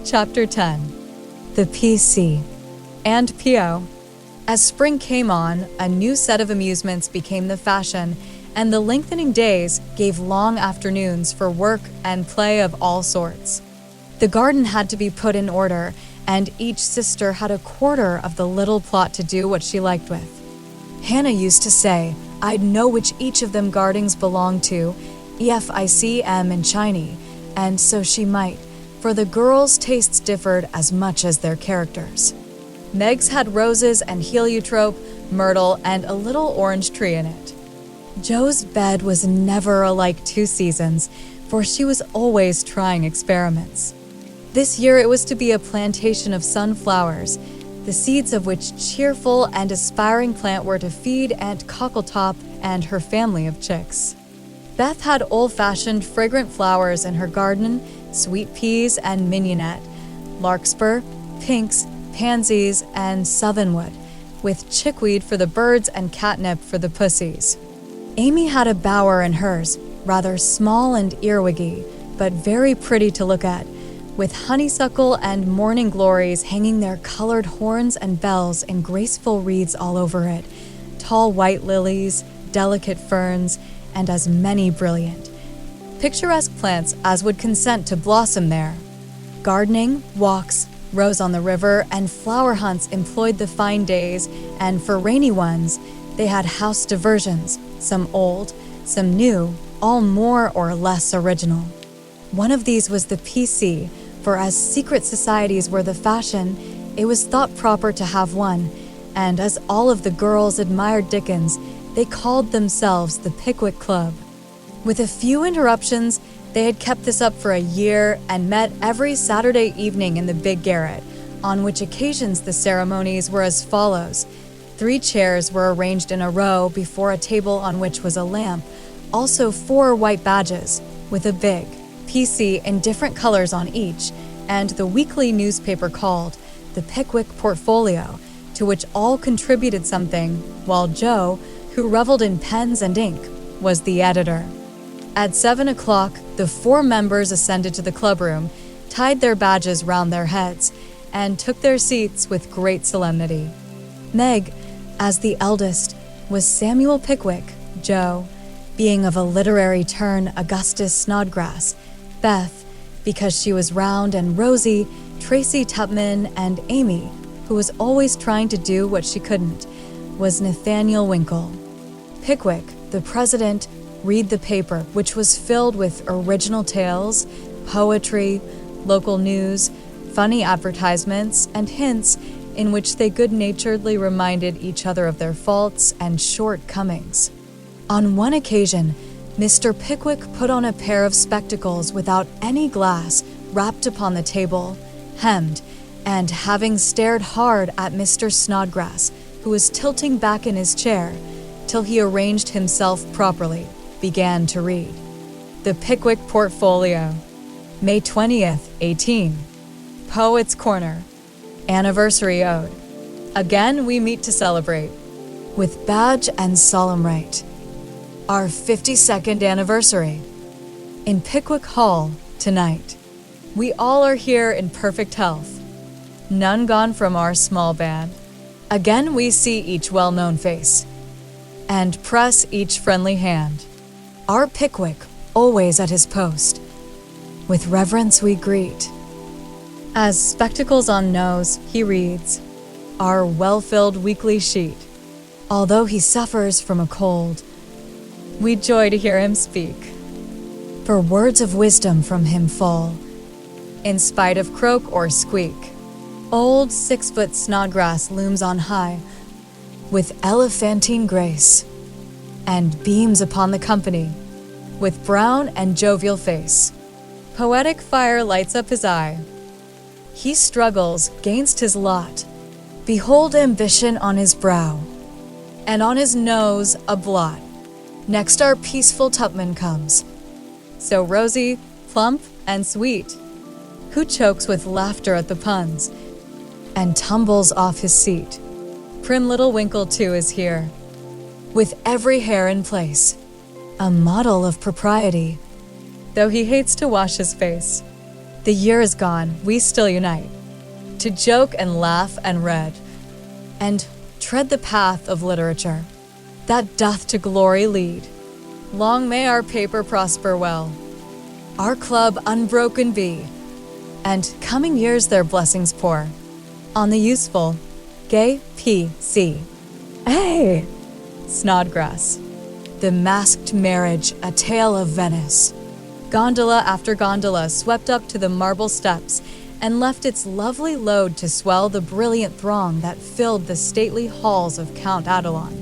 Speaker 1: Chapter 10. The P.C. and P.O. As spring came on, a new set of amusements became the fashion, and the lengthening days gave long afternoons for work and play of all sorts. The garden had to be put in order, and each sister had a quarter of the little plot to do what she liked with. Hannah used to say, I'd know which each of them gardens belonged to, EFICM and Shiny, and so she might, for the girls' tastes differed as much as their characters. Meg's had roses and heliotrope, myrtle, and a little orange tree in it. Jo's bed was never alike 2 seasons, for she was always trying experiments. This year it was to be a plantation of sunflowers, the seeds of which cheerful and aspiring plant were to feed Aunt Cockletop and her family of chicks. Beth had old-fashioned fragrant flowers in her garden, sweet peas and mignonette, larkspur, pinks, pansies, and southernwood, with chickweed for the birds and catnip for the pussies. Amy had a bower in hers, rather small and earwiggy, but very pretty to look at, with honeysuckle and morning glories hanging their colored horns and bells in graceful wreaths all over it, tall white lilies, delicate ferns, and as many brilliant, picturesque plants as would consent to blossom there. Gardening, walks, rows on the river, and flower hunts employed the fine days, and for rainy ones, they had house diversions, some old, some new, all more or less original. One of these was the P.C., for as secret societies were the fashion, it was thought proper to have one, and as all of the girls admired Dickens, they called themselves the Pickwick Club. With a few interruptions, they had kept this up for a year and met every Saturday evening in the big garret, on which occasions the ceremonies were as follows. 3 chairs were arranged in a row before a table on which was a lamp, also 4 white badges, with a big P.C. in different colors on each, and the weekly newspaper called the Pickwick Portfolio, to which all contributed something, while Jo, who reveled in pens and ink, was the editor. At 7 o'clock, the 4 members ascended to the clubroom, tied their badges round their heads, and took their seats with great solemnity. Meg, as the eldest, was Samuel Pickwick, Jo, being of a literary turn Augustus Snodgrass, Beth, because she was round and rosy, Tracy Tupman, and Amy, who was always trying to do what she couldn't, was Nathaniel Winkle. Pickwick, the president, read the paper, which was filled with original tales, poetry, local news, funny advertisements, and hints in which they good-naturedly reminded each other of their faults and shortcomings. On one occasion, Mr. Pickwick put on a pair of spectacles without any glass wrapped upon the table, hemmed, and having stared hard at Mr. Snodgrass, who was tilting back in his chair, till he arranged himself properly, began to read. The Pickwick Portfolio. May 20th, 18. Poet's Corner. Anniversary Ode. Again we meet to celebrate, with badge and solemn rite, our 52nd anniversary. In Pickwick Hall, tonight. We all are here in perfect health. None gone from our small band. Again we see each well-known face, and press each friendly hand. Our Pickwick, always at his post. With reverence we greet. As spectacles on nose, he reads our well-filled weekly sheet. Although he suffers from a cold, we joy to hear him speak. For words of wisdom from him fall, in spite of croak or squeak. Old 6-foot Snodgrass looms on high, with elephantine grace, and beams upon the company, with brown and jovial face. Poetic fire lights up his eye. He struggles 'gainst his lot. Behold ambition on his brow, and on his nose a blot. Next our peaceful Tupman comes, so rosy, plump, and sweet, who chokes with laughter at the puns, and tumbles off his seat. Prim little Winkle too is here, with every hair in place, a model of propriety, though he hates to wash his face. The year is gone, we still unite, to joke and laugh and read, and tread the path of literature, that doth to glory lead. Long may our paper prosper well, our club unbroken be, and coming years their blessings pour on the useful, gay P.C. Hey! Snodgrass. The Masked Marriage, a Tale of Venice. Gondola after gondola swept up to the marble steps and left its lovely load to swell the brilliant throng that filled the stately halls of Count Adelon.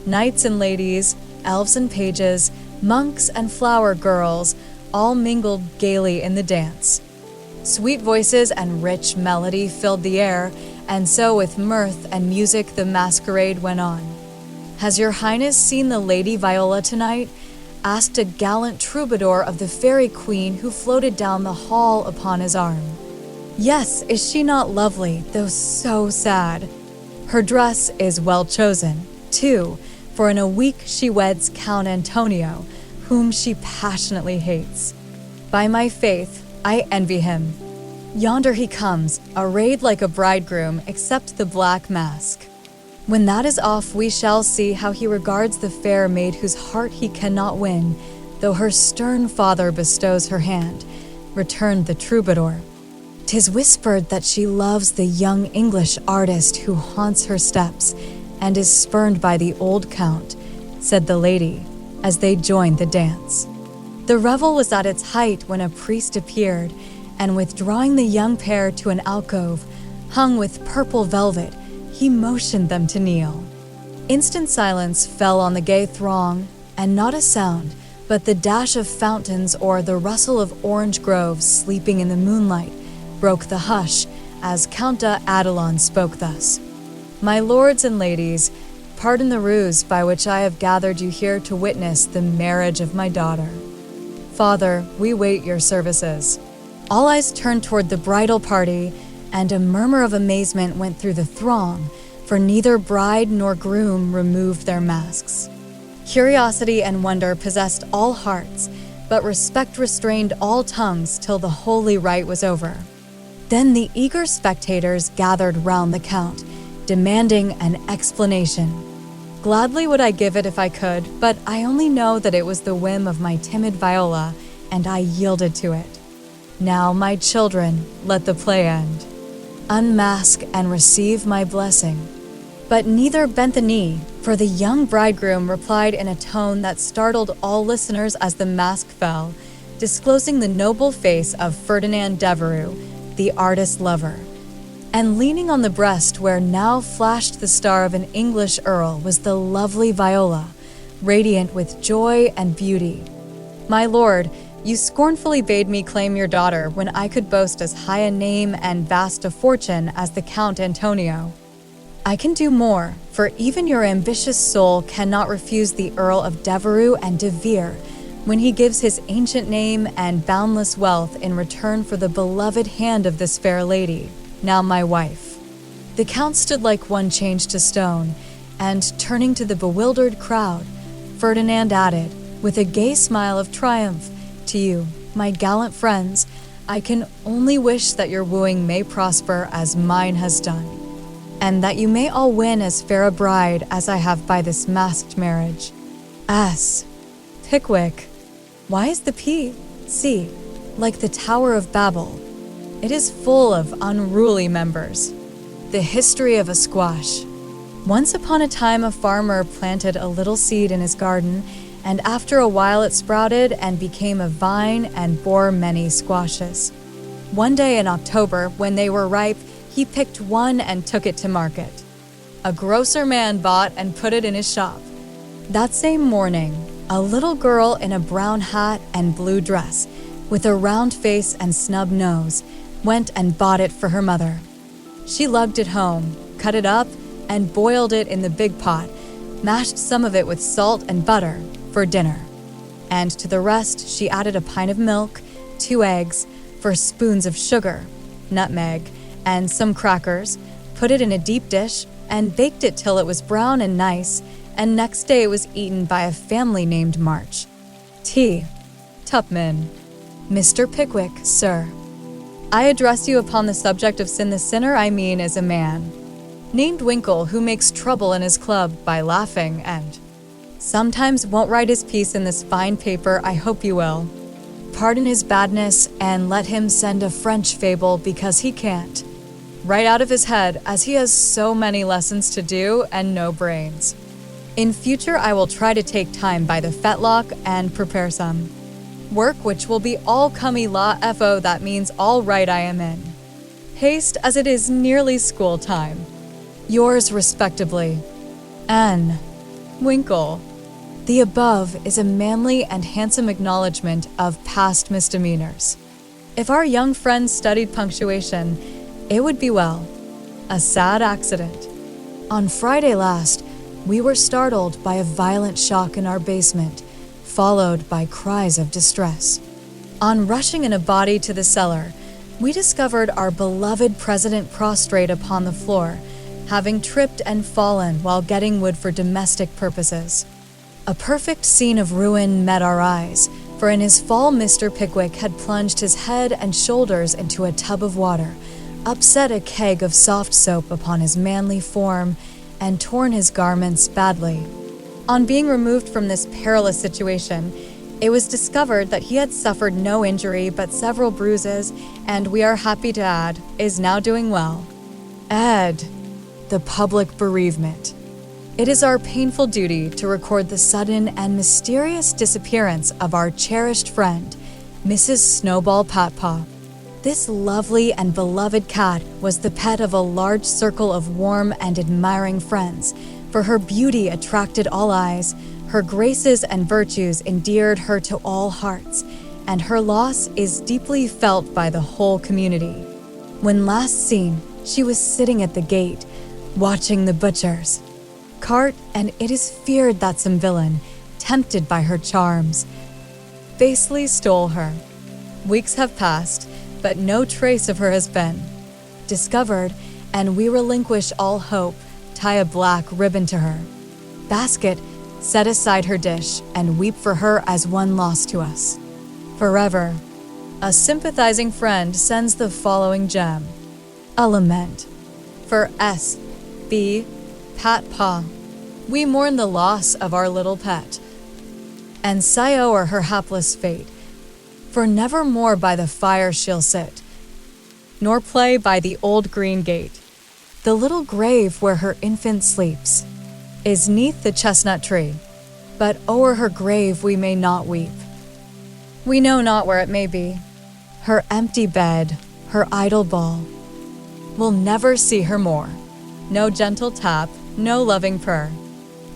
Speaker 1: Knights and ladies, elves and pages, monks and flower girls, all mingled gaily in the dance. Sweet voices and rich melody filled the air, and so with mirth and music the masquerade went on. Has your highness seen the Lady Viola tonight? Asked a gallant troubadour of the fairy queen who floated down the hall upon his arm. Yes, is she not lovely, though so sad? Her dress is well chosen, too, for in a week she weds Count Antonio, whom she passionately hates. By my faith, I envy him. Yonder he comes, arrayed like a bridegroom, except the black mask. When that is off, we shall see how he regards the fair maid whose heart he cannot win, though her stern father bestows her hand, returned the troubadour. 'Tis whispered that she loves the young English artist who haunts her steps, and is spurned by the old count, said the lady, as they joined the dance. The revel was at its height when a priest appeared, and withdrawing the young pair to an alcove, hung with purple velvet, he motioned them to kneel. Instant silence fell on the gay throng, and not a sound, but the dash of fountains or the rustle of orange groves sleeping in the moonlight, broke the hush as Countess Adelon spoke thus. My lords and ladies, pardon the ruse by which I have gathered you here to witness the marriage of my daughter. Father, we wait your services. All eyes turned toward the bridal party, and a murmur of amazement went through the throng, for neither bride nor groom removed their masks. Curiosity and wonder possessed all hearts, but respect restrained all tongues till the holy rite was over. Then the eager spectators gathered round the count, demanding an explanation. Gladly would I give it if I could, but I only know that it was the whim of my timid Viola, and I yielded to it. Now, my children, let the play end. unmask and receive my blessing." But neither bent the knee, for the young bridegroom replied in a tone that startled all listeners as the mask fell, disclosing the noble face of Ferdinand Devereux, the artist lover. And leaning on the breast where now flashed the star of an English earl was the lovely Viola, radiant with joy and beauty. "My lord, you scornfully bade me claim your daughter when I could boast as high a name and vast a fortune as the Count Antonio. I can do more, for even your ambitious soul cannot refuse the Earl of Devereux and De Vere when he gives his ancient name and boundless wealth in return for the beloved hand of this fair lady, now my wife." The Count stood like one changed to stone, and turning to the bewildered crowd, Ferdinand added, with a gay smile of triumph, "To you, my gallant friends, I can only wish that your wooing may prosper as mine has done, and that you may all win as fair a bride as I have by this masked marriage." S. Pickwick. Why is the P, C, like the Tower of Babel? It is full of unruly members. The history of a squash. Once upon a time, a farmer planted a little seed in his garden, and after a while it sprouted and became a vine and bore many squashes. One day in October, when they were ripe, he picked one and took it to market. A grocer man bought and put it in his shop. That same morning, a little girl in a brown hat and blue dress, with a round face and snub nose, went and bought it for her mother. She lugged it home, cut it up, and boiled it in the big pot, mashed some of it with salt and butter for dinner. And to the rest she added a pint of milk, 2 eggs, 4 spoons of sugar, nutmeg, and some crackers, put it in a deep dish, and baked it till it was brown and nice, and next day it was eaten by a family named March. T. Tupman. Mr. Pickwick, sir. I address you upon the subject of sin. The sinner I mean is a man named Winkle, who makes trouble in his club by laughing and sometimes won't write his piece in this fine paper. I hope you will. Pardon his badness and let him send a French fable, because he can't right out of his head, as he has so many lessons to do and no brains. In future I will try to take time by the fetlock and prepare some work which will be all cummy la fo, that means all right I am in haste, as it is nearly school time. Yours respectably, N. Winkle. The above is a manly and handsome acknowledgement of past misdemeanors. If our young friends studied punctuation, it would be well. A sad accident. On Friday last, we were startled by a violent shock in our basement, followed by cries of distress. On rushing in a body to the cellar, we discovered our beloved president prostrate upon the floor, having tripped and fallen while getting wood for domestic purposes. A perfect scene of ruin met our eyes, for in his fall Mr. Pickwick had plunged his head and shoulders into a tub of water, upset a keg of soft soap upon his manly form, and torn his garments badly. On being removed from this perilous situation, it was discovered that he had suffered no injury but several bruises, and we are happy to add, is now doing well. Ed. The public bereavement. It is our painful duty to record the sudden and mysterious disappearance of our cherished friend, Mrs. Snowball Patpaw. This lovely and beloved cat was the pet of a large circle of warm and admiring friends, for her beauty attracted all eyes, her graces and virtues endeared her to all hearts, and her loss is deeply felt by the whole community. When last seen, she was sitting at the gate, watching the butcher's cart, and it is feared that some villain, tempted by her charms, basely stole her. Weeks have passed, but no trace of her has been discovered, and we relinquish all hope, tie a black ribbon to her basket, set aside her dish, and weep for her as one lost to us forever. A sympathizing friend sends the following gem: a lament for S. B. Patpaw. We mourn the loss of our little pet, and sigh o'er her hapless fate, for never more by the fire she'll sit, nor play by the old green gate. The little grave where her infant sleeps is 'neath the chestnut tree, but o'er her grave we may not weep. We know not where it may be. Her empty bed, her idle ball. We'll never see her more. No gentle tap, no loving purr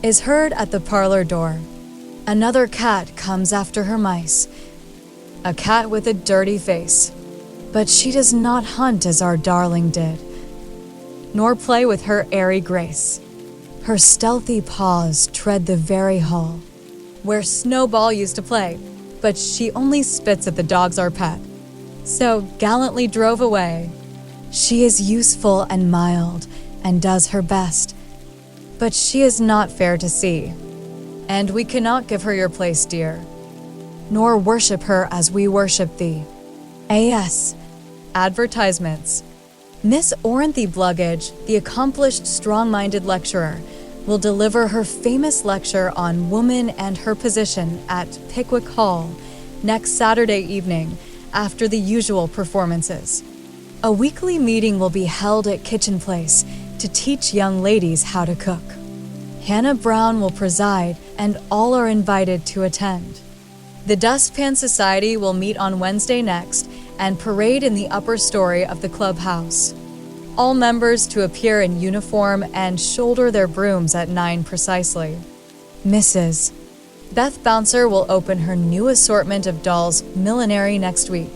Speaker 1: is heard at the parlor door. Another cat comes after her mice, a cat with a dirty face. But she does not hunt as our darling did, nor play with her airy grace. Her stealthy paws tread the very hall where Snowball used to play, but she only spits at the dogs our pet, so gallantly drove away. She is useful and mild, and does her best, but she is not fair to see, and we cannot give her your place, dear, nor worship her as we worship thee. A.S. Advertisements. Miss Orinthy Bluggage, the accomplished, strong-minded lecturer, will deliver her famous lecture on Woman and Her Position at Pickwick Hall next Saturday evening after the usual performances. A weekly meeting will be held at Kitchen Place to teach young ladies how to cook. Hannah Brown will preside, and all are invited to attend. The Dustpan Society will meet on Wednesday next and parade in the upper story of the clubhouse. All members to appear in uniform and shoulder their brooms at 9 precisely. Mrs. Beth Bouncer will open her new assortment of dolls millinery next week.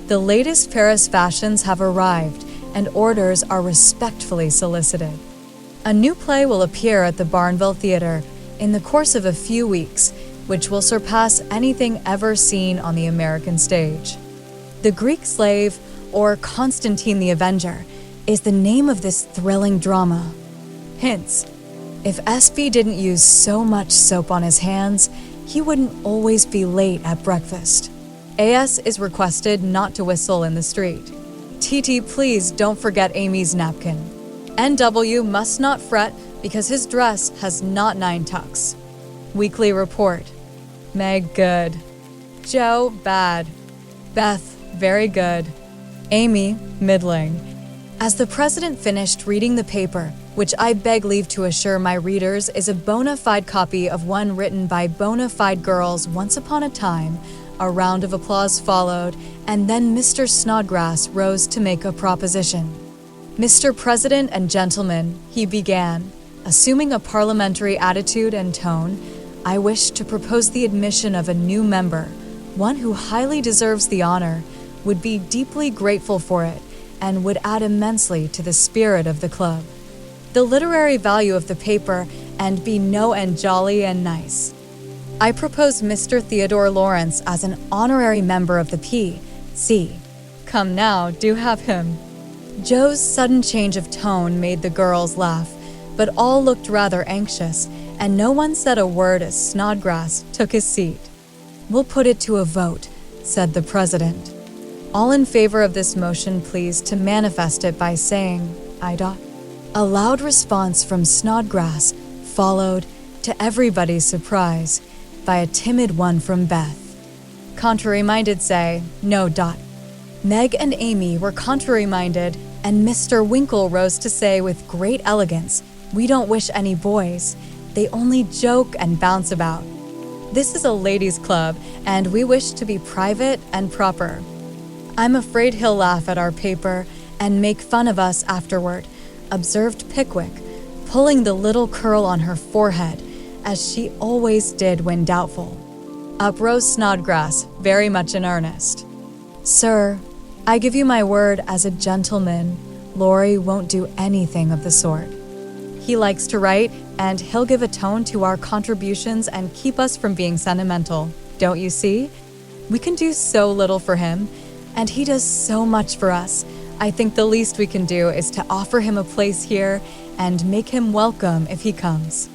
Speaker 1: The latest Paris fashions have arrived, and orders are respectfully solicited. A new play will appear at the Barnville Theatre in the course of a few weeks, which will surpass anything ever seen on the American stage. The Greek Slave, or Constantine the Avenger, is the name of this thrilling drama. Hints: if SB didn't use so much soap on his hands, he wouldn't always be late at breakfast. AS is requested not to whistle in the street. TT, please don't forget Amy's napkin. NW must not fret because his dress has not 9 tucks. Weekly report. Meg, good. Joe, bad. Beth, very good. Amy, middling. As the president finished reading the paper, which I beg leave to assure my readers is a bona fide copy of one written by bona fide girls once upon a time, a round of applause followed, and then Mr. Snodgrass rose to make a proposition. Mr. President and gentlemen, he began, assuming a parliamentary attitude and tone, I wish to propose the admission of a new member, one who highly deserves the honor, would be deeply grateful for it, and would add immensely to the spirit of the club, the literary value of the paper, and be no and jolly and nice. I propose Mr. Theodore Lawrence as an honorary member of the P.C. Come now, do have him. Joe's sudden change of tone made the girls laugh, but all looked rather anxious, and no one said a word as Snodgrass took his seat. We'll put it to a vote, said the president. All in favor of this motion please to manifest it by saying, I. A loud response from Snodgrass followed, to everybody's surprise, by a timid one from Beth. Contrary-minded say, no. Meg and Amy were contrary-minded, and Mr. Winkle rose to say with great elegance, we don't wish any boys. They only joke and bounce about. This is a ladies' club, and we wish to be private and proper. I'm afraid he'll laugh at our paper and make fun of us afterward, observed Pickwick, pulling the little curl on her forehead, as she always did when doubtful. Up rose Snodgrass, very much in earnest. Sir, I give you my word as a gentleman, Laurie won't do anything of the sort. He likes to write, and he'll give a tone to our contributions and keep us from being sentimental. Don't you see? We can do so little for him, and he does so much for us. I think the least we can do is to offer him a place here and make him welcome if he comes.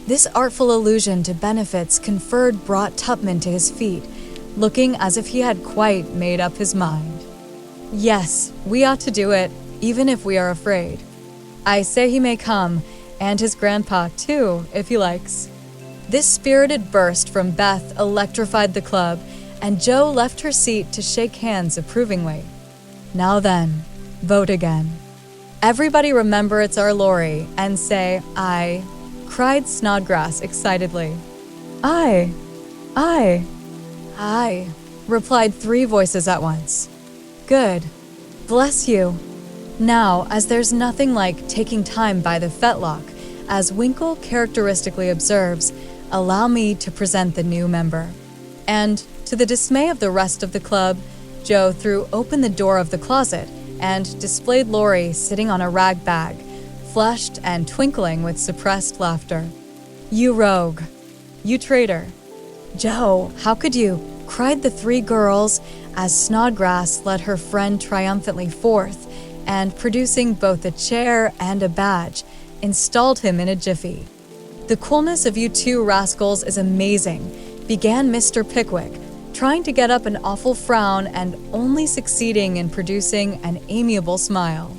Speaker 1: This artful allusion to benefits conferred brought Tupman to his feet, looking as if he had quite made up his mind. Yes, we ought to do it, even if we are afraid. I say he may come, and his grandpa, too, if he likes. This spirited burst from Beth electrified the club, and Joe left her seat to shake hands approvingly. Now then, Vote again. Everybody remember it's our Lori and say, "Aye," cried Snodgrass excitedly. "Aye, aye, aye," replied 3 voices at once. "Good. Bless you." Now, as there's nothing like taking time by the fetlock, as Winkle characteristically observes, allow me to present the new member. And, to the dismay of the rest of the club, Joe threw open the door of the closet and displayed Lori sitting on a rag bag, flushed and twinkling with suppressed laughter. "You rogue! You traitor! Joe, how could you?" cried the 3 girls as Snodgrass led her friend triumphantly forth and, producing both a chair and a badge, installed him in a jiffy. "The coolness of you 2 rascals is amazing," began Mr. Pickwick, trying to get up an awful frown and only succeeding in producing an amiable smile.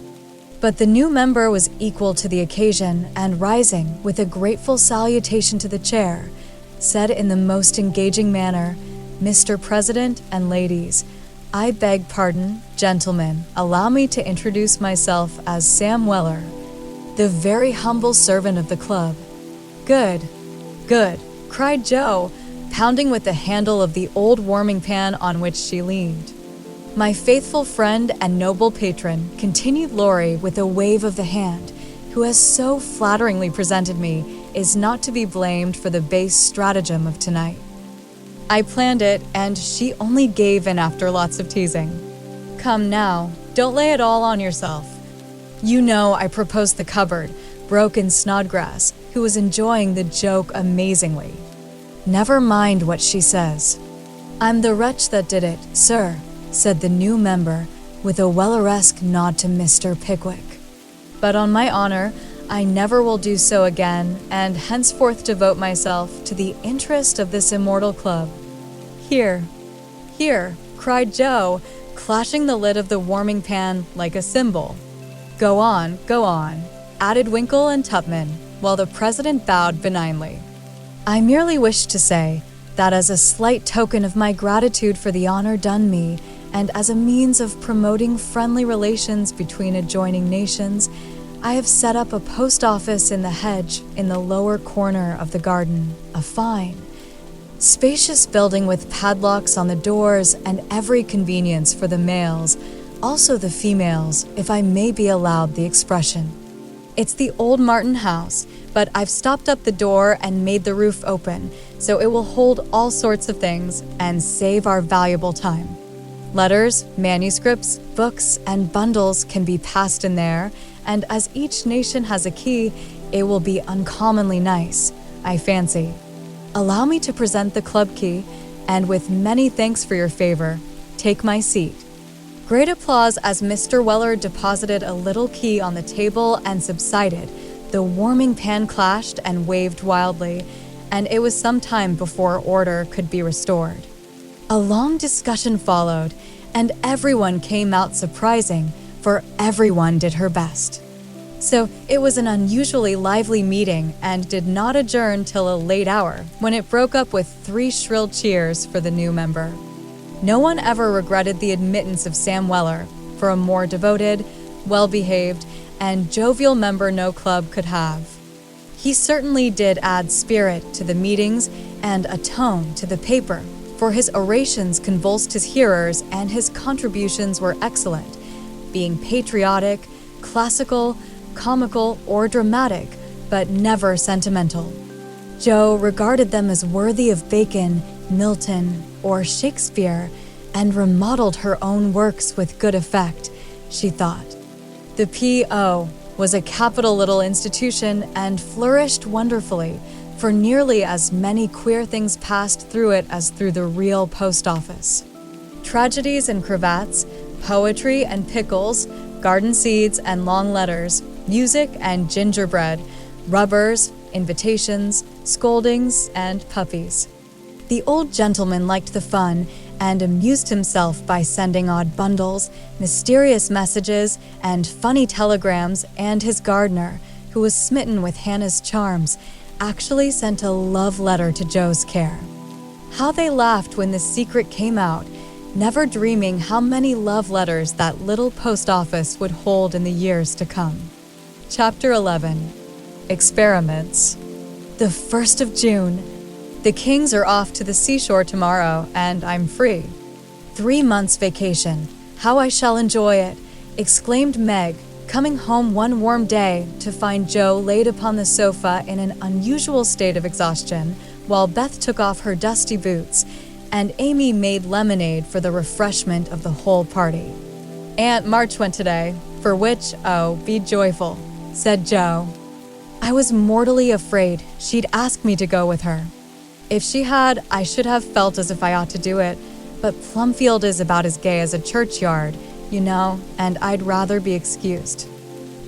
Speaker 1: But the new member was equal to the occasion and, rising with a grateful salutation to the chair, said in the most engaging manner, "Mr. President and ladies, I beg pardon, gentlemen, allow me to introduce myself as Sam Weller, the very humble servant of the club." "Good, good," cried Joe, pounding with the handle of the old warming pan on which she leaned. "My faithful friend and noble patron," continued Lori with a wave of the hand, "who has so flatteringly presented me, is not to be blamed for the base stratagem of tonight. I planned it, and she only gave in after lots of teasing. Come now, don't lay it all on yourself. You know I proposed the cupboard," broke in Snodgrass, who was enjoying the joke amazingly. "Never mind what she says. I'm the wretch that did it, sir," said the new member, with a Welleresque nod to Mr. Pickwick. "But on my honor, I never will do so again, and henceforth devote myself to the interest of this immortal club." "Here, here," cried Joe, clashing the lid of the warming pan like a cymbal. Go on," added Winkle and Tupman, while the president bowed benignly. "I merely wish to say that as a slight token of my gratitude for the honor done me, and as a means of promoting friendly relations between adjoining nations, I have set up a post office in the hedge in the lower corner of the garden, a fine, spacious building with padlocks on the doors and every convenience for the males, also the females, if I may be allowed the expression. It's the old Martin house, but I've stopped up the door and made the roof open, so it will hold all sorts of things and save our valuable time. Letters, manuscripts, books, and bundles can be passed in there, and as each nation has a key, it will be uncommonly nice, I fancy. Allow me to present the club key, and with many thanks for your favor, take my seat." Great applause as Mr. Weller deposited a little key on the table and subsided. The warming pan clashed and waved wildly, and it was some time before order could be restored. A long discussion followed, and everyone came out surprising, for everyone did her best. So it was an unusually lively meeting and did not adjourn till a late hour, when it broke up with 3 shrill cheers for the new member. No one ever regretted the admittance of Sam Weller, for a more devoted, well-behaved, and jovial member no club could have. He certainly did add spirit to the meetings and a tone to the paper, for his orations convulsed his hearers and his contributions were excellent, being patriotic, classical, comical, or dramatic, but never sentimental. Joe regarded them as worthy of Bacon, Milton, or Shakespeare, and remodeled her own works with good effect, she thought. The P.O. was a capital little institution and flourished wonderfully, for nearly as many queer things passed through it as through the real post office. Tragedies and cravats, poetry and pickles, garden seeds and long letters, music and gingerbread, rubbers, invitations, scoldings, and puppies. The old gentleman liked the fun and amused himself by sending odd bundles, mysterious messages, and funny telegrams, and his gardener, who was smitten with Hannah's charms, actually sent a love letter to Joe's care. How they laughed when the secret came out, never dreaming how many love letters that little post office would hold in the years to come. Chapter 11. Experiments. The 1st of June. The Kings are off to the seashore tomorrow, and I'm free. 3 months vacation. How I shall enjoy it, exclaimed Meg, coming home one warm day to find Joe laid upon the sofa in an unusual state of exhaustion, while Beth took off her dusty boots, and Amy made lemonade for the refreshment of the whole party. Aunt March went today, for which, oh, be joyful, said Joe. I was mortally afraid she'd ask me to go with her. If she had, I should have felt as if I ought to do it, but Plumfield is about as gay as a churchyard, you know, and I'd rather be excused.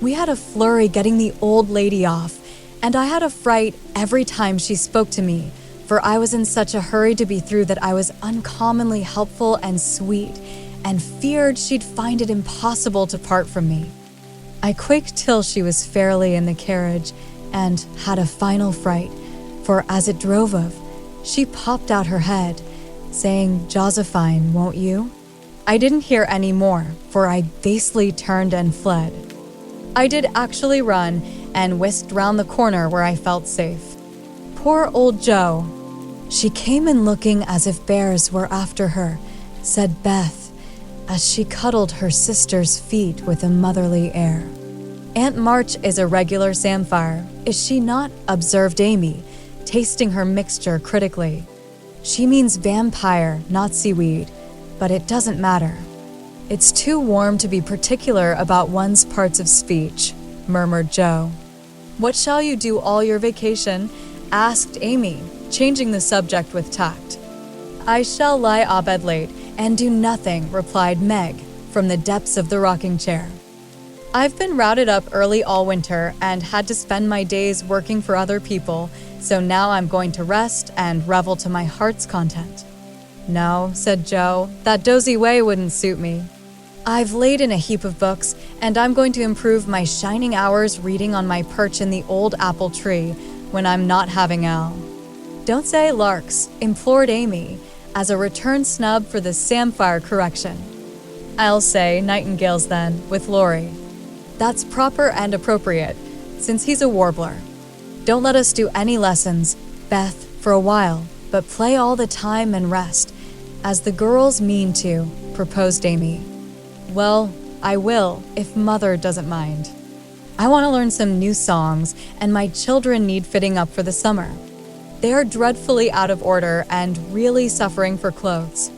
Speaker 1: We had a flurry getting the old lady off, and I had a fright every time she spoke to me, for I was in such a hurry to be through that I was uncommonly helpful and sweet, and feared she'd find it impossible to part from me. I quaked till she was fairly in the carriage, and had a final fright, for as it drove off, she popped out her head, saying, Josephine, won't you? I didn't hear any more, for I basely turned and fled. I did actually run, and whisked round the corner where I felt safe. Poor old Joe. She came in looking as if bears were after her, said Beth, as she cuddled her sister's feet with a motherly air. Aunt March is a regular samphire, is she not? Observed Amy, tasting her mixture critically. She means vampire, not seaweed, but it doesn't matter. It's too warm to be particular about one's parts of speech, murmured Joe. What shall you do all your vacation? Asked Amy, changing the subject with tact. I shall lie abed late and do nothing, replied Meg, from the depths of the rocking chair. I've been routed up early all winter and had to spend my days working for other people, so now I'm going to rest and revel to my heart's content. No, said Joe, that dozy way wouldn't suit me. I've laid in a heap of books, and I'm going to improve my shining hours reading on my perch in the old apple tree when I'm not having Al. Don't say larks, implored Amy, as a return snub for the samphire correction. I'll say nightingales then, with Laurie. That's proper and appropriate, since he's a warbler. Don't let us do any lessons, Beth, for a while, but play all the time and rest, as the girls mean to, proposed Amy. Well, I will, if Mother doesn't mind. I want to learn some new songs, and my children need fitting up for the summer. They are dreadfully out of order and really suffering for clothes.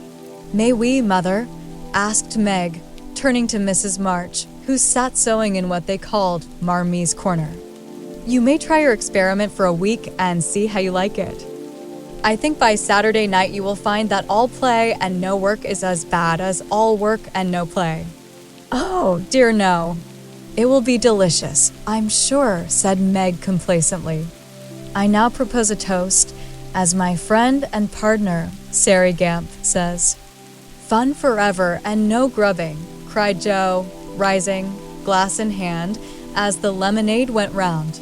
Speaker 1: May we, Mother? Asked Meg, turning to Mrs. March, who sat sewing in what they called Marmie's Corner. You may try your experiment for a week and see how you like it. I think by Saturday night you will find that all play and no work is as bad as all work and no play. Oh, dear no. It will be delicious, I'm sure, said Meg complacently. I now propose a toast, as my friend and partner, Sari Gamp, says. Fun forever and no grubbing, cried Joe, rising, glass in hand, as the lemonade went round.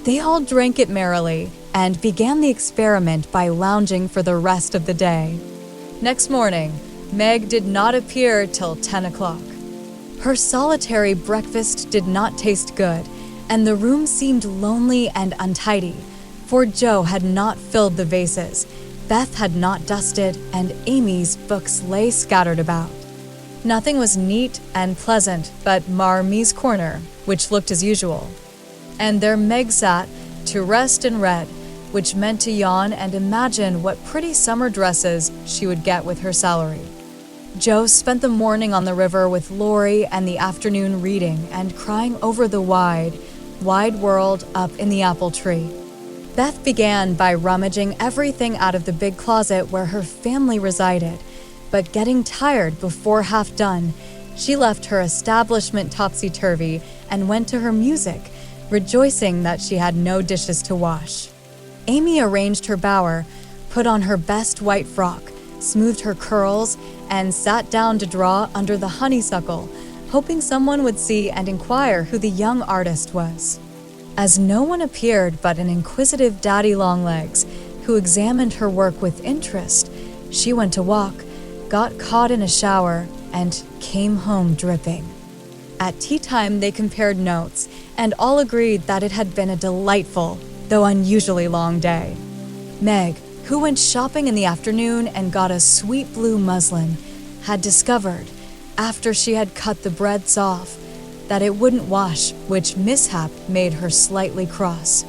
Speaker 1: They all drank it merrily, and began the experiment by lounging for the rest of the day. Next morning, Meg did not appear till 10 o'clock. Her solitary breakfast did not taste good, and the room seemed lonely and untidy, for Joe had not filled the vases, Beth had not dusted, and Amy's books lay scattered about. Nothing was neat and pleasant but Marmie's Corner, which looked as usual. And there Meg sat, to rest and read, which meant to yawn and imagine what pretty summer dresses she would get with her salary. Joe spent the morning on the river with Laurie and the afternoon reading and crying over the wide, wide world up in the apple tree. Beth began by rummaging everything out of the big closet where her family resided, but getting tired before half done, she left her establishment topsy-turvy and went to her music, rejoicing that she had no dishes to wash. Amy arranged her bower, put on her best white frock, smoothed her curls, and sat down to draw under the honeysuckle, hoping someone would see and inquire who the young artist was. As no one appeared but an inquisitive Daddy Longlegs, who examined her work with interest, she went to walk, got caught in a shower, and came home dripping. At tea time, they compared notes and all agreed that it had been a delightful, though unusually long day. Meg, who went shopping in the afternoon and got a sweet blue muslin, had discovered, after she had cut the breadths off, that it wouldn't wash, which mishap made her slightly cross.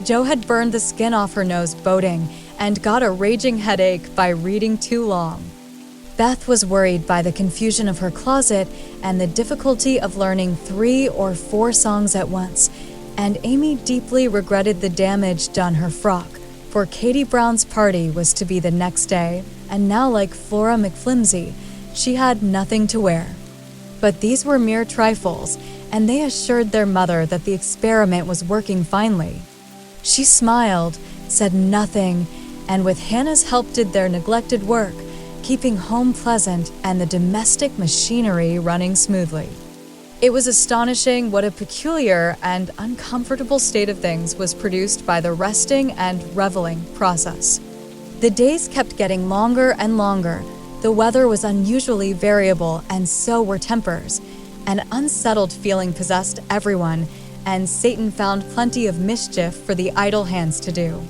Speaker 1: Jo had burned the skin off her nose boating and got a raging headache by reading too long. Beth was worried by the confusion of her closet and the difficulty of learning 3 or 4 songs at once, and Amy deeply regretted the damage done her frock, for Katie Brown's party was to be the next day, and now, like Flora McFlimsy, she had nothing to wear. But these were mere trifles, and they assured their mother that the experiment was working finely. She smiled, said nothing, and with Hannah's help did their neglected work, keeping home pleasant and the domestic machinery running smoothly. It was astonishing what a peculiar and uncomfortable state of things was produced by the resting and reveling process. The days kept getting longer and longer. The weather was unusually variable, and so were tempers. An unsettled feeling possessed everyone, and Satan found plenty of mischief for the idle hands to do.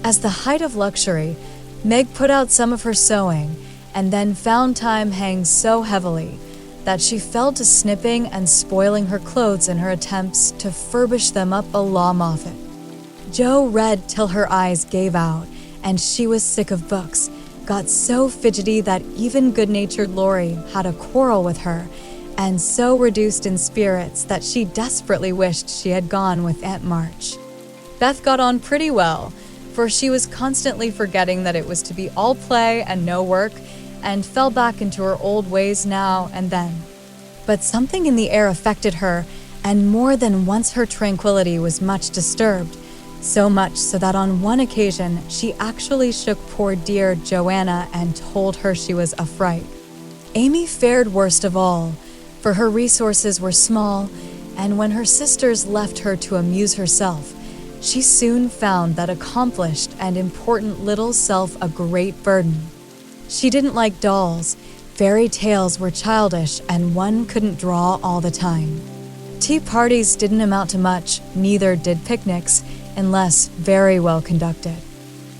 Speaker 1: As the height of luxury, Meg put out some of her sewing, and then found time hang so heavily that she fell to snipping and spoiling her clothes in her attempts to furbish them up a law moffat. Jo read till her eyes gave out, and she was sick of books, got so fidgety that even good-natured Laurie had a quarrel with her, and so reduced in spirits that she desperately wished she had gone with Aunt March. Beth got on pretty well, for she was constantly forgetting that it was to be all play and no work, and fell back into her old ways now and then. But something in the air affected her, and more than once her tranquility was much disturbed, so much so that on one occasion she actually shook poor dear Joanna and told her she was a fright. Amy fared worst of all, for her resources were small, and when her sisters left her to amuse herself, she soon found that accomplished and important little self a great burden. She didn't like dolls. Fairy tales were childish, and one couldn't draw all the time. Tea parties didn't amount to much, neither did picnics, unless very well conducted.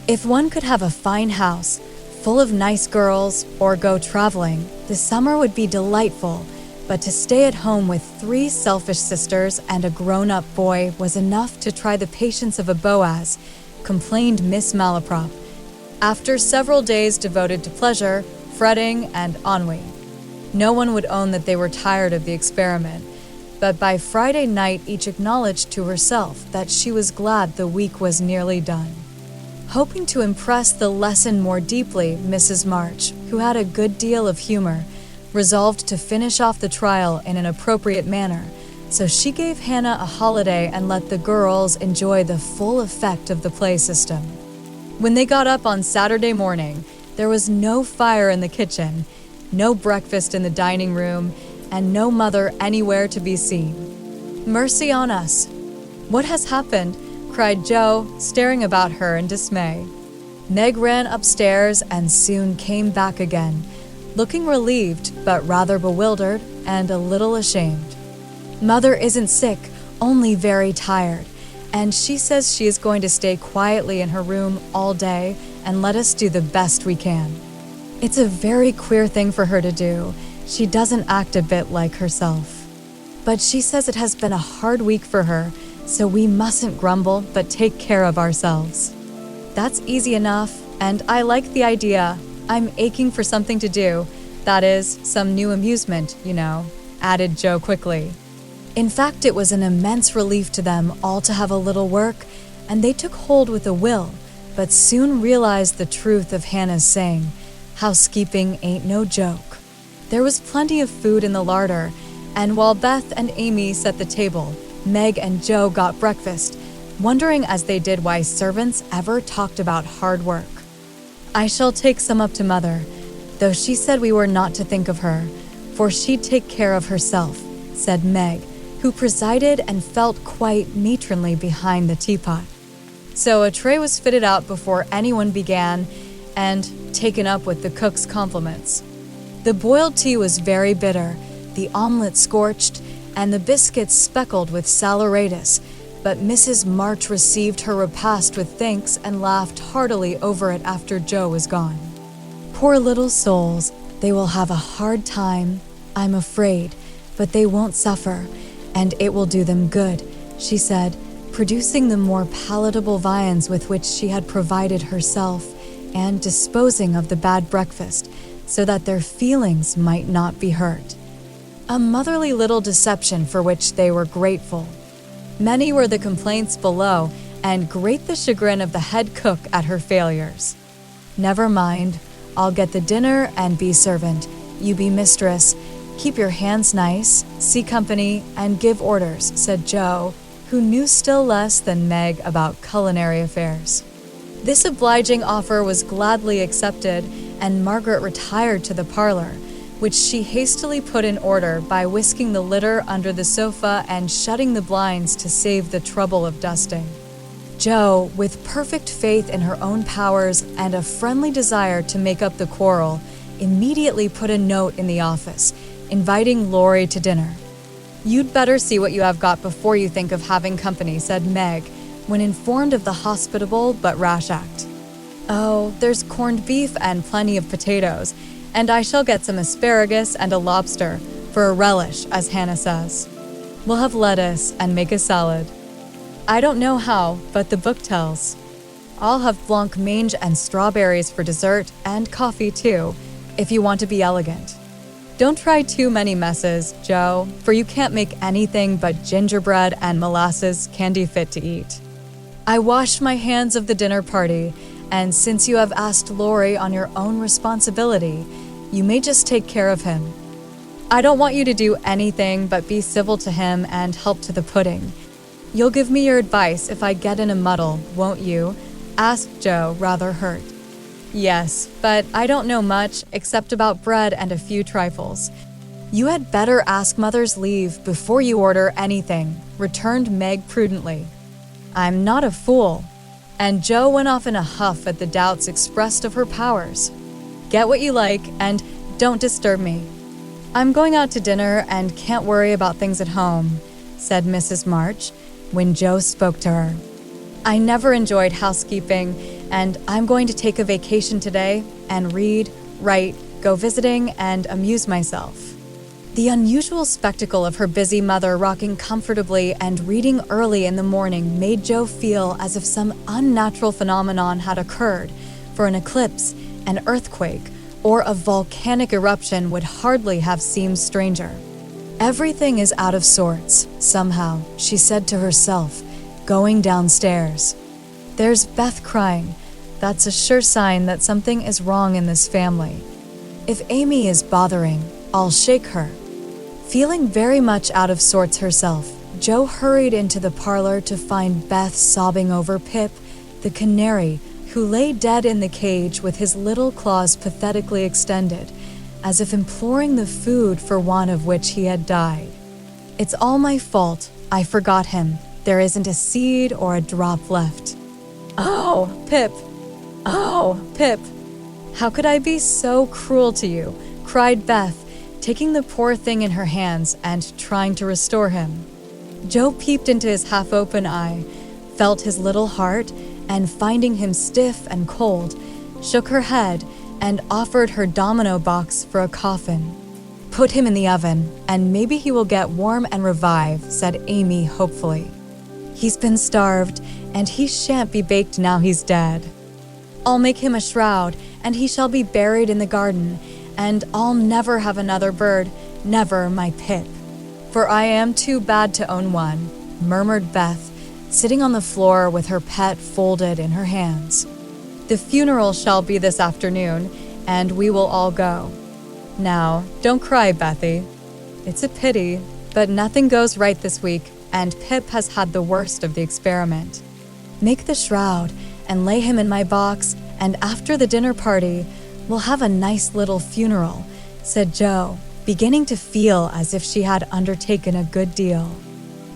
Speaker 1: If one could have a fine house, full of nice girls, or go traveling, the summer would be delightful, but to stay at home with 3 selfish sisters and a grown-up boy was enough to try the patience of a Boaz, complained Miss Malaprop, after several days devoted to pleasure, fretting, and ennui. No one would own that they were tired of the experiment, but by Friday night each acknowledged to herself that she was glad the week was nearly done. Hoping to impress the lesson more deeply, Mrs. March, who had a good deal of humor, resolved to finish off the trial in an appropriate manner, so she gave Hannah a holiday and let the girls enjoy the full effect of the play system. When they got up on Saturday morning, there was no fire in the kitchen, no breakfast in the dining room, and no mother anywhere to be seen. Mercy on us! What has happened? Cried Jo, staring about her in dismay. Meg ran upstairs and soon came back again, looking relieved but rather bewildered and a little ashamed. Mother isn't sick, only very tired, and she says she is going to stay quietly in her room all day and let us do the best we can. It's a very queer thing for her to do. She doesn't act a bit like herself. But she says it has been a hard week for her, so we mustn't grumble but take care of ourselves. That's easy enough, and I like the idea. I'm aching for something to do. That is, some new amusement, added Jo quickly. In fact, it was an immense relief to them all to have a little work, and they took hold with a will, but soon realized the truth of Hannah's saying, housekeeping ain't no joke. There was plenty of food in the larder, and while Beth and Amy set the table, Meg and Jo got breakfast, wondering as they did why servants ever talked about hard work. I shall take some up to Mother, though she said we were not to think of her, for she'd take care of herself, said Meg, who presided and felt quite matronly behind the teapot. So a tray was fitted out before anyone began, and taken up with the cook's compliments. The boiled tea was very bitter, the omelet scorched, and the biscuits speckled with saleratus, but Mrs. March received her repast with thanks and laughed heartily over it after Joe was gone. Poor little souls, they will have a hard time, I'm afraid, but they won't suffer, and it will do them good, she said, producing the more palatable viands with which she had provided herself, and disposing of the bad breakfast, so that their feelings might not be hurt. A motherly little deception for which they were grateful. Many were the complaints below, and great the chagrin of the head cook at her failures. Never mind, I'll get the dinner and be servant. You be mistress. Keep your hands nice, see company, and give orders, said Joe, who knew still less than Meg about culinary affairs. This obliging offer was gladly accepted, and Margaret retired to the parlor, which she hastily put in order by whisking the litter under the sofa and shutting the blinds to save the trouble of dusting. Joe, with perfect faith in her own powers and a friendly desire to make up the quarrel, immediately put a note in the office, inviting Laurie to dinner. "You'd better see what you have got before you think of having company," said Meg, when informed of the hospitable but rash act. "Oh, there's corned beef and plenty of potatoes, and I shall get some asparagus and a lobster, for a relish, as Hannah says. We'll have lettuce and make a salad. I don't know how, but the book tells. I'll have blanc mange and strawberries for dessert, and coffee too, if you want to be elegant. Don't try too many messes, Joe, for you can't make anything but gingerbread and molasses candy fit to eat. I washed my hands of the dinner party, and since you have asked Laurie on your own responsibility, you may just take care of him. I don't want you to do anything but be civil to him and help to the pudding. You'll give me your advice if I get in a muddle, won't you?" asked Joe, rather hurt. "Yes, but I don't know much except about bread and a few trifles. You had better ask Mother's leave before you order anything," returned Meg prudently. "I'm not a fool." And Joe went off in a huff at the doubts expressed of her powers. "Get what you like, and don't disturb me. I'm going out to dinner and can't worry about things at home," said Mrs. March, when Joe spoke to her. "I never enjoyed housekeeping, and I'm going to take a vacation today and read, write, go visiting, and amuse myself." The unusual spectacle of her busy mother rocking comfortably and reading early in the morning made Joe feel as if some unnatural phenomenon had occurred, for an eclipse, an earthquake, or a volcanic eruption would hardly have seemed stranger. "Everything is out of sorts, somehow," she said to herself, going downstairs. "There's Beth crying. That's a sure sign that something is wrong in this family. If Amy is bothering, I'll shake her." Feeling very much out of sorts herself, Joe hurried into the parlor to find Beth sobbing over Pip, the canary, who lay dead in the cage with his little claws pathetically extended, as if imploring the food for want of which he had died. "It's all my fault. I forgot him. There isn't a seed or a drop left. Oh, Pip! Oh, Pip! How could I be so cruel to you?" cried Beth, taking the poor thing in her hands and trying to restore him. Joe peeped into his half-open eye, felt his little heart, and finding him stiff and cold, shook her head and offered her domino box for a coffin. "Put him in the oven, and maybe he will get warm and revive," said Amy hopefully. "He's been starved, and he shan't be baked now he's dead. I'll make him a shroud, and he shall be buried in the garden, and I'll never have another bird, never my Pip. For I am too bad to own one," murmured Beth, sitting on the floor with her pet folded in her hands. "The funeral shall be this afternoon, and we will all go. Now, don't cry, Bethy. It's a pity, but nothing goes right this week, and Pip has had the worst of the experiment. Make the shroud and lay him in my box, and after the dinner party, we'll have a nice little funeral," said Joe, beginning to feel as if she had undertaken a good deal.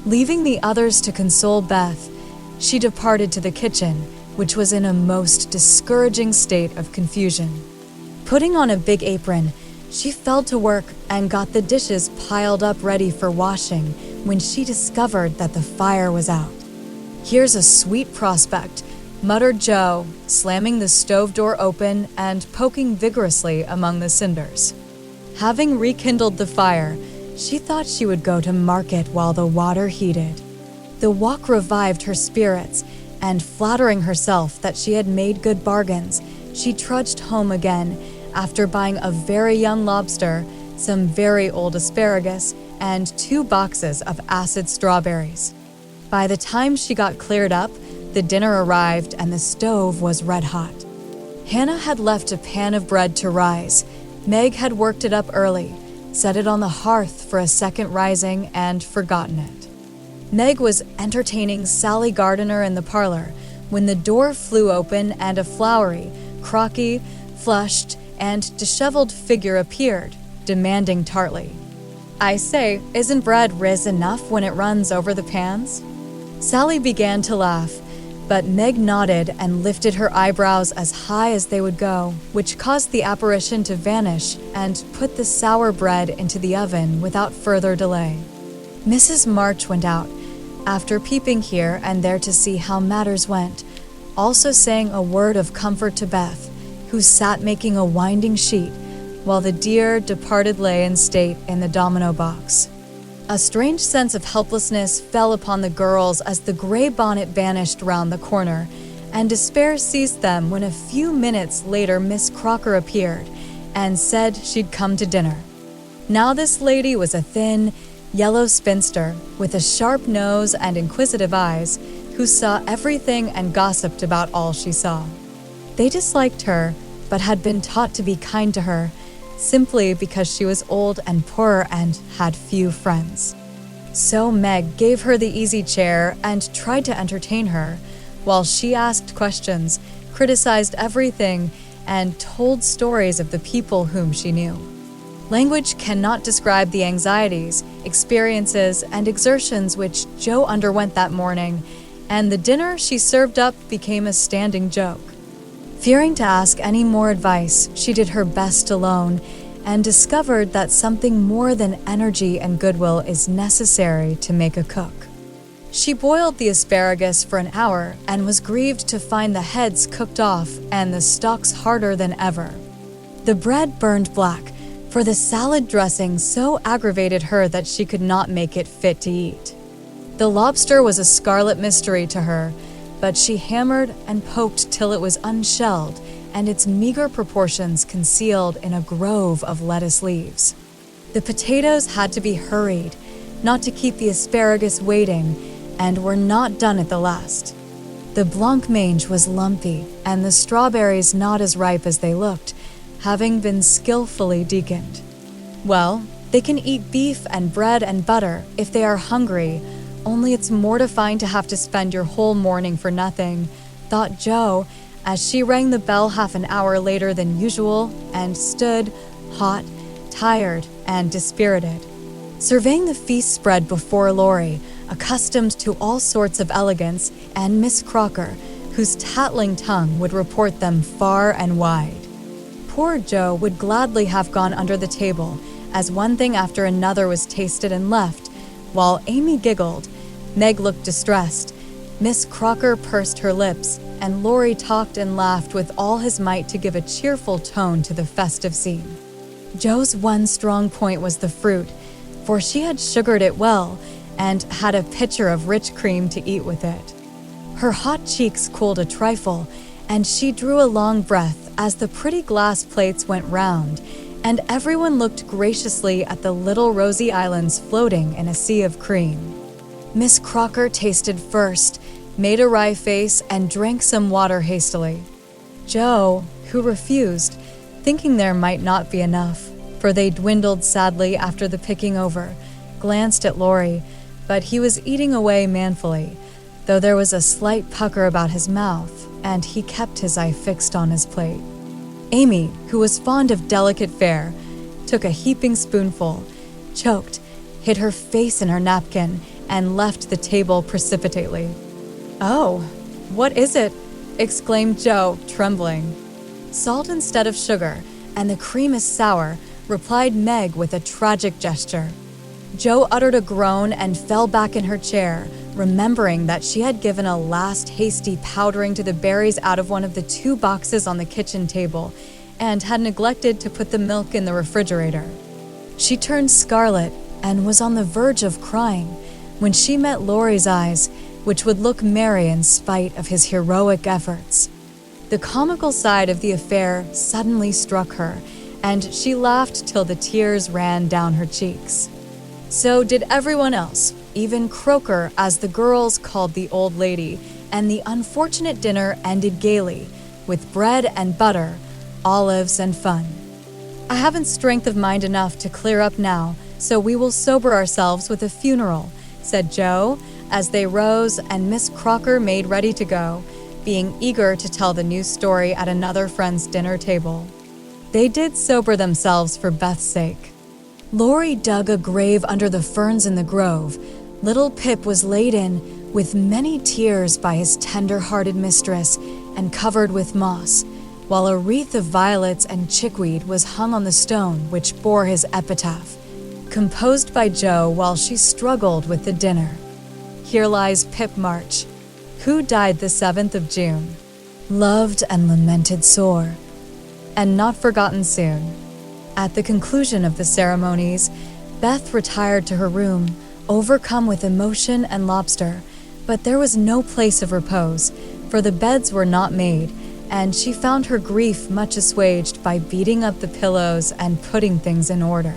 Speaker 1: Leaving the others to console Beth, she departed to the kitchen, which was in a most discouraging state of confusion. Putting on a big apron, she fell to work and got the dishes piled up ready for washing when she discovered that the fire was out. "Here's a sweet prospect," muttered Joe, slamming the stove door open and poking vigorously among the cinders. Having rekindled the fire, she thought she would go to market while the water heated. The walk revived her spirits, and flattering herself that she had made good bargains, she trudged home again after buying a very young lobster, some very old asparagus, and 2 boxes of acid strawberries. By the time she got cleared up, the dinner arrived and the stove was red hot. Hannah had left a pan of bread to rise. Meg had worked it up early, set it on the hearth for a second rising, and forgotten it. Meg was entertaining Sally Gardiner in the parlor when the door flew open and a flowery, crocky, flushed, and disheveled figure appeared, demanding tartly, "I say, isn't bread ris enough when it runs over the pans?" Sally began to laugh, but Meg nodded and lifted her eyebrows as high as they would go, which caused the apparition to vanish and put the sour bread into the oven without further delay. Mrs. March went out, after peeping here and there to see how matters went, also saying a word of comfort to Beth, who sat making a winding sheet, while the dear departed lay in state in the domino box. A strange sense of helplessness fell upon the girls as the gray bonnet vanished round the corner, and despair seized them when a few minutes later Miss Crocker appeared and said she'd come to dinner. Now this lady was a thin, yellow spinster with a sharp nose and inquisitive eyes, who saw everything and gossiped about all she saw. They disliked her, but had been taught to be kind to her, simply because she was old and poor and had few friends. So Meg gave her the easy chair and tried to entertain her, while she asked questions, criticized everything, and told stories of the people whom she knew. Language cannot describe the anxieties, experiences, and exertions which Jo underwent that morning, and the dinner she served up became a standing joke. Fearing to ask any more advice, she did her best alone, and discovered that something more than energy and goodwill is necessary to make a cook. She boiled the asparagus for an hour and was grieved to find the heads cooked off and the stalks harder than ever. The bread burned black, for the salad dressing so aggravated her that she could not make it fit to eat. The lobster was a scarlet mystery to her, but she hammered and poked till it was unshelled and its meager proportions concealed in a grove of lettuce leaves. The potatoes had to be hurried, not to keep the asparagus waiting, and were not done at the last. The blancmange was lumpy, and the strawberries not as ripe as they looked, having been skillfully deaconed. Well, they can eat beef and bread and butter if they are hungry, only it's mortifying to have to spend your whole morning for nothing, thought Jo, as she rang the bell half an hour later than usual and stood, hot, tired, and dispirited, surveying the feast spread before Laurie, accustomed to all sorts of elegance, and Miss Crocker, whose tattling tongue would report them far and wide. Poor Jo would gladly have gone under the table, as one thing after another was tasted and left. While Amy giggled, Meg looked distressed, Miss Crocker pursed her lips, and Laurie talked and laughed with all his might to give a cheerful tone to the festive scene. Jo's one strong point was the fruit, for she had sugared it well and had a pitcher of rich cream to eat with it. Her hot cheeks cooled a trifle, and she drew a long breath as the pretty glass plates went round, and everyone looked graciously at the little rosy islands floating in a sea of cream. Miss Crocker tasted first, made a wry face, and drank some water hastily. Jo, who refused, thinking there might not be enough, for they dwindled sadly after the picking over, glanced at Laurie, but he was eating away manfully, though there was a slight pucker about his mouth, and he kept his eye fixed on his plate. Amy, who was fond of delicate fare, took a heaping spoonful, choked, hid her face in her napkin, and left the table precipitately. "Oh, what is it? exclaimed Joe, trembling. Salt instead of sugar, and the cream is sour, replied Meg with a tragic gesture. Joe uttered a groan and fell back in her chair, remembering that she had given a last hasty powdering to the berries out of one of the 2 boxes on the kitchen table and had neglected to put the milk in the refrigerator. She turned scarlet and was on the verge of crying when she met Laurie's eyes, which would look merry in spite of his heroic efforts. The comical side of the affair suddenly struck her, and she laughed till the tears ran down her cheeks. So did everyone else, even Croaker, as the girls called the old lady, and the unfortunate dinner ended gaily, with bread and butter, olives and fun. I haven't strength of mind enough to clear up now, so we will sober ourselves with a funeral, said Joe, as they rose and Miss Crocker made ready to go, being eager to tell the new story at another friend's dinner table. They did sober themselves for Beth's sake. Laurie dug a grave under the ferns in the grove. Little Pip was laid in with many tears by his tender-hearted mistress and covered with moss, while a wreath of violets and chickweed was hung on the stone which bore his epitaph, composed by Joe while she struggled with the dinner. Here lies Pip March, who died the 7th of June, loved and lamented sore, and not forgotten soon. At the conclusion of the ceremonies, Beth retired to her room, overcome with emotion and lobster, but there was no place of repose, for the beds were not made, and she found her grief much assuaged by beating up the pillows and putting things in order.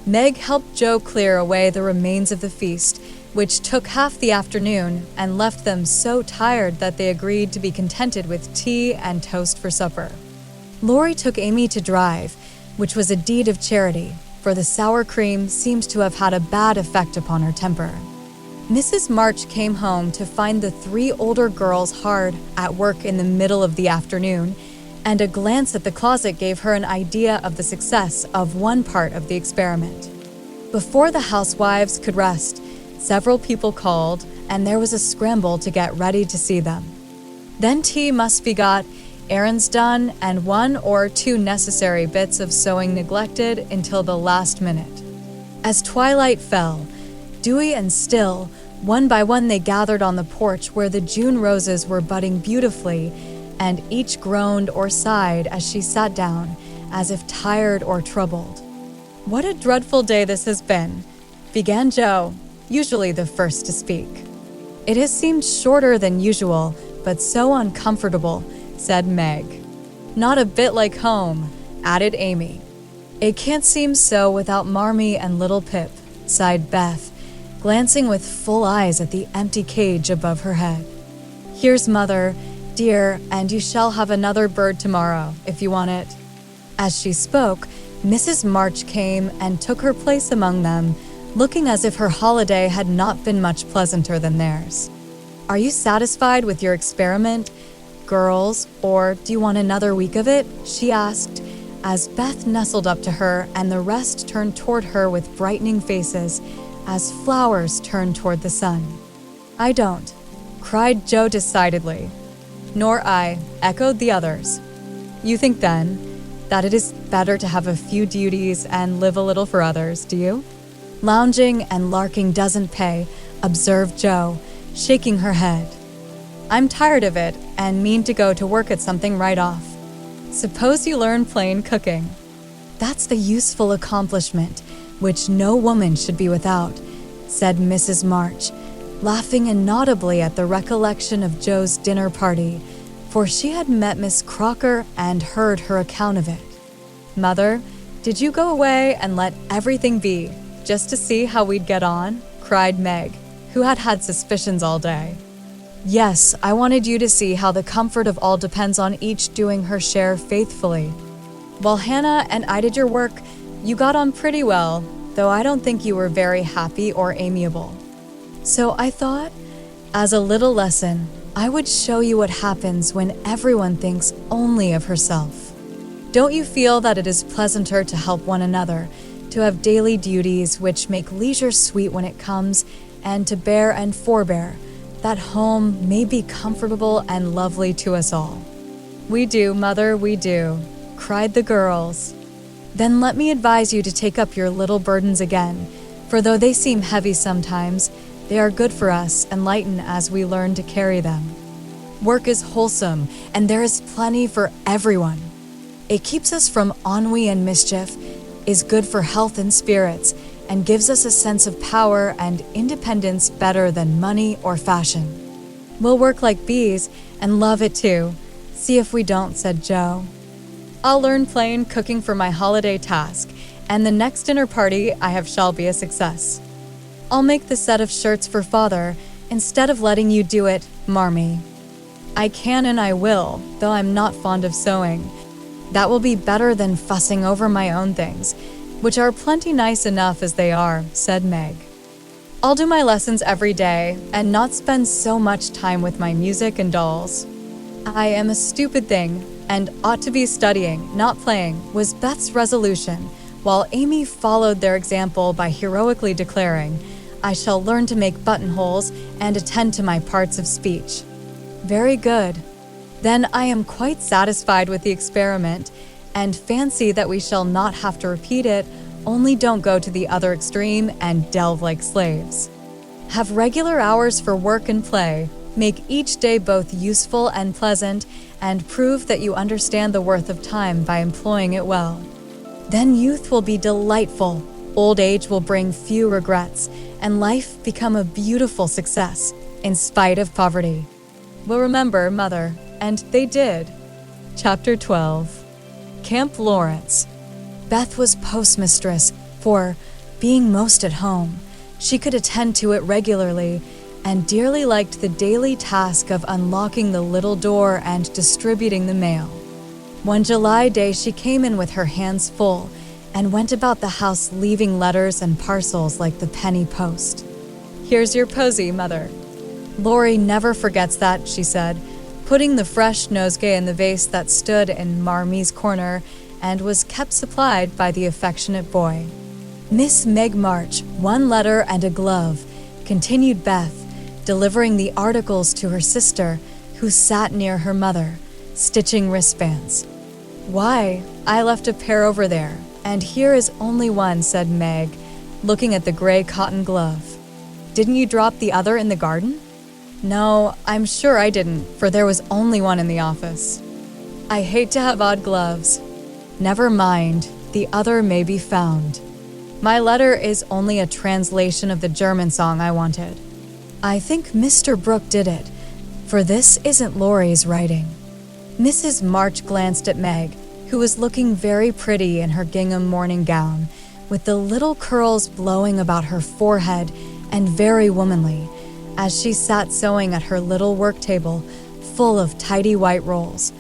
Speaker 1: Meg helped Joe clear away the remains of the feast, which took half the afternoon and left them so tired that they agreed to be contented with tea and toast for supper. Laurie took Amy to drive, which was a deed of charity, for the sour cream seemed to have had a bad effect upon her temper. Mrs. March came home to find the 3 older girls hard at work in the middle of the afternoon, and a glance at the closet gave her an idea of the success of one part of the experiment. Before the housewives could rest, several people called, and there was a scramble to get ready to see them. Then tea must be got, errands done, and 1 or 2 necessary bits of sewing neglected until the last minute. As twilight fell, dewy and still, one by one they gathered on the porch where the June roses were budding beautifully, and each groaned or sighed as she sat down, as if tired or troubled. "What a dreadful day this has been," began Joe, usually the first to speak. "It has seemed shorter than usual, but so uncomfortable," said Meg. "Not a bit like home," added Amy. "It can't seem so without Marmee and little Pip," sighed Beth, glancing with full eyes at the empty cage above her head. "Here's Mother, dear, and you shall have another bird tomorrow, if you want it." As she spoke, Mrs. March came and took her place among them, looking as if her holiday had not been much pleasanter than theirs. "Are you satisfied with your experiment, girls, or do you want another week of it?" she asked, as Beth nestled up to her and the rest turned toward her with brightening faces, as flowers turn toward the sun. "I don't," cried Joe decidedly. "Nor I," echoed the others. "You think, then, that it is better to have a few duties and live a little for others, do you?" "Lounging and larking doesn't pay," observed Joe, shaking her head. "I'm tired of it and mean to go to work at something right off. Suppose you learn plain cooking." "That's the useful accomplishment which no woman should be without," said Mrs. March, laughing inaudibly at the recollection of Joe's dinner party, for she had met Miss Crocker and heard her account of it. "Mother, did you go away and let everything be, just to see how we'd get on?" cried Meg, who had had suspicions all day. "Yes, I wanted you to see how the comfort of all depends on each doing her share faithfully. While Hannah and I did your work, you got on pretty well, though I don't think you were very happy or amiable. So I thought, as a little lesson, I would show you what happens when everyone thinks only of herself. Don't you feel that it is pleasanter to help one another, to have daily duties which make leisure sweet when it comes, and to bear and forbear, that home may be comfortable and lovely to us all." "We do, Mother, we do," cried the girls. "Then let me advise you to take up your little burdens again, for though they seem heavy sometimes, they are good for us and lighten as we learn to carry them. Work is wholesome, and there is plenty for everyone. It keeps us from ennui and mischief, is good for health and spirits, and gives us a sense of power and independence better than money or fashion. We'll work like bees and love it too. See if we don't," said Joe. "I'll learn plain cooking for my holiday task, and the next dinner party I have shall be a success. I'll make the set of shirts for Father instead of letting you do it, Marmee. I can and I will, though I'm not fond of sewing. That will be better than fussing over my own things, which are plenty nice enough as they are," said Meg. "I'll do my lessons every day and not spend so much time with my music and dolls. I am a stupid thing and ought to be studying, not playing," was Beth's resolution, while Amy followed their example by heroically declaring, "I shall learn to make buttonholes and attend to my parts of speech." "Very good. Then I am quite satisfied with the experiment and fancy that we shall not have to repeat it, only don't go to the other extreme and delve like slaves. Have regular hours for work and play, make each day both useful and pleasant, and prove that you understand the worth of time by employing it well. Then youth will be delightful, old age will bring few regrets, and life become a beautiful success, in spite of poverty. We'll remember, Mother," and they did. Chapter 12. Camp Lawrence. Beth was postmistress, for, being most at home, she could attend to it regularly, and dearly liked the daily task of unlocking the little door and distributing the mail. One July day she came in with her hands full, and went about the house leaving letters and parcels like the penny post. "Here's your posy, Mother." "Laurie never forgets that," she said, putting the fresh nosegay in the vase that stood in Marmee's corner and was kept supplied by the affectionate boy. "Miss Meg March, one letter and a glove," continued Beth, delivering the articles to her sister, who sat near her mother, stitching wristbands. "Why, I left a pair over there, and here is only one," said Meg, looking at the gray cotton glove. "Didn't you drop the other in the garden?" "No, I'm sure I didn't, for there was only one in the office." "I hate to have odd gloves." "Never mind, the other may be found. My letter is only a translation of the German song I wanted. I think Mr. Brooke did it, for this isn't Laurie's writing." Mrs. March glanced at Meg, who was looking very pretty in her gingham morning gown, with the little curls blowing about her forehead, and very womanly, as she sat sewing at her little work table, full of tidy white rolls,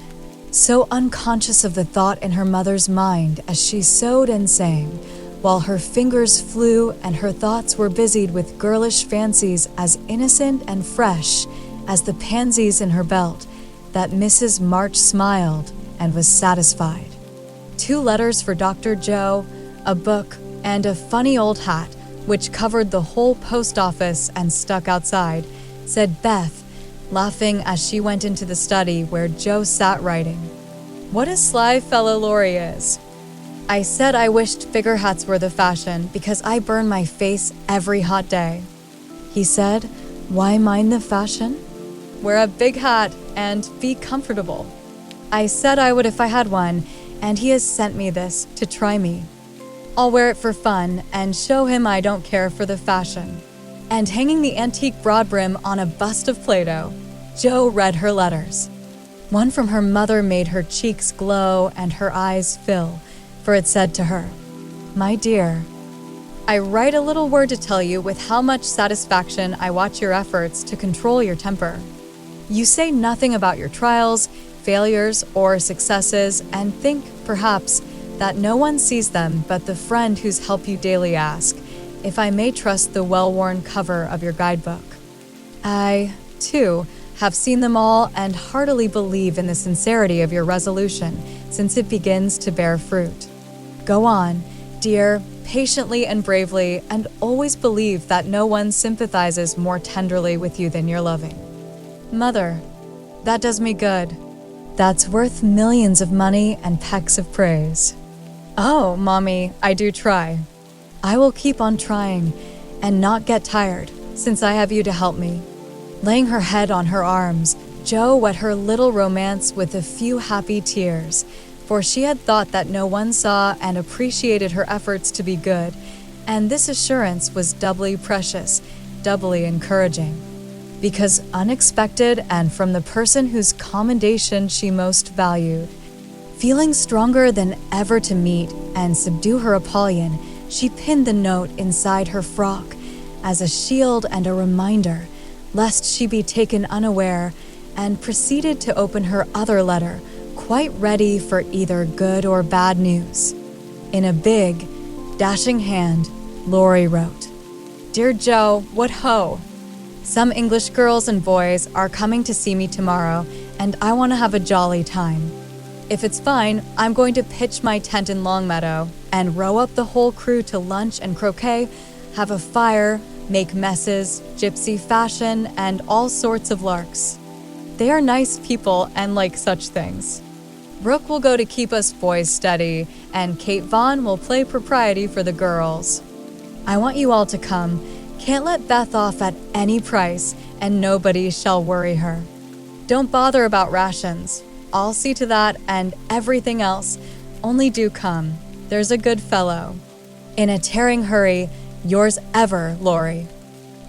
Speaker 1: so unconscious of the thought in her mother's mind as she sewed and sang, while her fingers flew and her thoughts were busied with girlish fancies as innocent and fresh as the pansies in her belt, that Mrs. March smiled and was satisfied. 2 letters for Dr. Joe, a book, and a funny old hat, which covered the whole post office and stuck outside, said Beth, laughing as she went into the study where Joe sat writing. "What a sly fellow Laurie is. I said I wished bigger hats were the fashion because I burn my face every hot day." He said, "Why mind the fashion? Wear a big hat and be comfortable." I said I would if I had one, and he has sent me this to try me. I'll wear it for fun and show him I don't care for the fashion. And hanging the antique broad brim on a bust of Plato, Joe read her letters. One from her mother made her cheeks glow and her eyes fill, for it said to her, "My dear, I write a little word to tell you with how much satisfaction I watch your efforts to control your temper. You say nothing about your trials, failures, or successes, and think, perhaps, that no one sees them but the friend whose help you daily ask, if I may trust the well-worn cover of your guidebook. I, too, have seen them all and heartily believe in the sincerity of your resolution, since it begins to bear fruit. Go on, dear, patiently and bravely, and always believe that no one sympathizes more tenderly with you than your loving mother. That does me good. That's worth millions of money and pecks of praise. Oh, Mommy, I do try. I will keep on trying and not get tired, since I have you to help me. Laying her head on her arms, Jo wet her little romance with a few happy tears, for she had thought that no one saw and appreciated her efforts to be good, and this assurance was doubly precious, doubly encouraging, because unexpected and from the person whose commendation she most valued. Feeling stronger than ever to meet and subdue her Apollyon, she pinned the note inside her frock as a shield and a reminder, lest she be taken unaware, and proceeded to open her other letter, quite ready for either good or bad news. In a big, dashing hand, Laurie wrote, "Dear Jo, what ho! Some English girls and boys are coming to see me tomorrow, and I want to have a jolly time. If it's fine, I'm going to pitch my tent in Longmeadow and row up the whole crew to lunch and croquet, have a fire, make messes, gypsy fashion, and all sorts of larks. They are nice people and like such things. Brooke will go to keep us boys steady, and Kate Vaughn will play propriety for the girls. I want you all to come. Can't let Beth off at any price, and nobody shall worry her. Don't bother about rations. I'll see to that and everything else. Only do come. There's a good fellow. In a tearing hurry, yours ever, Laurie."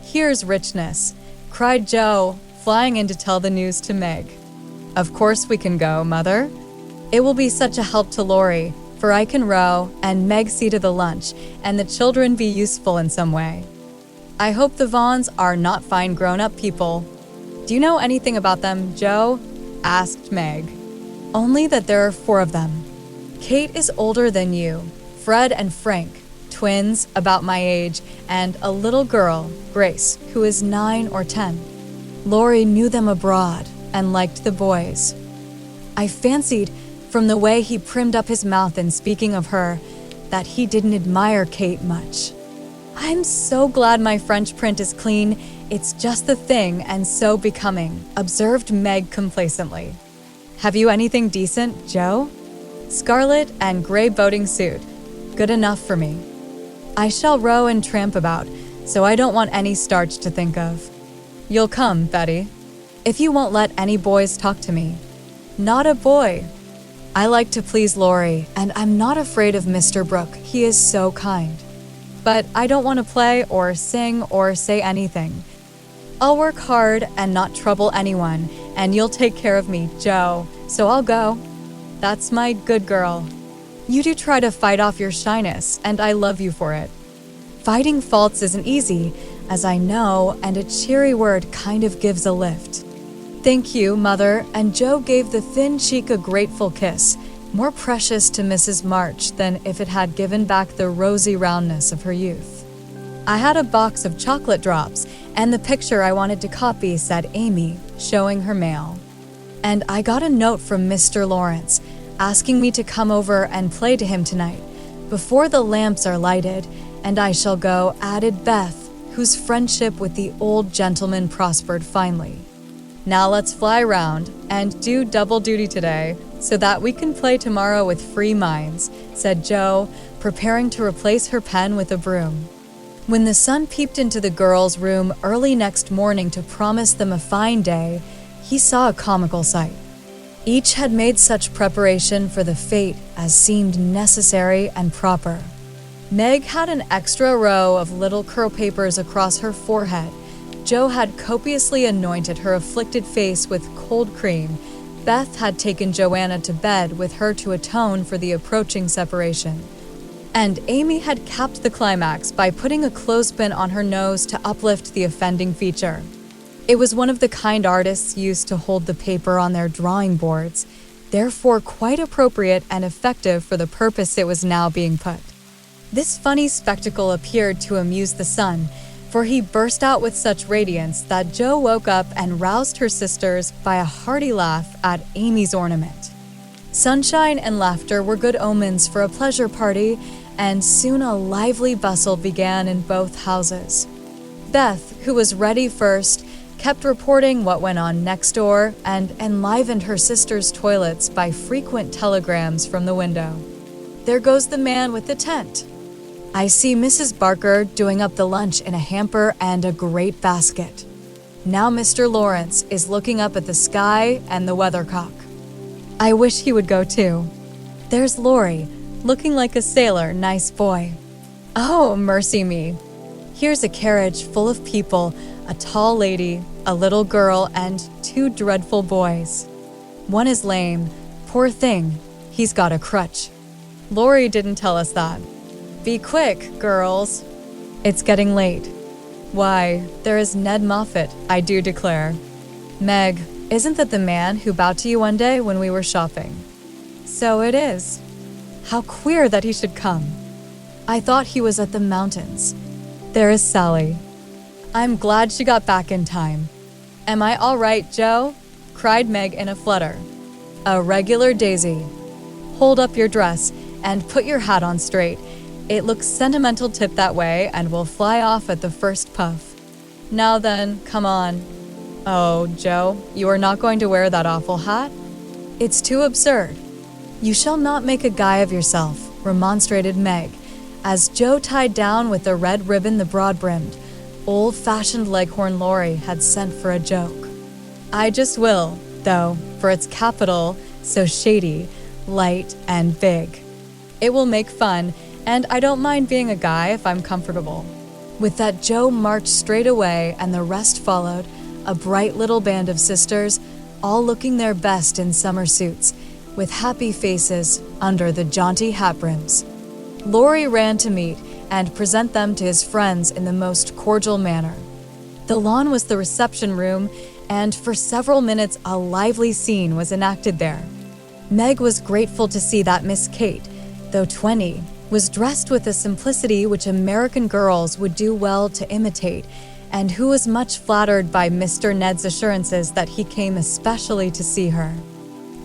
Speaker 1: "Here's richness," cried Jo, flying in to tell the news to Meg. "Of course we can go, Mother. It will be such a help to Laurie, for I can row and Meg see to the lunch, and the children be useful in some way. I hope the Vaughns are not fine grown-up people. Do you know anything about them, Jo?" asked Meg. "Only that there are 4 of them. Kate is older than you, Fred and Frank, twins about my age, and a little girl, Grace, who is 9 or 10. Laurie knew them abroad and liked the boys. I fancied, from the way he primed up his mouth in speaking of her, that he didn't admire Kate much. I'm so glad my French print is clean. It's just the thing and so becoming," observed Meg complacently. "Have you anything decent, Jo?" "Scarlet and gray boating suit. Good enough for me. I shall row and tramp about, so I don't want any starch to think of. You'll come, Betty. If you won't let any boys talk to me." "Not a boy. I like to please Laurie, and I'm not afraid of Mr. Brooke. He is so kind. But I don't want to play or sing or say anything. I'll work hard and not trouble anyone, and you'll take care of me, Jo, so I'll go. That's my good girl. You do try to fight off your shyness, and I love you for it. Fighting faults isn't easy, as I know, and a cheery word kind of gives a lift." "Thank you, Mother," and Jo gave the thin cheek a grateful kiss, more precious to Mrs. March than if it had given back the rosy roundness of her youth. "I had a box of chocolate drops, and the picture I wanted to copy," said Amy, showing her mail. "And I got a note from Mr. Lawrence, asking me to come over and play to him tonight, before the lamps are lighted, and I shall go," added Beth, whose friendship with the old gentleman prospered finely. "Now let's fly round and do double duty today, so that we can play tomorrow with free minds," said Jo, preparing to replace her pen with a broom. When the sun peeped into the girls' room early next morning to promise them a fine day, he saw a comical sight. Each had made such preparation for the fate as seemed necessary and proper. Meg had an extra row of little curl papers across her forehead. Jo had copiously anointed her afflicted face with cold cream. Beth had taken Joanna to bed with her to atone for the approaching separation. And Amy had capped the climax by putting a clothespin on her nose to uplift the offending feature. It was one of the kind artists used to hold the paper on their drawing boards, therefore quite appropriate and effective for the purpose it was now being put. This funny spectacle appeared to amuse the sun, for he burst out with such radiance that Jo woke up and roused her sisters by a hearty laugh at Amy's ornament. Sunshine and laughter were good omens for a pleasure party, and soon a lively bustle began in both houses. Beth, who was ready first, kept reporting what went on next door and enlivened her sister's toilets by frequent telegrams from the window. "There goes the man with the tent. I see Mrs. Barker doing up the lunch in a hamper and a great basket. Now Mr. Lawrence is looking up at the sky and the weathercock. I wish he would go too. There's Laurie, looking like a sailor, nice boy. Oh, mercy me. Here's a carriage full of people, a tall lady, a little girl, and 2 dreadful boys. One is lame. Poor thing, he's got a crutch. Laurie didn't tell us that. Be quick, girls. It's getting late. Why, there is Ned Moffat, I do declare. Meg, isn't that the man who bowed to you one day when we were shopping? So it is. How queer that he should come. I thought he was at the mountains. There is Sally. I'm glad she got back in time. Am I all right, Joe? Cried Meg in a flutter. A regular daisy. Hold up your dress and put your hat on straight. It looks sentimental tip that way and will fly off at the first puff. Now then, come on. Oh, Joe, you are not going to wear that awful hat? It's too absurd. You shall not make a guy of yourself, remonstrated Meg, as Joe tied down with the red ribbon the broad-brimmed, old-fashioned Leghorn Laurie had sent for a joke. I just will, though, for it's capital, so shady, light, and big. It will make fun, and I don't mind being a guy if I'm comfortable. With that, Joe marched straight away, and the rest followed, a bright little band of sisters, all looking their best in summer suits, with happy faces under the jaunty hat brims. Laurie ran to meet and present them to his friends in the most cordial manner. The lawn was the reception room, and for several minutes a lively scene was enacted there. Meg was grateful to see that Miss Kate, though 20, was dressed with a simplicity which American girls would do well to imitate, and who was much flattered by Mr. Ned's assurances that he came especially to see her.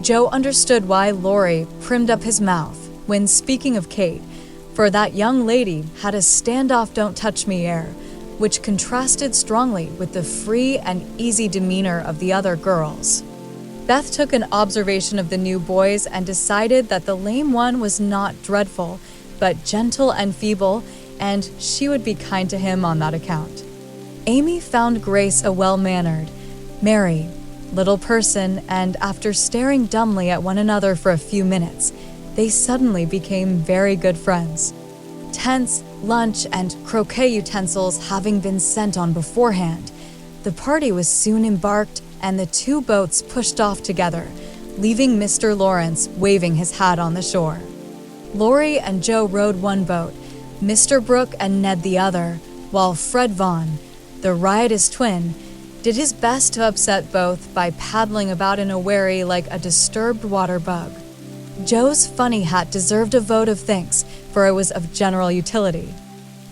Speaker 1: Joe understood why Laurie primmed up his mouth when speaking of Kate, for that young lady had a stand-off don't-touch-me air, which contrasted strongly with the free and easy demeanor of the other girls. Beth took an observation of the new boys and decided that the lame one was not dreadful, but gentle and feeble, and she would be kind to him on that account. Amy found Grace a well-mannered, merry, little person, and after staring dumbly at one another for a few minutes, they suddenly became very good friends. Tents, lunch, and croquet utensils having been sent on beforehand, the party was soon embarked and the 2 boats pushed off together, leaving Mr. Lawrence waving his hat on the shore. Laurie and Joe rowed one boat, Mr. Brooke and Ned the other, while Fred Vaughn, the riotous twin, did his best to upset both by paddling about in a wherry like a disturbed water bug. Joe's funny hat deserved a vote of thanks, for it was of general utility.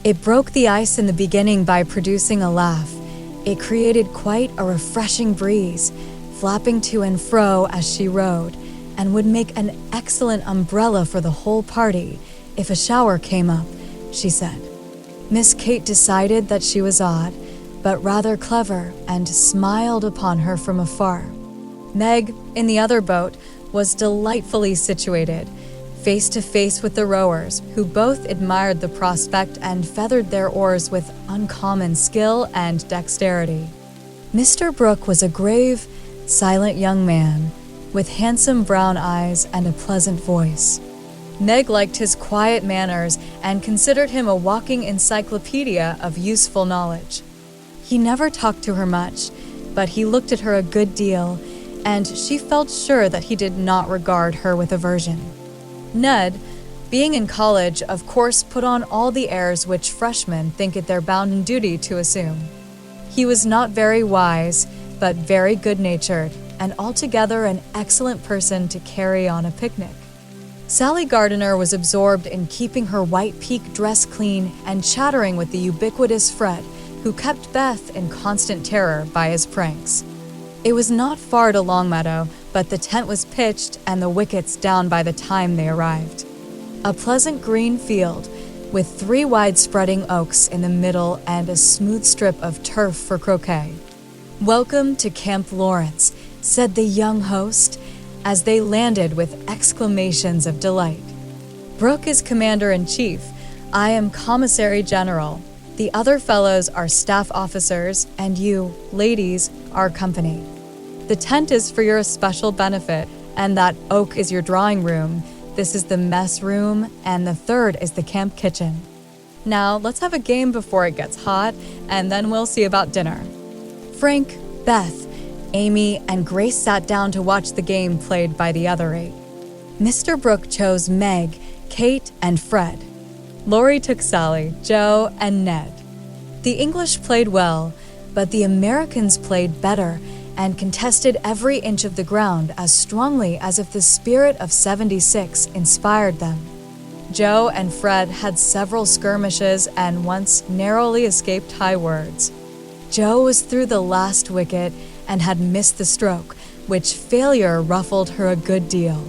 Speaker 1: It broke the ice in the beginning by producing a laugh. It created quite a refreshing breeze, flapping to and fro as she rowed, and would make an excellent umbrella for the whole party if a shower came up, she said. Miss Kate decided that she was odd, but rather clever, and smiled upon her from afar. Meg, in the other boat, was delightfully situated, face to face with the rowers, who both admired the prospect and feathered their oars with uncommon skill and dexterity. Mr. Brooke was a grave, silent young man, with handsome brown eyes and a pleasant voice. Meg liked his quiet manners and considered him a walking encyclopedia of useful knowledge. He never talked to her much, but he looked at her a good deal, and she felt sure that he did not regard her with aversion. Ned, being in college, of course put on all the airs which freshmen think it their bounden duty to assume. He was not very wise, but very good-natured, and altogether an excellent person to carry on a picnic. Sally Gardiner was absorbed in keeping her white pique dress clean and chattering with the ubiquitous Fred, who kept Beth in constant terror by his pranks. It was not far to Longmeadow, but the tent was pitched and the wickets down by the time they arrived. A pleasant green field with 3 wide-spreading oaks in the middle and a smooth strip of turf for croquet. "Welcome to Camp Lawrence," said the young host as they landed with exclamations of delight. "Brooke is Commander-in-Chief. I am Commissary General. The other fellows are staff officers, and you, ladies, are company. The tent is for your special benefit, and that oak is your drawing room. This is the mess room, and the third is the camp kitchen. Now, let's have a game before it gets hot, and then we'll see about dinner." Frank, Beth, Amy, and Grace sat down to watch the game played by the other 8. Mr. Brooke chose Meg, Kate, and Fred. Lori took Sally, Joe, and Ned. The English played well, but the Americans played better and contested every inch of the ground as strongly as if the spirit of '76 inspired them. Joe and Fred had several skirmishes and once narrowly escaped high words. Joe was through the last wicket and had missed the stroke, which failure ruffled her a good deal.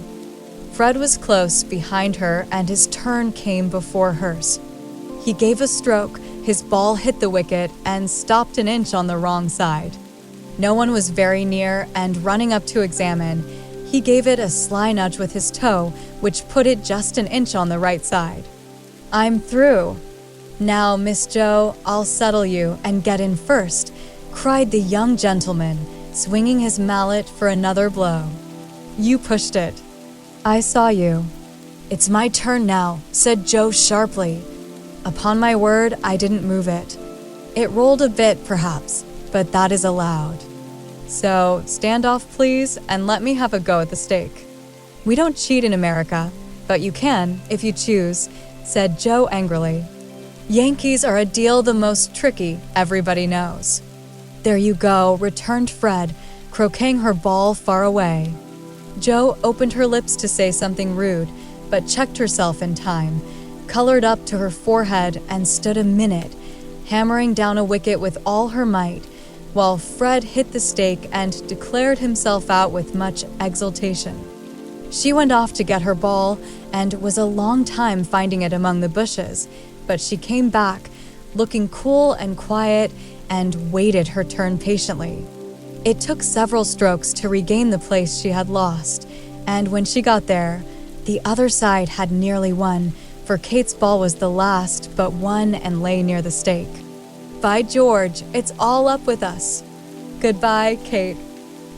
Speaker 1: Fred was close behind her and his turn came before hers. He gave a stroke, his ball hit the wicket and stopped an inch on the wrong side. No one was very near, and running up to examine, he gave it a sly nudge with his toe, which put it just an inch on the right side. "I'm through. Now, Miss Joe, I'll settle you and get in first," cried the young gentleman, swinging his mallet for another blow. "You pushed it." "I saw you." "It's my turn now," said Joe sharply. "Upon my word, I didn't move it. It rolled a bit, perhaps, but that is allowed. So, stand off, please, and let me have a go at the stake." "We don't cheat in America, but you can, if you choose," said Joe angrily. "Yankees are a deal the most tricky, everybody knows." "There you go," returned Fred, croqueting her ball far away. Joe opened her lips to say something rude, but checked herself in time, colored up to her forehead, and stood a minute, hammering down a wicket with all her might, while Fred hit the stake and declared himself out with much exultation. She went off to get her ball and was a long time finding it among the bushes, but she came back, looking cool and quiet, and waited her turn patiently. It took several strokes to regain the place she had lost, and when she got there, the other side had nearly won, for Kate's ball was the last but one and lay near the stake. "By George, it's all up with us." "Goodbye, Kate."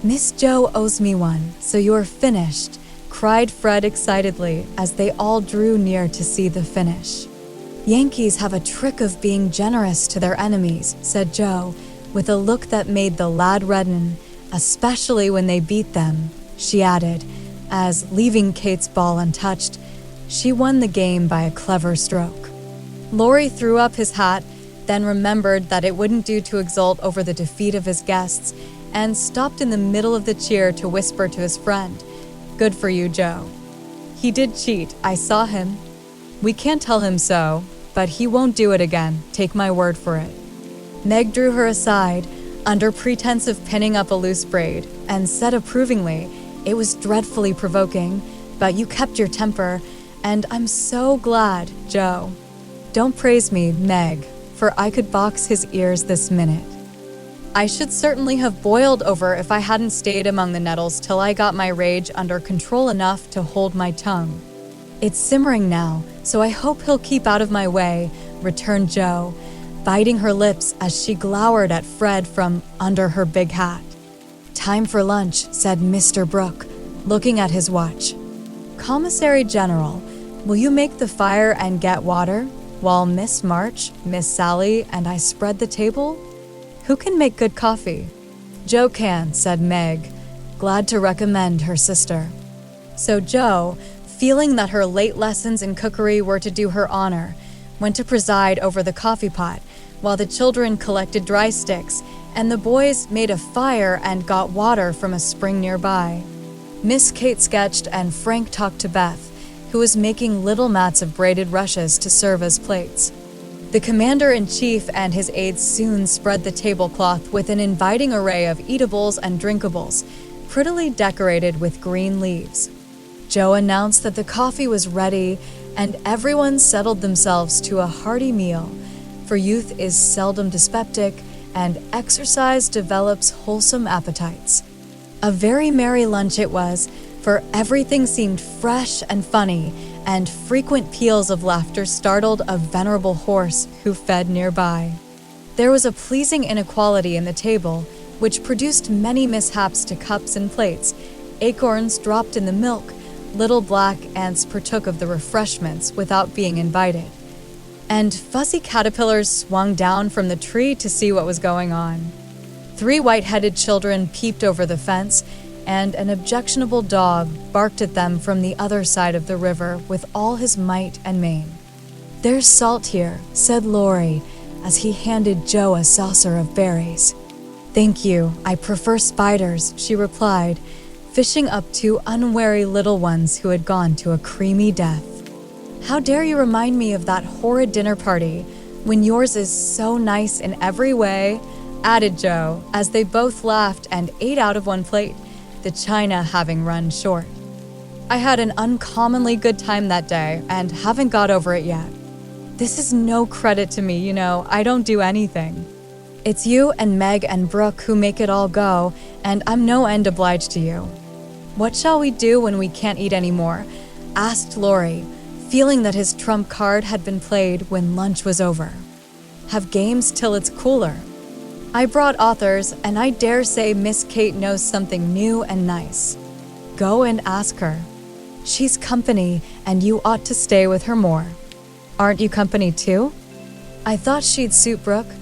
Speaker 1: "Miss Joe owes me one, so you're finished," cried Fred excitedly as they all drew near to see the finish. "Yankees have a trick of being generous to their enemies," said Joe, with a look that made the lad redden, "especially when they beat them," she added, as, leaving Kate's ball untouched, she won the game by a clever stroke. Lori threw up his hat, then remembered that it wouldn't do to exult over the defeat of his guests, and stopped in the middle of the cheer to whisper to his friend, "Good for you, Joe. He did cheat, I saw him. We can't tell him so, but he won't do it again, take my word for it." Meg drew her aside, under pretense of pinning up a loose braid, and said approvingly, "It was dreadfully provoking, but you kept your temper, and I'm so glad, Joe. Don't praise me, Meg, for I could box his ears this minute. I should certainly have boiled over if I hadn't stayed among the nettles till I got my rage under control enough to hold my tongue. It's simmering now, so I hope he'll keep out of my way," returned Joe, biting her lips as she glowered at Fred from under her big hat. "Time for lunch," said Mr. Brooke, looking at his watch. "Commissary General, will you make the fire and get water, while Miss March, Miss Sally, and I spread the table? Who can make good coffee?" "Joe can," said Meg, glad to recommend her sister. So Joe, feeling that her late lessons in cookery were to do her honor, went to preside over the coffee pot, while the children collected dry sticks, and the boys made a fire and got water from a spring nearby. Miss Kate sketched and Frank talked to Beth, who was making little mats of braided rushes to serve as plates. The commander-in-chief and his aides soon spread the tablecloth with an inviting array of eatables and drinkables, prettily decorated with green leaves. Joe announced that the coffee was ready, and everyone settled themselves to a hearty meal, for youth is seldom dyspeptic, and exercise develops wholesome appetites. A very merry lunch it was, for everything seemed fresh and funny, and frequent peals of laughter startled a venerable horse who fed nearby. There was a pleasing inequality in the table, which produced many mishaps to cups and plates. Acorns dropped in the milk, little black ants partook of the refreshments without being invited, and fuzzy caterpillars swung down from the tree to see what was going on. 3 white-headed children peeped over the fence, and an objectionable dog barked at them from the other side of the river with all his might and main. "There's salt here," said Laurie, as he handed Joe a saucer of berries. "Thank you, I prefer spiders," she replied, fishing up 2 unwary little ones who had gone to a creamy death. "How dare you remind me of that horrid dinner party, when yours is so nice in every way," added Joe, as they both laughed and ate out of one plate, the china having run short. "I had an uncommonly good time that day, and haven't got over it yet. This is no credit to me, I don't do anything. It's you and Meg and Brooke who make it all go, and I'm no end obliged to you." "What shall we do when we can't eat anymore?" asked Laurie, feeling that his trump card had been played when lunch was over. "Have games till it's cooler. I brought authors, and I dare say Miss Kate knows something new and nice. Go and ask her. She's company, and you ought to stay with her more." "Aren't you company too?" "I thought she'd suit Brooke,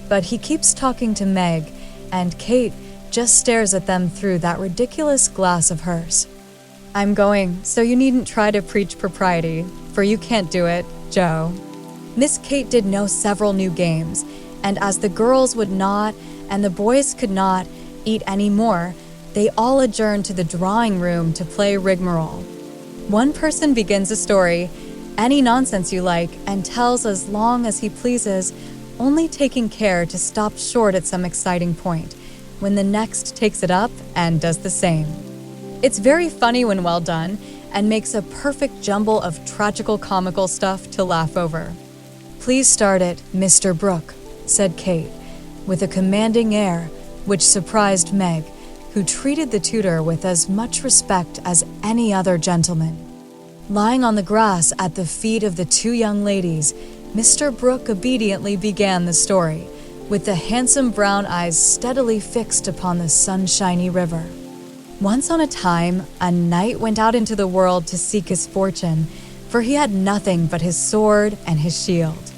Speaker 1: but he keeps talking to Meg, and Kate just stares at them through that ridiculous glass of hers." "I'm going, so you needn't try to preach propriety, for you can't do it, Joe." Miss Kate did know several new games, and as the girls would not, and the boys could not, eat any more, they all adjourned to the drawing room to play rigmarole. One person begins a story, any nonsense you like, and tells as long as he pleases, only taking care to stop short at some exciting point, when the next takes it up and does the same. It's very funny when well done, and makes a perfect jumble of tragical comical stuff to laugh over. "Please start it, Mr. Brooke," said Kate, with a commanding air, which surprised Meg, who treated the tutor with as much respect as any other gentleman. Lying on the grass at the feet of the 2 young ladies, Mr. Brooke obediently began the story, with the handsome brown eyes steadily fixed upon the sunshiny river. Once on a time, a knight went out into the world to seek his fortune, for he had nothing but his sword and his shield.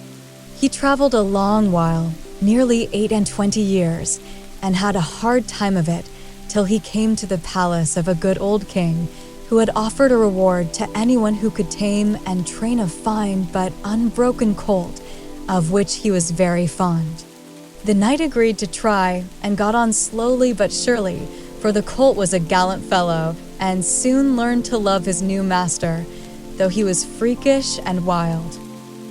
Speaker 1: He traveled a long while, nearly 28 years, and had a hard time of it, till he came to the palace of a good old king, who had offered a reward to anyone who could tame and train a fine but unbroken colt, of which he was very fond. The knight agreed to try, and got on slowly but surely, for the colt was a gallant fellow, and soon learned to love his new master, though he was freakish and wild.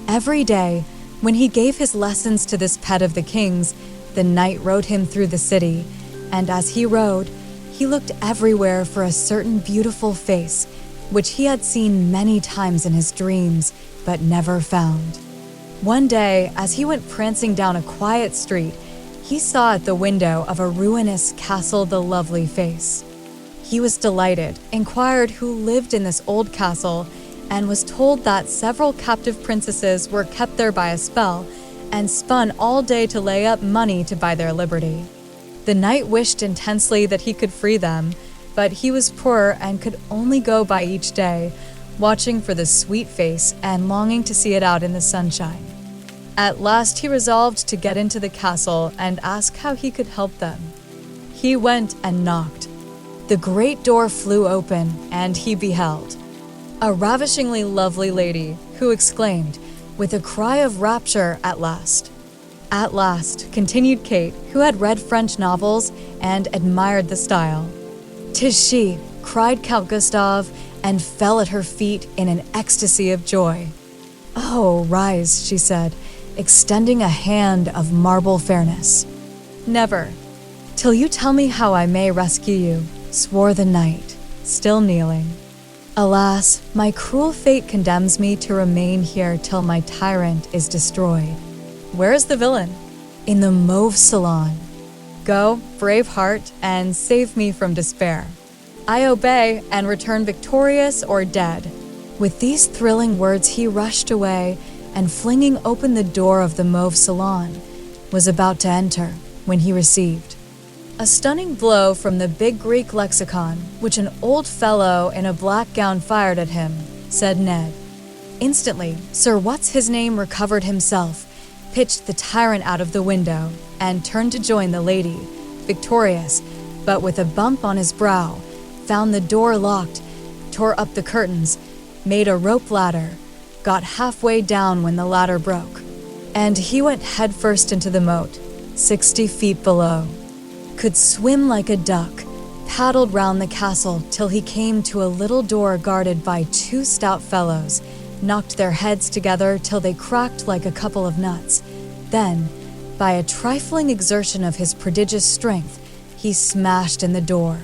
Speaker 1: Every day, when he gave his lessons to this pet of the king's, the knight rode him through the city, and as he rode, he looked everywhere for a certain beautiful face, which he had seen many times in his dreams, but never found. One day, as he went prancing down a quiet street, he saw at the window of a ruinous castle the lovely face. He was delighted, inquired who lived in this old castle, and was told that several captive princesses were kept there by a spell, and spun all day to lay up money to buy their liberty. The knight wished intensely that he could free them, but he was poor and could only go by each day, watching for the sweet face and longing to see it out in the sunshine. At last he resolved to get into the castle and ask how he could help them. He went and knocked. The great door flew open, and he beheld a ravishingly lovely lady, who exclaimed, with a cry of rapture, "At last!" "At last," continued Kate, who had read French novels and admired the style. "'Tis she!" cried Count Gustav, and fell at her feet in an ecstasy of joy. "Oh, rise," she said, extending a hand of marble fairness. "Never, till you tell me how I may rescue you," swore the knight, still kneeling. Alas, my cruel fate condemns me to remain here till my tyrant is destroyed. Where is the villain? In the mauve salon. Go, brave heart, and save me from despair. I obey and return victorious or dead. With these thrilling words he rushed away and, flinging open the door of the mauve salon, was about to enter when he received a stunning blow from the big Greek lexicon, which an old fellow in a black gown fired at him, said Ned. Instantly, Sir What's-His-Name recovered himself, pitched the tyrant out of the window, and turned to join the lady, victorious, but with a bump on his brow, found the door locked, tore up the curtains, made a rope ladder, got halfway down when the ladder broke, and he went headfirst into the moat, 60 feet below. Could swim like a duck, paddled round the castle till he came to a little door guarded by 2 stout fellows, knocked their heads together till they cracked like a couple of nuts. Then, by a trifling exertion of his prodigious strength, he smashed in the door.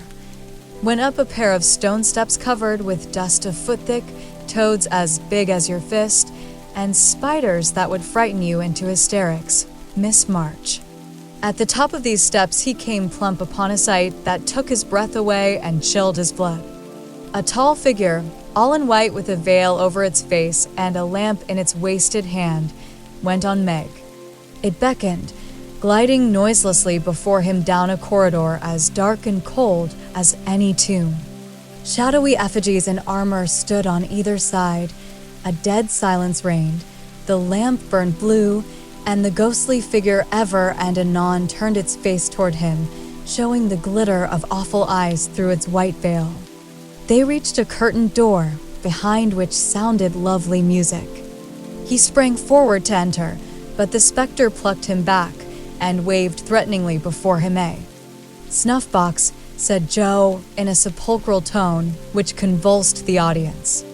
Speaker 1: Went up a pair of stone steps covered with dust a foot thick, toads as big as your fist, and spiders that would frighten you into hysterics. Miss March. At the top of these steps he came plump upon a sight that took his breath away and chilled his blood. A tall figure, all in white with a veil over its face and a lamp in its wasted hand, went on Meg. It beckoned, gliding noiselessly before him down a corridor as dark and cold as any tomb. Shadowy effigies in armor stood on either side, a dead silence reigned, the lamp burned blue, and the ghostly figure ever and anon turned its face toward him, showing the glitter of awful eyes through its white veil. They reached a curtained door, behind which sounded lovely music. He sprang forward to enter, but the spectre plucked him back and waved threateningly before him. "Snuff-box," said Joe in a sepulchral tone which convulsed the audience.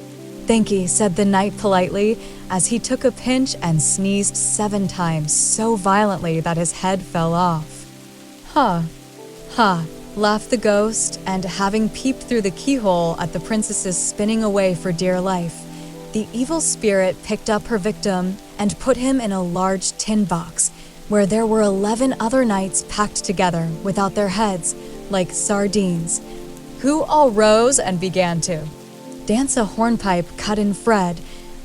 Speaker 1: "Thank'ee," said the knight politely, as he took a pinch and sneezed 7 times so violently that his head fell off. "Ha, ha," laughed the ghost, and having peeped through the keyhole at the princess's spinning away for dear life, the evil spirit picked up her victim and put him in a large tin box, where there were 11 other knights packed together without their heads, like sardines, who all rose and began to dance a hornpipe cut in Fred,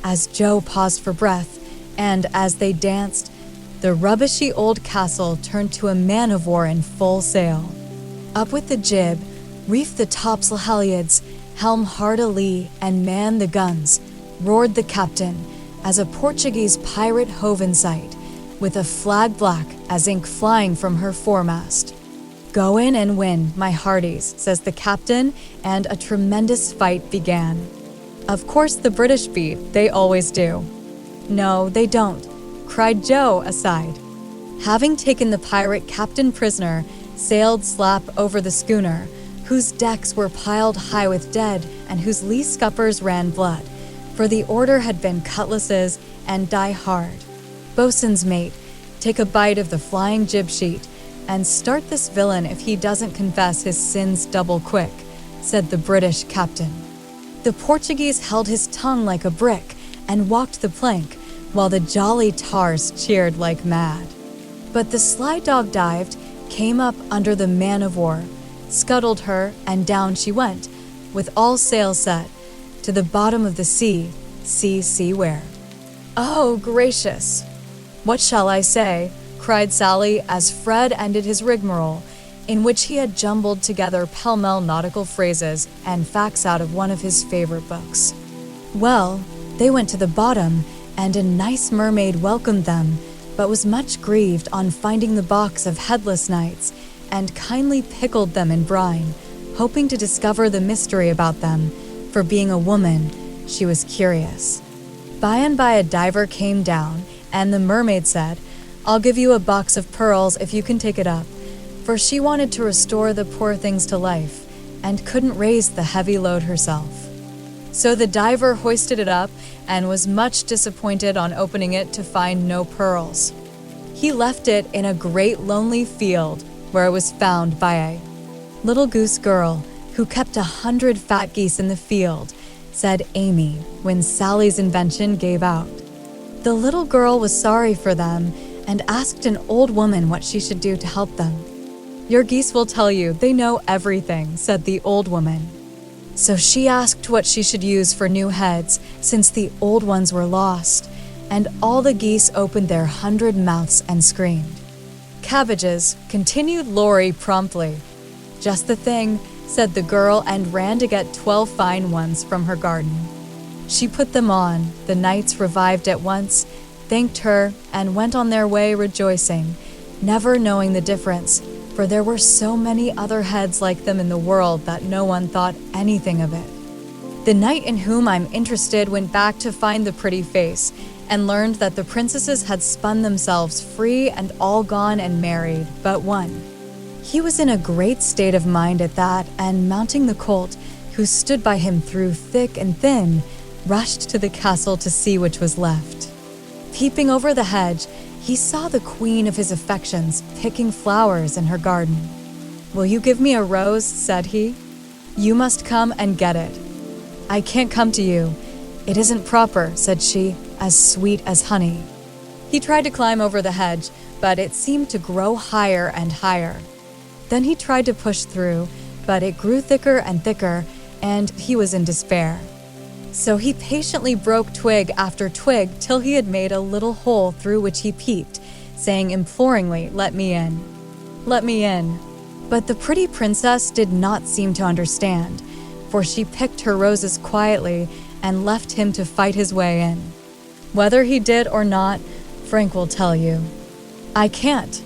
Speaker 1: as Joe paused for breath, and as they danced, the rubbishy old castle turned to a man-of-war in full sail. Up with the jib, reef the topsail halyards, helm hard a lee, and man the guns, roared the captain, as a Portuguese pirate hove in sight, with a flag black as ink flying from her foremast. "Go in and win, my hearties," says the captain, and a tremendous fight began. Of course the British beat, they always do. "No, they don't," cried Joe aside. Having taken the pirate captain prisoner, sailed slap over the schooner, whose decks were piled high with dead and whose lee scuppers ran blood, for the order had been cutlasses and die hard. "Boatswain's mate, take a bite of the flying jib sheet, and start this villain if he doesn't confess his sins double quick," said the British captain. The Portuguese held his tongue like a brick and walked the plank, while the jolly tars cheered like mad. But the sly dog dived, came up under the man-of-war, scuttled her, and down she went, with all sail set, to the bottom of the sea, see where. "Oh, gracious! What shall I say?" cried Sally as Fred ended his rigmarole, in which he had jumbled together pell-mell nautical phrases and facts out of one of his favorite books. "Well, they went to the bottom, and a nice mermaid welcomed them, but was much grieved on finding the box of headless knights, and kindly pickled them in brine, hoping to discover the mystery about them, for being a woman, she was curious. By and by a diver came down, and the mermaid said, 'I'll give you a box of pearls if you can take it up,' for she wanted to restore the poor things to life, and couldn't raise the heavy load herself. So the diver hoisted it up, and was much disappointed on opening it to find no pearls. He left it in a great lonely field, where it was found by a little goose girl, who kept 100 fat geese in the field, said Amy when Sally's invention gave out. The little girl was sorry for them and asked an old woman what she should do to help them. Your geese will tell you they know everything, said the old woman. So she asked what she should use for new heads since the old ones were lost, and all the geese opened their 100 mouths and screamed. Cabbages, continued Laurie promptly. Just the thing, said the girl and ran to get 12 fine ones from her garden. She put them on, the knights revived at once, thanked her, and went on their way rejoicing, never knowing the difference, for there were so many other heads like them in the world that no one thought anything of it. The knight in whom I'm interested went back to find the pretty face, and learned that the princesses had spun themselves free and all gone and married, but one. He was in a great state of mind at that, and mounting the colt, who stood by him through thick and thin, rushed to the castle to see which was left. Peeping over the hedge, he saw the queen of his affections picking flowers in her garden. "Will you give me a rose?" said he. "You must come and get it." "I can't come to you. It isn't proper," said she, as sweet as honey. He tried to climb over the hedge, but it seemed to grow higher and higher. Then he tried to push through, but it grew thicker and thicker, and he was in despair. So he patiently broke twig after twig till he had made a little hole through which he peeped, saying imploringly, "Let me in. Let me in." But the pretty princess did not seem to understand, for she picked her roses quietly and left him to fight his way in. Whether he did or not, Frank will tell you. "I can't."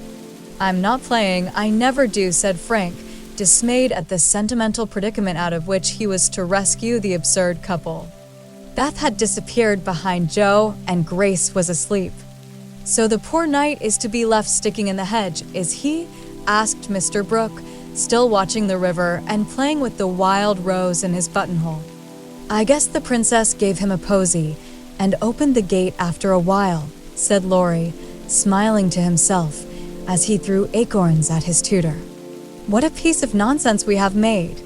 Speaker 1: "I'm not playing, I never do," said Frank, dismayed at the sentimental predicament out of which he was to rescue the absurd couple. Beth had disappeared behind Joe, and Grace was asleep. "So the poor knight is to be left sticking in the hedge, is he?" asked Mr. Brooke, still watching the river and playing with the wild rose in his buttonhole. "I guess the princess gave him a posy and opened the gate after a while," said Laurie, smiling to himself as he threw acorns at his tutor. "What a piece of nonsense we have made.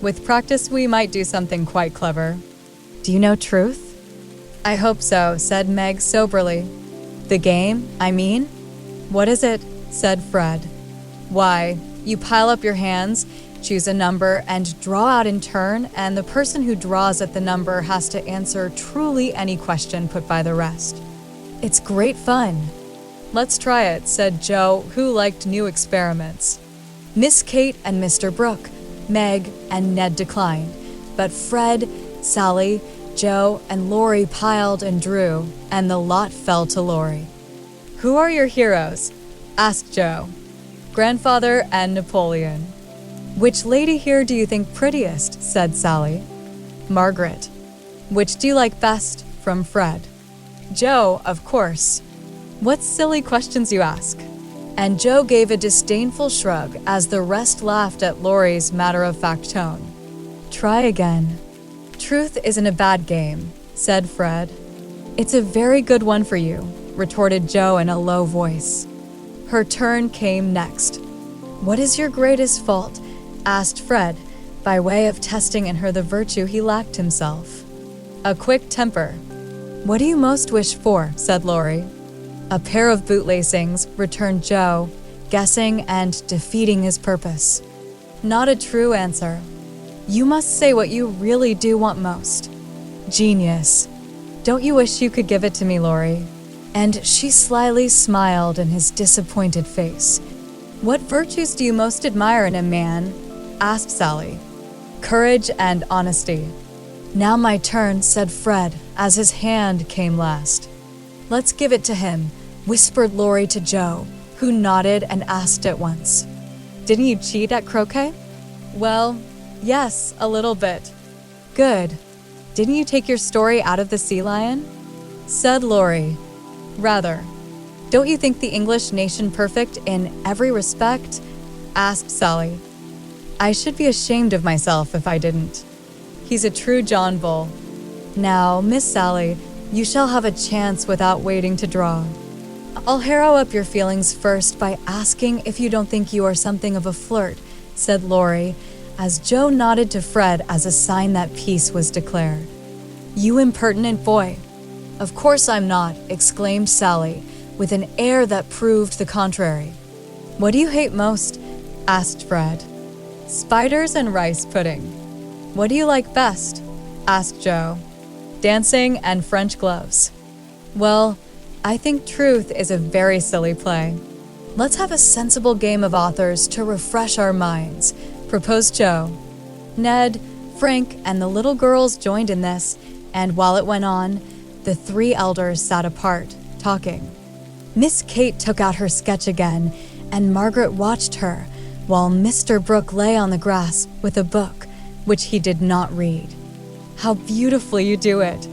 Speaker 1: With practice we might do something quite clever. Do you know truth?" "I hope so," said Meg soberly. "The game, I mean?" "What is it?" said Fred. "Why, you pile up your hands, choose a number, and draw out in turn, and the person who draws at the number has to answer truly any question put by the rest. It's great fun." "Let's try it," said Joe, who liked new experiments. Miss Kate and Mr. Brooke, Meg, and Ned declined, but Fred, Sally, Joe, and Laurie piled and drew, and the lot fell to Laurie. "Who are your heroes?" asked Joe. "Grandfather and Napoleon." "Which lady here do you think prettiest?" said Sally. "Margaret." "Which do you like best?" from Fred. "Joe, of course." "What silly questions you ask." And Joe gave a disdainful shrug as the rest laughed at Laurie's matter-of-fact tone. "Try again." "Truth isn't a bad game," said Fred. "It's a very good one for you," retorted Joe in a low voice. Her turn came next. "What is your greatest fault?" asked Fred, by way of testing in her the virtue he lacked himself. "A quick temper." "What do you most wish for?" said Laurie. "A pair of bootlacings," returned Joe, guessing and defeating his purpose. "Not a true answer. You must say what you really do want most." "Genius. Don't you wish you could give it to me, Laurie?" And she slyly smiled in his disappointed face. "What virtues do you most admire in a man?" asked Sally. "Courage and honesty." "Now my turn," said Fred, as his hand came last. "Let's give it to him," whispered Laurie to Joe, who nodded and asked at once. "Didn't you cheat at croquet?" "Well, yes, a little bit." "Good. Didn't you take your story out of the Sea Lion?" said Laurie. "Rather." "Don't you think the English nation perfect in every respect?" asked Sally. "I should be ashamed of myself if I didn't. He's a true John Bull." "Now, Miss Sally, you shall have a chance without waiting to draw. I'll harrow up your feelings first by asking if you don't think you are something of a flirt," said Laurie, as Joe nodded to Fred as a sign that peace was declared. "You impertinent boy." "Of course I'm not," exclaimed Sally, with an air that proved the contrary. "What do you hate most?" asked Fred. "Spiders and rice pudding." "What do you like best?" asked Joe. "Dancing and French gloves." "Well, I think truth is a very silly play. Let's have a sensible game of authors to refresh our minds," proposed Joe. Ned, Frank, and the little girls joined in this, and while it went on, the three elders sat apart, talking. Miss Kate took out her sketch again, and Margaret watched her, while Mr. Brooke lay on the grass with a book, which he did not read. "How beautifully you do it."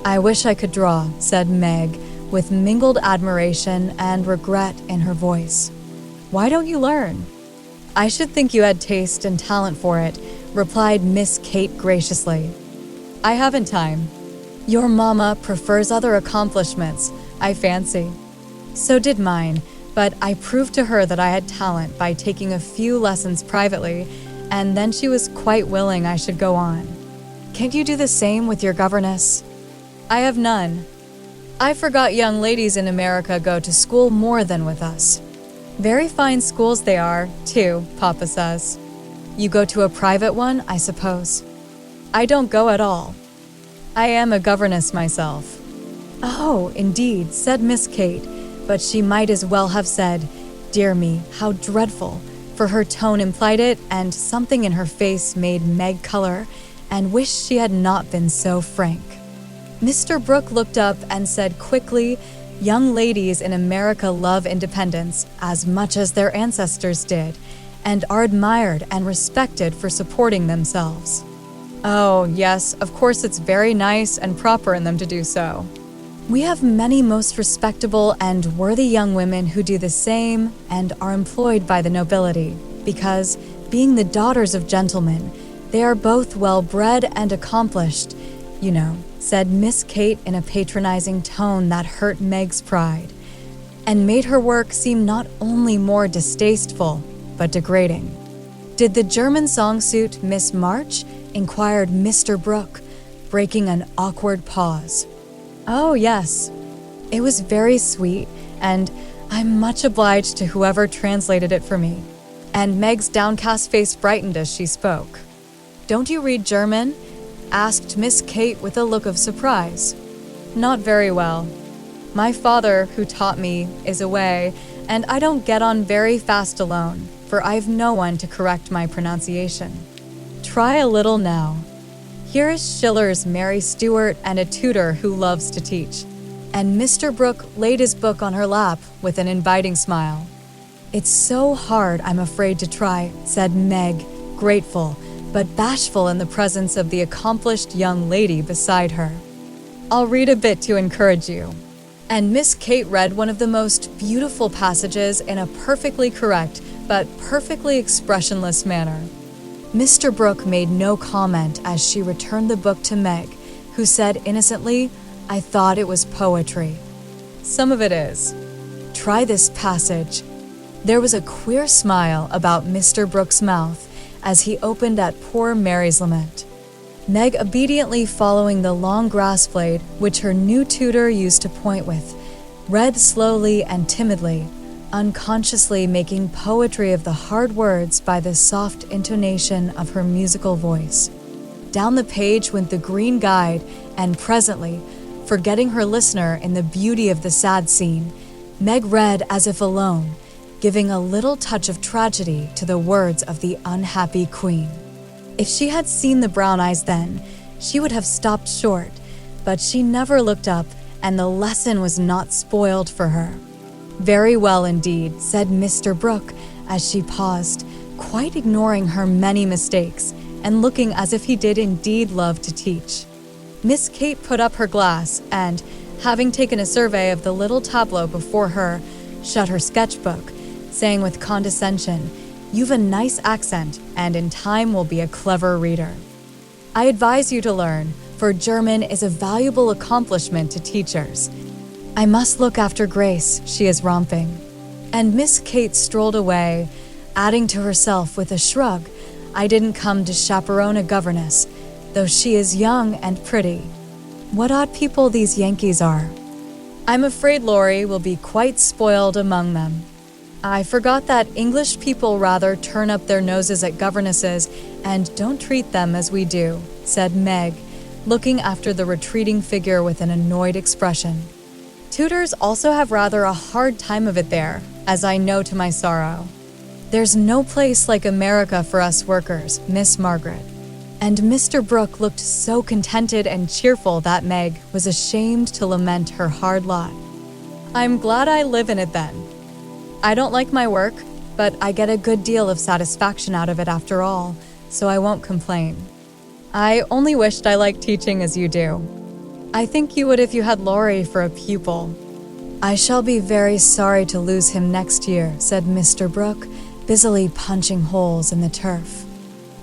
Speaker 1: "I wish I could draw," said Meg, with mingled admiration and regret in her voice. "Why don't you learn?" "I should think you had taste and talent for it," replied Miss Kate graciously. "I haven't time. Your mama prefers other accomplishments, I fancy." "So did mine, but I proved to her that I had talent by taking a few lessons privately, and then she was quite willing I should go on." "Can't you do the same with your governess?" "I have none. I forgot young ladies in America go to school more than with us." "Very fine schools they are, too, Papa says." "You go to a private one, I suppose?" "I don't go at all. I am a governess myself." "Oh, indeed," said Miss Kate, but she might as well have said, "Dear me, how dreadful," for her tone implied it, and something in her face made Meg color and wish she had not been so frank. Mr. Brooke looked up and said quickly, "Young ladies in America love independence as much as their ancestors did, and are admired and respected for supporting themselves." "Oh, yes, of course it's very nice and proper in them to do so. We have many most respectable and worthy young women who do the same and are employed by the nobility, because, being the daughters of gentlemen, they are both well-bred and accomplished, you know," said Miss Kate in a patronizing tone that hurt Meg's pride, and made her work seem not only more distasteful, but degrading. "Did the German song suit Miss March?" inquired Mr. Brooke, breaking an awkward pause. "Oh, yes. It was very sweet, and I'm much obliged to whoever translated it for me." And Meg's downcast face brightened as she spoke. "Don't you read German?" asked Miss Kate with a look of surprise. "Not very well. My father, who taught me, is away, and I don't get on very fast alone, for I've no one to correct my pronunciation. Try a little now. Here is Schiller's Mary Stuart and a tutor who loves to teach." And Mr. Brooke laid his book on her lap with an inviting smile. "It's so hard, I'm afraid to try," said Meg, grateful, but bashful in the presence of the accomplished young lady beside her. "I'll read a bit to encourage you." And Miss Kate read one of the most beautiful passages in a perfectly correct but perfectly expressionless manner. Mr. Brooke made no comment as she returned the book to Meg, who said innocently, "I thought it was poetry." "Some of it is. Try this passage." There was a queer smile about Mr. Brooke's mouth as he opened at poor Mary's lament. Meg, obediently following the long grass blade which her new tutor used to point with, read slowly and timidly, unconsciously making poetry of the hard words by the soft intonation of her musical voice. Down the page went the green guide, and presently, forgetting her listener in the beauty of the sad scene, Meg read as if alone, giving a little touch of tragedy to the words of the unhappy queen. If she had seen the brown eyes then, she would have stopped short, but she never looked up, and the lesson was not spoiled for her. "Very well indeed," said Mr. Brooke as she paused, quite ignoring her many mistakes, and looking as if he did indeed love to teach. Miss Kate put up her glass and, having taken a survey of the little tableau before her, shut her sketchbook, saying with condescension, "You've a nice accent, and in time will be a clever reader. I advise you to learn, for German is a valuable accomplishment to teachers. I must look after Grace, she is romping." And Miss Kate strolled away, adding to herself with a shrug, "I didn't come to chaperone a governess, though she is young and pretty." What odd people these Yankees are. I'm afraid Laurie will be quite spoiled among them. I forgot that English people rather turn up their noses at governesses and don't treat them as we do, said Meg, looking after the retreating figure with an annoyed expression. Tutors also have rather a hard time of it there, as I know to my sorrow. There's no place like America for us workers, Miss Margaret. And Mr. Brooke looked so contented and cheerful that Meg was ashamed to lament her hard lot. I'm glad I live in it then. I don't like my work, but I get a good deal of satisfaction out of it after all, so I won't complain. I only wished I liked teaching as you do. I think you would if you had Laurie for a pupil. I shall be very sorry to lose him next year, said Mr. Brooke, busily punching holes in the turf.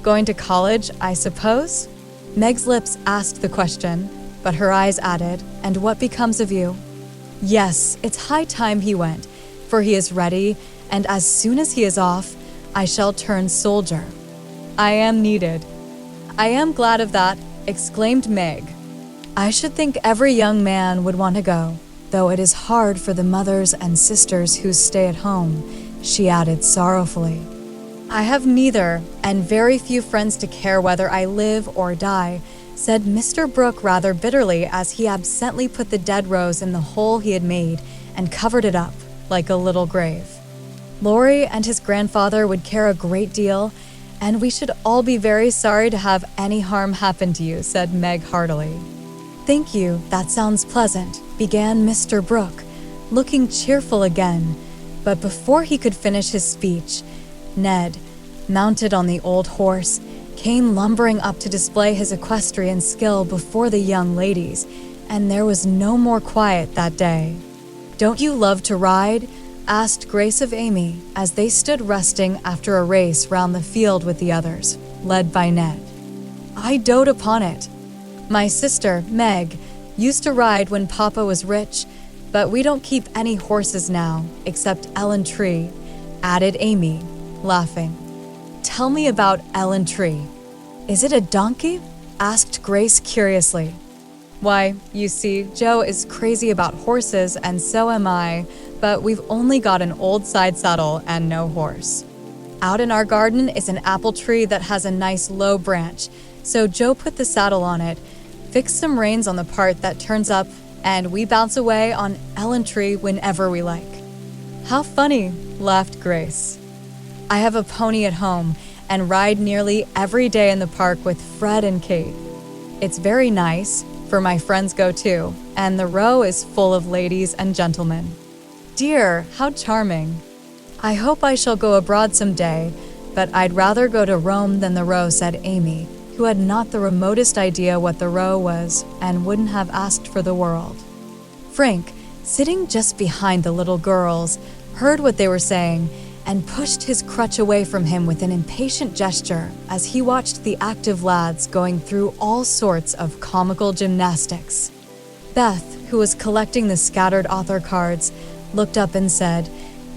Speaker 1: Going to college, I suppose? Meg's lips asked the question, but her eyes added, and what becomes of you? Yes, it's high time he went, for he is ready, and as soon as he is off, I shall turn soldier. I am needed. I am glad of that, exclaimed Meg. I should think every young man would want to go, though it is hard for the mothers and sisters who stay at home, she added sorrowfully. I have neither, and very few friends to care whether I live or die, said Mr. Brooke rather bitterly as he absently put the dead rose in the hole he had made and covered it up like a little grave. Laurie and his grandfather would care a great deal, and we should all be very sorry to have any harm happen to you, said Meg heartily. Thank you, that sounds pleasant, began Mr. Brooke, looking cheerful again, but before he could finish his speech, Ned, mounted on the old horse, came lumbering up to display his equestrian skill before the young ladies, and there was no more quiet that day. Don't you love to ride? Asked Grace of Amy as they stood resting after a race round the field with the others, led by Ned. I dote upon it. My sister, Meg, used to ride when Papa was rich, but we don't keep any horses now, except Ellen Tree, added Amy, laughing. Tell me about Ellen Tree. Is it a donkey? Asked Grace curiously. Why, you see, Joe is crazy about horses and so am I, but we've only got an old side saddle and no horse. Out in our garden is an apple tree that has a nice low branch, so Joe put the saddle on it, fixed some reins on the part that turns up, and we bounce away on Ellen Tree whenever we like. How funny, laughed Grace. I have a pony at home and ride nearly every day in the park with Fred and Kate. It's very nice, for my friends go too, and the row is full of ladies and gentlemen. Dear, how charming. I hope I shall go abroad someday, but I'd rather go to Rome than the row, said Amy, who had not the remotest idea what the row was and wouldn't have asked for the world. Frank, sitting just behind the little girls, heard what they were saying and pushed his crutch away from him with an impatient gesture as he watched the active lads going through all sorts of comical gymnastics. Beth, who was collecting the scattered author cards, looked up and said,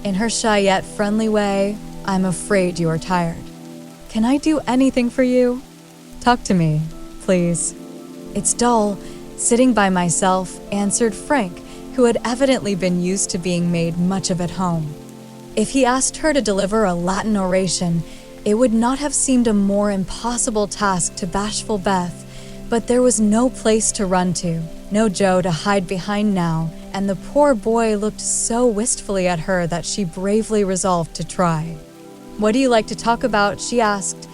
Speaker 1: in her shy yet friendly way, I'm afraid you are tired. Can I do anything for you? Talk to me, please. It's dull, sitting by myself, answered Frank, who had evidently been used to being made much of at home. If he asked her to deliver a Latin oration, it would not have seemed a more impossible task to bashful Beth, but there was no place to run to, no Joe to hide behind now, and the poor boy looked so wistfully at her that she bravely resolved to try. What do you like to talk about? She asked,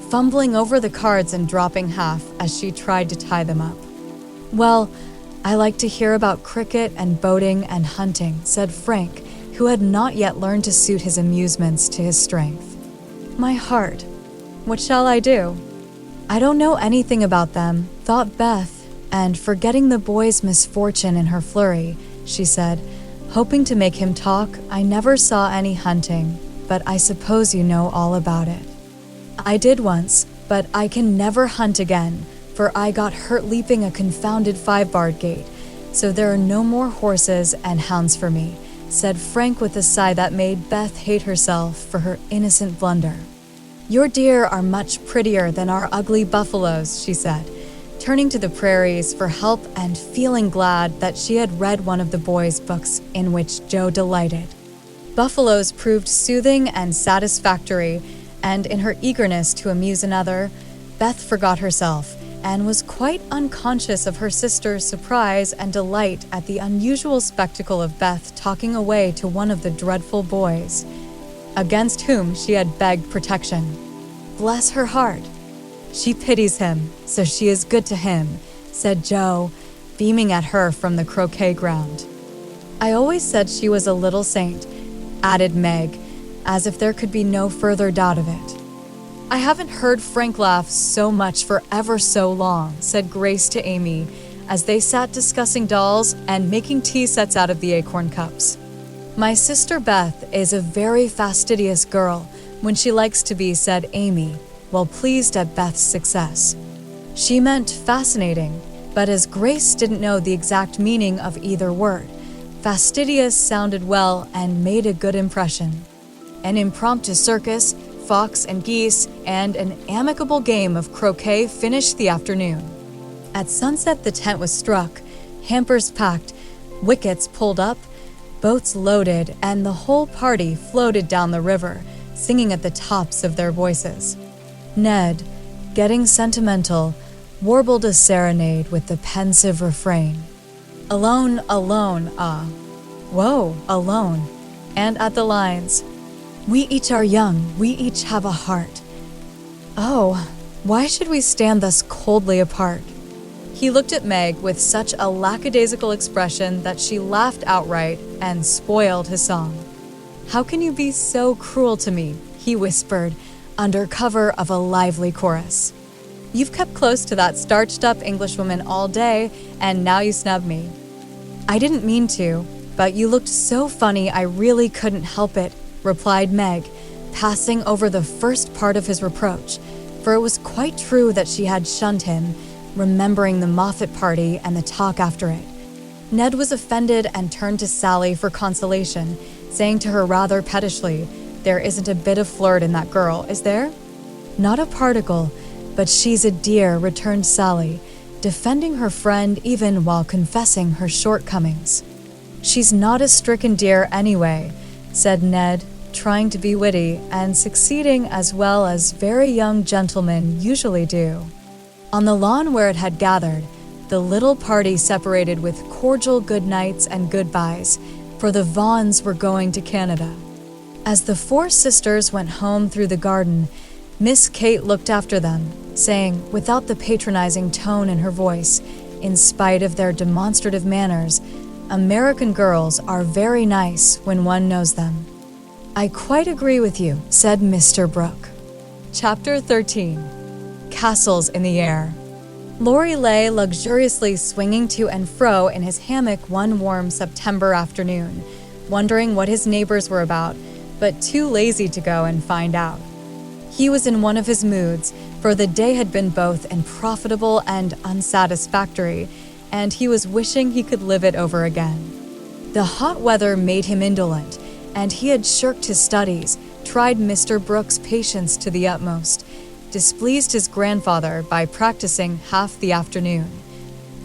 Speaker 1: fumbling over the cards and dropping half as she tried to tie them up. Well, I like to hear about cricket and boating and hunting, said Frank, who had not yet learned to suit his amusements to his strength. My heart, what shall I do? I don't know anything about them, thought Beth, and forgetting the boy's misfortune in her flurry, she said, hoping to make him talk, I never saw any hunting, but I suppose you know all about it. I did once, but I can never hunt again, for I got hurt leaping a confounded 5-barred gate, so there are no more horses and hounds for me, said Frank with a sigh that made Beth hate herself for her innocent blunder. Your deer are much prettier than our ugly buffaloes, she said, returning to the prairies for help and feeling glad that she had read one of the boys' books in which Joe delighted. Buffaloes proved soothing and satisfactory, and in her eagerness to amuse another, Beth forgot herself and was quite unconscious of her sister's surprise and delight at the unusual spectacle of Beth talking away to one of the dreadful boys, against whom she had begged protection. Bless her heart. She pities him, so she is good to him, said Joe, beaming at her from the croquet ground. I always said she was a little saint, added Meg, as if there could be no further doubt of it. I haven't heard Frank laugh so much for ever so long, said Grace to Amy, as they sat discussing dolls and making tea sets out of the acorn cups. My sister Beth is a very fastidious girl when she likes to be, said Amy, well pleased at Beth's success. She meant fascinating, but as Grace didn't know the exact meaning of either word, fastidious sounded well and made a good impression. An impromptu circus, fox and geese, and an amicable game of croquet finished the afternoon. At sunset the tent was struck, hampers packed, wickets pulled up, boats loaded, and the whole party floated down the river, singing at the tops of their voices. Ned, getting sentimental, warbled a serenade with the pensive refrain. Alone, alone, ah. Whoa, alone. And at the lines, we each are young, we each have a heart. Oh, why should we stand thus coldly apart? He looked at Meg with such a lackadaisical expression that she laughed outright and spoiled his song. How can you be so cruel to me? He whispered, under cover of a lively chorus. You've kept close to that starched-up Englishwoman all day, and now you snub me. I didn't mean to, but you looked so funny I really couldn't help it, replied Meg, passing over the first part of his reproach, for it was quite true that she had shunned him, remembering the Moffat party and the talk after it. Ned was offended and turned to Sally for consolation, saying to her rather pettishly, there isn't a bit of flirt in that girl, is there? Not a particle, but she's a dear, returned Sally, defending her friend even while confessing her shortcomings. She's not a stricken dear anyway, said Ned, trying to be witty and succeeding as well as very young gentlemen usually do. On the lawn where it had gathered, the little party separated with cordial good nights and goodbyes, for the Vaughans were going to Canada. As the four sisters went home through the garden, Miss Kate looked after them, saying, without the patronizing tone in her voice, in spite of their demonstrative manners, American girls are very nice when one knows them. I quite agree with you, said Mr. Brooke. Chapter 13. Castles in the Air. Laurie lay luxuriously swinging to and fro in his hammock one warm September afternoon, wondering what his neighbors were about, but too lazy to go and find out. He was in one of his moods, for the day had been both unprofitable and unsatisfactory, and he was wishing he could live it over again. The hot weather made him indolent, and he had shirked his studies, tried Mr. Brooke's patience to the utmost, displeased his grandfather by practicing half the afternoon,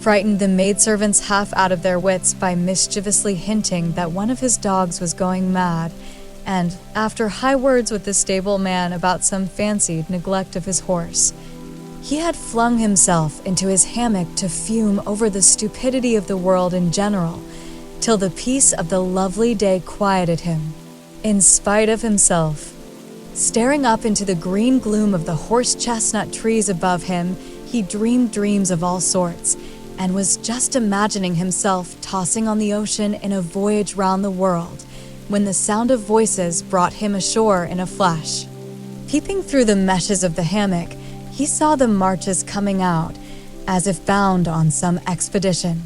Speaker 1: frightened the maidservants half out of their wits by mischievously hinting that one of his dogs was going mad, and, after high words with the stable man about some fancied neglect of his horse, he had flung himself into his hammock to fume over the stupidity of the world in general, till the peace of the lovely day quieted him, in spite of himself. Staring up into the green gloom of the horse-chestnut trees above him, he dreamed dreams of all sorts, and was just imagining himself tossing on the ocean in a voyage round the world, when the sound of voices brought him ashore in a flash. Peeping through the meshes of the hammock, he saw the marches coming out, as if bound on some expedition.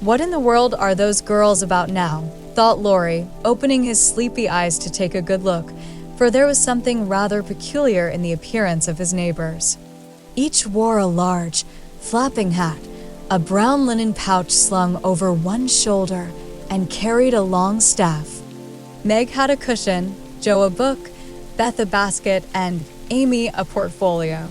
Speaker 1: What in the world are those girls about now? Thought Laurie, opening his sleepy eyes to take a good look, for there was something rather peculiar in the appearance of his neighbors. Each wore a large, flapping hat, a brown linen pouch slung over one shoulder, and carried a long staff. Meg had a cushion, Joe a book, Beth a basket, and Amy a portfolio.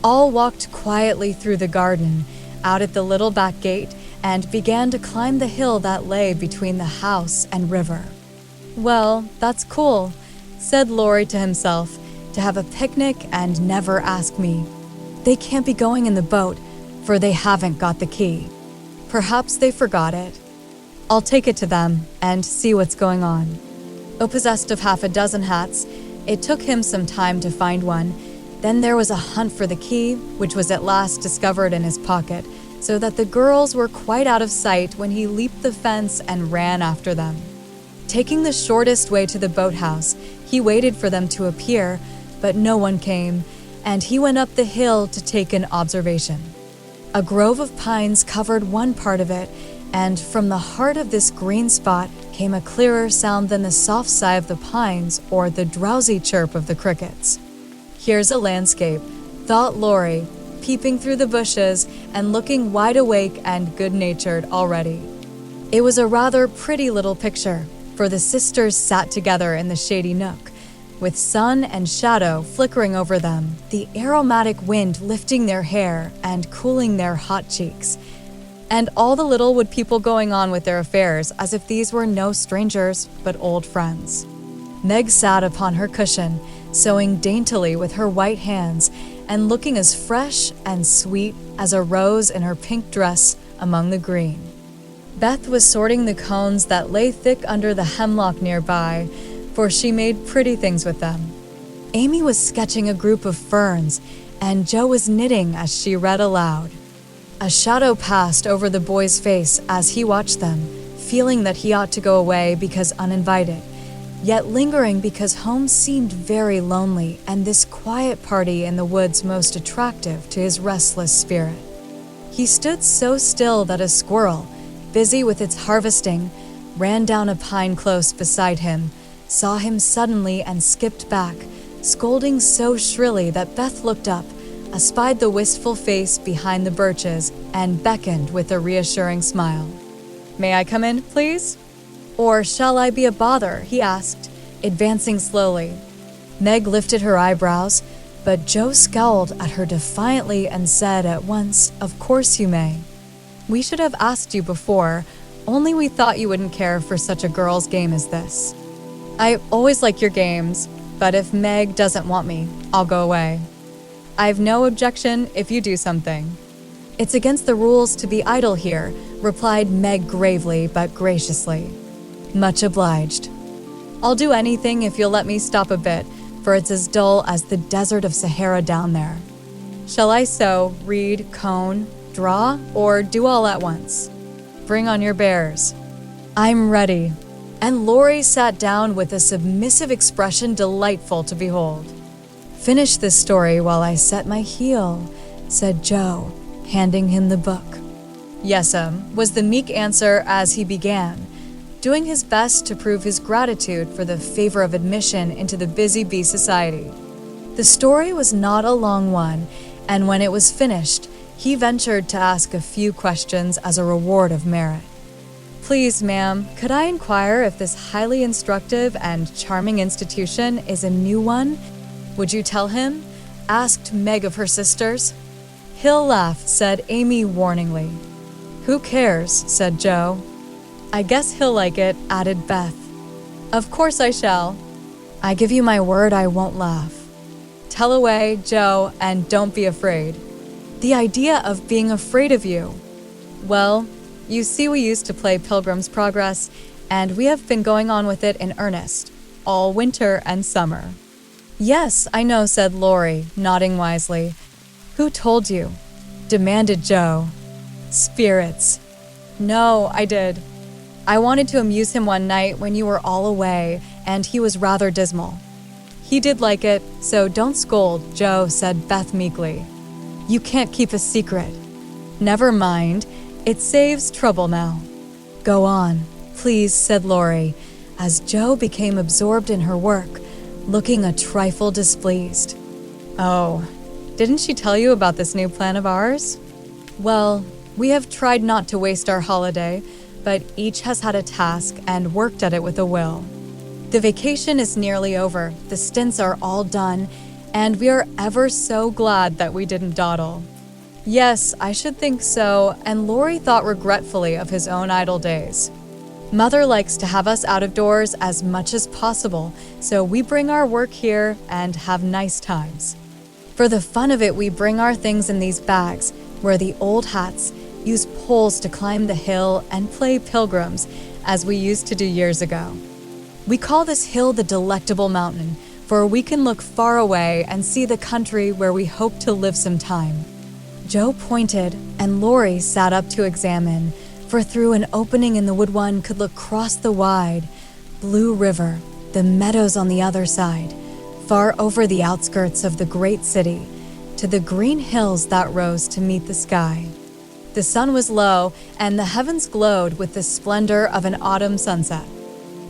Speaker 1: All walked quietly through the garden, out at the little back gate, and began to climb the hill that lay between the house and river. "Well, that's cool," said Laurie to himself, "to have a picnic and never ask me. They can't be going in the boat, for they haven't got the key. Perhaps they forgot it. I'll take it to them and see what's going on." Possessed of half a dozen hats, it took him some time to find one. Then there was a hunt for the key, which was at last discovered in his pocket, so that the girls were quite out of sight when he leaped the fence and ran after them. Taking the shortest way to the boathouse, he waited for them to appear, but no one came, and he went up the hill to take an observation. A grove of pines covered one part of it, and from the heart of this green spot came a clearer sound than the soft sigh of the pines or the drowsy chirp of the crickets. "Here's a landscape," thought Laurie, peeping through the bushes and looking wide awake and good-natured already. It was a rather pretty little picture, for the sisters sat together in the shady nook, with sun and shadow flickering over them, the aromatic wind lifting their hair and cooling their hot cheeks, and all the little wood people going on with their affairs as if these were no strangers but old friends. Meg sat upon her cushion, sewing daintily with her white hands and looking as fresh and sweet as a rose in her pink dress among the green. Beth was sorting the cones that lay thick under the hemlock nearby, for she made pretty things with them. Amy was sketching a group of ferns, and Jo was knitting as she read aloud. A shadow passed over the boy's face as he watched them, feeling that he ought to go away because uninvited, yet lingering because home seemed very lonely and this quiet party in the woods most attractive to his restless spirit. He stood so still that a squirrel, busy with its harvesting, ran down a pine close beside him, saw him suddenly and skipped back, scolding so shrilly that Beth looked up, espied the wistful face behind the birches, and beckoned with a reassuring smile. "May I come in, please?" "Or shall I be a bother?" he asked, advancing slowly. Meg lifted her eyebrows, but Jo scowled at her defiantly and said at once, "Of course you may. We should have asked you before, only we thought you wouldn't care for such a girl's game as this. I always like your games, but if Meg doesn't want me, I'll go away. I've no objection if you do something." "It's against the rules to be idle here," replied Meg gravely but graciously. "Much obliged. I'll do anything if you'll let me stop a bit, for it's as dull as the desert of Sahara down there. Shall I sew, read, cone, draw, or do all at once? Bring on your bears." "I'm ready." And Laurie sat down with a submissive expression delightful to behold. "Finish this story while I set my heel," said Jo, handing him the book. "Yes'm," was the meek answer as he began, doing his best to prove his gratitude for the favor of admission into the Busy Bee Society. The story was not a long one, and when it was finished, he ventured to ask a few questions as a reward of merit. "Please, ma'am, could I inquire if this highly instructive and charming institution is a new one? Would you tell him?" asked Meg of her sisters. "He'll laugh," said Amy warningly. "Who cares?" said Jo. "I guess he'll like it," added Beth. "Of course I shall." "I give you my word I won't laugh." "Tell away, Jo, and don't be afraid." "The idea of being afraid of you." "Well, you see we used to play Pilgrim's Progress, and we have been going on with it in earnest, all winter and summer." "Yes, I know," said Laurie, nodding wisely. "Who told you?" demanded Jo. "Spirits." "No, I did. I wanted to amuse him one night when you were all away, and he was rather dismal. He did like it, so don't scold, Jo," said Beth meekly. "You can't keep a secret." "Never mind. It saves trouble now." "Go on, please," said Laurie, as Jo became absorbed in her work, looking a trifle displeased. "Oh, didn't she tell you about this new plan of ours? Well, we have tried not to waste our holiday, but each has had a task and worked at it with a will. The vacation is nearly over, the stints are all done, And we are ever so glad that we didn't dawdle. Yes, I should think so, and Laurie thought regretfully of his own idle days. Mother likes to have us out of doors as much as possible, so we bring our work here and have nice times. For the fun of it, we bring our things in these bags, where the old hats use poles to climb the hill and play pilgrims, as we used to do years ago. We call this hill the Delectable Mountain, for we can look far away and see the country where we hope to live some time. Joe pointed, and Laurie sat up to examine, for through an opening in the wood one could look across the wide, blue river, the meadows on the other side, far over the outskirts of the great city, to the green hills that rose to meet the sky. The sun was low, and the heavens glowed with the splendor of an autumn sunset.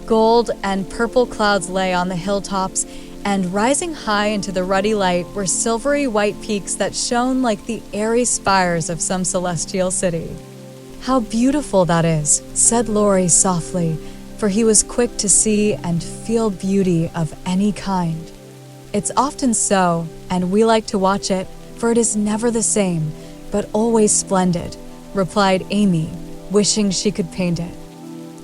Speaker 1: Gold and purple clouds lay on the hilltops, and rising high into the ruddy light were silvery white peaks that shone like the airy spires of some celestial city. "How beautiful that is," said Laurie softly, for he was quick to see and feel beauty of any kind. "It's often so, and we like to watch it, for it is never the same, but always splendid," replied Amy, wishing she could paint it.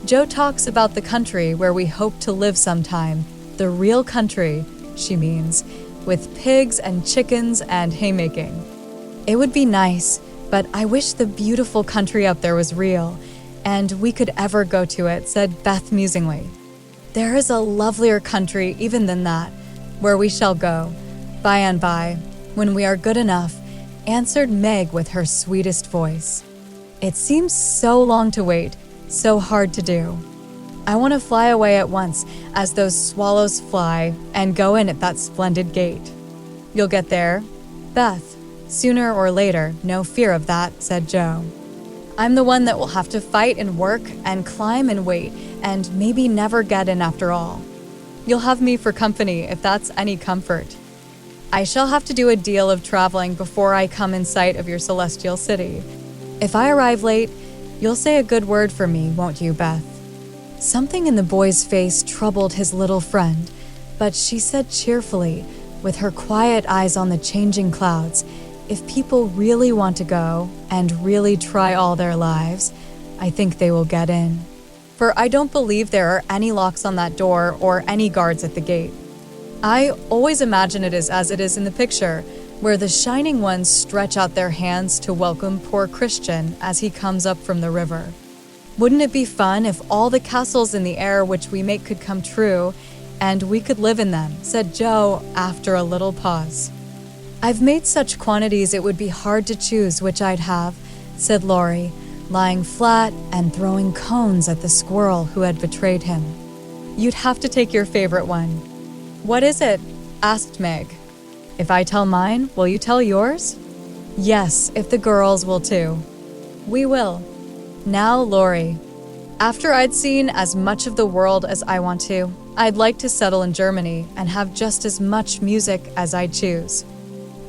Speaker 1: Joe talks about the country where we hope to live sometime, the real country, she means, with pigs and chickens and haymaking. "It would be nice, but I wish the beautiful country up there was real, and we could ever go to it," said Beth musingly. "There is a lovelier country even than that, where we shall go, by and by, when we are good enough," answered Meg with her sweetest voice. "It seems so long to wait, so hard to do. I want to fly away at once, as those swallows fly, and go in at that splendid gate." "You'll get there, Beth, sooner or later, no fear of that," said Joe. "I'm the one that will have to fight and work and climb and wait, and maybe never get in after all. You'll have me for company, if that's any comfort. I shall have to do a deal of traveling before I come in sight of your celestial city. If I arrive late, you'll say a good word for me, won't you, Beth?" Something in the boy's face troubled his little friend, but she said cheerfully, with her quiet eyes on the changing clouds, "If people really want to go, and really try all their lives, I think they will get in. For I don't believe there are any locks on that door or any guards at the gate. I always imagine it is as it is in the picture, where the shining ones stretch out their hands to welcome poor Christian as he comes up from the river. Wouldn't it be fun if all the castles in the air which we make could come true, and we could live in them?" said Joe after a little pause. "I've made such quantities it would be hard to choose which I'd have," said Laurie, lying flat and throwing cones at the squirrel who had betrayed him. "You'd have to take your favorite one." "What is it?" asked Meg. "If I tell mine, will you tell yours?" "Yes, if the girls will too." "We will. Now, Laurie, after I'd seen as much of the world as I want to, I'd like to settle in Germany and have just as much music as I choose.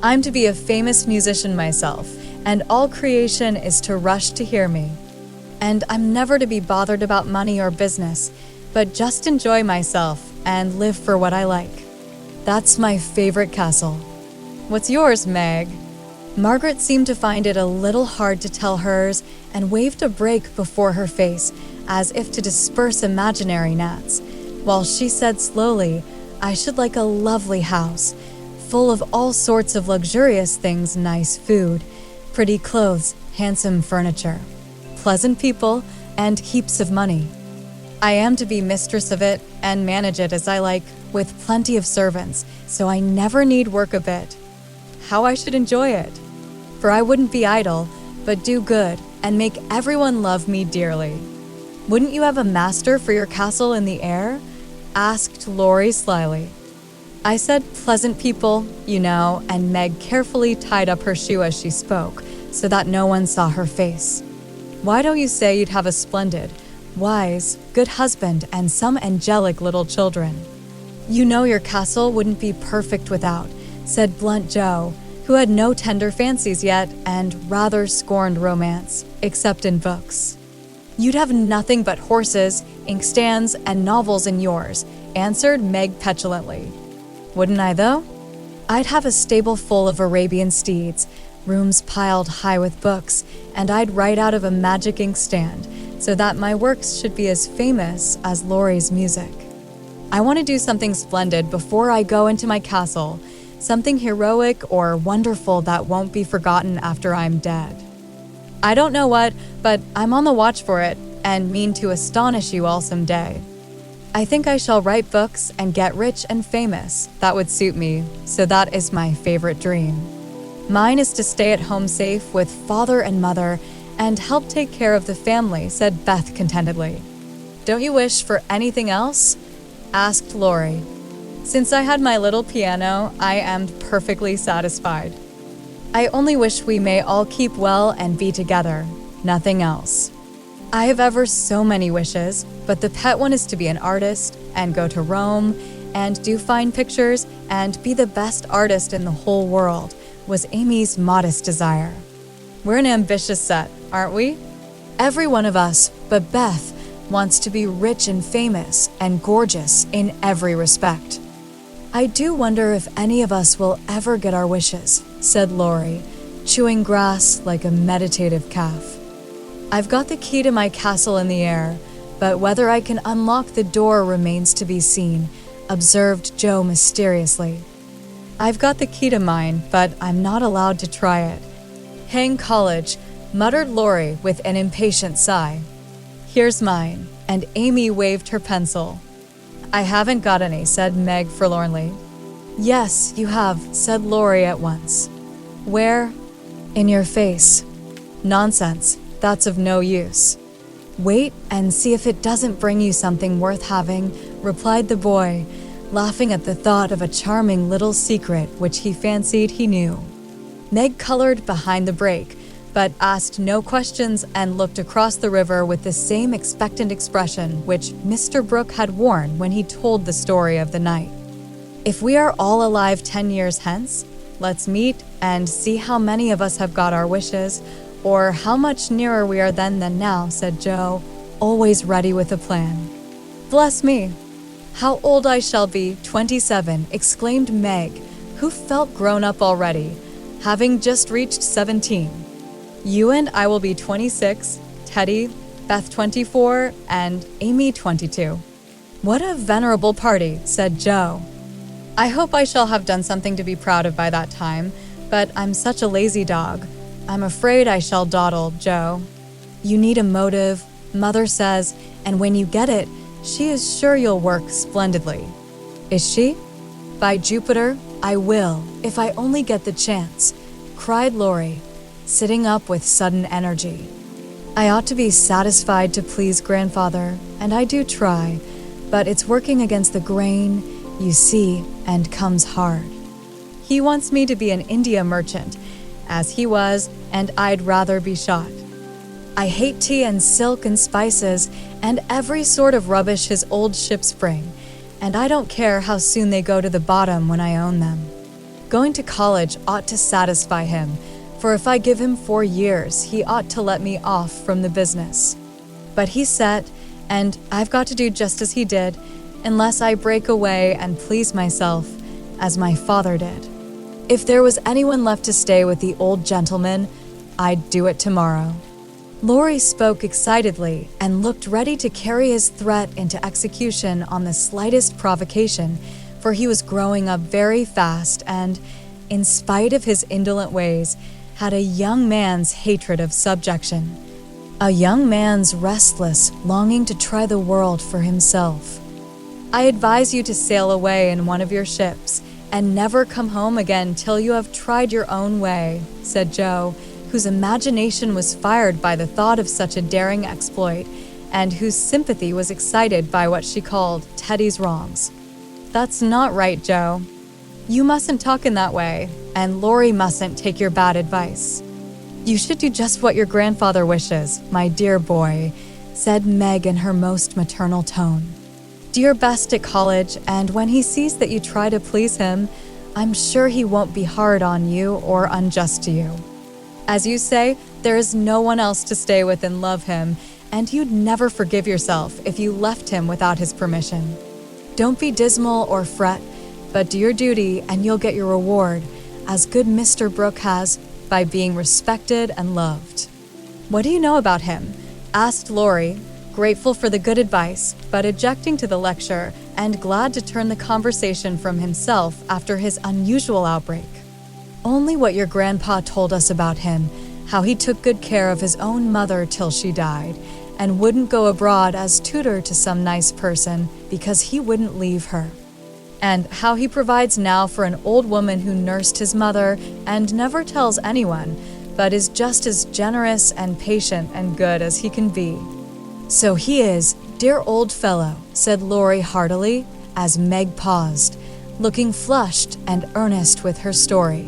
Speaker 1: I'm to be a famous musician myself, and all creation is to rush to hear me. And I'm never to be bothered about money or business, but just enjoy myself and live for what I like. That's my favorite castle. What's yours, Meg?" Margaret seemed to find it a little hard to tell hers and waved a break before her face, as if to disperse imaginary gnats, while she said slowly, "I should like a lovely house, full of all sorts of luxurious things, nice food, pretty clothes, handsome furniture, pleasant people, and heaps of money. I am to be mistress of it and manage it as I like, with plenty of servants, so I never need work a bit. How I should enjoy it! For I wouldn't be idle, but do good and make everyone love me dearly." "Wouldn't you have a master for your castle in the air?" asked Laurie slyly. "I said pleasant people, you know," and Meg carefully tied up her shoe as she spoke, so that no one saw her face. "Why don't you say you'd have a splendid, wise, good husband and some angelic little children?" "You know your castle wouldn't be perfect without," said blunt Joe, who had no tender fancies yet and rather scorned romance, except in books. "You'd have nothing but horses, inkstands, and novels in yours," answered Meg petulantly. "Wouldn't I, though?" I'd have a stable full of Arabian steeds, rooms piled high with books, and I'd write out of a magic inkstand so that my works should be as famous as Laurie's music. I want to do something splendid before I go into my castle, something heroic or wonderful that won't be forgotten after I'm dead. I don't know what, but I'm on the watch for it and mean to astonish you all someday. I think I shall write books and get rich and famous. That would suit me, so that is my favorite dream. Mine is to stay at home safe with father and mother and help take care of the family, said Beth contentedly. Don't you wish for anything else? Asked Laurie. Since I had my little piano, I am perfectly satisfied. I only wish we may all keep well and be together, nothing else. I have ever so many wishes, but the pet one is to be an artist and go to Rome and do fine pictures and be the best artist in the whole world, was Amy's modest desire. We're an ambitious set, aren't we? Every one of us, but Beth, wants to be rich and famous and gorgeous in every respect. I do wonder if any of us will ever get our wishes, said Laurie, chewing grass like a meditative calf. I've got the key to my castle in the air, but whether I can unlock the door remains to be seen, observed Joe mysteriously. I've got the key to mine, but I'm not allowed to try it. Hang college, muttered Laurie with an impatient sigh. Here's mine, and Amy waved her pencil. I haven't got any, said Meg forlornly. Yes, you have, said Laurie at once. Where? In your face. Nonsense, that's of no use. Wait and see if it doesn't bring you something worth having, replied the boy, laughing at the thought of a charming little secret which he fancied he knew. Meg colored behind the break, but asked no questions and looked across the river with the same expectant expression which Mr. Brooke had worn when he told the story of the night. If we are all alive 10 years hence, let's meet and see how many of us have got our wishes, or how much nearer we are then than now, said Joe, always ready with a plan. Bless me! How old I shall be, 27, exclaimed Meg, who felt grown up already, having just reached 17. You and I will be 26, Teddy, Beth 24, and Amy 22. What a venerable party, said Joe. I hope I shall have done something to be proud of by that time, but I'm such a lazy dog. I'm afraid I shall dawdle, Joe. You need a motive, Mother says, and when you get it, she is sure you'll work splendidly. Is she? By Jupiter, I will, if I only get the chance, cried Laurie, sitting up with sudden energy. I ought to be satisfied to please Grandfather, and I do try, but it's working against the grain, you see, and comes hard. He wants me to be an India merchant, as he was, and I'd rather be shot. I hate tea and silk and spices and every sort of rubbish his old ships bring, and I don't care how soon they go to the bottom when I own them. Going to college ought to satisfy him, for if I give him 4 years, he ought to let me off from the business. But he's set, and I've got to do just as he did, unless I break away and please myself, as my father did. If there was anyone left to stay with the old gentleman, I'd do it tomorrow. Laurie spoke excitedly and looked ready to carry his threat into execution on the slightest provocation, for he was growing up very fast and, in spite of his indolent ways, had a young man's hatred of subjection, a young man's restless longing to try the world for himself. I advise you to sail away in one of your ships and never come home again till you have tried your own way, said Joe, whose imagination was fired by the thought of such a daring exploit, and whose sympathy was excited by what she called Teddy's wrongs. That's not right, Joe. You mustn't talk in that way, and Laurie mustn't take your bad advice. You should do just what your grandfather wishes, my dear boy, said Meg in her most maternal tone. Do your best at college, and when he sees that you try to please him, I'm sure he won't be hard on you or unjust to you. As you say, there is no one else to stay with and love him, and you'd never forgive yourself if you left him without his permission. Don't be dismal or fret, but do your duty and you'll get your reward, as good Mr. Brooke has, by being respected and loved." "What do you know about him?" asked Laurie, grateful for the good advice, but objecting to the lecture and glad to turn the conversation from himself after his unusual outbreak. "Only what your grandpa told us about him, how he took good care of his own mother till she died, and wouldn't go abroad as tutor to some nice person because he wouldn't leave her. And how he provides now for an old woman who nursed his mother and never tells anyone, but is just as generous and patient and good as he can be." "So he is, dear old fellow," said Laurie heartily, as Meg paused, looking flushed and earnest with her story.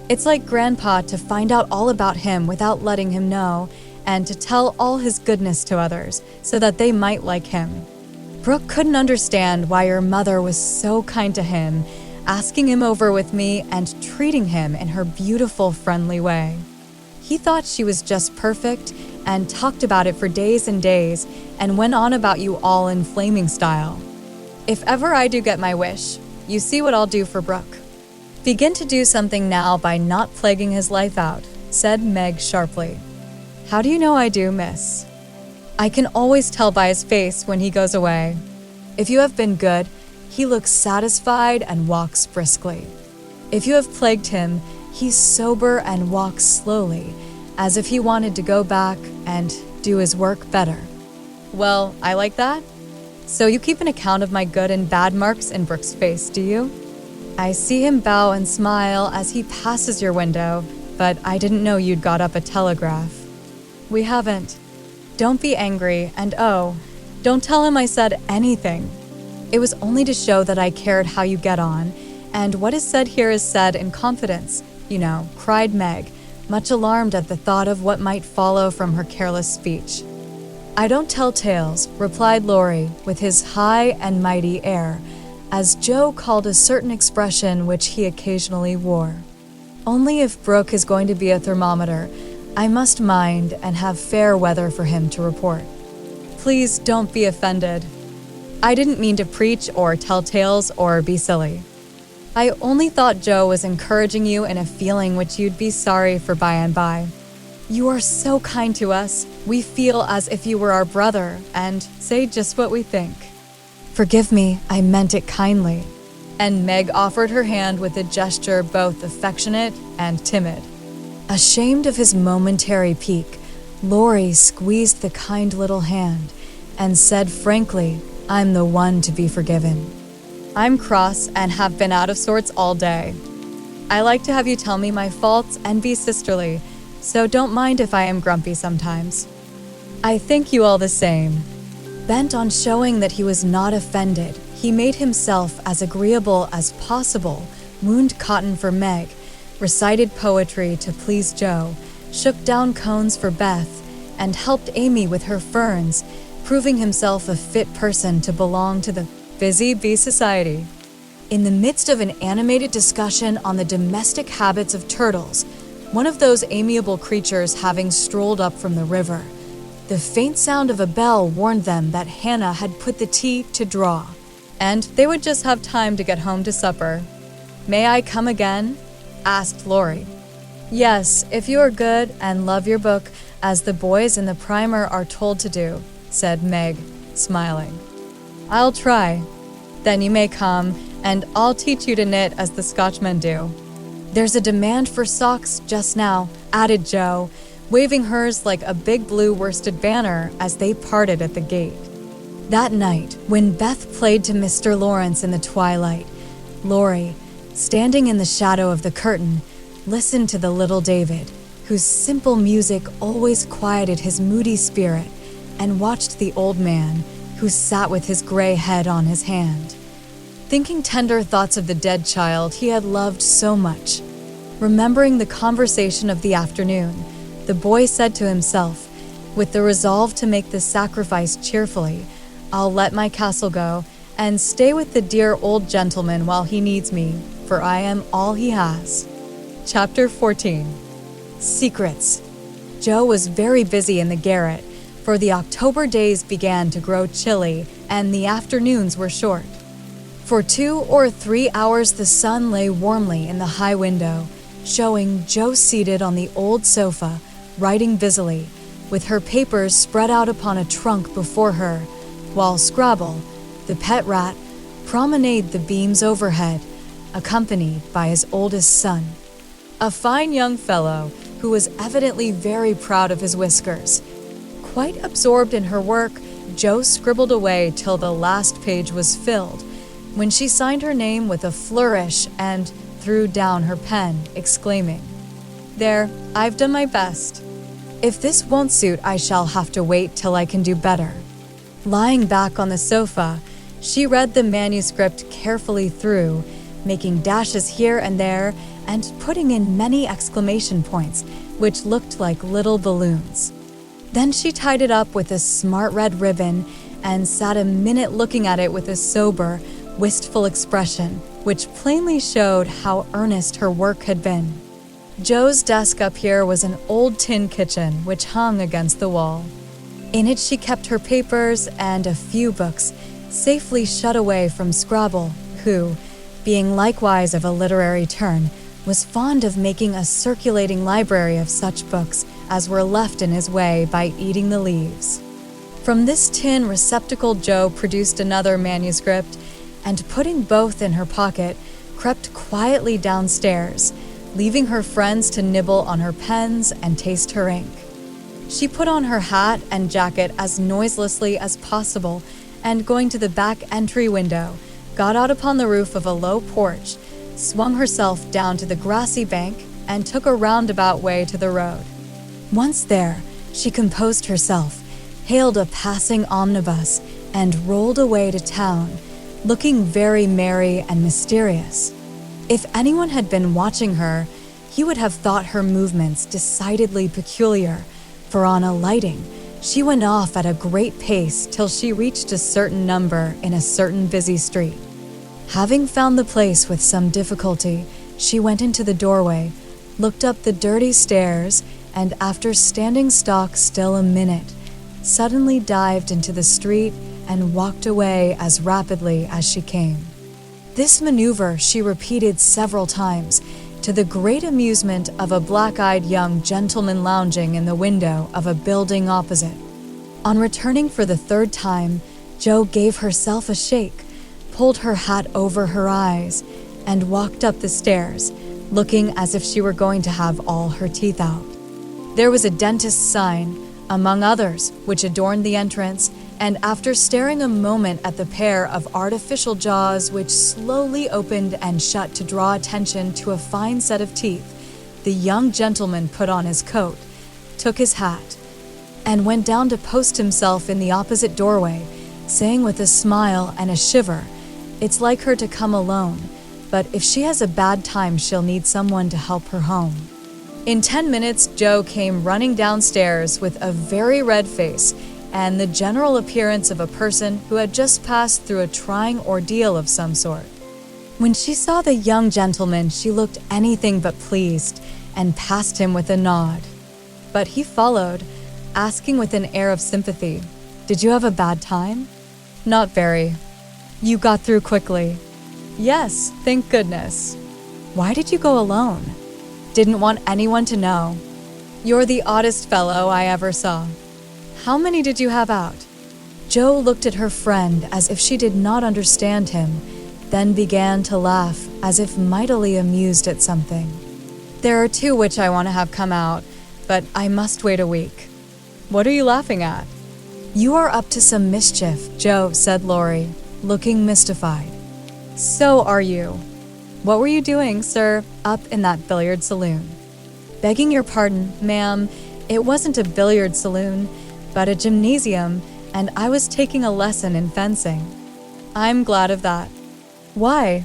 Speaker 1: "It's like Grandpa to find out all about him without letting him know, and to tell all his goodness to others, so that they might like him. Brooke couldn't understand why your mother was so kind to him, asking him over with me and treating him in her beautiful, friendly way. He thought she was just perfect and talked about it for days and days and went on about you all in flaming style. If ever I do get my wish, you see what I'll do for Brooke. Begin to do something now by not plaguing his life out," said Meg sharply. "How do you know I do, miss?" "I can always tell by his face when he goes away. If you have been good, he looks satisfied and walks briskly. If you have plagued him, he's sober and walks slowly, as if he wanted to go back and do his work better." "Well, I like that. So you keep an account of my good and bad marks in Brooke's face, do you? I see him bow and smile as he passes your window, but I didn't know you'd got up a telegraph." "We haven't. Don't be angry, and oh, don't tell him I said anything. It was only to show that I cared how you get on, and what is said here is said in confidence, you know," cried Meg, much alarmed at the thought of what might follow from her careless speech. "I don't tell tales," replied Laurie with his high and mighty air, as Joe called a certain expression which he occasionally wore. "Only if Brooke is going to be a thermometer, I must mind and have fair weather for him to report. Please don't be offended. I didn't mean to preach or tell tales or be silly. I only thought Joe was encouraging you in a feeling which you'd be sorry for by and by. You are so kind to us. We feel as if you were our brother and say just what we think." "Forgive me, I meant it kindly." And Meg offered her hand with a gesture both affectionate and timid. Ashamed of his momentary pique, Laurie squeezed the kind little hand and said frankly, "I'm the one to be forgiven. I'm cross and have been out of sorts all day. I like to have you tell me my faults and be sisterly, so don't mind if I am grumpy sometimes. I thank you all the same." Bent on showing that he was not offended, he made himself as agreeable as possible, wound cotton for Meg, recited poetry to please Joe, shook down cones for Beth, and helped Amy with her ferns, proving himself a fit person to belong to the Busy Bee Society. In the midst of an animated discussion on the domestic habits of turtles, one of those amiable creatures having strolled up from the river, the faint sound of a bell warned them that Hannah had put the tea to draw, and they would just have time to get home to supper. "May I come again?" asked Laurie. "Yes, if you are good and love your book, as the boys in the primer are told to do," said Meg, smiling. "I'll try. Then you may come, and I'll teach you to knit as the Scotchmen do." "There's a demand for socks just now," added Joe, waving hers like a big blue worsted banner as they parted at the gate. That night, when Beth played to Mr. Lawrence in the twilight, Laurie, standing in the shadow of the curtain, listened to the little David, whose simple music always quieted his moody spirit, and watched the old man, who sat with his gray head on his hand, thinking tender thoughts of the dead child he had loved so much. Remembering the conversation of the afternoon, the boy said to himself, with the resolve to make the sacrifice cheerfully, "I'll let my castle go, and stay with the dear old gentleman while he needs me, for I am all he has." Chapter 14. Secrets. Joe was very busy in the garret, for the October days began to grow chilly and the afternoons were short. For 2 or 3 hours the sun lay warmly in the high window, showing Jo seated on the old sofa, writing busily, with her papers spread out upon a trunk before her, while Scrabble, the pet rat, promenaded the beams overhead, accompanied by his oldest son, a fine young fellow who was evidently very proud of his whiskers. Quite absorbed in her work, Jo scribbled away till the last page was filled, when she signed her name with a flourish and threw down her pen, exclaiming, "There, I've done my best. If this won't suit, I shall have to wait till I can do better." Lying back on the sofa, she read the manuscript carefully through, making dashes here and there and putting in many exclamation points, which looked like little balloons. Then she tied it up with a smart red ribbon and sat a minute looking at it with a sober, wistful expression, which plainly showed how earnest her work had been. Jo's desk up here was an old tin kitchen which hung against the wall. In it she kept her papers and a few books, safely shut away from Scrabble, who, being likewise of a literary turn, was fond of making a circulating library of such books as were left in his way by eating the leaves. From this tin receptacle Jo produced another manuscript, and putting both in her pocket, crept quietly downstairs, leaving her friends to nibble on her pens and taste her ink. She put on her hat and jacket as noiselessly as possible, and going to the back entry window, got out upon the roof of a low porch, swung herself down to the grassy bank, and took a roundabout way to the road. Once there, she composed herself, hailed a passing omnibus, and rolled away to town, looking very merry and mysterious. If anyone had been watching her, he would have thought her movements decidedly peculiar, for on alighting, she went off at a great pace till she reached a certain number in a certain busy street. Having found the place with some difficulty, she went into the doorway, looked up the dirty stairs, and after standing stock still a minute, suddenly dived into the street and walked away as rapidly as she came. This maneuver she repeated several times, to the great amusement of a black-eyed young gentleman lounging in the window of a building opposite. On returning for the third time, Jo gave herself a shake, pulled her hat over her eyes, and walked up the stairs, looking as if she were going to have all her teeth out. There was a dentist's sign, among others, which adorned the entrance, and after staring a moment at the pair of artificial jaws which slowly opened and shut to draw attention to a fine set of teeth, the young gentleman put on his coat, took his hat, and went down to post himself in the opposite doorway, saying with a smile and a shiver, "It's like her to come alone, but if she has a bad time she'll need someone to help her home." In 10 minutes, Jo came running downstairs with a very red face and the general appearance of a person who had just passed through a trying ordeal of some sort. When she saw the young gentleman, she looked anything but pleased and passed him with a nod. But he followed, asking with an air of sympathy, "Did you have a bad time?" "Not very." "You got through quickly?" "Yes, thank goodness." "Why did you go alone?" "Didn't want anyone to know." "You're the oddest fellow I ever saw." "How many did you have out?" Jo looked at her friend as if she did not understand him, then began to laugh as if mightily amused at something. "There are 2 which I want to have come out, but I must wait a week." "What are you laughing at?" "You are up to some mischief," Jo said Laurie, looking mystified. "So are you. What were you doing, sir, up in that billiard saloon?" "Begging your pardon, ma'am, it wasn't a billiard saloon, but a gymnasium, and I was taking a lesson in fencing." "I'm glad of that." "Why?"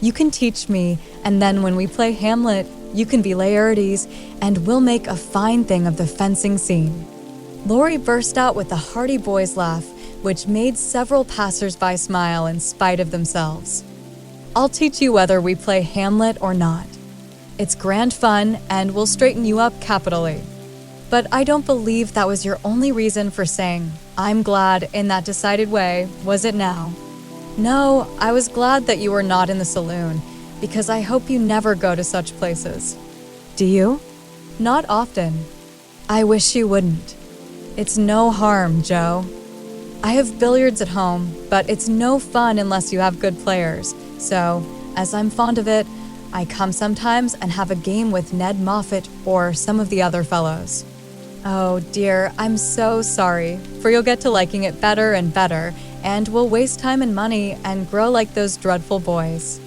Speaker 1: "You can teach me, and then when we play Hamlet, you can be Laertes, and we'll make a fine thing of the fencing scene." Laurie burst out with a hearty boy's laugh, which made several passers-by smile in spite of themselves. "I'll teach you whether we play Hamlet or not. It's grand fun, and will straighten you up capitally." "But I don't believe that was your only reason for saying, 'I'm glad,' in that decided way, was it now?" No, I was glad that you were not in the saloon, because I hope you never go to such places. Do you? Not often. I wish you wouldn't. It's no harm, Joe. I have billiards at home, but it's no fun unless you have good players. So, as I'm fond of it, I come sometimes and have a game with Ned Moffat or some of the other fellows. Oh dear, I'm so sorry, for you'll get to liking it better and better, and we'll waste time and money and grow like those dreadful boys.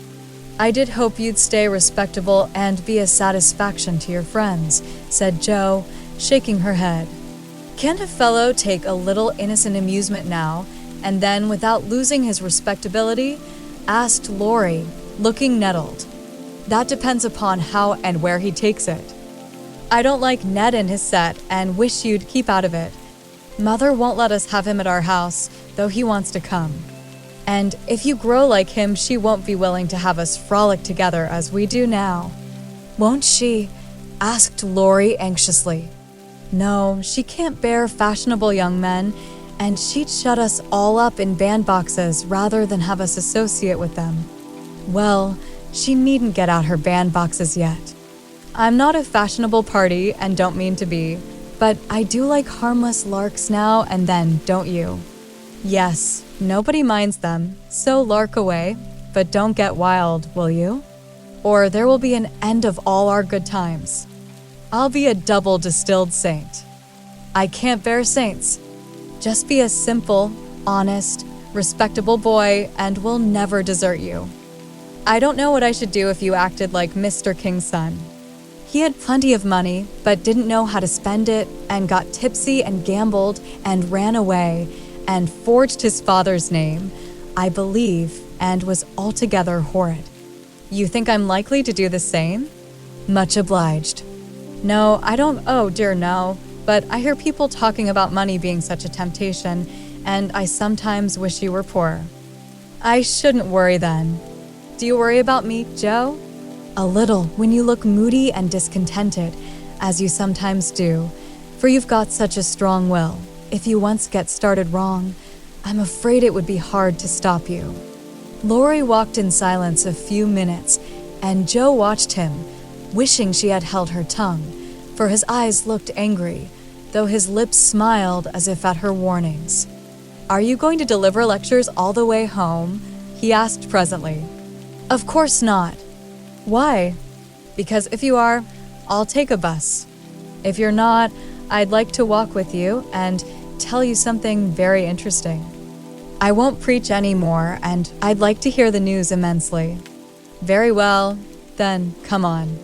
Speaker 1: I did hope you'd stay respectable and be a satisfaction to your friends, said Jo, shaking her head. Can't a fellow take a little innocent amusement now, and then, without losing his respectability, asked Laurie, looking nettled. That depends upon how and where he takes it. I don't like Ned in his set and wish you'd keep out of it. Mother won't let us have him at our house, though he wants to come. And if you grow like him, she won't be willing to have us frolic together as we do now. Won't she? Asked Laurie anxiously. No, she can't bear fashionable young men, and she'd shut us all up in bandboxes rather than have us associate with them. Well, she needn't get out her bandboxes yet. I'm not a fashionable party and don't mean to be, but I do like harmless larks now and then, don't you? Yes, nobody minds them, so lark away, but don't get wild, will you? Or there will be an end of all our good times. I'll be a double distilled saint. I can't bear saints. Just be a simple, honest, respectable boy and we'll never desert you. I don't know what I should do if you acted like Mr. King's son. He had plenty of money, but didn't know how to spend it and got tipsy and gambled and ran away and forged his father's name, I believe, and was altogether horrid. You think I'm likely to do the same? Much obliged. No, I don't. Oh, dear, no. But I hear people talking about money being such a temptation, and I sometimes wish you were poor. I shouldn't worry then. Do you worry about me, Joe? A little, when you look moody and discontented, as you sometimes do, for you've got such a strong will. If you once get started wrong, I'm afraid it would be hard to stop you. Laurie walked in silence a few minutes, and Joe watched him, wishing she had held her tongue, for his eyes looked angry, though his lips smiled as if at her warnings. Are you going to deliver lectures all the way home? He asked presently. Of course not. Why? Because if you are, I'll take a bus. If you're not, I'd like to walk with you and tell you something very interesting. I won't preach any more, and I'd like to hear the news immensely. Very well, then come on.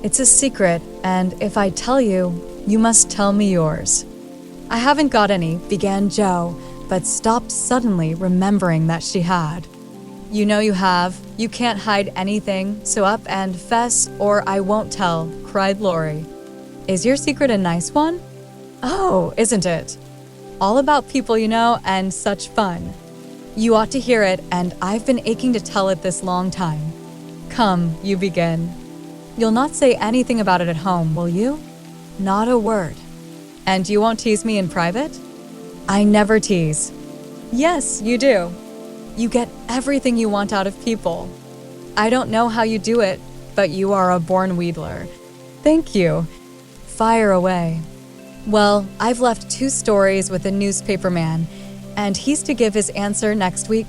Speaker 1: It's a secret, and if I tell you, you must tell me yours. I haven't got any, began Jo, but stopped suddenly, remembering that she had. You know you have. You can't hide anything, so up and fess, or I won't tell, cried Laurie. Is your secret a nice one? Oh, isn't it? All about people, you know, and such fun. You ought to hear it, and I've been aching to tell it this long time. Come, you begin. You'll not say anything about it at home, will you? Not a word. And you won't tease me in private? I never tease. Yes, you do. You get everything you want out of people. I don't know how you do it, but you are a born wheedler. Thank you. Fire away. Well, I've left 2 stories with a newspaper man, and he's to give his answer next week,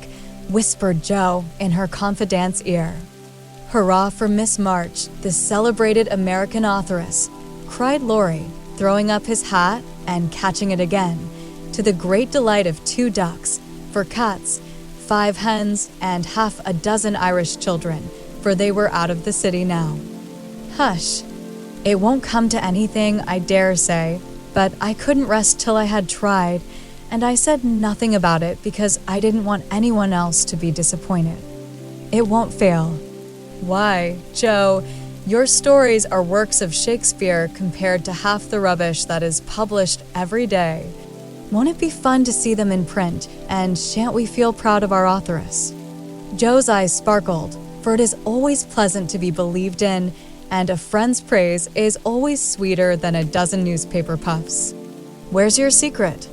Speaker 1: whispered Jo in her confidante's ear. Hurrah for Miss March, the celebrated American authoress, cried Laurie, throwing up his hat and catching it again, to the great delight of 2 ducks, 4 cats, 5 hens, and half a dozen Irish children, for they were out of the city now. Hush. It won't come to anything, I dare say, but I couldn't rest till I had tried, and I said nothing about it because I didn't want anyone else to be disappointed. It won't fail. Why, Jo, your stories are works of Shakespeare compared to half the rubbish that is published every day. Won't it be fun to see them in print, and shan't we feel proud of our authoress? Jo's eyes sparkled, for it is always pleasant to be believed in, and a friend's praise is always sweeter than a dozen newspaper puffs. Where's your secret?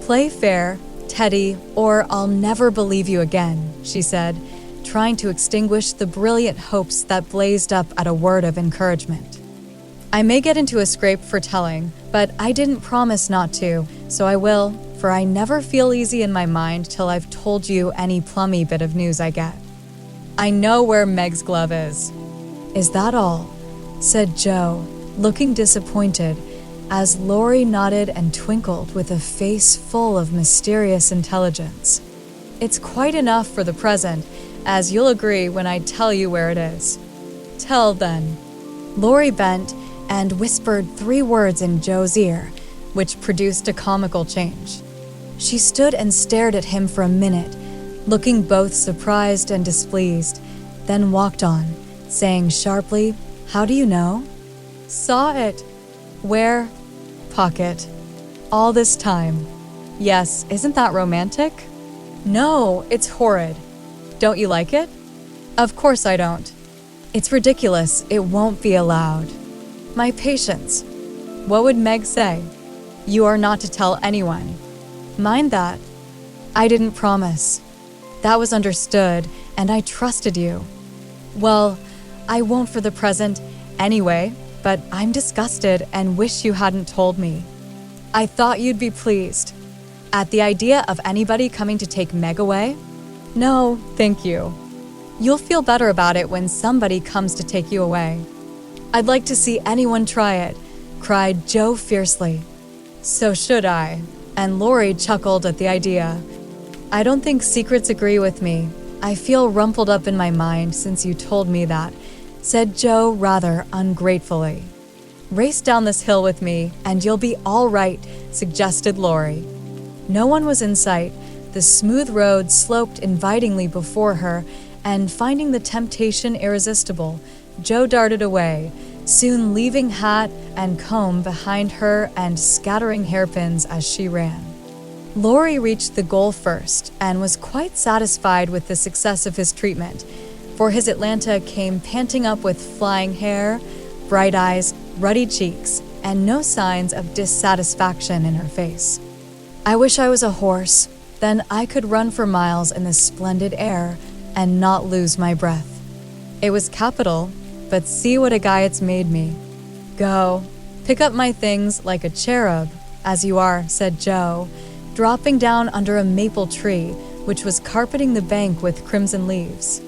Speaker 1: Play fair, Teddy, or I'll never believe you again, she said, trying to extinguish the brilliant hopes that blazed up at a word of encouragement. I may get into a scrape for telling, but I didn't promise not to, so I will, for I never feel easy in my mind till I've told you any plummy bit of news I get. I know where Meg's glove is. Is that all? Said Joe, looking disappointed, as Lori nodded and twinkled with a face full of mysterious intelligence. It's quite enough for the present, as you'll agree when I tell you where it is. Tell then. Lori bent and whispered 3 words in Joe's ear, which produced a comical change. She stood and stared at him for a minute, looking both surprised and displeased, then walked on, saying sharply, "How do you know?" "Saw it." "Where?" "Pocket." "All this time." "Yes, isn't that romantic?" "No, it's horrid." "Don't you like it?" "Of course I don't." "It's ridiculous. It won't be allowed." "My patience." "What would Meg say?" "You are not to tell anyone." "Mind that." "I didn't promise." "That was understood, and I trusted you." "Well, I won't for the present anyway, but I'm disgusted and wish you hadn't told me. I thought you'd be pleased." "At the idea of anybody coming to take Meg away?" "No, thank you." "You'll feel better about it when somebody comes to take you away." "I'd like to see anyone try it," cried Joe fiercely. "So should I," and Lori chuckled at the idea. "I don't think secrets agree with me. I feel rumpled up in my mind since you told me that," said Joe rather ungratefully. "Race down this hill with me, and you'll be all right," suggested Lori. No one was in sight. The smooth road sloped invitingly before her, and finding the temptation irresistible, Joe darted away, soon leaving hat and comb behind her and scattering hairpins as she ran. Lori reached the goal first and was quite satisfied with the success of his treatment, for his Atlanta came panting up with flying hair, bright eyes, ruddy cheeks, and no signs of dissatisfaction in her face. "I wish I was a horse, then I could run for miles in the splendid air and not lose my breath. It was capital, but see what a guy it's made me. Go, pick up my things like a cherub, as you are," said Joe, dropping down under a maple tree, which was carpeting the bank with crimson leaves.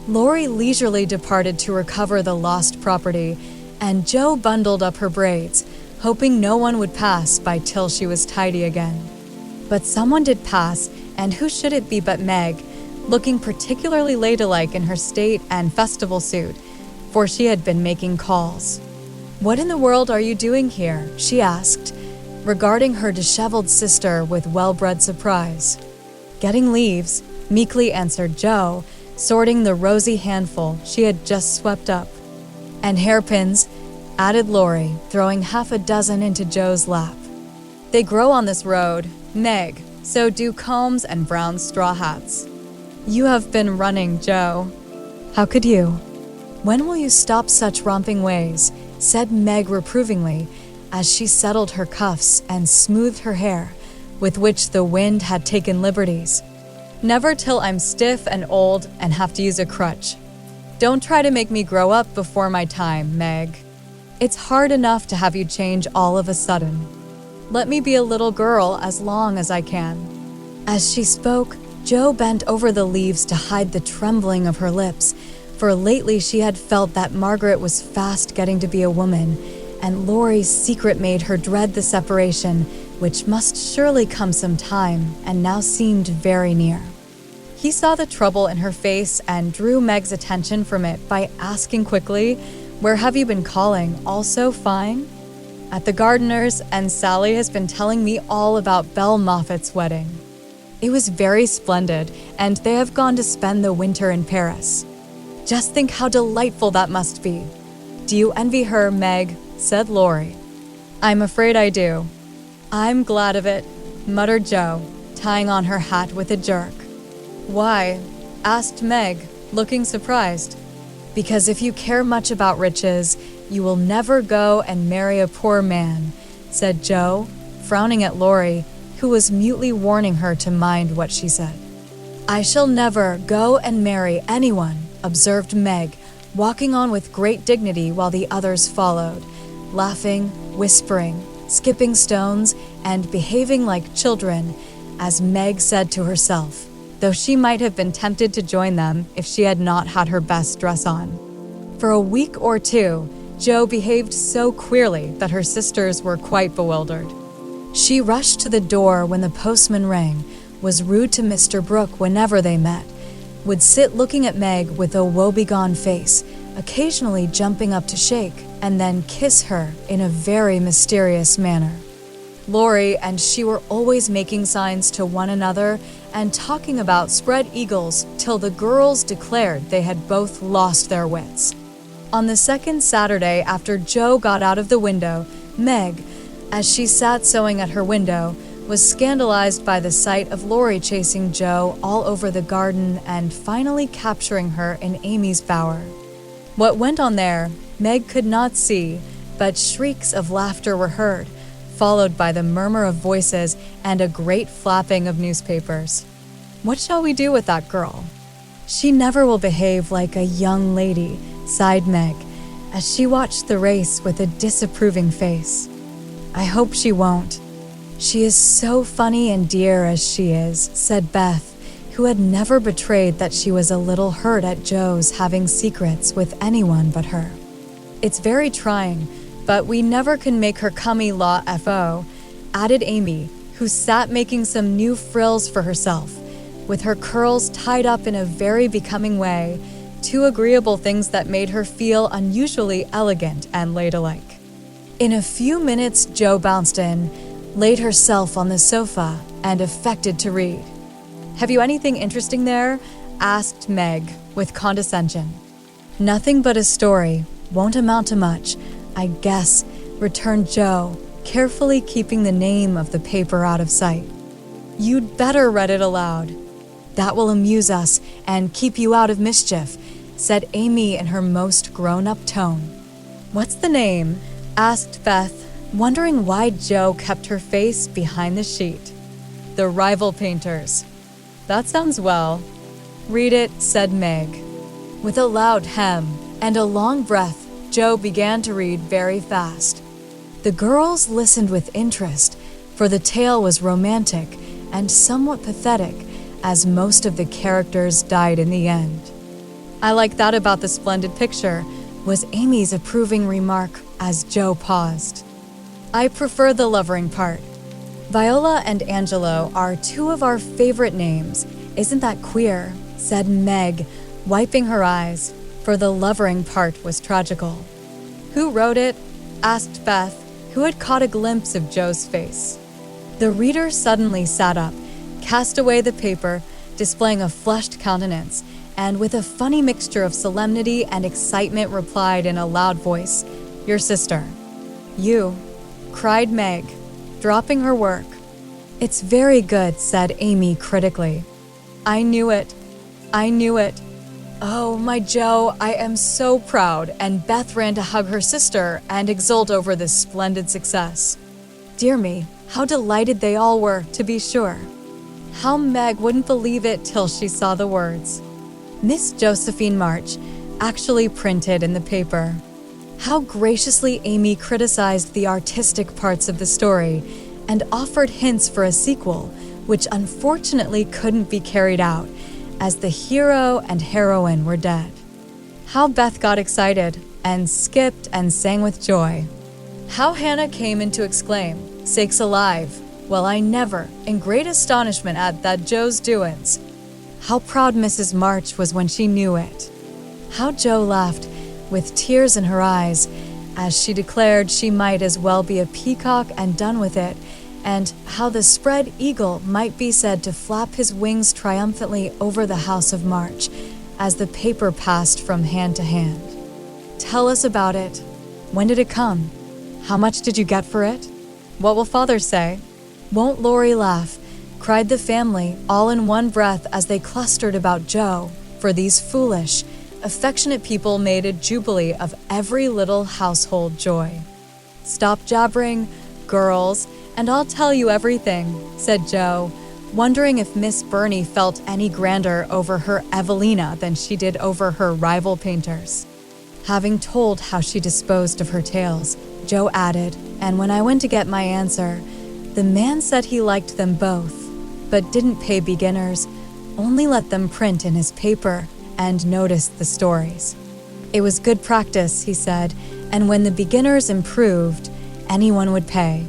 Speaker 1: Lori leisurely departed to recover the lost property, and Joe bundled up her braids, hoping no one would pass by till she was tidy again. But someone did pass, and who should it be but Meg, looking particularly ladylike in her state and festival suit, for she had been making calls. "What in the world are you doing here?" she asked, regarding her disheveled sister with well-bred surprise. "Getting leaves," meekly answered Joe, sorting the rosy handful she had just swept up. "And hairpins," added Lori, throwing 6 into Joe's lap. "They grow on this road, Meg, so do combs and brown straw hats." "You have been running, Joe." "How could you?" "When will you stop such romping ways?" said Meg reprovingly, as she settled her cuffs and smoothed her hair, with which the wind had taken liberties. "Never till I'm stiff and old and have to use a crutch. Don't try to make me grow up before my time, Meg. It's hard enough to have you change all of a sudden. Let me be a little girl as long as I can." As she spoke, Joe bent over the leaves to hide the trembling of her lips, for lately she had felt that Margaret was fast getting to be a woman, and Lori's secret made her dread the separation, which must surely come some time, and now seemed very near. He saw the trouble in her face and drew Meg's attention from it by asking quickly, "Where have you been calling? All so fine?" "At the gardener's, and Sally has been telling me all about Belle Moffat's wedding. It was very splendid, and they have gone to spend the winter in Paris. Just think how delightful that must be. Do you envy her, Meg?" said Lori. "I'm afraid I do." "I'm glad of it," muttered Joe, tying on her hat with a jerk. "Why?" asked Meg, looking surprised. "Because if you care much about riches, you will never go and marry a poor man," said Joe, frowning at Lori, who was mutely warning her to mind what she said. "I shall never go and marry anyone," observed Meg, walking on with great dignity while the others followed, laughing, whispering, skipping stones, and behaving like children, as Meg said to herself, though she might have been tempted to join them if she had not had her best dress on. For a week or two, Jo behaved so queerly that her sisters were quite bewildered. She rushed to the door when the postman rang, was rude to Mr. Brooke whenever they met, would sit looking at Meg with a woebegone face, occasionally jumping up to shake, and then kiss her in a very mysterious manner. Laurie and she were always making signs to one another and talking about spread eagles till the girls declared they had both lost their wits. On the second Saturday after Jo got out of the window, Meg, as she sat sewing at her window, was scandalized by the sight of Laurie chasing Jo all over the garden and finally capturing her in Amy's bower. What went on there, Meg could not see, but shrieks of laughter were heard, followed by the murmur of voices and a great flapping of newspapers. "What shall we do with that girl? She never will behave like a young lady," sighed Meg, as she watched the race with a disapproving face. "I hope she won't. She is so funny and dear as she is," said Beth, who had never betrayed that she was a little hurt at Jo's having secrets with anyone but her. "It's very trying, but we never can make her cummy law FO," added Amy, who sat making some new frills for herself, with her curls tied up in a very becoming way, two agreeable things that made her feel unusually elegant and ladylike. In a few minutes, Jo bounced in, laid herself on the sofa, and affected to read. "Have you anything interesting there?" asked Meg, with condescension. "Nothing but a story. Won't amount to much, I guess," returned Jo, carefully keeping the name of the paper out of sight. "You'd better read it aloud. That will amuse us and keep you out of mischief," said Amy in her most grown-up tone. "What's the name?" asked Beth, wondering why Jo kept her face behind the sheet. "The Rival Painters." "That sounds well." "Read it," said Meg. With a loud hem and a long breath, Jo began to read very fast. The girls listened with interest, for the tale was romantic and somewhat pathetic, as most of the characters died in the end. "I like that about the splendid picture," was Amy's approving remark as Jo paused. "I prefer the Lovering part. Viola and Angelo are two of our favorite names. Isn't that queer?" said Meg, wiping her eyes, for the Lovering part was tragical. "Who wrote it?" asked Beth, who had caught a glimpse of Jo's face. The reader suddenly sat up, cast away the paper, displaying a flushed countenance, and with a funny mixture of solemnity and excitement replied in a loud voice, "Your sister." "You," cried Meg, dropping her work. "It's very good," said Amy critically. "I knew it. I knew it. Oh, my Jo, I am so proud," and Beth ran to hug her sister and exult over this splendid success. Dear me, how delighted they all were, to be sure. How Meg wouldn't believe it till she saw the words. Miss Josephine March, actually printed in the paper. How graciously Amy criticized the artistic parts of the story and offered hints for a sequel, which unfortunately couldn't be carried out, as the hero and heroine were dead. How Beth got excited and skipped and sang with joy. How Hannah came in to exclaim, "Sakes alive! Well, I never," in great astonishment at that Jo's doin's. How proud Mrs. March was when she knew it. How Jo laughed, with tears in her eyes, as she declared she might as well be a peacock and done with it, and how the spread eagle might be said to flap his wings triumphantly over the house of March, as the paper passed from hand to hand. "Tell us about it. When did it come? How much did you get for it? What will Father say? Won't Laurie laugh?" cried the family all in one breath as they clustered about Jo, for these foolish, affectionate people made a jubilee of every little household joy. "Stop jabbering, girls, and I'll tell you everything," said Joe, wondering if Miss Burney felt any grander over her Evelina than she did over her rival painters. Having told how she disposed of her tales, Joe added, "And when I went to get my answer, the man said he liked them both, but didn't pay beginners, only let them print in his paper and noticed the stories. It was good practice," he said, "and when the beginners improved, anyone would pay.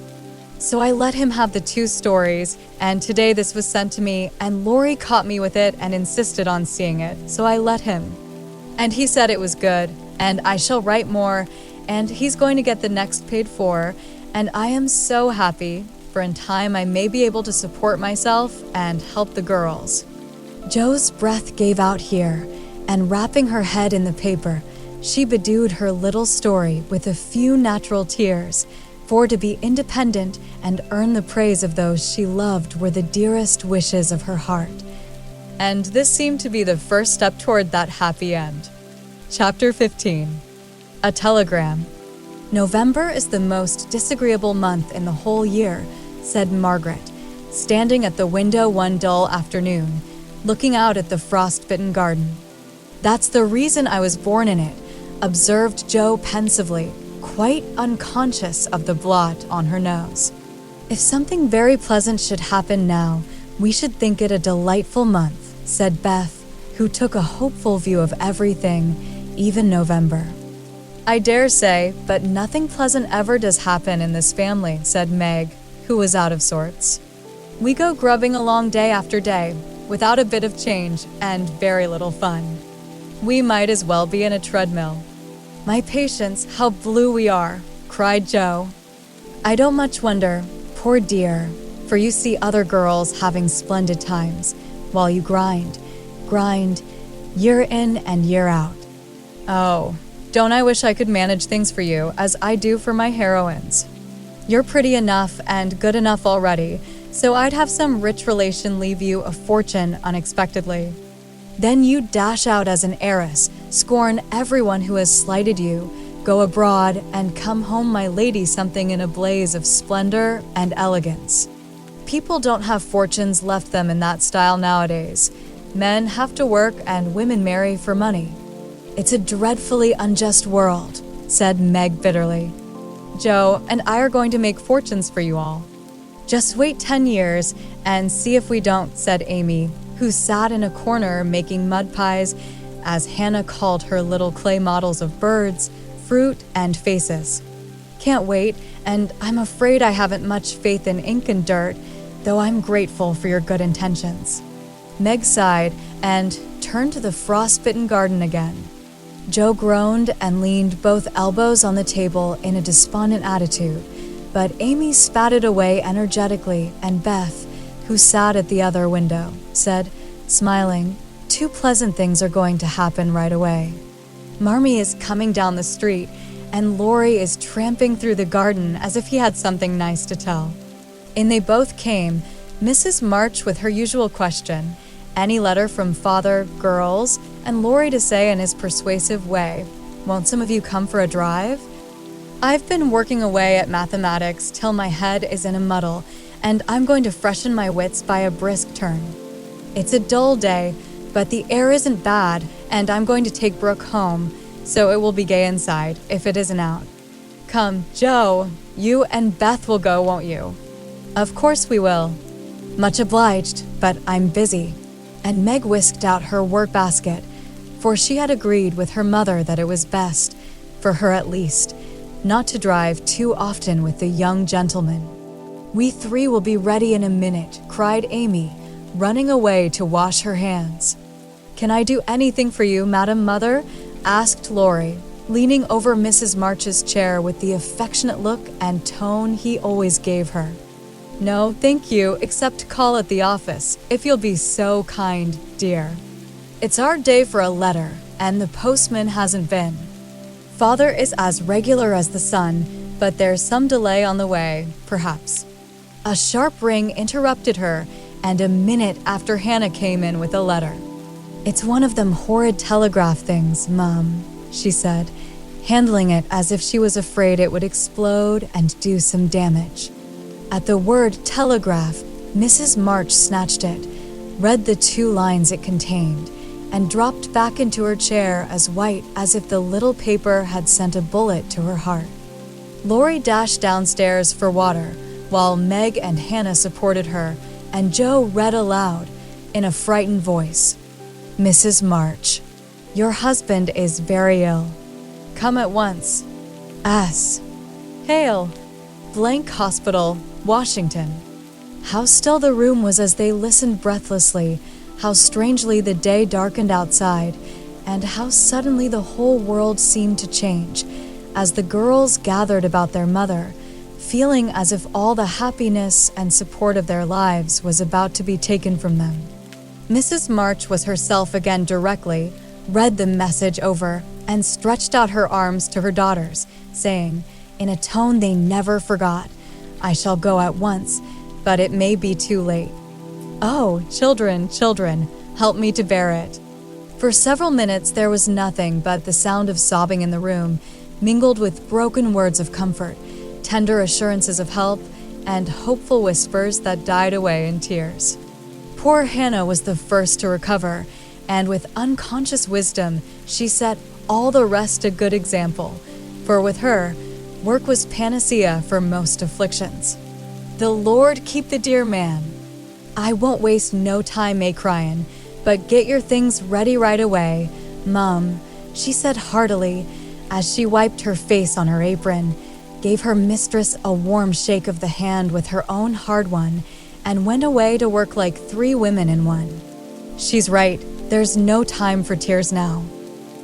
Speaker 1: So I let him have the 2 stories, and today this was sent to me, and Laurie caught me with it and insisted on seeing it, so I let him. And he said it was good, and I shall write more, and he's going to get the next paid for, and I am so happy, for in time I may be able to support myself and help the girls." Joe's breath gave out here, and wrapping her head in the paper, she bedewed her little story with a few natural tears, for to be independent and earn the praise of those she loved were the dearest wishes of her heart. And this seemed to be the first step toward that happy end. Chapter 15. A Telegram. "November is the most disagreeable month in the whole year," said Margaret, standing at the window one dull afternoon, looking out at the frost-bitten garden. "That's the reason I was born in it," observed Joe pensively, quite unconscious of the blot on her nose. "If something very pleasant should happen now, we should think it a delightful month," said Beth, who took a hopeful view of everything, even November. "I dare say, but nothing pleasant ever does happen in this family," said Meg, who was out of sorts. "We go grubbing along day after day, without a bit of change and very little fun. We might as well be in a treadmill." "My patience, how blue we are," cried Joe. "I don't much wonder, poor dear, for you see other girls having splendid times, while you grind, year in and year out." "Oh, don't I wish I could manage things for you as I do for my heroines. You're pretty enough and good enough already, so I'd have some rich relation leave you a fortune unexpectedly. Then you dash out as an heiress, scorn everyone who has slighted you, go abroad, and come home my lady something in a blaze of splendor and elegance. People don't have fortunes left them in that style nowadays. Men have to work and women marry for money. It's a dreadfully unjust world," said Meg bitterly. "Joe and I are going to make fortunes for you all." "Just wait 10 years and see if we don't," said Amy, who sat in a corner making mud pies, as Hannah called her little clay models of birds, fruit, and faces. "Can't wait, and I'm afraid I haven't much faith in ink and dirt, though I'm grateful for your good intentions." Meg sighed and turned to the frost-bitten garden again. Joe groaned and leaned both elbows on the table in a despondent attitude, but Amy spatted away energetically, and Beth, who sat at the other window, said, smiling, "Two pleasant things are going to happen right away. Marmee is coming down the street, and Laurie is tramping through the garden as if he had something nice to tell." In they both came, Mrs. March with her usual question, any letter from father, girls, and Laurie to say in his persuasive way, "Won't some of you come for a drive?" "I've been working away at mathematics till my head is in a muddle, and I'm going to freshen my wits by a brisk turn. It's a dull day, but the air isn't bad, and I'm going to take Brooke home, so it will be gay inside, if it isn't out. Come, Joe, you and Beth will go, won't you?" "Of course we will." "Much obliged, but I'm busy." And Meg whisked out her work basket, for she had agreed with her mother that it was best, for her at least, not to drive too often with the young gentleman. "We three will be ready in a minute," cried Amy, running away to wash her hands. "Can I do anything for you, Madam Mother?" asked Laurie, leaning over Mrs. March's chair with the affectionate look and tone he always gave her. "No, thank you, except call at the office, if you'll be so kind, dear. It's our day for a letter, and the postman hasn't been. Father is as regular as the sun, but there's some delay on the way, perhaps." A sharp ring interrupted her, and a minute after Hannah came in with a letter. "It's one of them horrid telegraph things, Mum," she said, handling it as if she was afraid it would explode and do some damage. At the word telegraph, Mrs. March snatched it, read the 2 lines it contained, and dropped back into her chair as white as if the little paper had sent a bullet to her heart. Lori dashed downstairs for water, while Meg and Hannah supported her, and Joe read aloud, in a frightened voice, "Mrs. March, your husband is very ill. Come at once. S. Hale, Blank Hospital, Washington." How still the room was as they listened breathlessly, how strangely the day darkened outside, and how suddenly the whole world seemed to change, as the girls gathered about their mother, feeling as if all the happiness and support of their lives was about to be taken from them. Mrs. March was herself again directly, read the message over, and stretched out her arms to her daughters, saying, in a tone they never forgot, "I shall go at once, but it may be too late. Oh, children, children, help me to bear it." For several minutes there was nothing but the sound of sobbing in the room, mingled with broken words of comfort, tender assurances of help, and hopeful whispers that died away in tears. Poor Hannah was the first to recover, and with unconscious wisdom, she set all the rest a good example, for with her, work was panacea for most afflictions. "The Lord keep the dear man. I won't waste no time crying, but get your things ready right away, Mum," she said heartily, as she wiped her face on her apron, gave her mistress a warm shake of the hand with her own hard one, and went away to work like 3 women in one. "She's right, there's no time for tears now.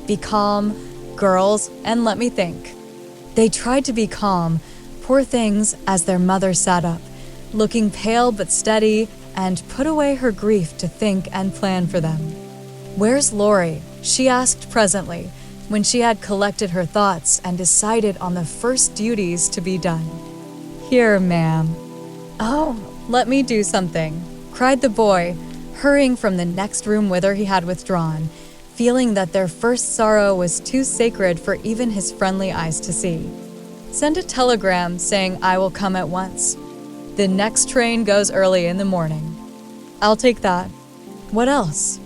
Speaker 1: Be calm, girls, and let me think." They tried to be calm, poor things, as their mother sat up, looking pale but steady, and put away her grief to think and plan for them. "Where's Lori?" she asked presently, when she had collected her thoughts and decided on the first duties to be done. "Here, ma'am." "Oh, let me do something," cried the boy, hurrying from the next room whither he had withdrawn, feeling that their first sorrow was too sacred for even his friendly eyes to see. "Send a telegram saying I will come at once. The next train goes early in the morning." "I'll take that. What else?"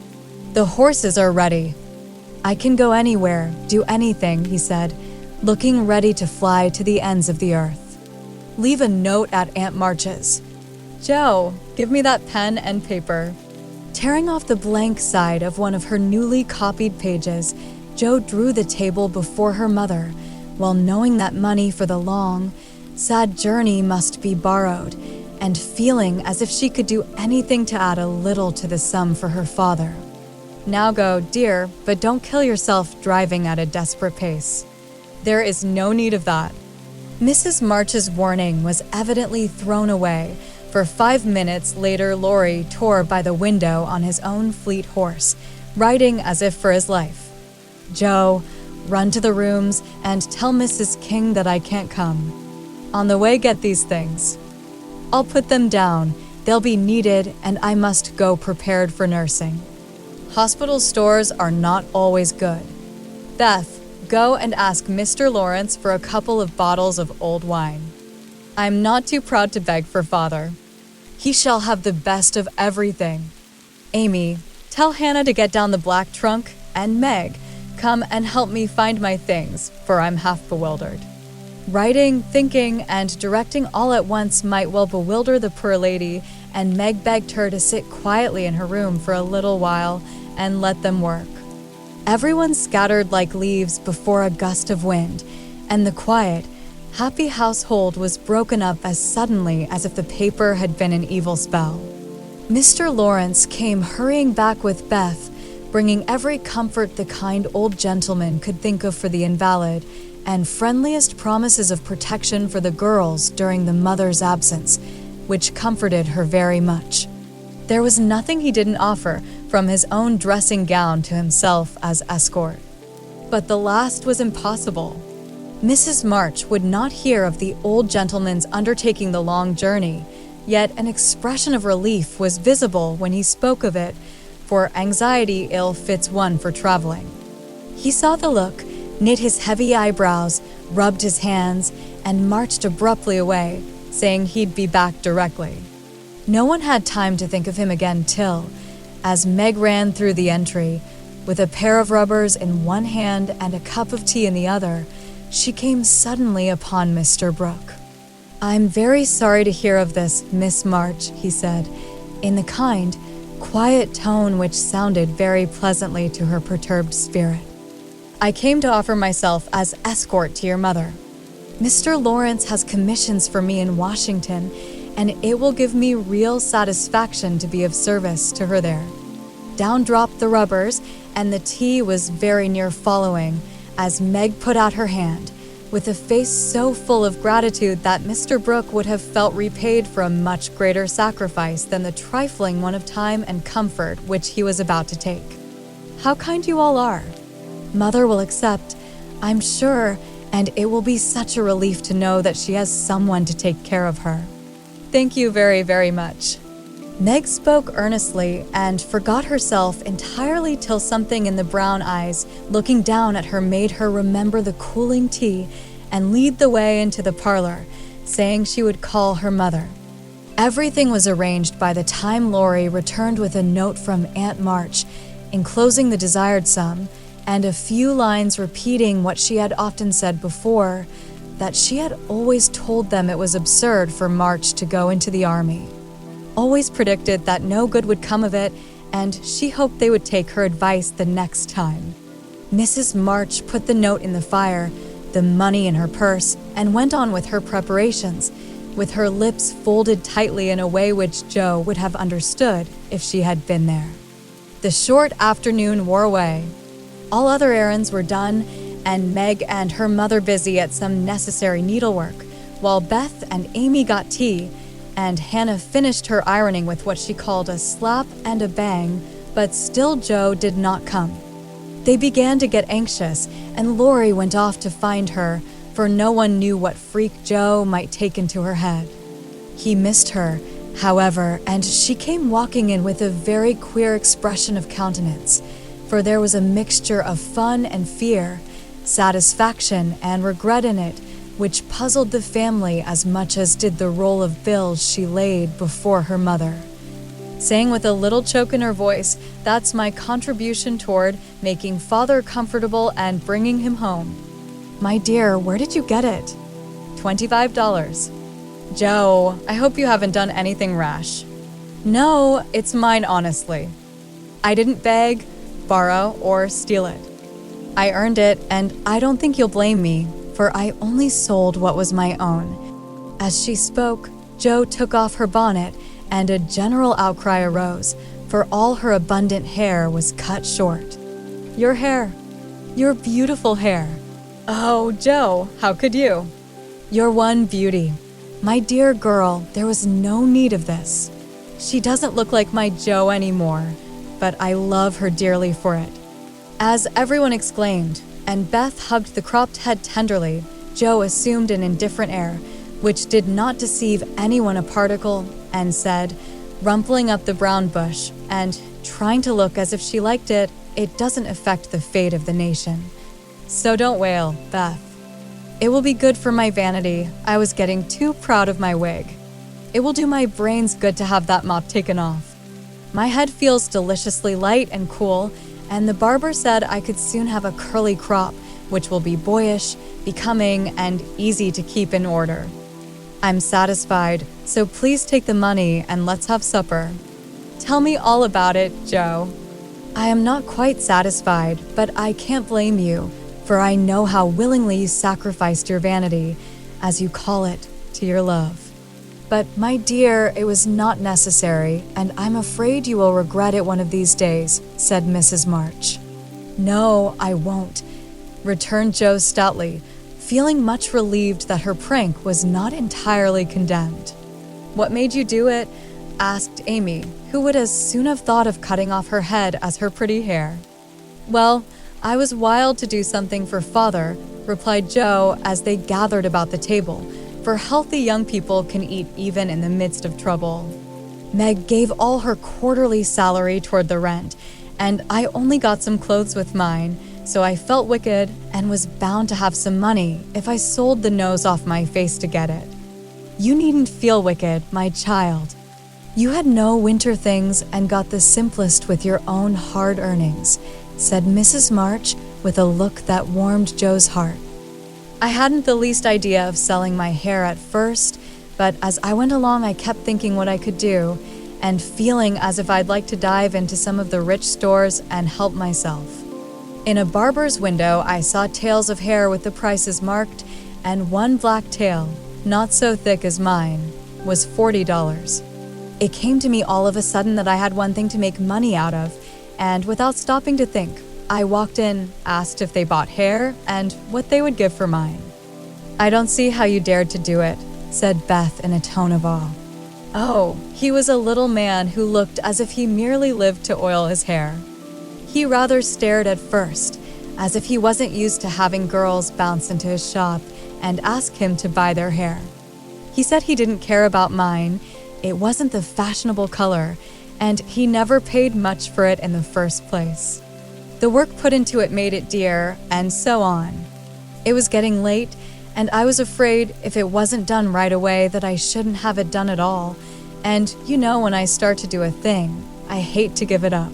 Speaker 1: "The horses are ready." "I can go anywhere, do anything," he said, looking ready to fly to the ends of the earth. "Leave a note at Aunt March's. Joe, give me that pen and paper." Tearing off the blank side of one of her newly copied pages, Joe drew the table before her mother, while knowing that money for the long, sad journey must be borrowed, and feeling as if she could do anything to add a little to the sum for her father. "Now go, dear, but don't kill yourself driving at a desperate pace. There is no need of that." Mrs. March's warning was evidently thrown away, for 5 minutes later Lori tore by the window on his own fleet horse, riding as if for his life. "Joe, run to the rooms and tell Mrs. King that I can't come. On the way, get these things. I'll put them down. They'll be needed, and I must go prepared for nursing. Hospital stores are not always good. Beth, go and ask Mr. Lawrence for a couple of bottles of old wine. I'm not too proud to beg for father. He shall have the best of everything. Amy, tell Hannah to get down the black trunk, and Meg, come and help me find my things, for I'm half bewildered." Writing, thinking, and directing all at once might well bewilder the poor lady, and Meg begged her to sit quietly in her room for a little while and let them work. Everyone scattered like leaves before a gust of wind, and the quiet, happy household was broken up as suddenly as if the paper had been an evil spell. Mr. Lawrence came hurrying back with Beth, bringing every comfort the kind old gentleman could think of for the invalid, and friendliest promises of protection for the girls during the mother's absence, which comforted her very much. There was nothing he didn't offer, from his own dressing gown to himself as escort. But the last was impossible. Mrs. March would not hear of the old gentleman's undertaking the long journey, yet an expression of relief was visible when he spoke of it, for anxiety ill fits one for traveling. He saw the look, knit his heavy eyebrows, rubbed his hands, and marched abruptly away, saying he'd be back directly. No one had time to think of him again till, as Meg ran through the entry, with a pair of rubbers in one hand and a cup of tea in the other, she came suddenly upon Mr. Brooke. "I'm very sorry to hear of this, Miss March," he said, in the kind, quiet tone which sounded very pleasantly to her perturbed spirit. "I came to offer myself as escort to your mother. Mr. Lawrence has commissions for me in Washington, and it will give me real satisfaction to be of service to her there." Down dropped the rubbers, and the tea was very near following, as Meg put out her hand, with a face so full of gratitude that Mr. Brooke would have felt repaid for a much greater sacrifice than the trifling one of time and comfort which he was about to take. "How kind you all are. Mother will accept, I'm sure, and it will be such a relief to know that she has someone to take care of her." "Thank you very, very much." Meg spoke earnestly and forgot herself entirely till something in the brown eyes looking down at her made her remember the cooling tea and lead the way into the parlor, saying she would call her mother. Everything was arranged by the time Laurie returned with a note from Aunt March, enclosing the desired sum, and a few lines repeating what she had often said before, that she had always told them it was absurd for March to go into the army. Always predicted that no good would come of it, and she hoped they would take her advice the next time. Mrs. March put the note in the fire, the money in her purse, and went on with her preparations, with her lips folded tightly in a way which Joe would have understood if she had been there. The short afternoon wore away. All other errands were done, and Meg and her mother busy at some necessary needlework, while Beth and Amy got tea, and Hannah finished her ironing with what she called a slap and a bang, but still Joe did not come. They began to get anxious, and Laurie went off to find her, for no one knew what freak Joe might take into her head. He missed her, however, and she came walking in with a very queer expression of countenance, for there was a mixture of fun and fear, satisfaction and regret in it, which puzzled the family as much as did the roll of bills she laid before her mother. Saying with a little choke in her voice, "That's my contribution toward making father comfortable and bringing him home." "My dear, where did you get it?" $25. "Joe, I hope you haven't done anything rash." "No, it's mine honestly. I didn't beg, borrow, or steal it. I earned it, and I don't think you'll blame me, for I only sold what was my own." As she spoke, Joe took off her bonnet, and a general outcry arose, for all her abundant hair was cut short. "Your hair. Your beautiful hair." "Oh, Joe, how could you?" "Your one beauty. My dear girl, there was no need of this. She doesn't look like my Joe anymore, but I love her dearly for it." As everyone exclaimed, and Beth hugged the cropped head tenderly, Joe assumed an indifferent air, which did not deceive anyone a particle, and said, rumpling up the brown bush, and trying to look as if she liked it, "It doesn't affect the fate of the nation. So don't wail, Beth. It will be good for my vanity. I was getting too proud of my wig. It will do my brains good to have that mop taken off. My head feels deliciously light and cool, and the barber said I could soon have a curly crop, which will be boyish, becoming, and easy to keep in order. I'm satisfied, so please take the money and let's have supper. Tell me all about it, Joe." "I am not quite satisfied, but I can't blame you, for I know how willingly you sacrificed your vanity, as you call it, to your love. But, my dear, it was not necessary, and I'm afraid you will regret it one of these days," said Mrs. March. "No, I won't," returned Joe stoutly, feeling much relieved that her prank was not entirely condemned. "What made you do it?" asked Amy, who would as soon have thought of cutting off her head as her pretty hair. "Well, I was wild to do something for father," replied Joe as they gathered about the table, for healthy young people can eat even in the midst of trouble. "Meg gave all her quarterly salary toward the rent, and I only got some clothes with mine, so I felt wicked and was bound to have some money if I sold the nose off my face to get it. "You needn't feel wicked, my child. You had no winter things and got the simplest with your own hard earnings," said Mrs. March with a look that warmed Joe's heart. I hadn't the least idea of selling my hair at first, but as I went along I kept thinking what I could do and feeling as if I'd like to dive into some of the rich stores and help myself. In a barber's window, I saw tails of hair with the prices marked, and one black tail, not so thick as mine, was $40. It came to me all of a sudden that I had one thing to make money out of, and without stopping to think, I walked in, asked if they bought hair, and what they would give for mine. "I don't see how you dared to do it," said Beth in a tone of awe. Oh, he was a little man who looked as if he merely lived to oil his hair. He rather stared at first, as if he wasn't used to having girls bounce into his shop and ask him to buy their hair. He said he didn't care about mine, it wasn't the fashionable color, and he never paid much for it in the first place. The work put into it made it dear, and so on. It was getting late, and I was afraid if it wasn't done right away that I shouldn't have it done at all, and you know when I start to do a thing, I hate to give it up.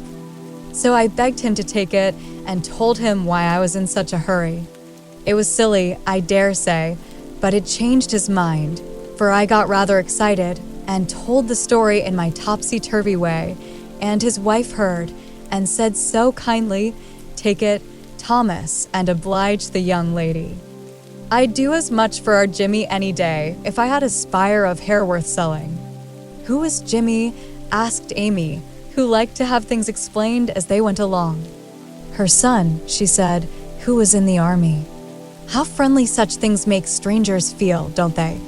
Speaker 1: So I begged him to take it and told him why I was in such a hurry. It was silly, I dare say, but it changed his mind, for I got rather excited and told the story in my topsy-turvy way, and his wife heard and said so kindly, "Take it, Thomas, and oblige the young lady." I'd do as much for our Jimmy any day if I had a spire of hair worth selling. "Who is Jimmy?" asked Amy, who liked to have things explained as they went along. "Her son," she said, "who was in the army." How friendly such things make strangers feel, don't they?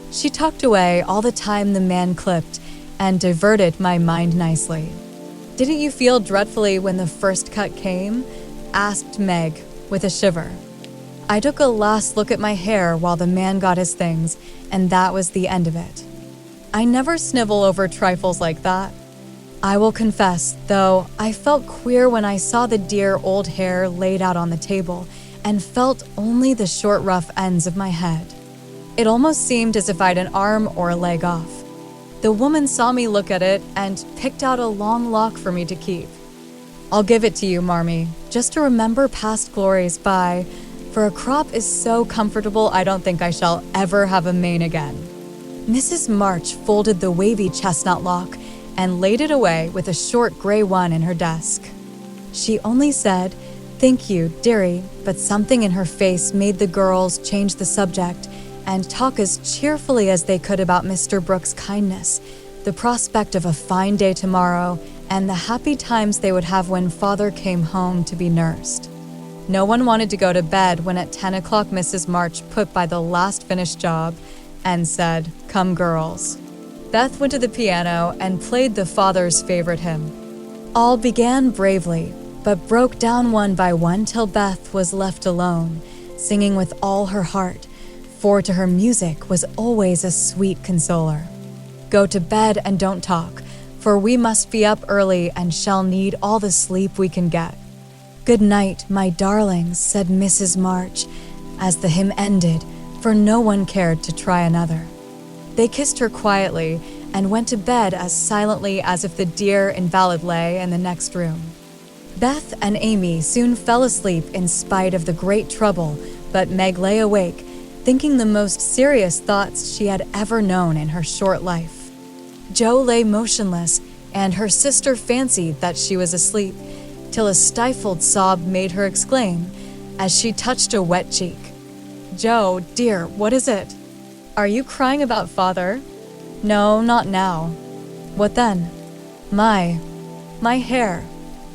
Speaker 1: She talked away all the time the man clipped and diverted my mind nicely. "Didn't you feel dreadfully when the first cut came?" asked Meg with a shiver. I took a last look at my hair while the man got his things, and that was the end of it. I never snivel over trifles like that. I will confess, though, I felt queer when I saw the dear old hair laid out on the table and felt only the short rough ends of my head. It almost seemed as if I'd an arm or a leg off. The woman saw me look at it and picked out a long lock for me to keep. "I'll give it to you, Marmee, just to remember past glories by, for a crop is so comfortable I don't think I shall ever have a mane again." Mrs. March folded the wavy chestnut lock and laid it away with a short gray one in her desk. She only said, "Thank you, dearie," but something in her face made the girls change the subject and talk as cheerfully as they could about Mr. Brooks' kindness, the prospect of a fine day tomorrow, and the happy times they would have when father came home to be nursed. No one wanted to go to bed when at 10 o'clock Mrs. March put by the last finished job and said, "Come, girls." Beth went to the piano and played the father's favorite hymn. All began bravely, but broke down one by one till Beth was left alone, singing with all her heart, for to her music was always a sweet consoler. "Go to bed and don't talk, for we must be up early and shall need all the sleep we can get." "Good night, my darlings," said Mrs. March, as the hymn ended, for no one cared to try another. They kissed her quietly and went to bed as silently as if the dear invalid lay in the next room. Beth and Amy soon fell asleep in spite of the great trouble, but Meg lay awake, thinking the most serious thoughts she had ever known in her short life. Joe lay motionless, and her sister fancied that she was asleep, till a stifled sob made her exclaim, as she touched a wet cheek, "Joe, dear, what is it? Are you crying about father?" "No, not now." "What then?" My hair,"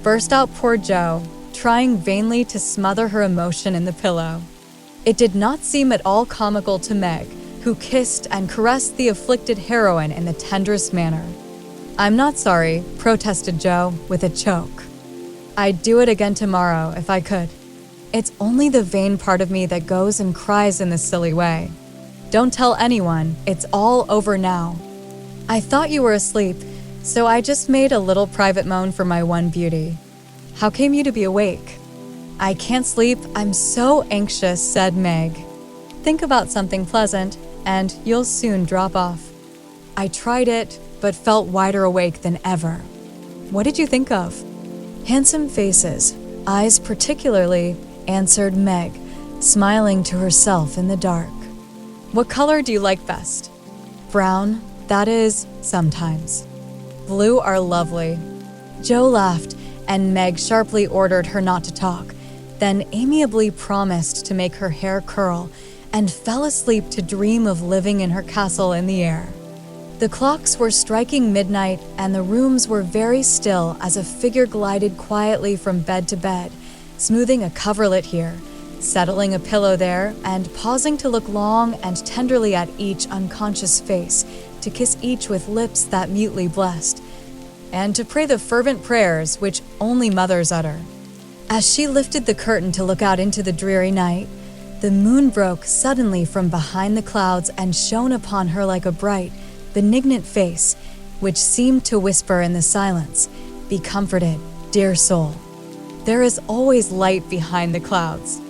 Speaker 1: burst out poor Joe, trying vainly to smother her emotion in the pillow. It did not seem at all comical to Meg, who kissed and caressed the afflicted heroine in the tenderest manner. "I'm not sorry," protested Joe with a choke. "I'd do it again tomorrow if I could. It's only the vain part of me that goes and cries in this silly way. Don't tell anyone, it's all over now. I thought you were asleep, so I just made a little private moan for my one beauty. How came you to be awake?" "I can't sleep, I'm so anxious," said Meg. "Think about something pleasant, and you'll soon drop off. I tried it, but felt wider awake than ever. What did you think of? Handsome faces, eyes particularly, answered Meg, smiling to herself in the dark. What color do you like best? Brown, that is, sometimes. Blue are lovely. Joe laughed, and Meg sharply ordered her not to talk, then amiably promised to make her hair curl, and fell asleep to dream of living in her castle in the air. The clocks were striking midnight, and the rooms were very still as a figure glided quietly from bed to bed, smoothing a coverlet here, settling a pillow there, and pausing to look long and tenderly at each unconscious face, to kiss each with lips that mutely blessed, and to pray the fervent prayers which only mothers utter. As she lifted the curtain to look out into the dreary night, the moon broke suddenly from behind the clouds and shone upon her like a bright, benignant face, which seemed to whisper in the silence, "Be comforted, dear soul. There is always light behind the clouds."